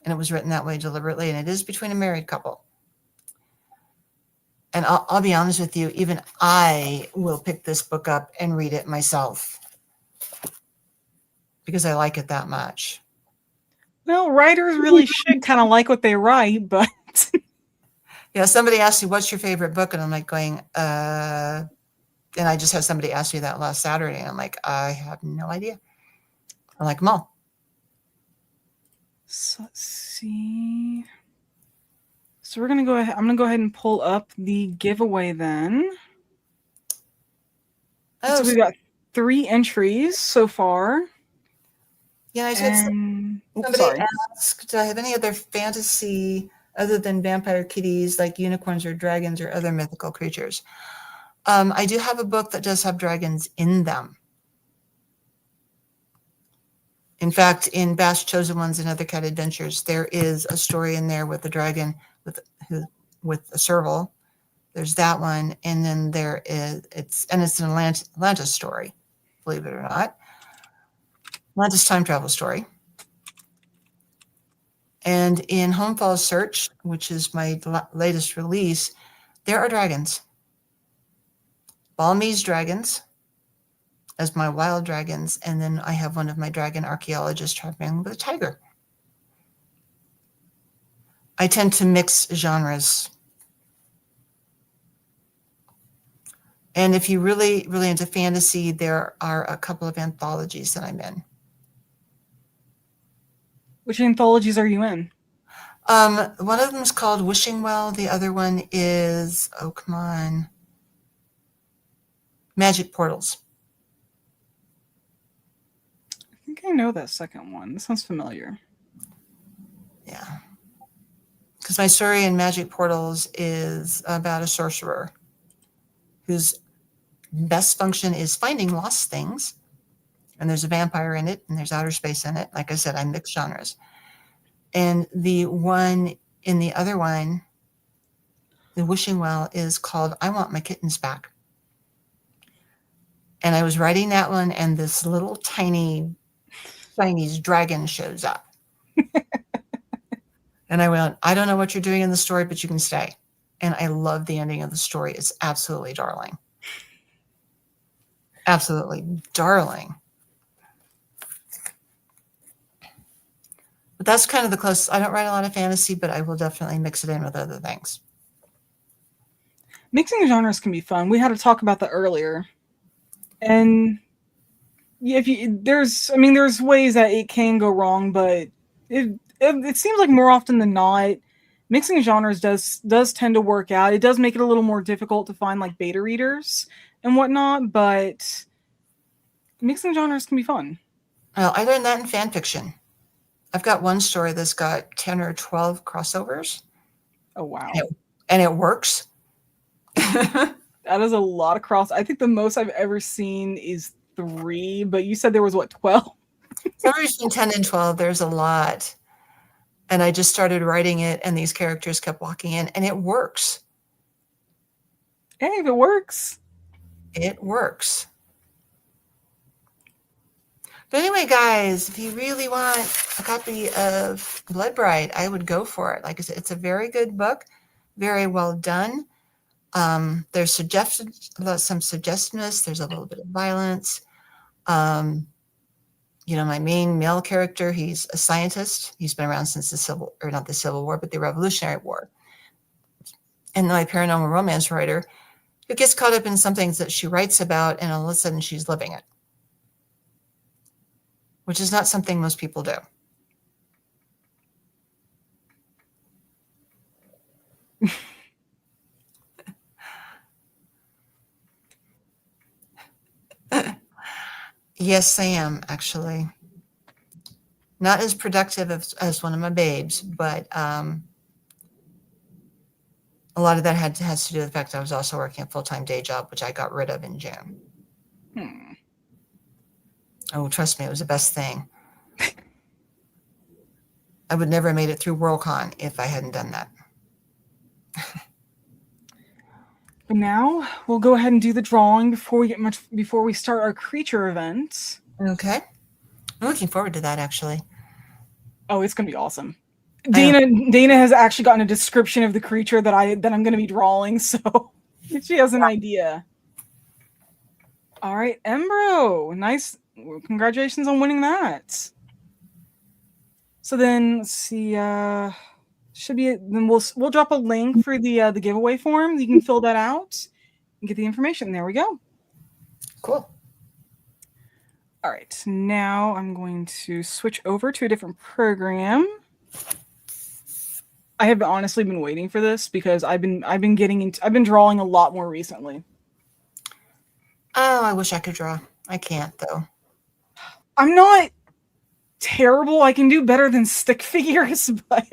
and it was written that way deliberately, and it is between a married couple. And I'll be honest with you, even I will pick this book up and read it myself because I like it that much. Well, writers really should kind of like what they write, but yeah, somebody asked me, what's your favorite book? And I'm like going, and I just had somebody ask me that last Saturday. And I'm like, I have no idea. I like them all. So, let's see. So we're going to go ahead. I'm going to go ahead and pull up the giveaway then. Oh, so we've got 3 entries so far. Yeah, I said somebody asked, do I have any other fantasy other than vampire kitties like unicorns or dragons or other mythical creatures? I do have a book that does have dragons in them. In fact, in Bash Chosen Ones and Other Cat Adventures, there is a story in there with a dragon with a serval. There's that one, and then it's an Atlantis story, believe it or not. Atlantis time travel story. And in Homefall's Search, which is my latest release, there are dragons. Balmese dragons as my wild dragons, and then I have one of my dragon archaeologists traveling with a tiger. I tend to mix genres. And if you really into fantasy, there are a couple of anthologies that I'm in. Which anthologies are you in? One of them is called Wishing Well. The other one is, oh, come on, Magic Portals. I think I know that second one. This sounds familiar. Yeah. Because my story in Magic Portals is about a sorcerer whose best function is finding lost things. And there's a vampire in it, and there's outer space in it. Like I said, I mix genres. And the one in the other one, the Wishing Well, is called I Want My Kittens Back. And I was writing that one, and this little tiny Chinese dragon shows up. And I went, I don't know what you're doing in the story, but you can stay. And I love the ending of the story. It's absolutely darling. Absolutely darling. But that's kind of the closest. I don't write a lot of fantasy, but I will definitely mix it in with other things. Mixing genres can be fun. We had to talk about that earlier. And yeah, there's ways that it can go wrong, but it seems like more often than not, mixing genres does tend to work out. It does make it a little more difficult to find like beta readers and whatnot, but mixing genres can be fun. Well, I learned that in fan fiction. I've got one story that's got 10 or 12 crossovers. Oh, wow. And it works. That is a lot of cross. I think the most I've ever seen is 3, but you said there was, what, 12? Somewhere between 10 and 12, there's a lot. And I just started writing it, and these characters kept walking in, and it works. Hey, if it works. It works. But anyway, guys, if you really want a copy of Blood Bride, I would go for it. Like I said, it's a very good book, very well done. There's some suggestiveness. There's a little bit of violence. My main male character, he's a scientist. He's been around since not the Civil War, but the Revolutionary War. And my paranormal romance writer, who gets caught up in some things that she writes about, and all of a sudden she's living it, which is not something most people do. Yes, I am, actually. Not as productive as one of my babes, but a lot of that has to do with the fact that I was also working a full-time day job, which I got rid of in June. Oh, trust me, it was the best thing. I would never have made it through Worldcon if I hadn't done that. But now we'll go ahead and do the drawing before we start our creature event. Okay. I'm looking forward to that, actually. Oh, it's gonna be awesome. Dana has actually gotten a description of the creature that I'm gonna be drawing, so she has an idea. All right, Embro, nice. Congratulations on winning that. So then, let's see. Then we'll drop a link for the giveaway form. You can fill that out and get the information. There we go. Cool. All right, now I'm going to switch over to a different program. I have honestly been waiting for this because I've been drawing a lot more recently. Oh, I wish I could draw. I can't, though. I'm not terrible. I can do better than stick figures, but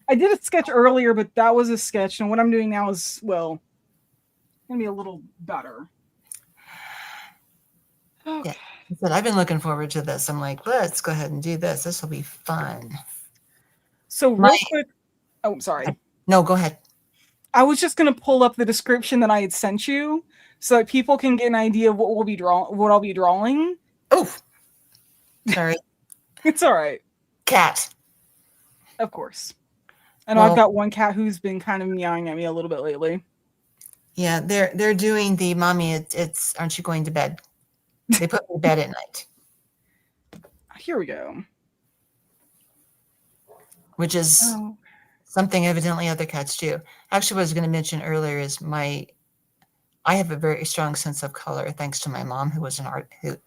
I did a sketch earlier, but that was a sketch, and what I'm doing now is, well, gonna be a little better. Okay. Yeah. But I've been looking forward to this. I'm like, let's go ahead and do this. This will be fun. So real quick. Oh, sorry. No, go ahead. I was just gonna pull up the description that I had sent you so that people can get an idea of what I'll be drawing. Oh, sorry. It's all right. Cat. Of course. I know I've got one cat who's been kind of meowing at me a little bit lately. Yeah, they're doing the mommy. It's aren't you going to bed? They put me to bed at night. Here we go. Which is Something evidently other cats do. Actually, what I was going to mention earlier is I have a very strong sense of color thanks to my mom, who was it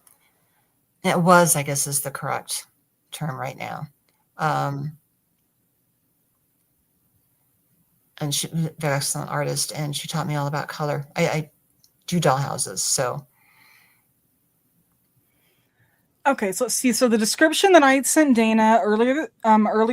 was, I guess, is the correct term right now. And she's a very excellent artist, and she taught me all about color. I do doll houses, so. Okay, so let's see. So the description that I sent Dana earlier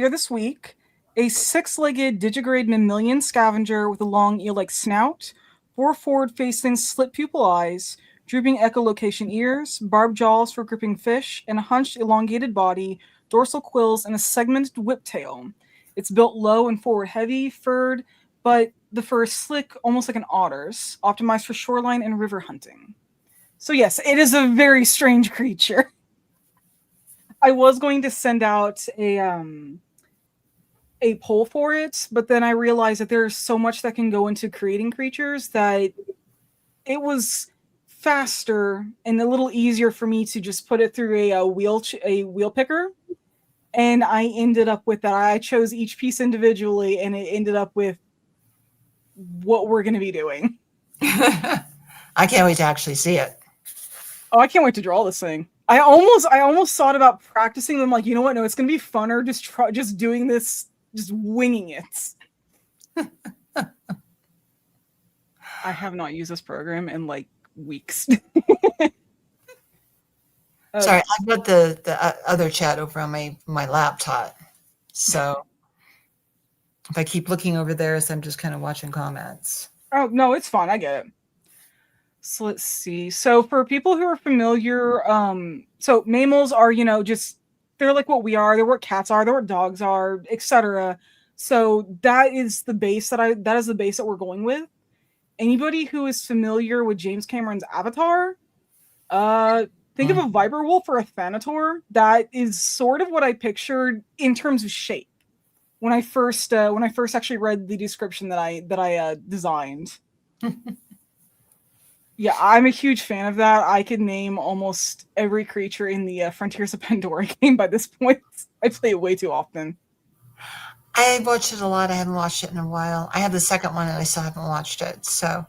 this week: a 6-legged digigrade mammalian scavenger with a long eel-like snout, 4 forward-facing slit pupil eyes, drooping echolocation ears, barbed jaws for gripping fish, and a hunched elongated body, dorsal quills, and a segmented whiptail. It's built low and forward-heavy, furred, but the fur is slick, almost like an otter's, optimized for shoreline and river hunting. So yes, it is a very strange creature. I was going to send out a poll for it, but then I realized that there's so much that can go into creating creatures that it was faster and a little easier for me to just put it through a wheel picker. And I ended up with that. I chose each piece individually, and it ended up with what we're going to be doing. I can't wait to actually see it. Oh, I can't wait to draw this thing. I almost thought about practicing them. Like, you know what? No, it's gonna be funner just doing this, just winging it. I have not used this program in like weeks. Sorry, I've got the other chat over on my laptop, so if I keep looking over there, so I'm just kind of watching comments. Oh no, it's fine. I get it. So let's see. So for people who are familiar, so mammals are, they're like what we are. They're what cats are. They're what dogs are, etc. So that is the base that we're going with. Anybody who is familiar with James Cameron's Avatar, think of a viper wolf or a thanator. That is sort of what I pictured in terms of shape when I first actually read the description that I designed. Yeah, I'm a huge fan of that. I could name almost every creature in the Frontiers of Pandora game by this point. I play it way too often. I watched it a lot. I haven't watched it in a while. I have the second one, and I still haven't watched it. So,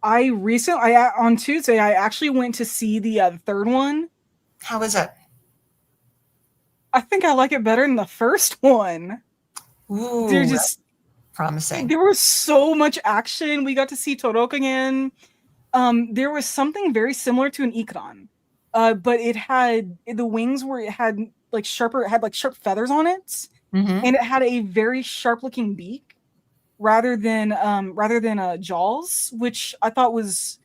on Tuesday, I actually went to see the third one. How is it? I think I like it better than the first one. Ooh, they're just promising. There was so much action. We got to see Torok again. There was something very similar to an Ikran, but it had the wings where it had like sharp feathers on it, and it had a very sharp looking beak rather than jaws, which I thought was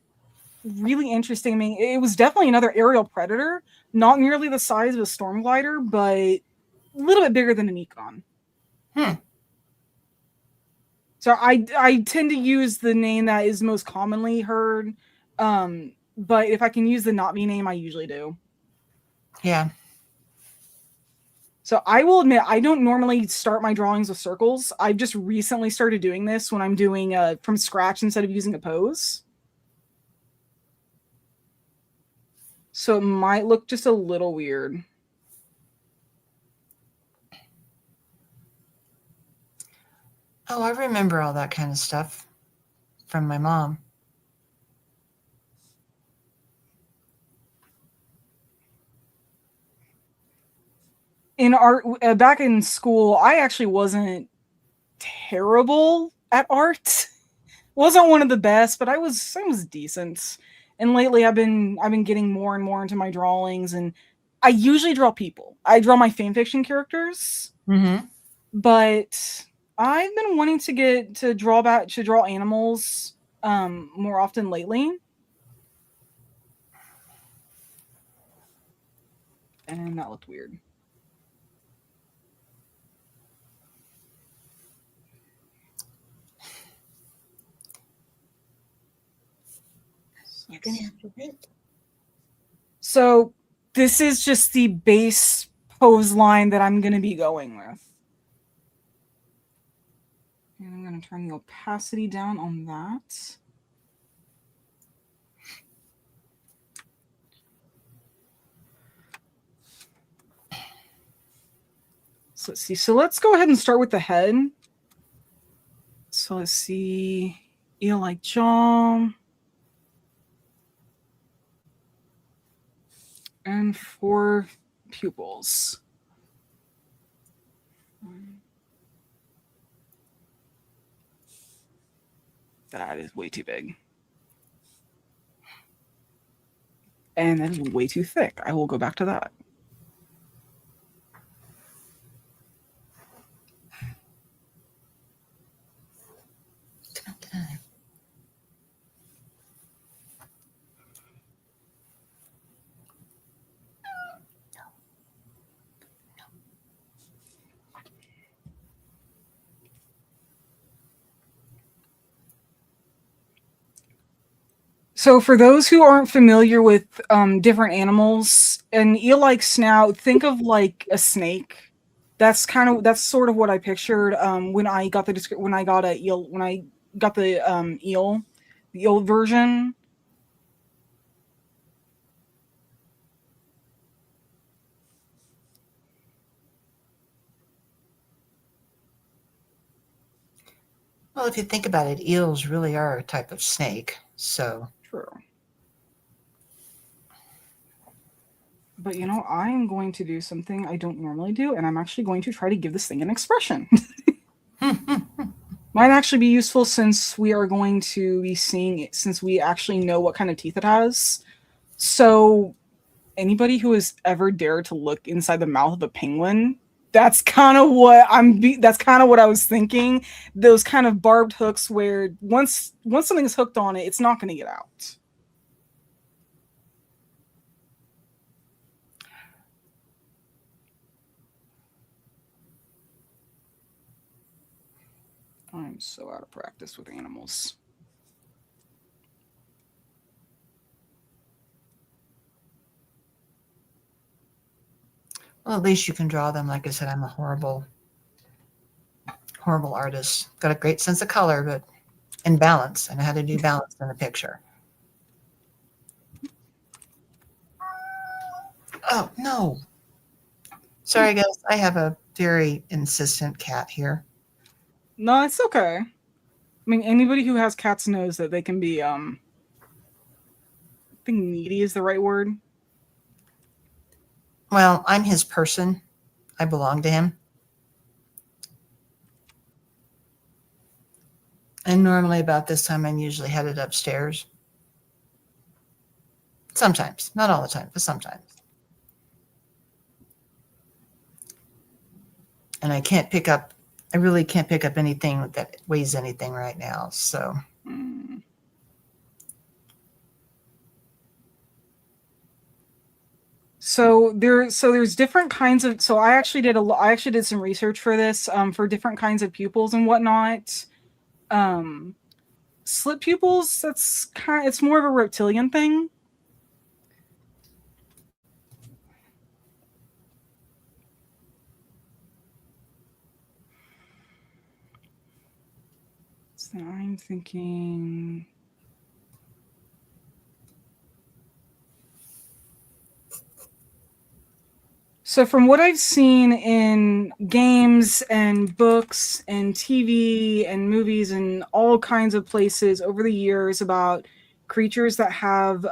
really interesting. I mean, it was definitely another aerial predator, not nearly the size of a storm glider, but a little bit bigger than an Ikran. So I tend to use the name that is most commonly heard, but if I can use the not me name, I usually do. Yeah. So I will admit, I don't normally start my drawings with circles. I've just recently started doing this when I'm doing from scratch instead of using a pose. So it might look just a little weird. Oh, I remember all that kind of stuff from my mom. In art, back in school, I actually wasn't terrible at art. Wasn't one of the best, but I was decent. And lately, I've been getting more and more into my drawings, and I usually draw people. I draw my fanfiction characters, but I've been wanting to draw animals more often lately. And that looked weird. You're gonna have to wait. So this is just the base pose line that I'm going to be going with. And I'm going to turn the opacity down on that. So let's see. So let's go ahead and start with the head. So let's see. Eel-like jaw. And 4 pupils. That is way too big. And that is way too thick. I will go back to that. So for those who aren't familiar with different animals, an eel-like snout, think of like a snake. That's sort of what I pictured when I got the eel version. Well, if you think about it, eels really are a type of snake, so. True. But you know, I'm going to do something I don't normally do, and I'm actually going to try to give this thing an expression. Might actually be useful since we are going to be seeing it, since we actually know what kind of teeth it has. So anybody who has ever dared to look inside the mouth of a penguin, that's kind of what I was thinking. Those kind of barbed hooks where once something is hooked on it, it's not going to get out. I'm so out of practice with animals. Well, at least you can draw them. Like I said, I'm a horrible artist. Got a great sense of color, but in balance. I know how to do balance in a picture. Oh, no. Sorry, guys. I have a very insistent cat here. No, it's okay. I mean, anybody who has cats knows that they can be, I think needy is the right word. Well, I'm his person. I belong to him. And normally about this time, I'm usually headed upstairs. Sometimes. Not all the time, but sometimes. And I really can't pick up anything that weighs anything right now, so. So there's different kinds of. So I actually did some research for this for different kinds of pupils and whatnot. Slit pupils, it's more of a reptilian thing. So I'm thinking. So from what I've seen in games and books and TV and movies and all kinds of places over the years about creatures that have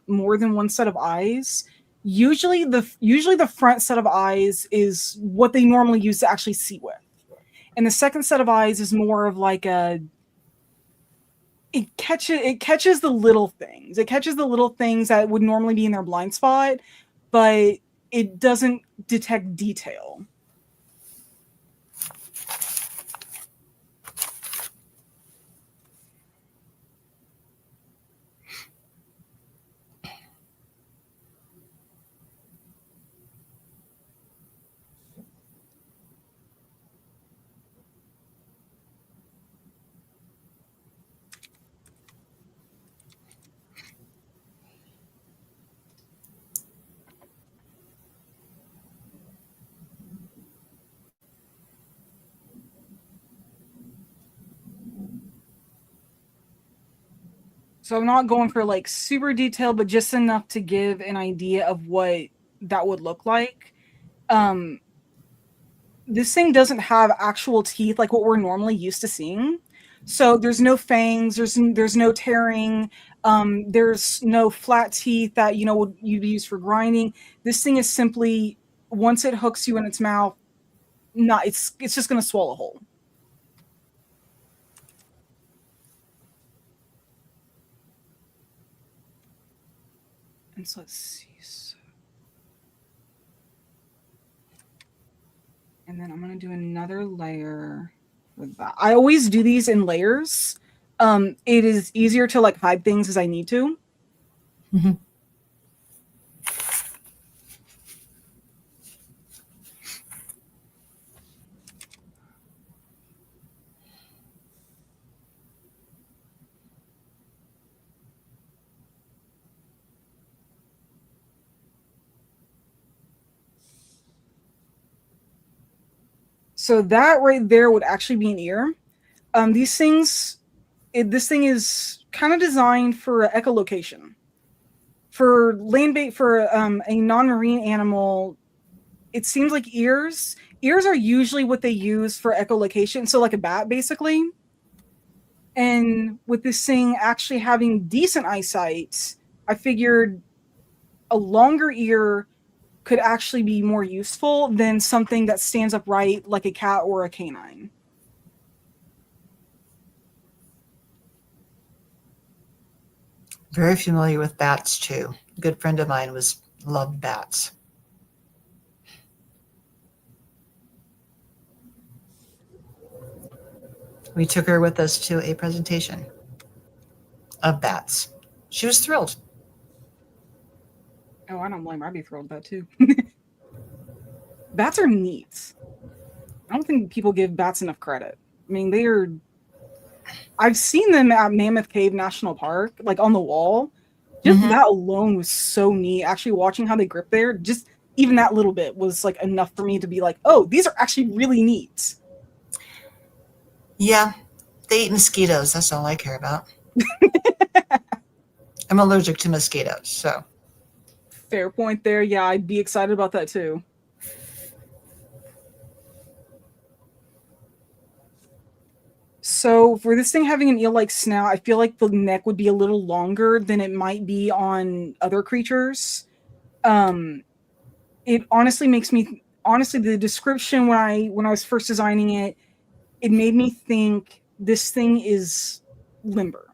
more than one set of eyes, usually the front set of eyes is what they normally use to actually see with. And the second set of eyes is more of like it catches the little things. It catches the little things that would normally be in their blind spot, but it doesn't detect detail. So I'm not going for like super detailed, but just enough to give an idea of what that would look like. this thing doesn't have actual teeth like what we're normally used to seeing. So there's no fangs, there's no tearing, there's no flat teeth that you'd use for grinding. This thing is simply, once it hooks you in its mouth, it's just going to swallow whole. And so let's see. And then I'm going to do another layer with that. I always do these in layers. It is easier to like hide things as I need to. Mm-hmm. So that right there would actually be an ear. These things, this thing is kind of designed for echolocation. For land-based, for a non-marine animal, it seems like ears are usually what they use for echolocation. So like a bat, basically. And with this thing actually having decent eyesight, I figured a longer ear could actually be more useful than something that stands upright like a cat or a canine. Very familiar with bats too. A good friend of mine loved bats. We took her with us to a presentation of bats. She was thrilled. Oh, I don't blame her. I'd be thrilled with that too. Bats are neat. I don't think people give bats enough credit. I mean, I've seen them at Mammoth Cave National Park, like on the wall. Just that alone was so neat. Actually watching how they grip there, just even that little bit was like enough for me to be like, oh, these are actually really neat. Yeah, they eat mosquitoes. That's all I care about. I'm allergic to mosquitoes, so. Fair point there. Yeah, I'd be excited about that too. So for this thing having an eel-like snout, I feel like the neck would be a little longer than it might be on other creatures. It honestly makes me, the description when I was first designing it, it made me think this thing is limber.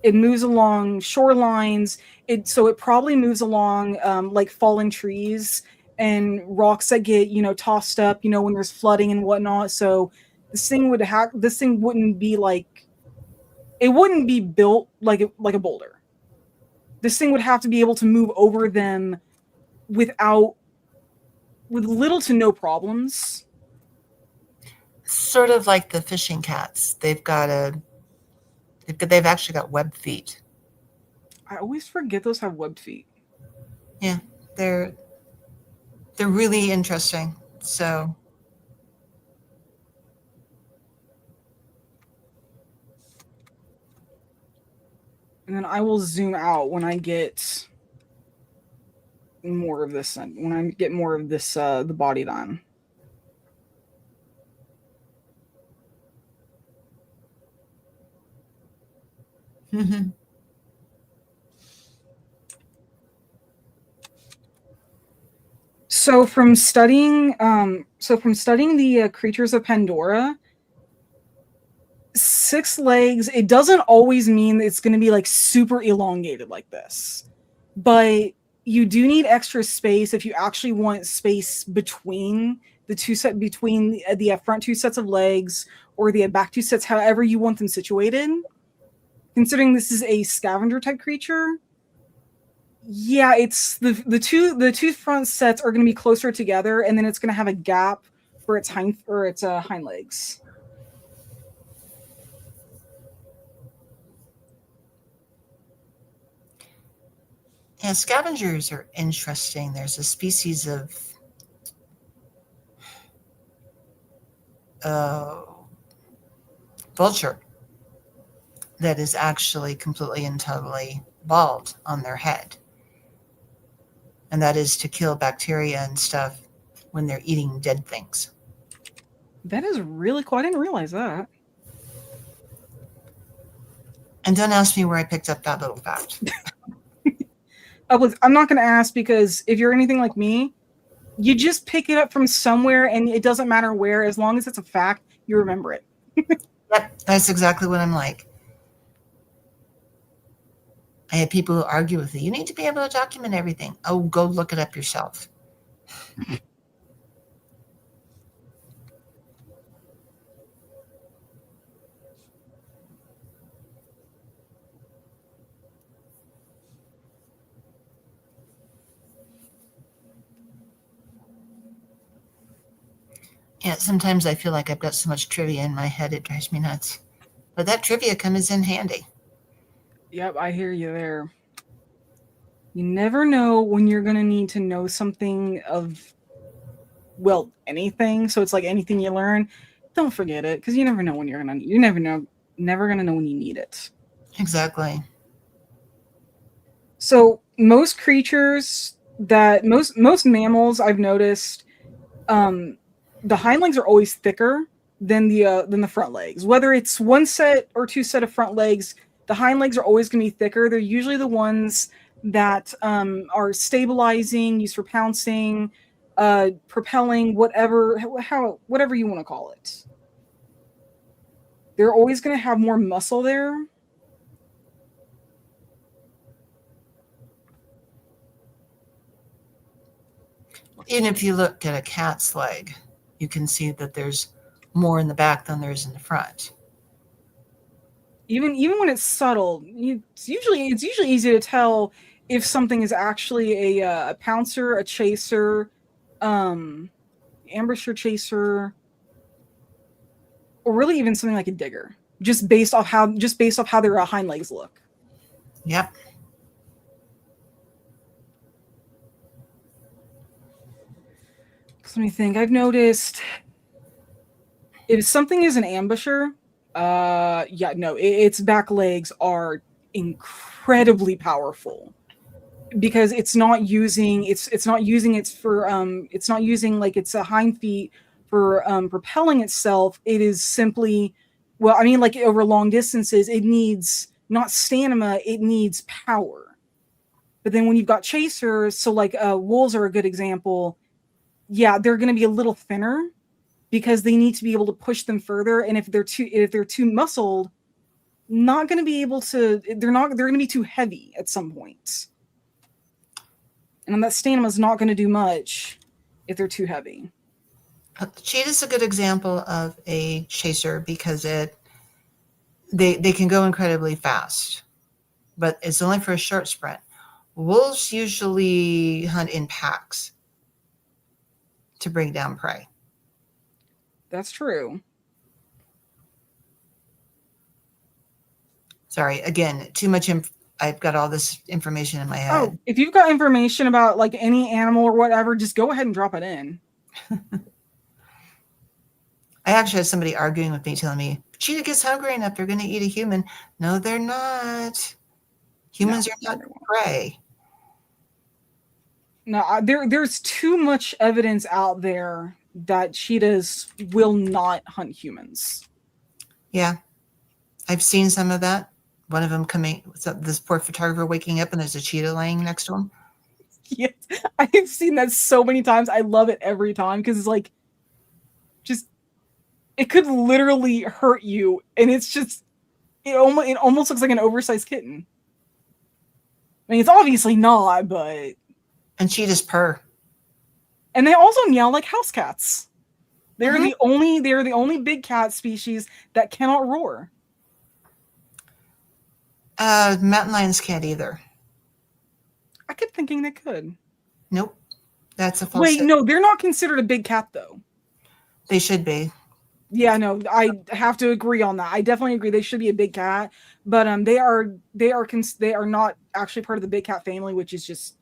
It moves along shorelines. So it probably moves along like fallen trees and rocks that get tossed up when there's flooding and whatnot. So this thing wouldn't be like, it wouldn't be built like a boulder. This thing would have to be able to move over them with little to no problems. Sort of like the fishing cats. They've actually got webbed feet. I always forget those have webbed feet. Yeah, they're really interesting. So and then I will zoom out when I get more of this. When I get more of this, the body done. Mm-hmm. So from studying the creatures of Pandora, 6 legs, it doesn't always mean it's going to be like super elongated like this, but you do need extra space if you actually want space between the front 2 sets of legs or the back 2 sets, however you want them situated. Considering this is a scavenger type creature, yeah, it's the two front sets are going to be closer together, and then it's going to have a gap for its hind legs. Yeah, scavengers are interesting. There's a species of vulture that is actually completely and totally bald on their head. And that is to kill bacteria and stuff when they're eating dead things. That is really cool. I didn't realize that. And don't ask me where I picked up that little fact. I'm not going to ask, because if you're anything like me, you just pick it up from somewhere and it doesn't matter where. As long as it's a fact, you remember it. Yep, that's exactly what I'm like. I had people who argue with me. You need to be able to document everything. Oh, go look it up yourself. Yeah, sometimes I feel like I've got so much trivia in my head, it drives me nuts. But that trivia comes in handy. Yep, I hear you there. You never know when you're going to need to know something of, well, anything. So it's like anything you learn, don't forget it, because you never know when never going to know when you need it. Exactly. So most creatures most mammals, I've noticed, the hind legs are always thicker than the front legs. Whether it's one set or two set of front legs, the hind legs are always going to be thicker. They're usually the ones that are stabilizing, used for pouncing, propelling, whatever you want to call it. They're always going to have more muscle there. Even if you look at a cat's leg, you can see that there's more in the back than there is in the front. Even when it's subtle, it's usually easy to tell if something is actually a pouncer, a chaser, ambusher, chaser, or really even something like a digger, just based off how their hind legs look. Yep. So let me think. I've noticed if something is an ambusher, its back legs are incredibly powerful, because it's not using its hind feet for propelling itself. It is simply, well, I mean, like over long distances, it needs not stamina, it needs power. But then when you've got chasers, so like wolves are a good example. Yeah, they're going to be a little thinner because they need to be able to push them further. And if they're too muscled, not going to be able to. They're going to be too heavy at some point. And that stamina is not going to do much if they're too heavy. Cheetah's a good example of a chaser because they can go incredibly fast, but it's only for a short sprint. Wolves usually hunt in packs to bring down prey. That's true. Sorry, again, too much I've got all this information in my head. Oh, if you've got information about like any animal or whatever, just go ahead and drop it in. I actually had somebody arguing with me, telling me, cheetah gets hungry enough, they're going to eat a human. No, they're not. Humans are not prey. No, there's too much evidence out there that cheetahs will not hunt humans. Yeah, I've seen some of that. One of them coming, this poor photographer waking up and there's a cheetah laying next to him. Yes, I've seen that so many times. I love it every time because it's like, just, it could literally hurt you, and it's just, it almost looks like an oversized kitten. I mean, it's obviously not, but. And cheetahs purr. And they also meow like house cats. They're the only big cat species that cannot roar. Mountain lions can't either. I kept thinking they could. Nope. That's a false. Wait, no, they're not considered a big cat though. They should be. Yeah, no, I have to agree on that. I definitely agree they should be a big cat, but they are not actually part of the big cat family, which is just,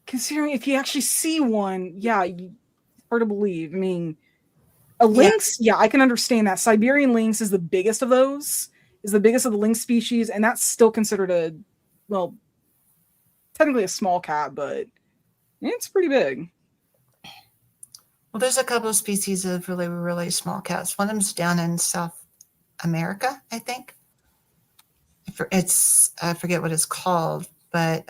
considering if you actually see one, yeah, hard to believe. I mean, a lynx, yeah, I can understand that. Siberian lynx is the biggest of those, is the biggest of the lynx species, and that's still considered technically a small cat, but it's pretty big. Well, there's a couple of species of really, really small cats. One of them's down in South America, I think. I forget what it's called, but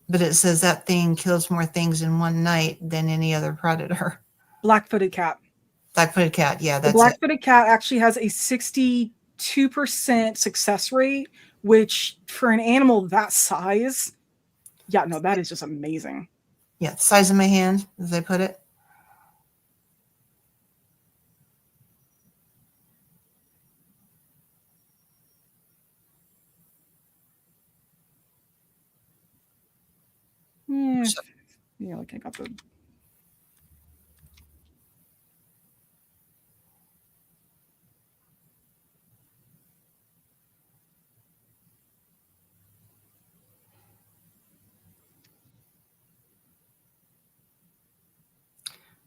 it says that thing kills more things in one night than any other predator. Black-footed cat. Black-footed cat, yeah, The that's it. black-footed cat actually has a 62% success rate, which for an animal that size, yeah, no, that is just amazing. Yeah, the size of my hand, as I put it. Yeah, like I got the.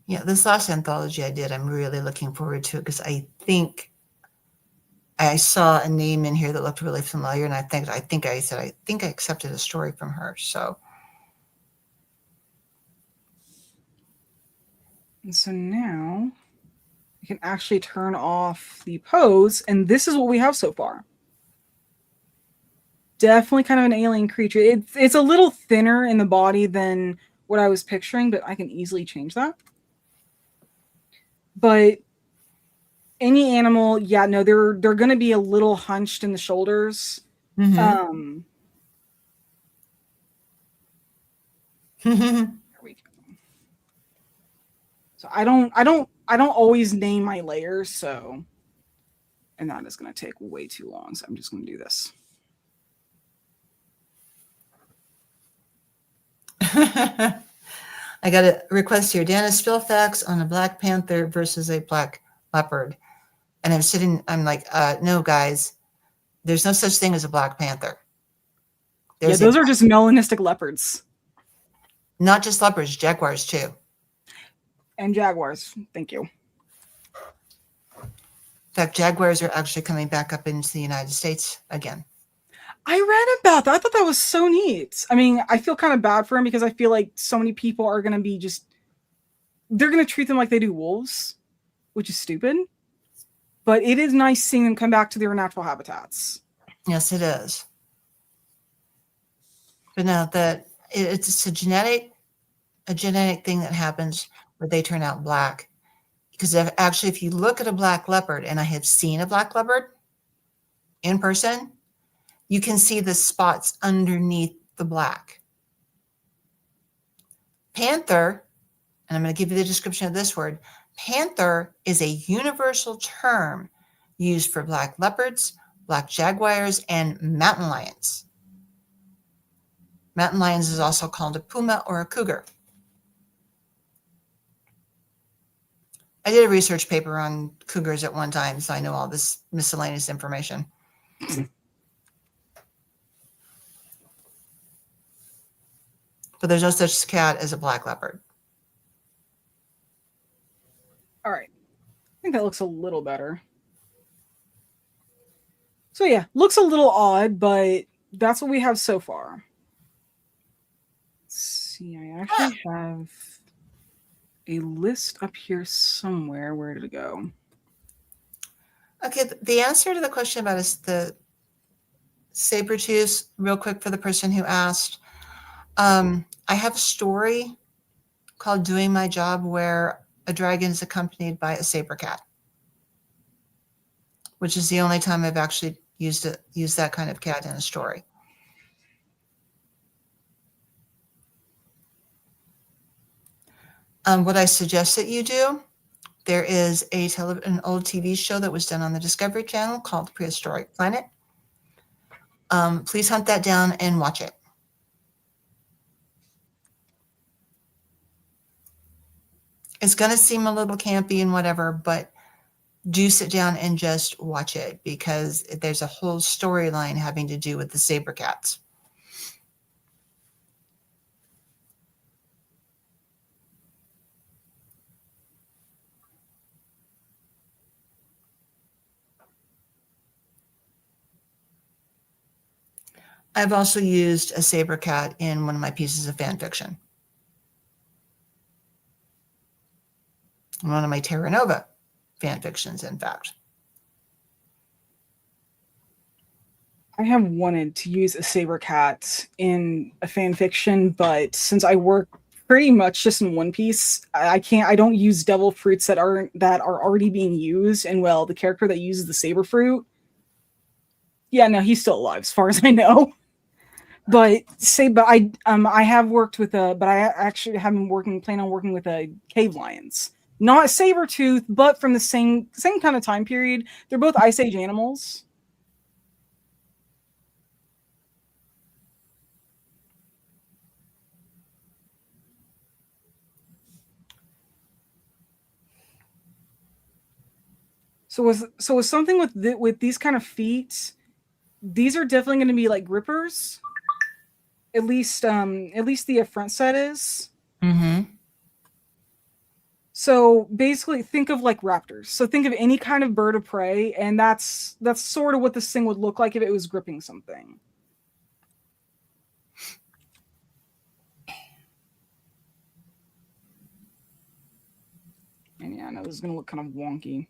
Yeah, this last anthology I did, I'm really looking forward to it because I think I saw a name in here that looked really familiar, and I think I accepted a story from her. So. And so now we can actually turn off the pose, and this is what we have so far. Definitely kind of an alien creature. It's a little thinner in the body than what I was picturing, but I can easily change that. But any animal, yeah, no, they're going to be a little hunched in the shoulders. Mm-hmm. There we go. So I don't always name my layers, so, and that is going to take way too long. So I'm just going to do this. I got a request here. Dana, spill facts on a black panther versus a black leopard. And I'm like, no, guys, there's no such thing as a black panther. Yeah, those are just melanistic leopards. Not just leopards, jaguars too. And jaguars, thank you. In fact, jaguars are actually coming back up into the United States again. I read about that. I thought that was so neat. I mean, I feel kind of bad for him because I feel like so many people are going to be they're going to treat them like they do wolves, which is stupid. But it is nice seeing them come back to their natural habitats. Yes, it is. But no, it's a genetic thing that happens where they turn out black. Because if you look at a black leopard, and I have seen a black leopard in person, you can see the spots underneath the black. Panther, and I'm going to give you the description of this word. Panther is a universal term used for black leopards, black jaguars, and mountain lions. Mountain lions is also called a puma or a cougar. I did a research paper on cougars at one time, so I know all this miscellaneous information. But there's no such cat as a black leopard. All right. I think that looks a little better. So yeah, looks a little odd, but that's what we have so far. Let's see, I actually have a list up here somewhere. Where did it go? Okay, the answer to the question about the saber-tooth, real quick for the person who asked. I have a story called Doing My Job where a dragon is accompanied by a saber cat, which is the only time I've actually used that kind of cat in a story. What I suggest that you do, there is an old TV show that was done on the Discovery Channel called Prehistoric Planet. Please hunt that down and watch it. It's going to seem a little campy and whatever, but do sit down and just watch it because there's a whole storyline having to do with the saber cats. I've also used a saber cat in one of my pieces of fan fiction. One of my Terra Nova fan fictions, in fact. I have wanted to use a saber cat in a fan fiction, but since I work pretty much just in One Piece, I can't. I don't use devil fruits that are already being used. And well, the character that uses the saber fruit, yeah, no, he's still alive as far as I know. But I have worked with but I actually have been planning on working with cave lions, not a saber tooth, but from the same kind of time period. They're both Ice Age animals. So with something with these kind of feet, these are definitely going to be like grippers. At least the front set is. Mm-hmm. So basically, think of like raptors. So think of any kind of bird of prey, and that's sort of what this thing would look like if it was gripping something. And yeah, I know this is going to look kind of wonky.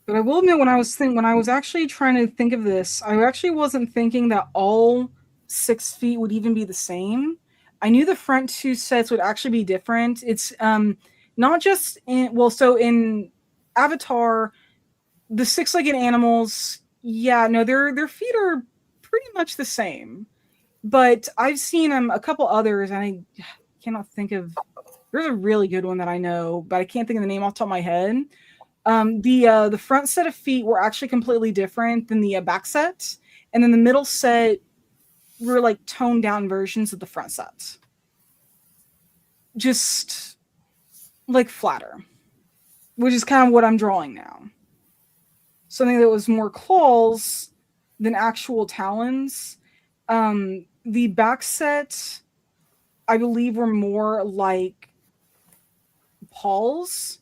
But I will admit, when I was actually trying to think of this, I actually wasn't thinking that all 6 feet would even be the same. I knew the front 2 sets would actually be different. It's not just in Avatar, the 6-legged animals, yeah, no, their feet are pretty much the same. But I've seen a couple others, and I cannot think of. There's a really good one that I know, but I can't think of the name off the top of my head. The front set of feet were actually completely different than the back set, and then the middle set were like toned down versions of the front set, just like flatter, which is kind of what I'm drawing now. Something that was more claws than actual talons. The back set, I believe, were more like paws.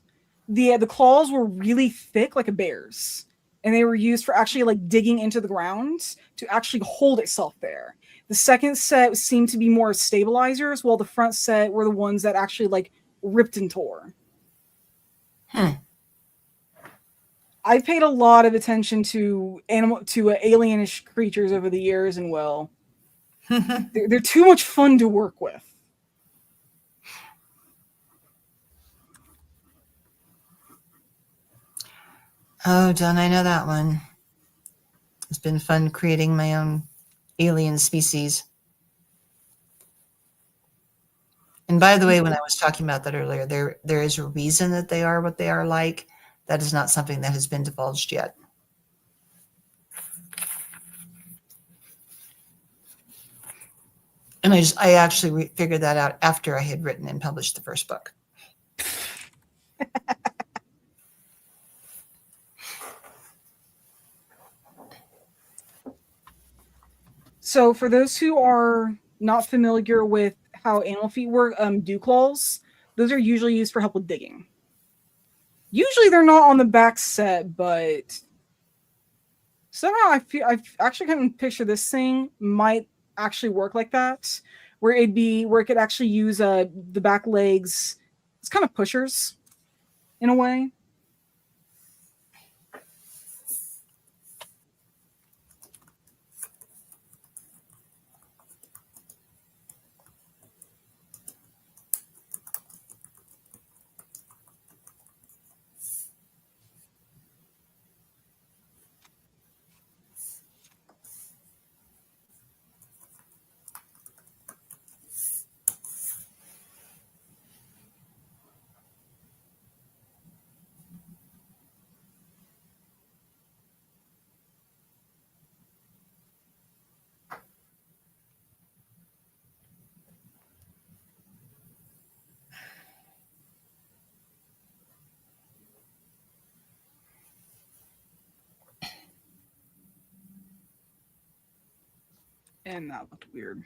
The claws were really thick, like a bear's, and they were used for actually like digging into the ground to actually hold itself there. The second set seemed to be more stabilizers, while the front set were the ones that actually like ripped and tore. I've paid a lot of attention to alienish creatures over the years, and well, they're too much fun to work with. Oh, don't I know that one? It's been fun creating my own alien species. And by the way, when I was talking about that earlier, there is a reason that they are what they are like. That is not something that has been divulged yet. And I actually figured that out after I had written and published the first book. So for those who are not familiar with how animal feet work, dew claws, those are usually used for help with digging. Usually they're not on the back set, but somehow I've actually kind of picture this thing might actually work like that, where it could actually use the back legs. It's kind of pushers in a way. And that looked weird.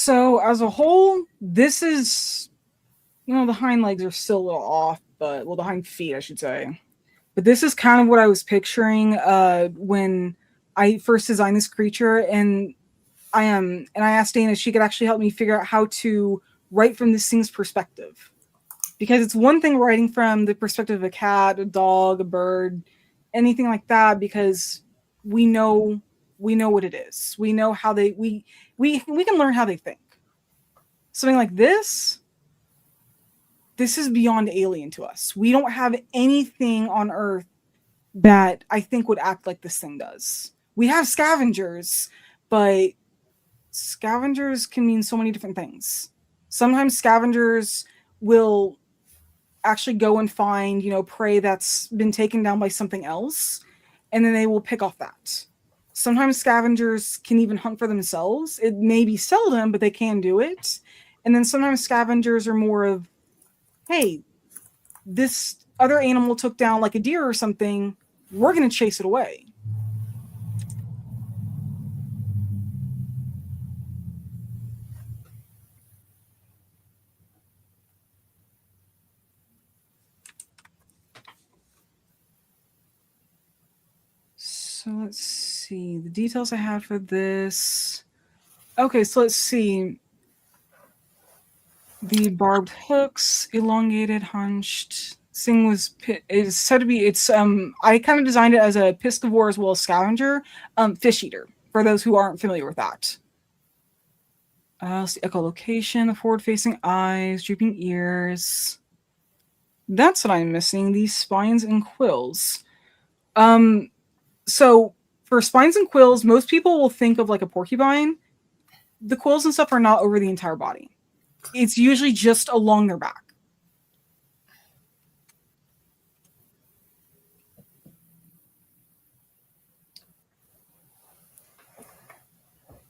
So as a whole, this is, the hind legs are still a little off, but the hind feet, I should say. But this is kind of what I was picturing when I first designed this creature, and I asked Dana if she could actually help me figure out how to write from this thing's perspective. Because it's one thing writing from the perspective of a cat, a dog, a bird, anything like that, because we know what it is. We know how we can learn how they think. Something like this is beyond alien to us. We don't have anything on Earth that I think would act like this thing does. We have scavengers, but scavengers can mean so many different things. Sometimes scavengers will actually go and find, prey that's been taken down by something else, and then they will pick off that. Sometimes scavengers can even hunt for themselves. It may be seldom, but they can do it. And then sometimes scavengers are more of, hey, this other animal took down like a deer or something, we're going to chase it away. So let's see the details I have for this. Okay, so let's see. The barbed hooks, elongated, hunched. This thing is said to be. I kind of designed it as a piscivore as well as scavenger, fish eater. For those who aren't familiar with that. The echolocation, the forward-facing eyes, drooping ears. That's what I'm missing. These spines and quills. So for spines and quills, most people will think of like a porcupine. The quills and stuff are not over the entire body. It's usually just along their back.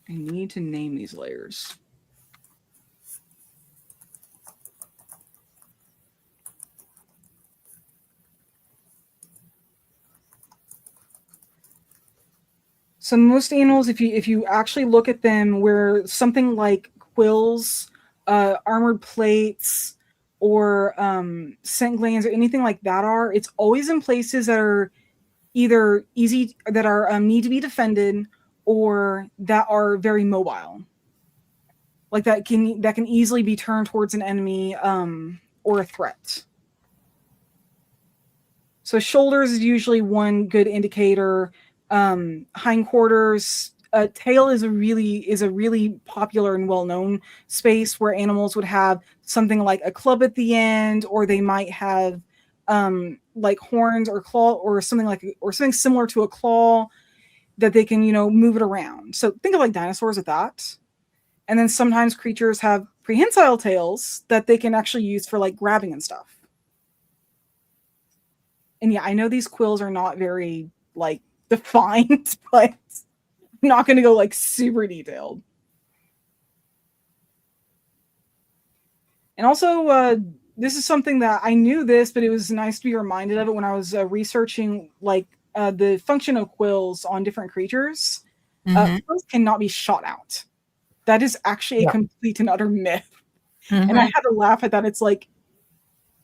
I need to name these layers. So most animals, if you actually look at them, where something like quills, armored plates, or scent glands or anything like that are, it's always in places that are either easy, that are need to be defended, or that are very mobile, like that can easily be turned towards an enemy or a threat. So shoulders is usually one good indicator. Hindquarters, tail is a really popular and well-known space where animals would have something like a club at the end, or they might have like horns or claw or something similar to a claw that they can move it around. So think of like dinosaurs with that. And then sometimes creatures have prehensile tails that they can actually use for like grabbing and stuff. And yeah, I know these quills are not very like defined, but I'm not going to go like super detailed. And also, this is something that I knew this, but it was nice to be reminded of it when I was researching like the function of quills on different creatures. Quills cannot be shot out. That is actually a complete and utter myth. And I had to laugh at that. It's like,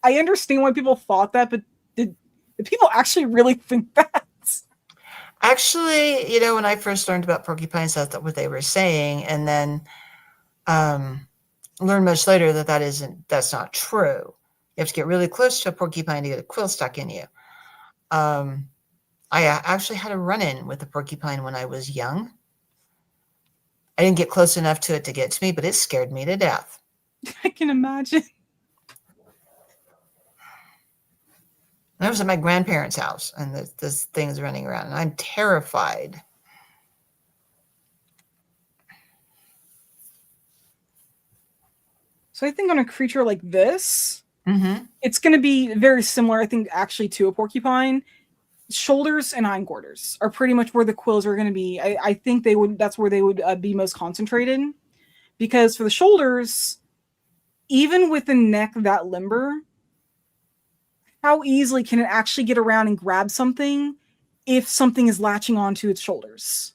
I understand why people thought that, but did people actually really think that? Actually, when I first learned about porcupines, that's what they were saying, and then learned much later that's not true. You have to get really close to a porcupine to get a quill stuck in you. I actually had a run-in with a porcupine when I was young. I didn't get close enough to it to get to me, but it scared me to death. I can imagine. I was at my grandparents' house, and this thing's running around, and I'm terrified. So I think on a creature like this, it's going to be very similar, I think, actually to a porcupine. Shoulders and hindquarters are pretty much where the quills are going to be. I think that's where they would be most concentrated, because for the shoulders, even with the neck that limber, how easily can it actually get around and grab something if something is latching onto its shoulders?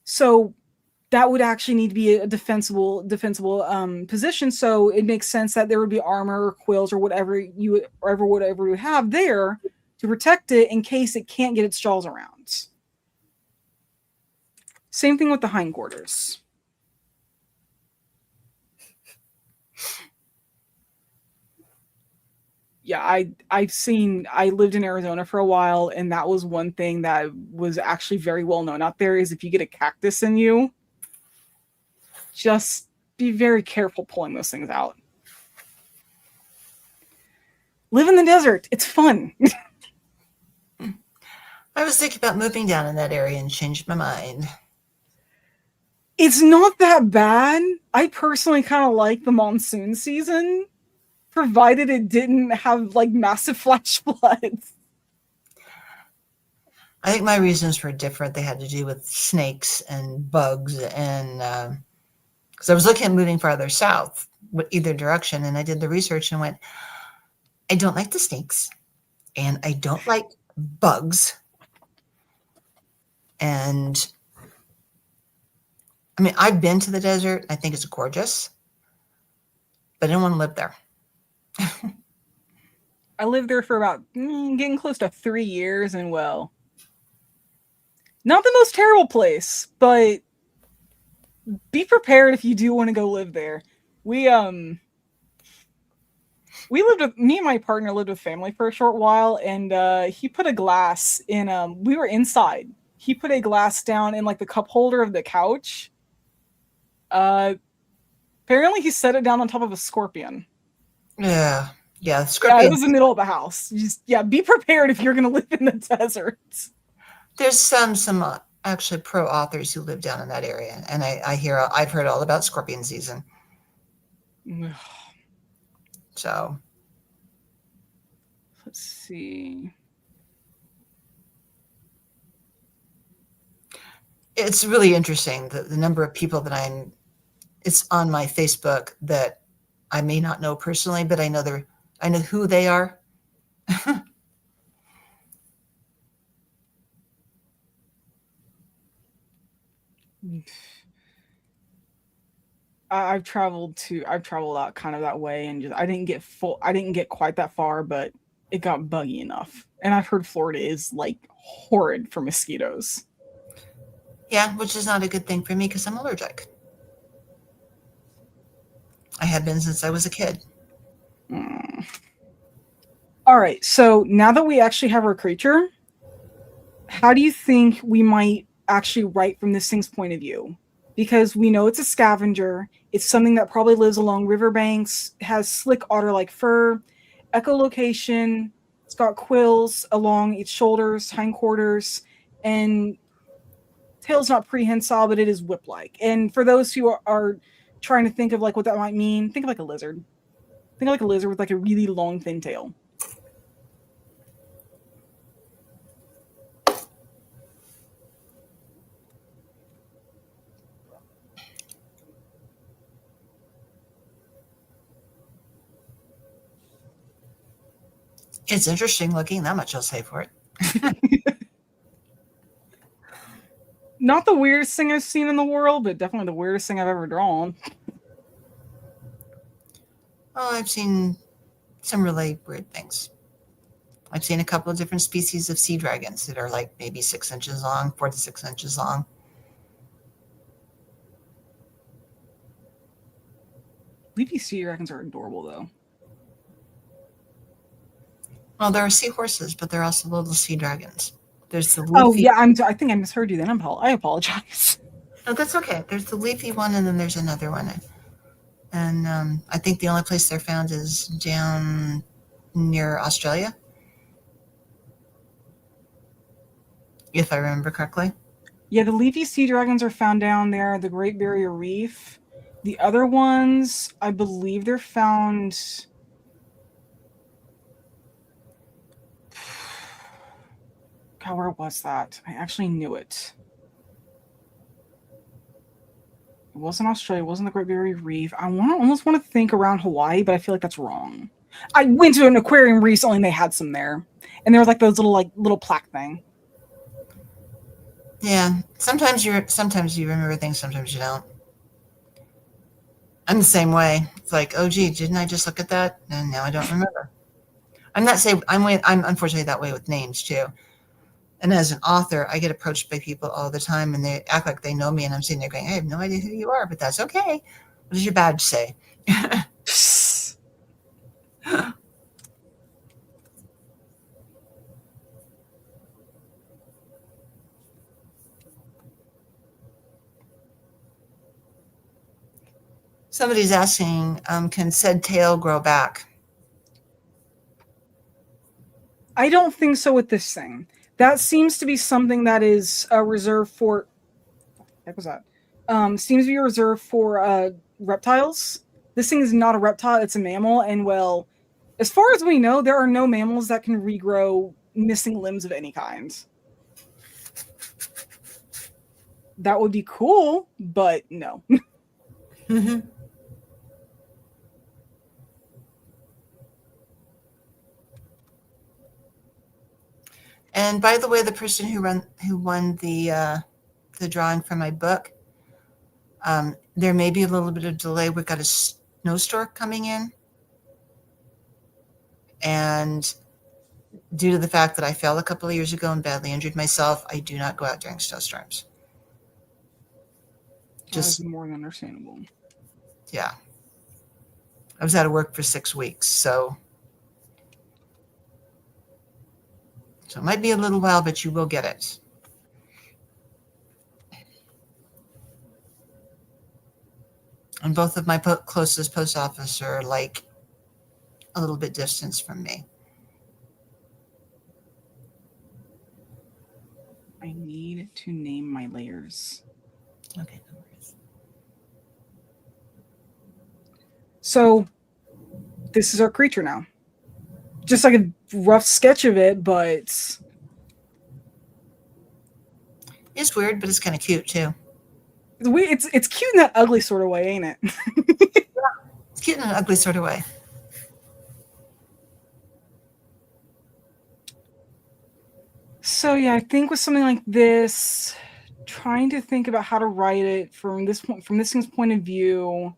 So that would actually need to be a defensible position. So it makes sense that there would be armor or quills or whatever you have there to protect it in case it can't get its jaws around. Same thing with the hindquarters. Yeah, I lived in Arizona for a while, and that was one thing that was actually very well known out there is if you get a cactus in you, just be very careful pulling those things out. Live in the desert. It's fun. I was thinking about moving down in that area and changed my mind. It's not that bad. I personally kind of like the monsoon season, provided it didn't have like massive flash floods. I think my reasons were different. They had to do with snakes and bugs, and because I was looking at moving farther south, either direction, and I did the research and went, I don't like the snakes, and I don't like bugs, and I mean, I've been to the desert. I think it's gorgeous, but I didn't want to live there. I lived there for about getting close to 3 years, and well, not the most terrible place, but be prepared if you do want to go live there. We lived with me and my partner lived with family for a short while, and he put a glass in we were inside. He put a glass down in like the cup holder of the couch. Apparently he set it down on top of a scorpion. Yeah, scorpions. Yeah, it was in the middle of the house. Just be prepared if you're gonna live in the desert. There's some actually pro authors who live down in that area, and I've heard all about scorpion season. So let's see. It's really interesting the number of people that it's on my Facebook that I may not know personally, but I know who they are. I've traveled out kind of that way, and just I didn't get quite that far, but it got buggy enough. And I've heard Florida is like horrid for mosquitoes. Yeah, which is not a good thing for me because I'm allergic. I have been since I was a kid. All right, so now that we actually have our creature, how do you think we might actually write from this thing's point of view? Because we know it's a scavenger. It's something that probably lives along riverbanks, has slick otter-like fur, echolocation. It's got quills along its shoulders, hindquarters, and tail's not prehensile, but it is whip-like. And for those who are trying to think of like what that might mean, think of like a lizard. Think of like a lizard with like a really long, thin tail. It's interesting looking. That much I'll say for it. Not the weirdest thing I've seen in the world, but definitely the weirdest thing I've ever drawn. Oh, I've seen some really weird things. I've seen a couple of different species of sea dragons that are like maybe 6 inches long, 4 to 6 inches long. Leafy sea dragons are adorable, though. Well, there are seahorses, but there are also little sea dragons. There's the leafy... Oh, yeah, I think I misheard you then. I apologize. No, that's okay. There's the leafy one, and then there's another one. And I think the only place they're found is down near Australia, if I remember correctly. Yeah, the leafy sea dragons are found down there, the Great Barrier Reef. The other ones, I believe they're found... God, where was that? I actually knew it. It wasn't Australia. It wasn't the Great Barrier Reef. I almost want to think around Hawaii, but I feel like that's wrong. I went to an aquarium recently and they had some there. And there was like those little plaque thing. Yeah, sometimes you remember things, sometimes you don't. I'm the same way. It's like, oh gee, didn't I just look at that? And now I don't remember. I'm unfortunately that way with names too. And as an author, I get approached by people all the time and they act like they know me and I'm sitting there going, I have no idea who you are, but that's okay. What does your badge say? Somebody's asking, can said tail grow back? I don't think so with this thing. That seems to be something that is reserved for. What the heck was that? Seems to be reserved for reptiles. This thing is not a reptile; it's a mammal. And well, as far as we know, there are no mammals that can regrow missing limbs of any kind. That would be cool, but no. Mm-hmm. And by the way, the person who won the drawing for my book, there may be a little bit of delay. We've got a snowstorm coming in, and due to the fact that I fell a couple of years ago and badly injured myself, I do not go out during snowstorms. Just more than understandable. Yeah, I was out of work for 6 weeks, so it might be a little while, but you will get it. And both of my closest post office are like a little bit distance from me. I need to name my layers. Okay, no worries. So this is our creature now. Just like a rough sketch of it, but it's weird, but it's kind of cute too. It's cute in that ugly sort of way, ain't it? It's cute in an ugly sort of way. So yeah, I think with something like this, trying to think about how to write it from this thing's point of view,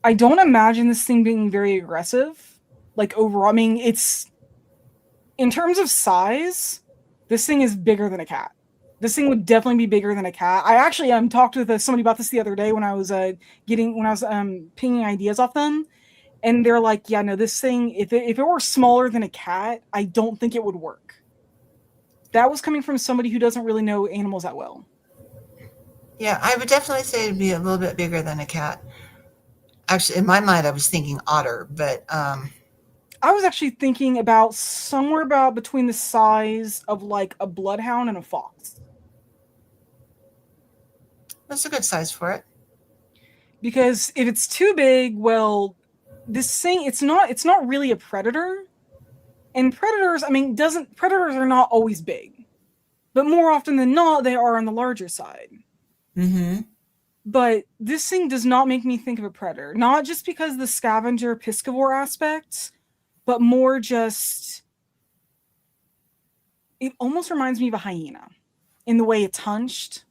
I don't imagine this thing being very aggressive. Like overall, I mean, it's in terms of size, this thing is bigger than a cat. This thing would definitely be bigger than a cat. I actually talked with somebody about this the other day when I was pinging ideas off them, and they're like, "Yeah, no, this thing if it were smaller than a cat, I don't think it would work." That was coming from somebody who doesn't really know animals that well. Yeah, I would definitely say it'd be a little bit bigger than a cat. Actually, in my mind, I was thinking otter, but I was actually thinking about somewhere about between the size of like a bloodhound and a fox. That's a good size for it. Because if it's too big, well, this thing it's not really a predator. And predators, I mean, predators are not always big. But more often than not, they are on the larger side. Mm-hmm. But this thing does not make me think of a predator. Not just because of the scavenger piscivore aspect, but more just it almost reminds me of a hyena in the way it's hunched.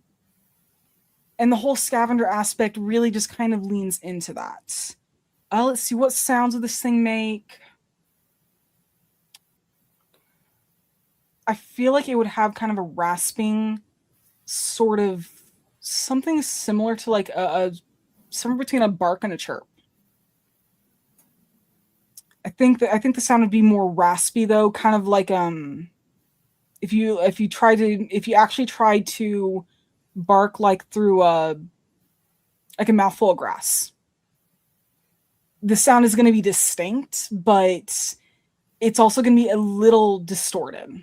And the whole scavenger aspect really just kind of leans into that. Let's see, what sounds would this thing make? I feel like it would have kind of a rasping sort of something similar to like a somewhere between a bark and a chirp. I think the sound would be more raspy though, kind of like if you actually tried to bark like through like a mouthful of grass. The sound is going to be distinct, but it's also going to be a little distorted.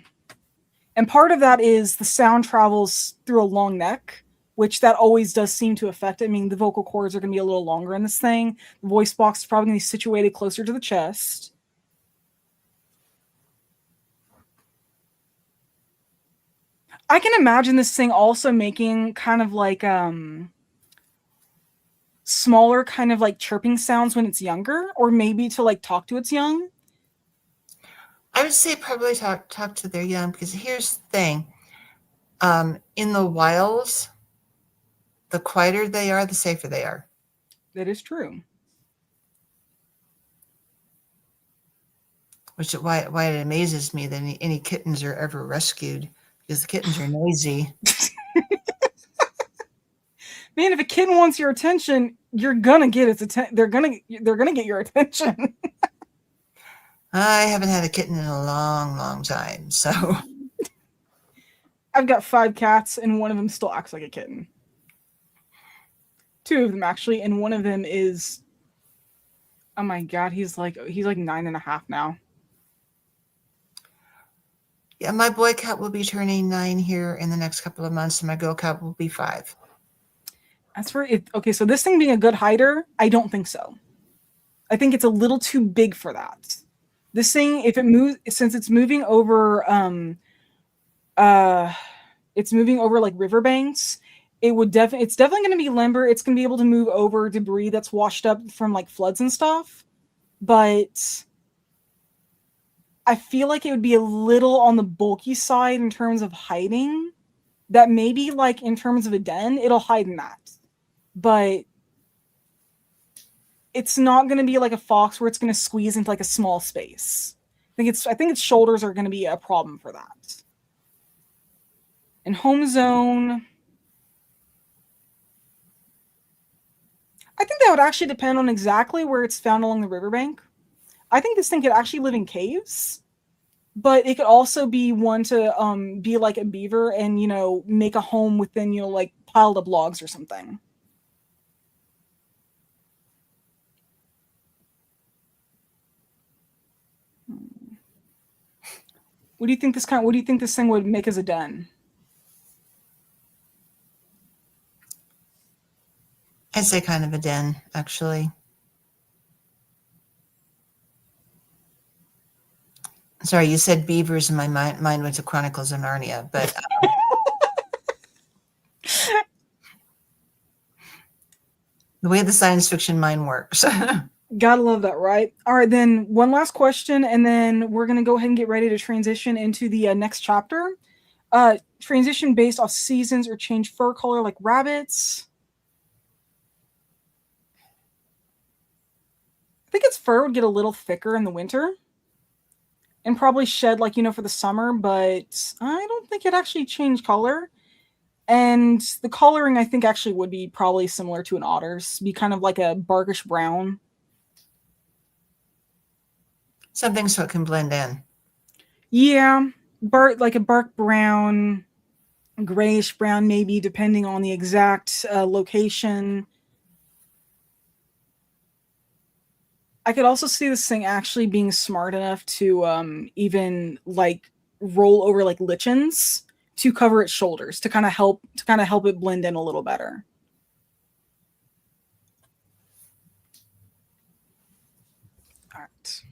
And part of that is the sound travels through a long neck, which that always does seem to affect it. I mean, the vocal cords are going to be a little longer in this thing. The voice box is probably going to be situated closer to the chest. I can imagine this thing also making kind of like smaller kind of like chirping sounds when it's younger, or maybe to like talk to its young. I would say probably talk to their young, because here's the thing. In the wild, the quieter they are, the safer they are. That is true. Which is why it amazes me that any kittens are ever rescued, because the kittens are noisy. Man, if a kitten wants your attention, you're gonna get its attention. They're gonna get your attention. I haven't had a kitten in a long, long time, so. I've got 5 cats, and one of them still acts like a kitten. 2 of them actually, and one of them is, oh my god, he's like 9.5 now. Yeah, my boy cat will be turning 9 here in the next couple of months, and my girl cat will be 5. That's where it. Okay, so this thing being a good hider, I don't think so. I think it's a little too big for that. This thing, if it moves, since it's moving over, it's moving over like riverbanks. It's definitely going to be limber. It's going to be able to move over debris that's washed up from like floods and stuff. But I feel like it would be a little on the bulky side in terms of hiding. That maybe like in terms of a den, it'll hide in that. But it's not going to be like a fox where it's going to squeeze into like a small space. I think its shoulders are going to be a problem for that. In home zone, I think that would actually depend on exactly where it's found along the riverbank. I think this thing could actually live in caves, but it could also be one to be like a beaver and, make a home within, like piled up logs or something. What do you think this thing would make as a den? I'd say kind of a den, actually. Sorry, you said beavers, and my mind went to Chronicles of Narnia, but the way the science fiction mind works. Gotta love that, right? All right, then one last question, and then we're going to go ahead and get ready to transition into the next chapter. Transition based off seasons or change fur color like rabbits. I think its fur would get a little thicker in the winter and probably shed like, for the summer, but I don't think it actually changed color. And the coloring, I think, actually would be probably similar to an otter's, be kind of like a barkish brown. Something so it can blend in. Yeah, like a bark brown, grayish brown, maybe, depending on the exact location. I could also see this thing actually being smart enough to even like roll over like lichens to cover its shoulders to kind of help it blend in a little better. All right.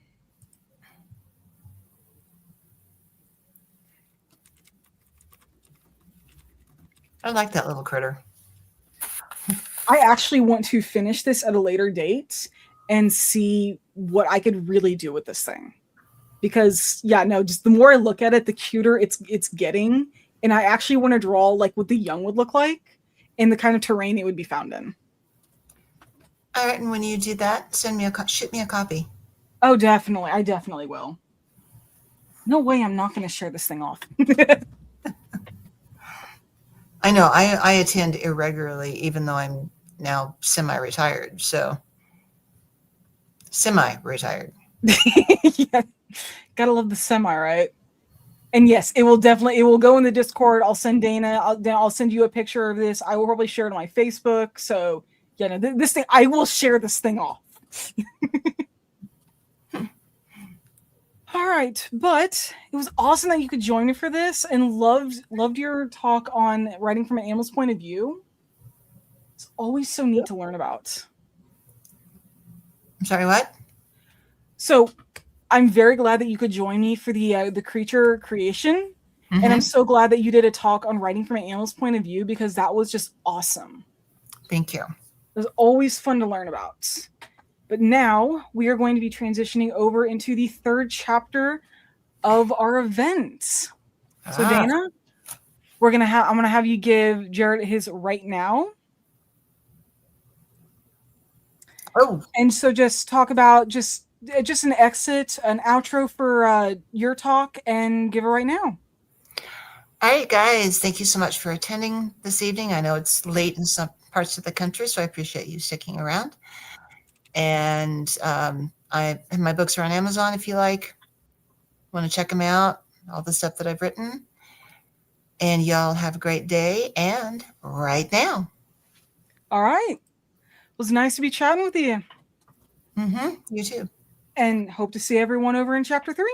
I like that little critter. I actually want to finish this at a later date and see what I could really do with this thing. Because, just the more I look at it, the cuter it's getting. And I actually want to draw like what the young would look like and the kind of terrain it would be found in. All right, and when you do that, shoot me a copy. Oh, definitely. I definitely will. No way I'm not going to share this thing off. I know. I attend irregularly, even though I'm now semi-retired. So, semi-retired. Yeah. Gotta love the semi, right? And yes, it will go in the Discord. I'll send Dana. I'll send you a picture of this. I will probably share it on my Facebook. So, this thing, I will share this thing off. All right, but it was awesome that you could join me for this, and loved your talk on writing from an animal's point of view. It's always so neat to learn about. I'm sorry, what? So, I'm very glad that you could join me for the creature creation, and I'm so glad that you did a talk on writing from an animal's point of view, because that was just awesome. Thank you. It was always fun to learn about. But now we are going to be transitioning over into the 3rd chapter of our event. So Dana, I'm gonna have you give Jared his right now. Oh, And so just talk about just an exit, an outro for your talk, and give it right now. all right, guys. Thank you so much for attending this evening. I know it's late in some parts of the country, so I appreciate you sticking around. And my books are on Amazon if you want to check them out, all the stuff that I've written. And y'all have a great day and right now. All right. It was nice to be chatting with you. Mm-hmm. You too. And hope to see everyone over in chapter 3.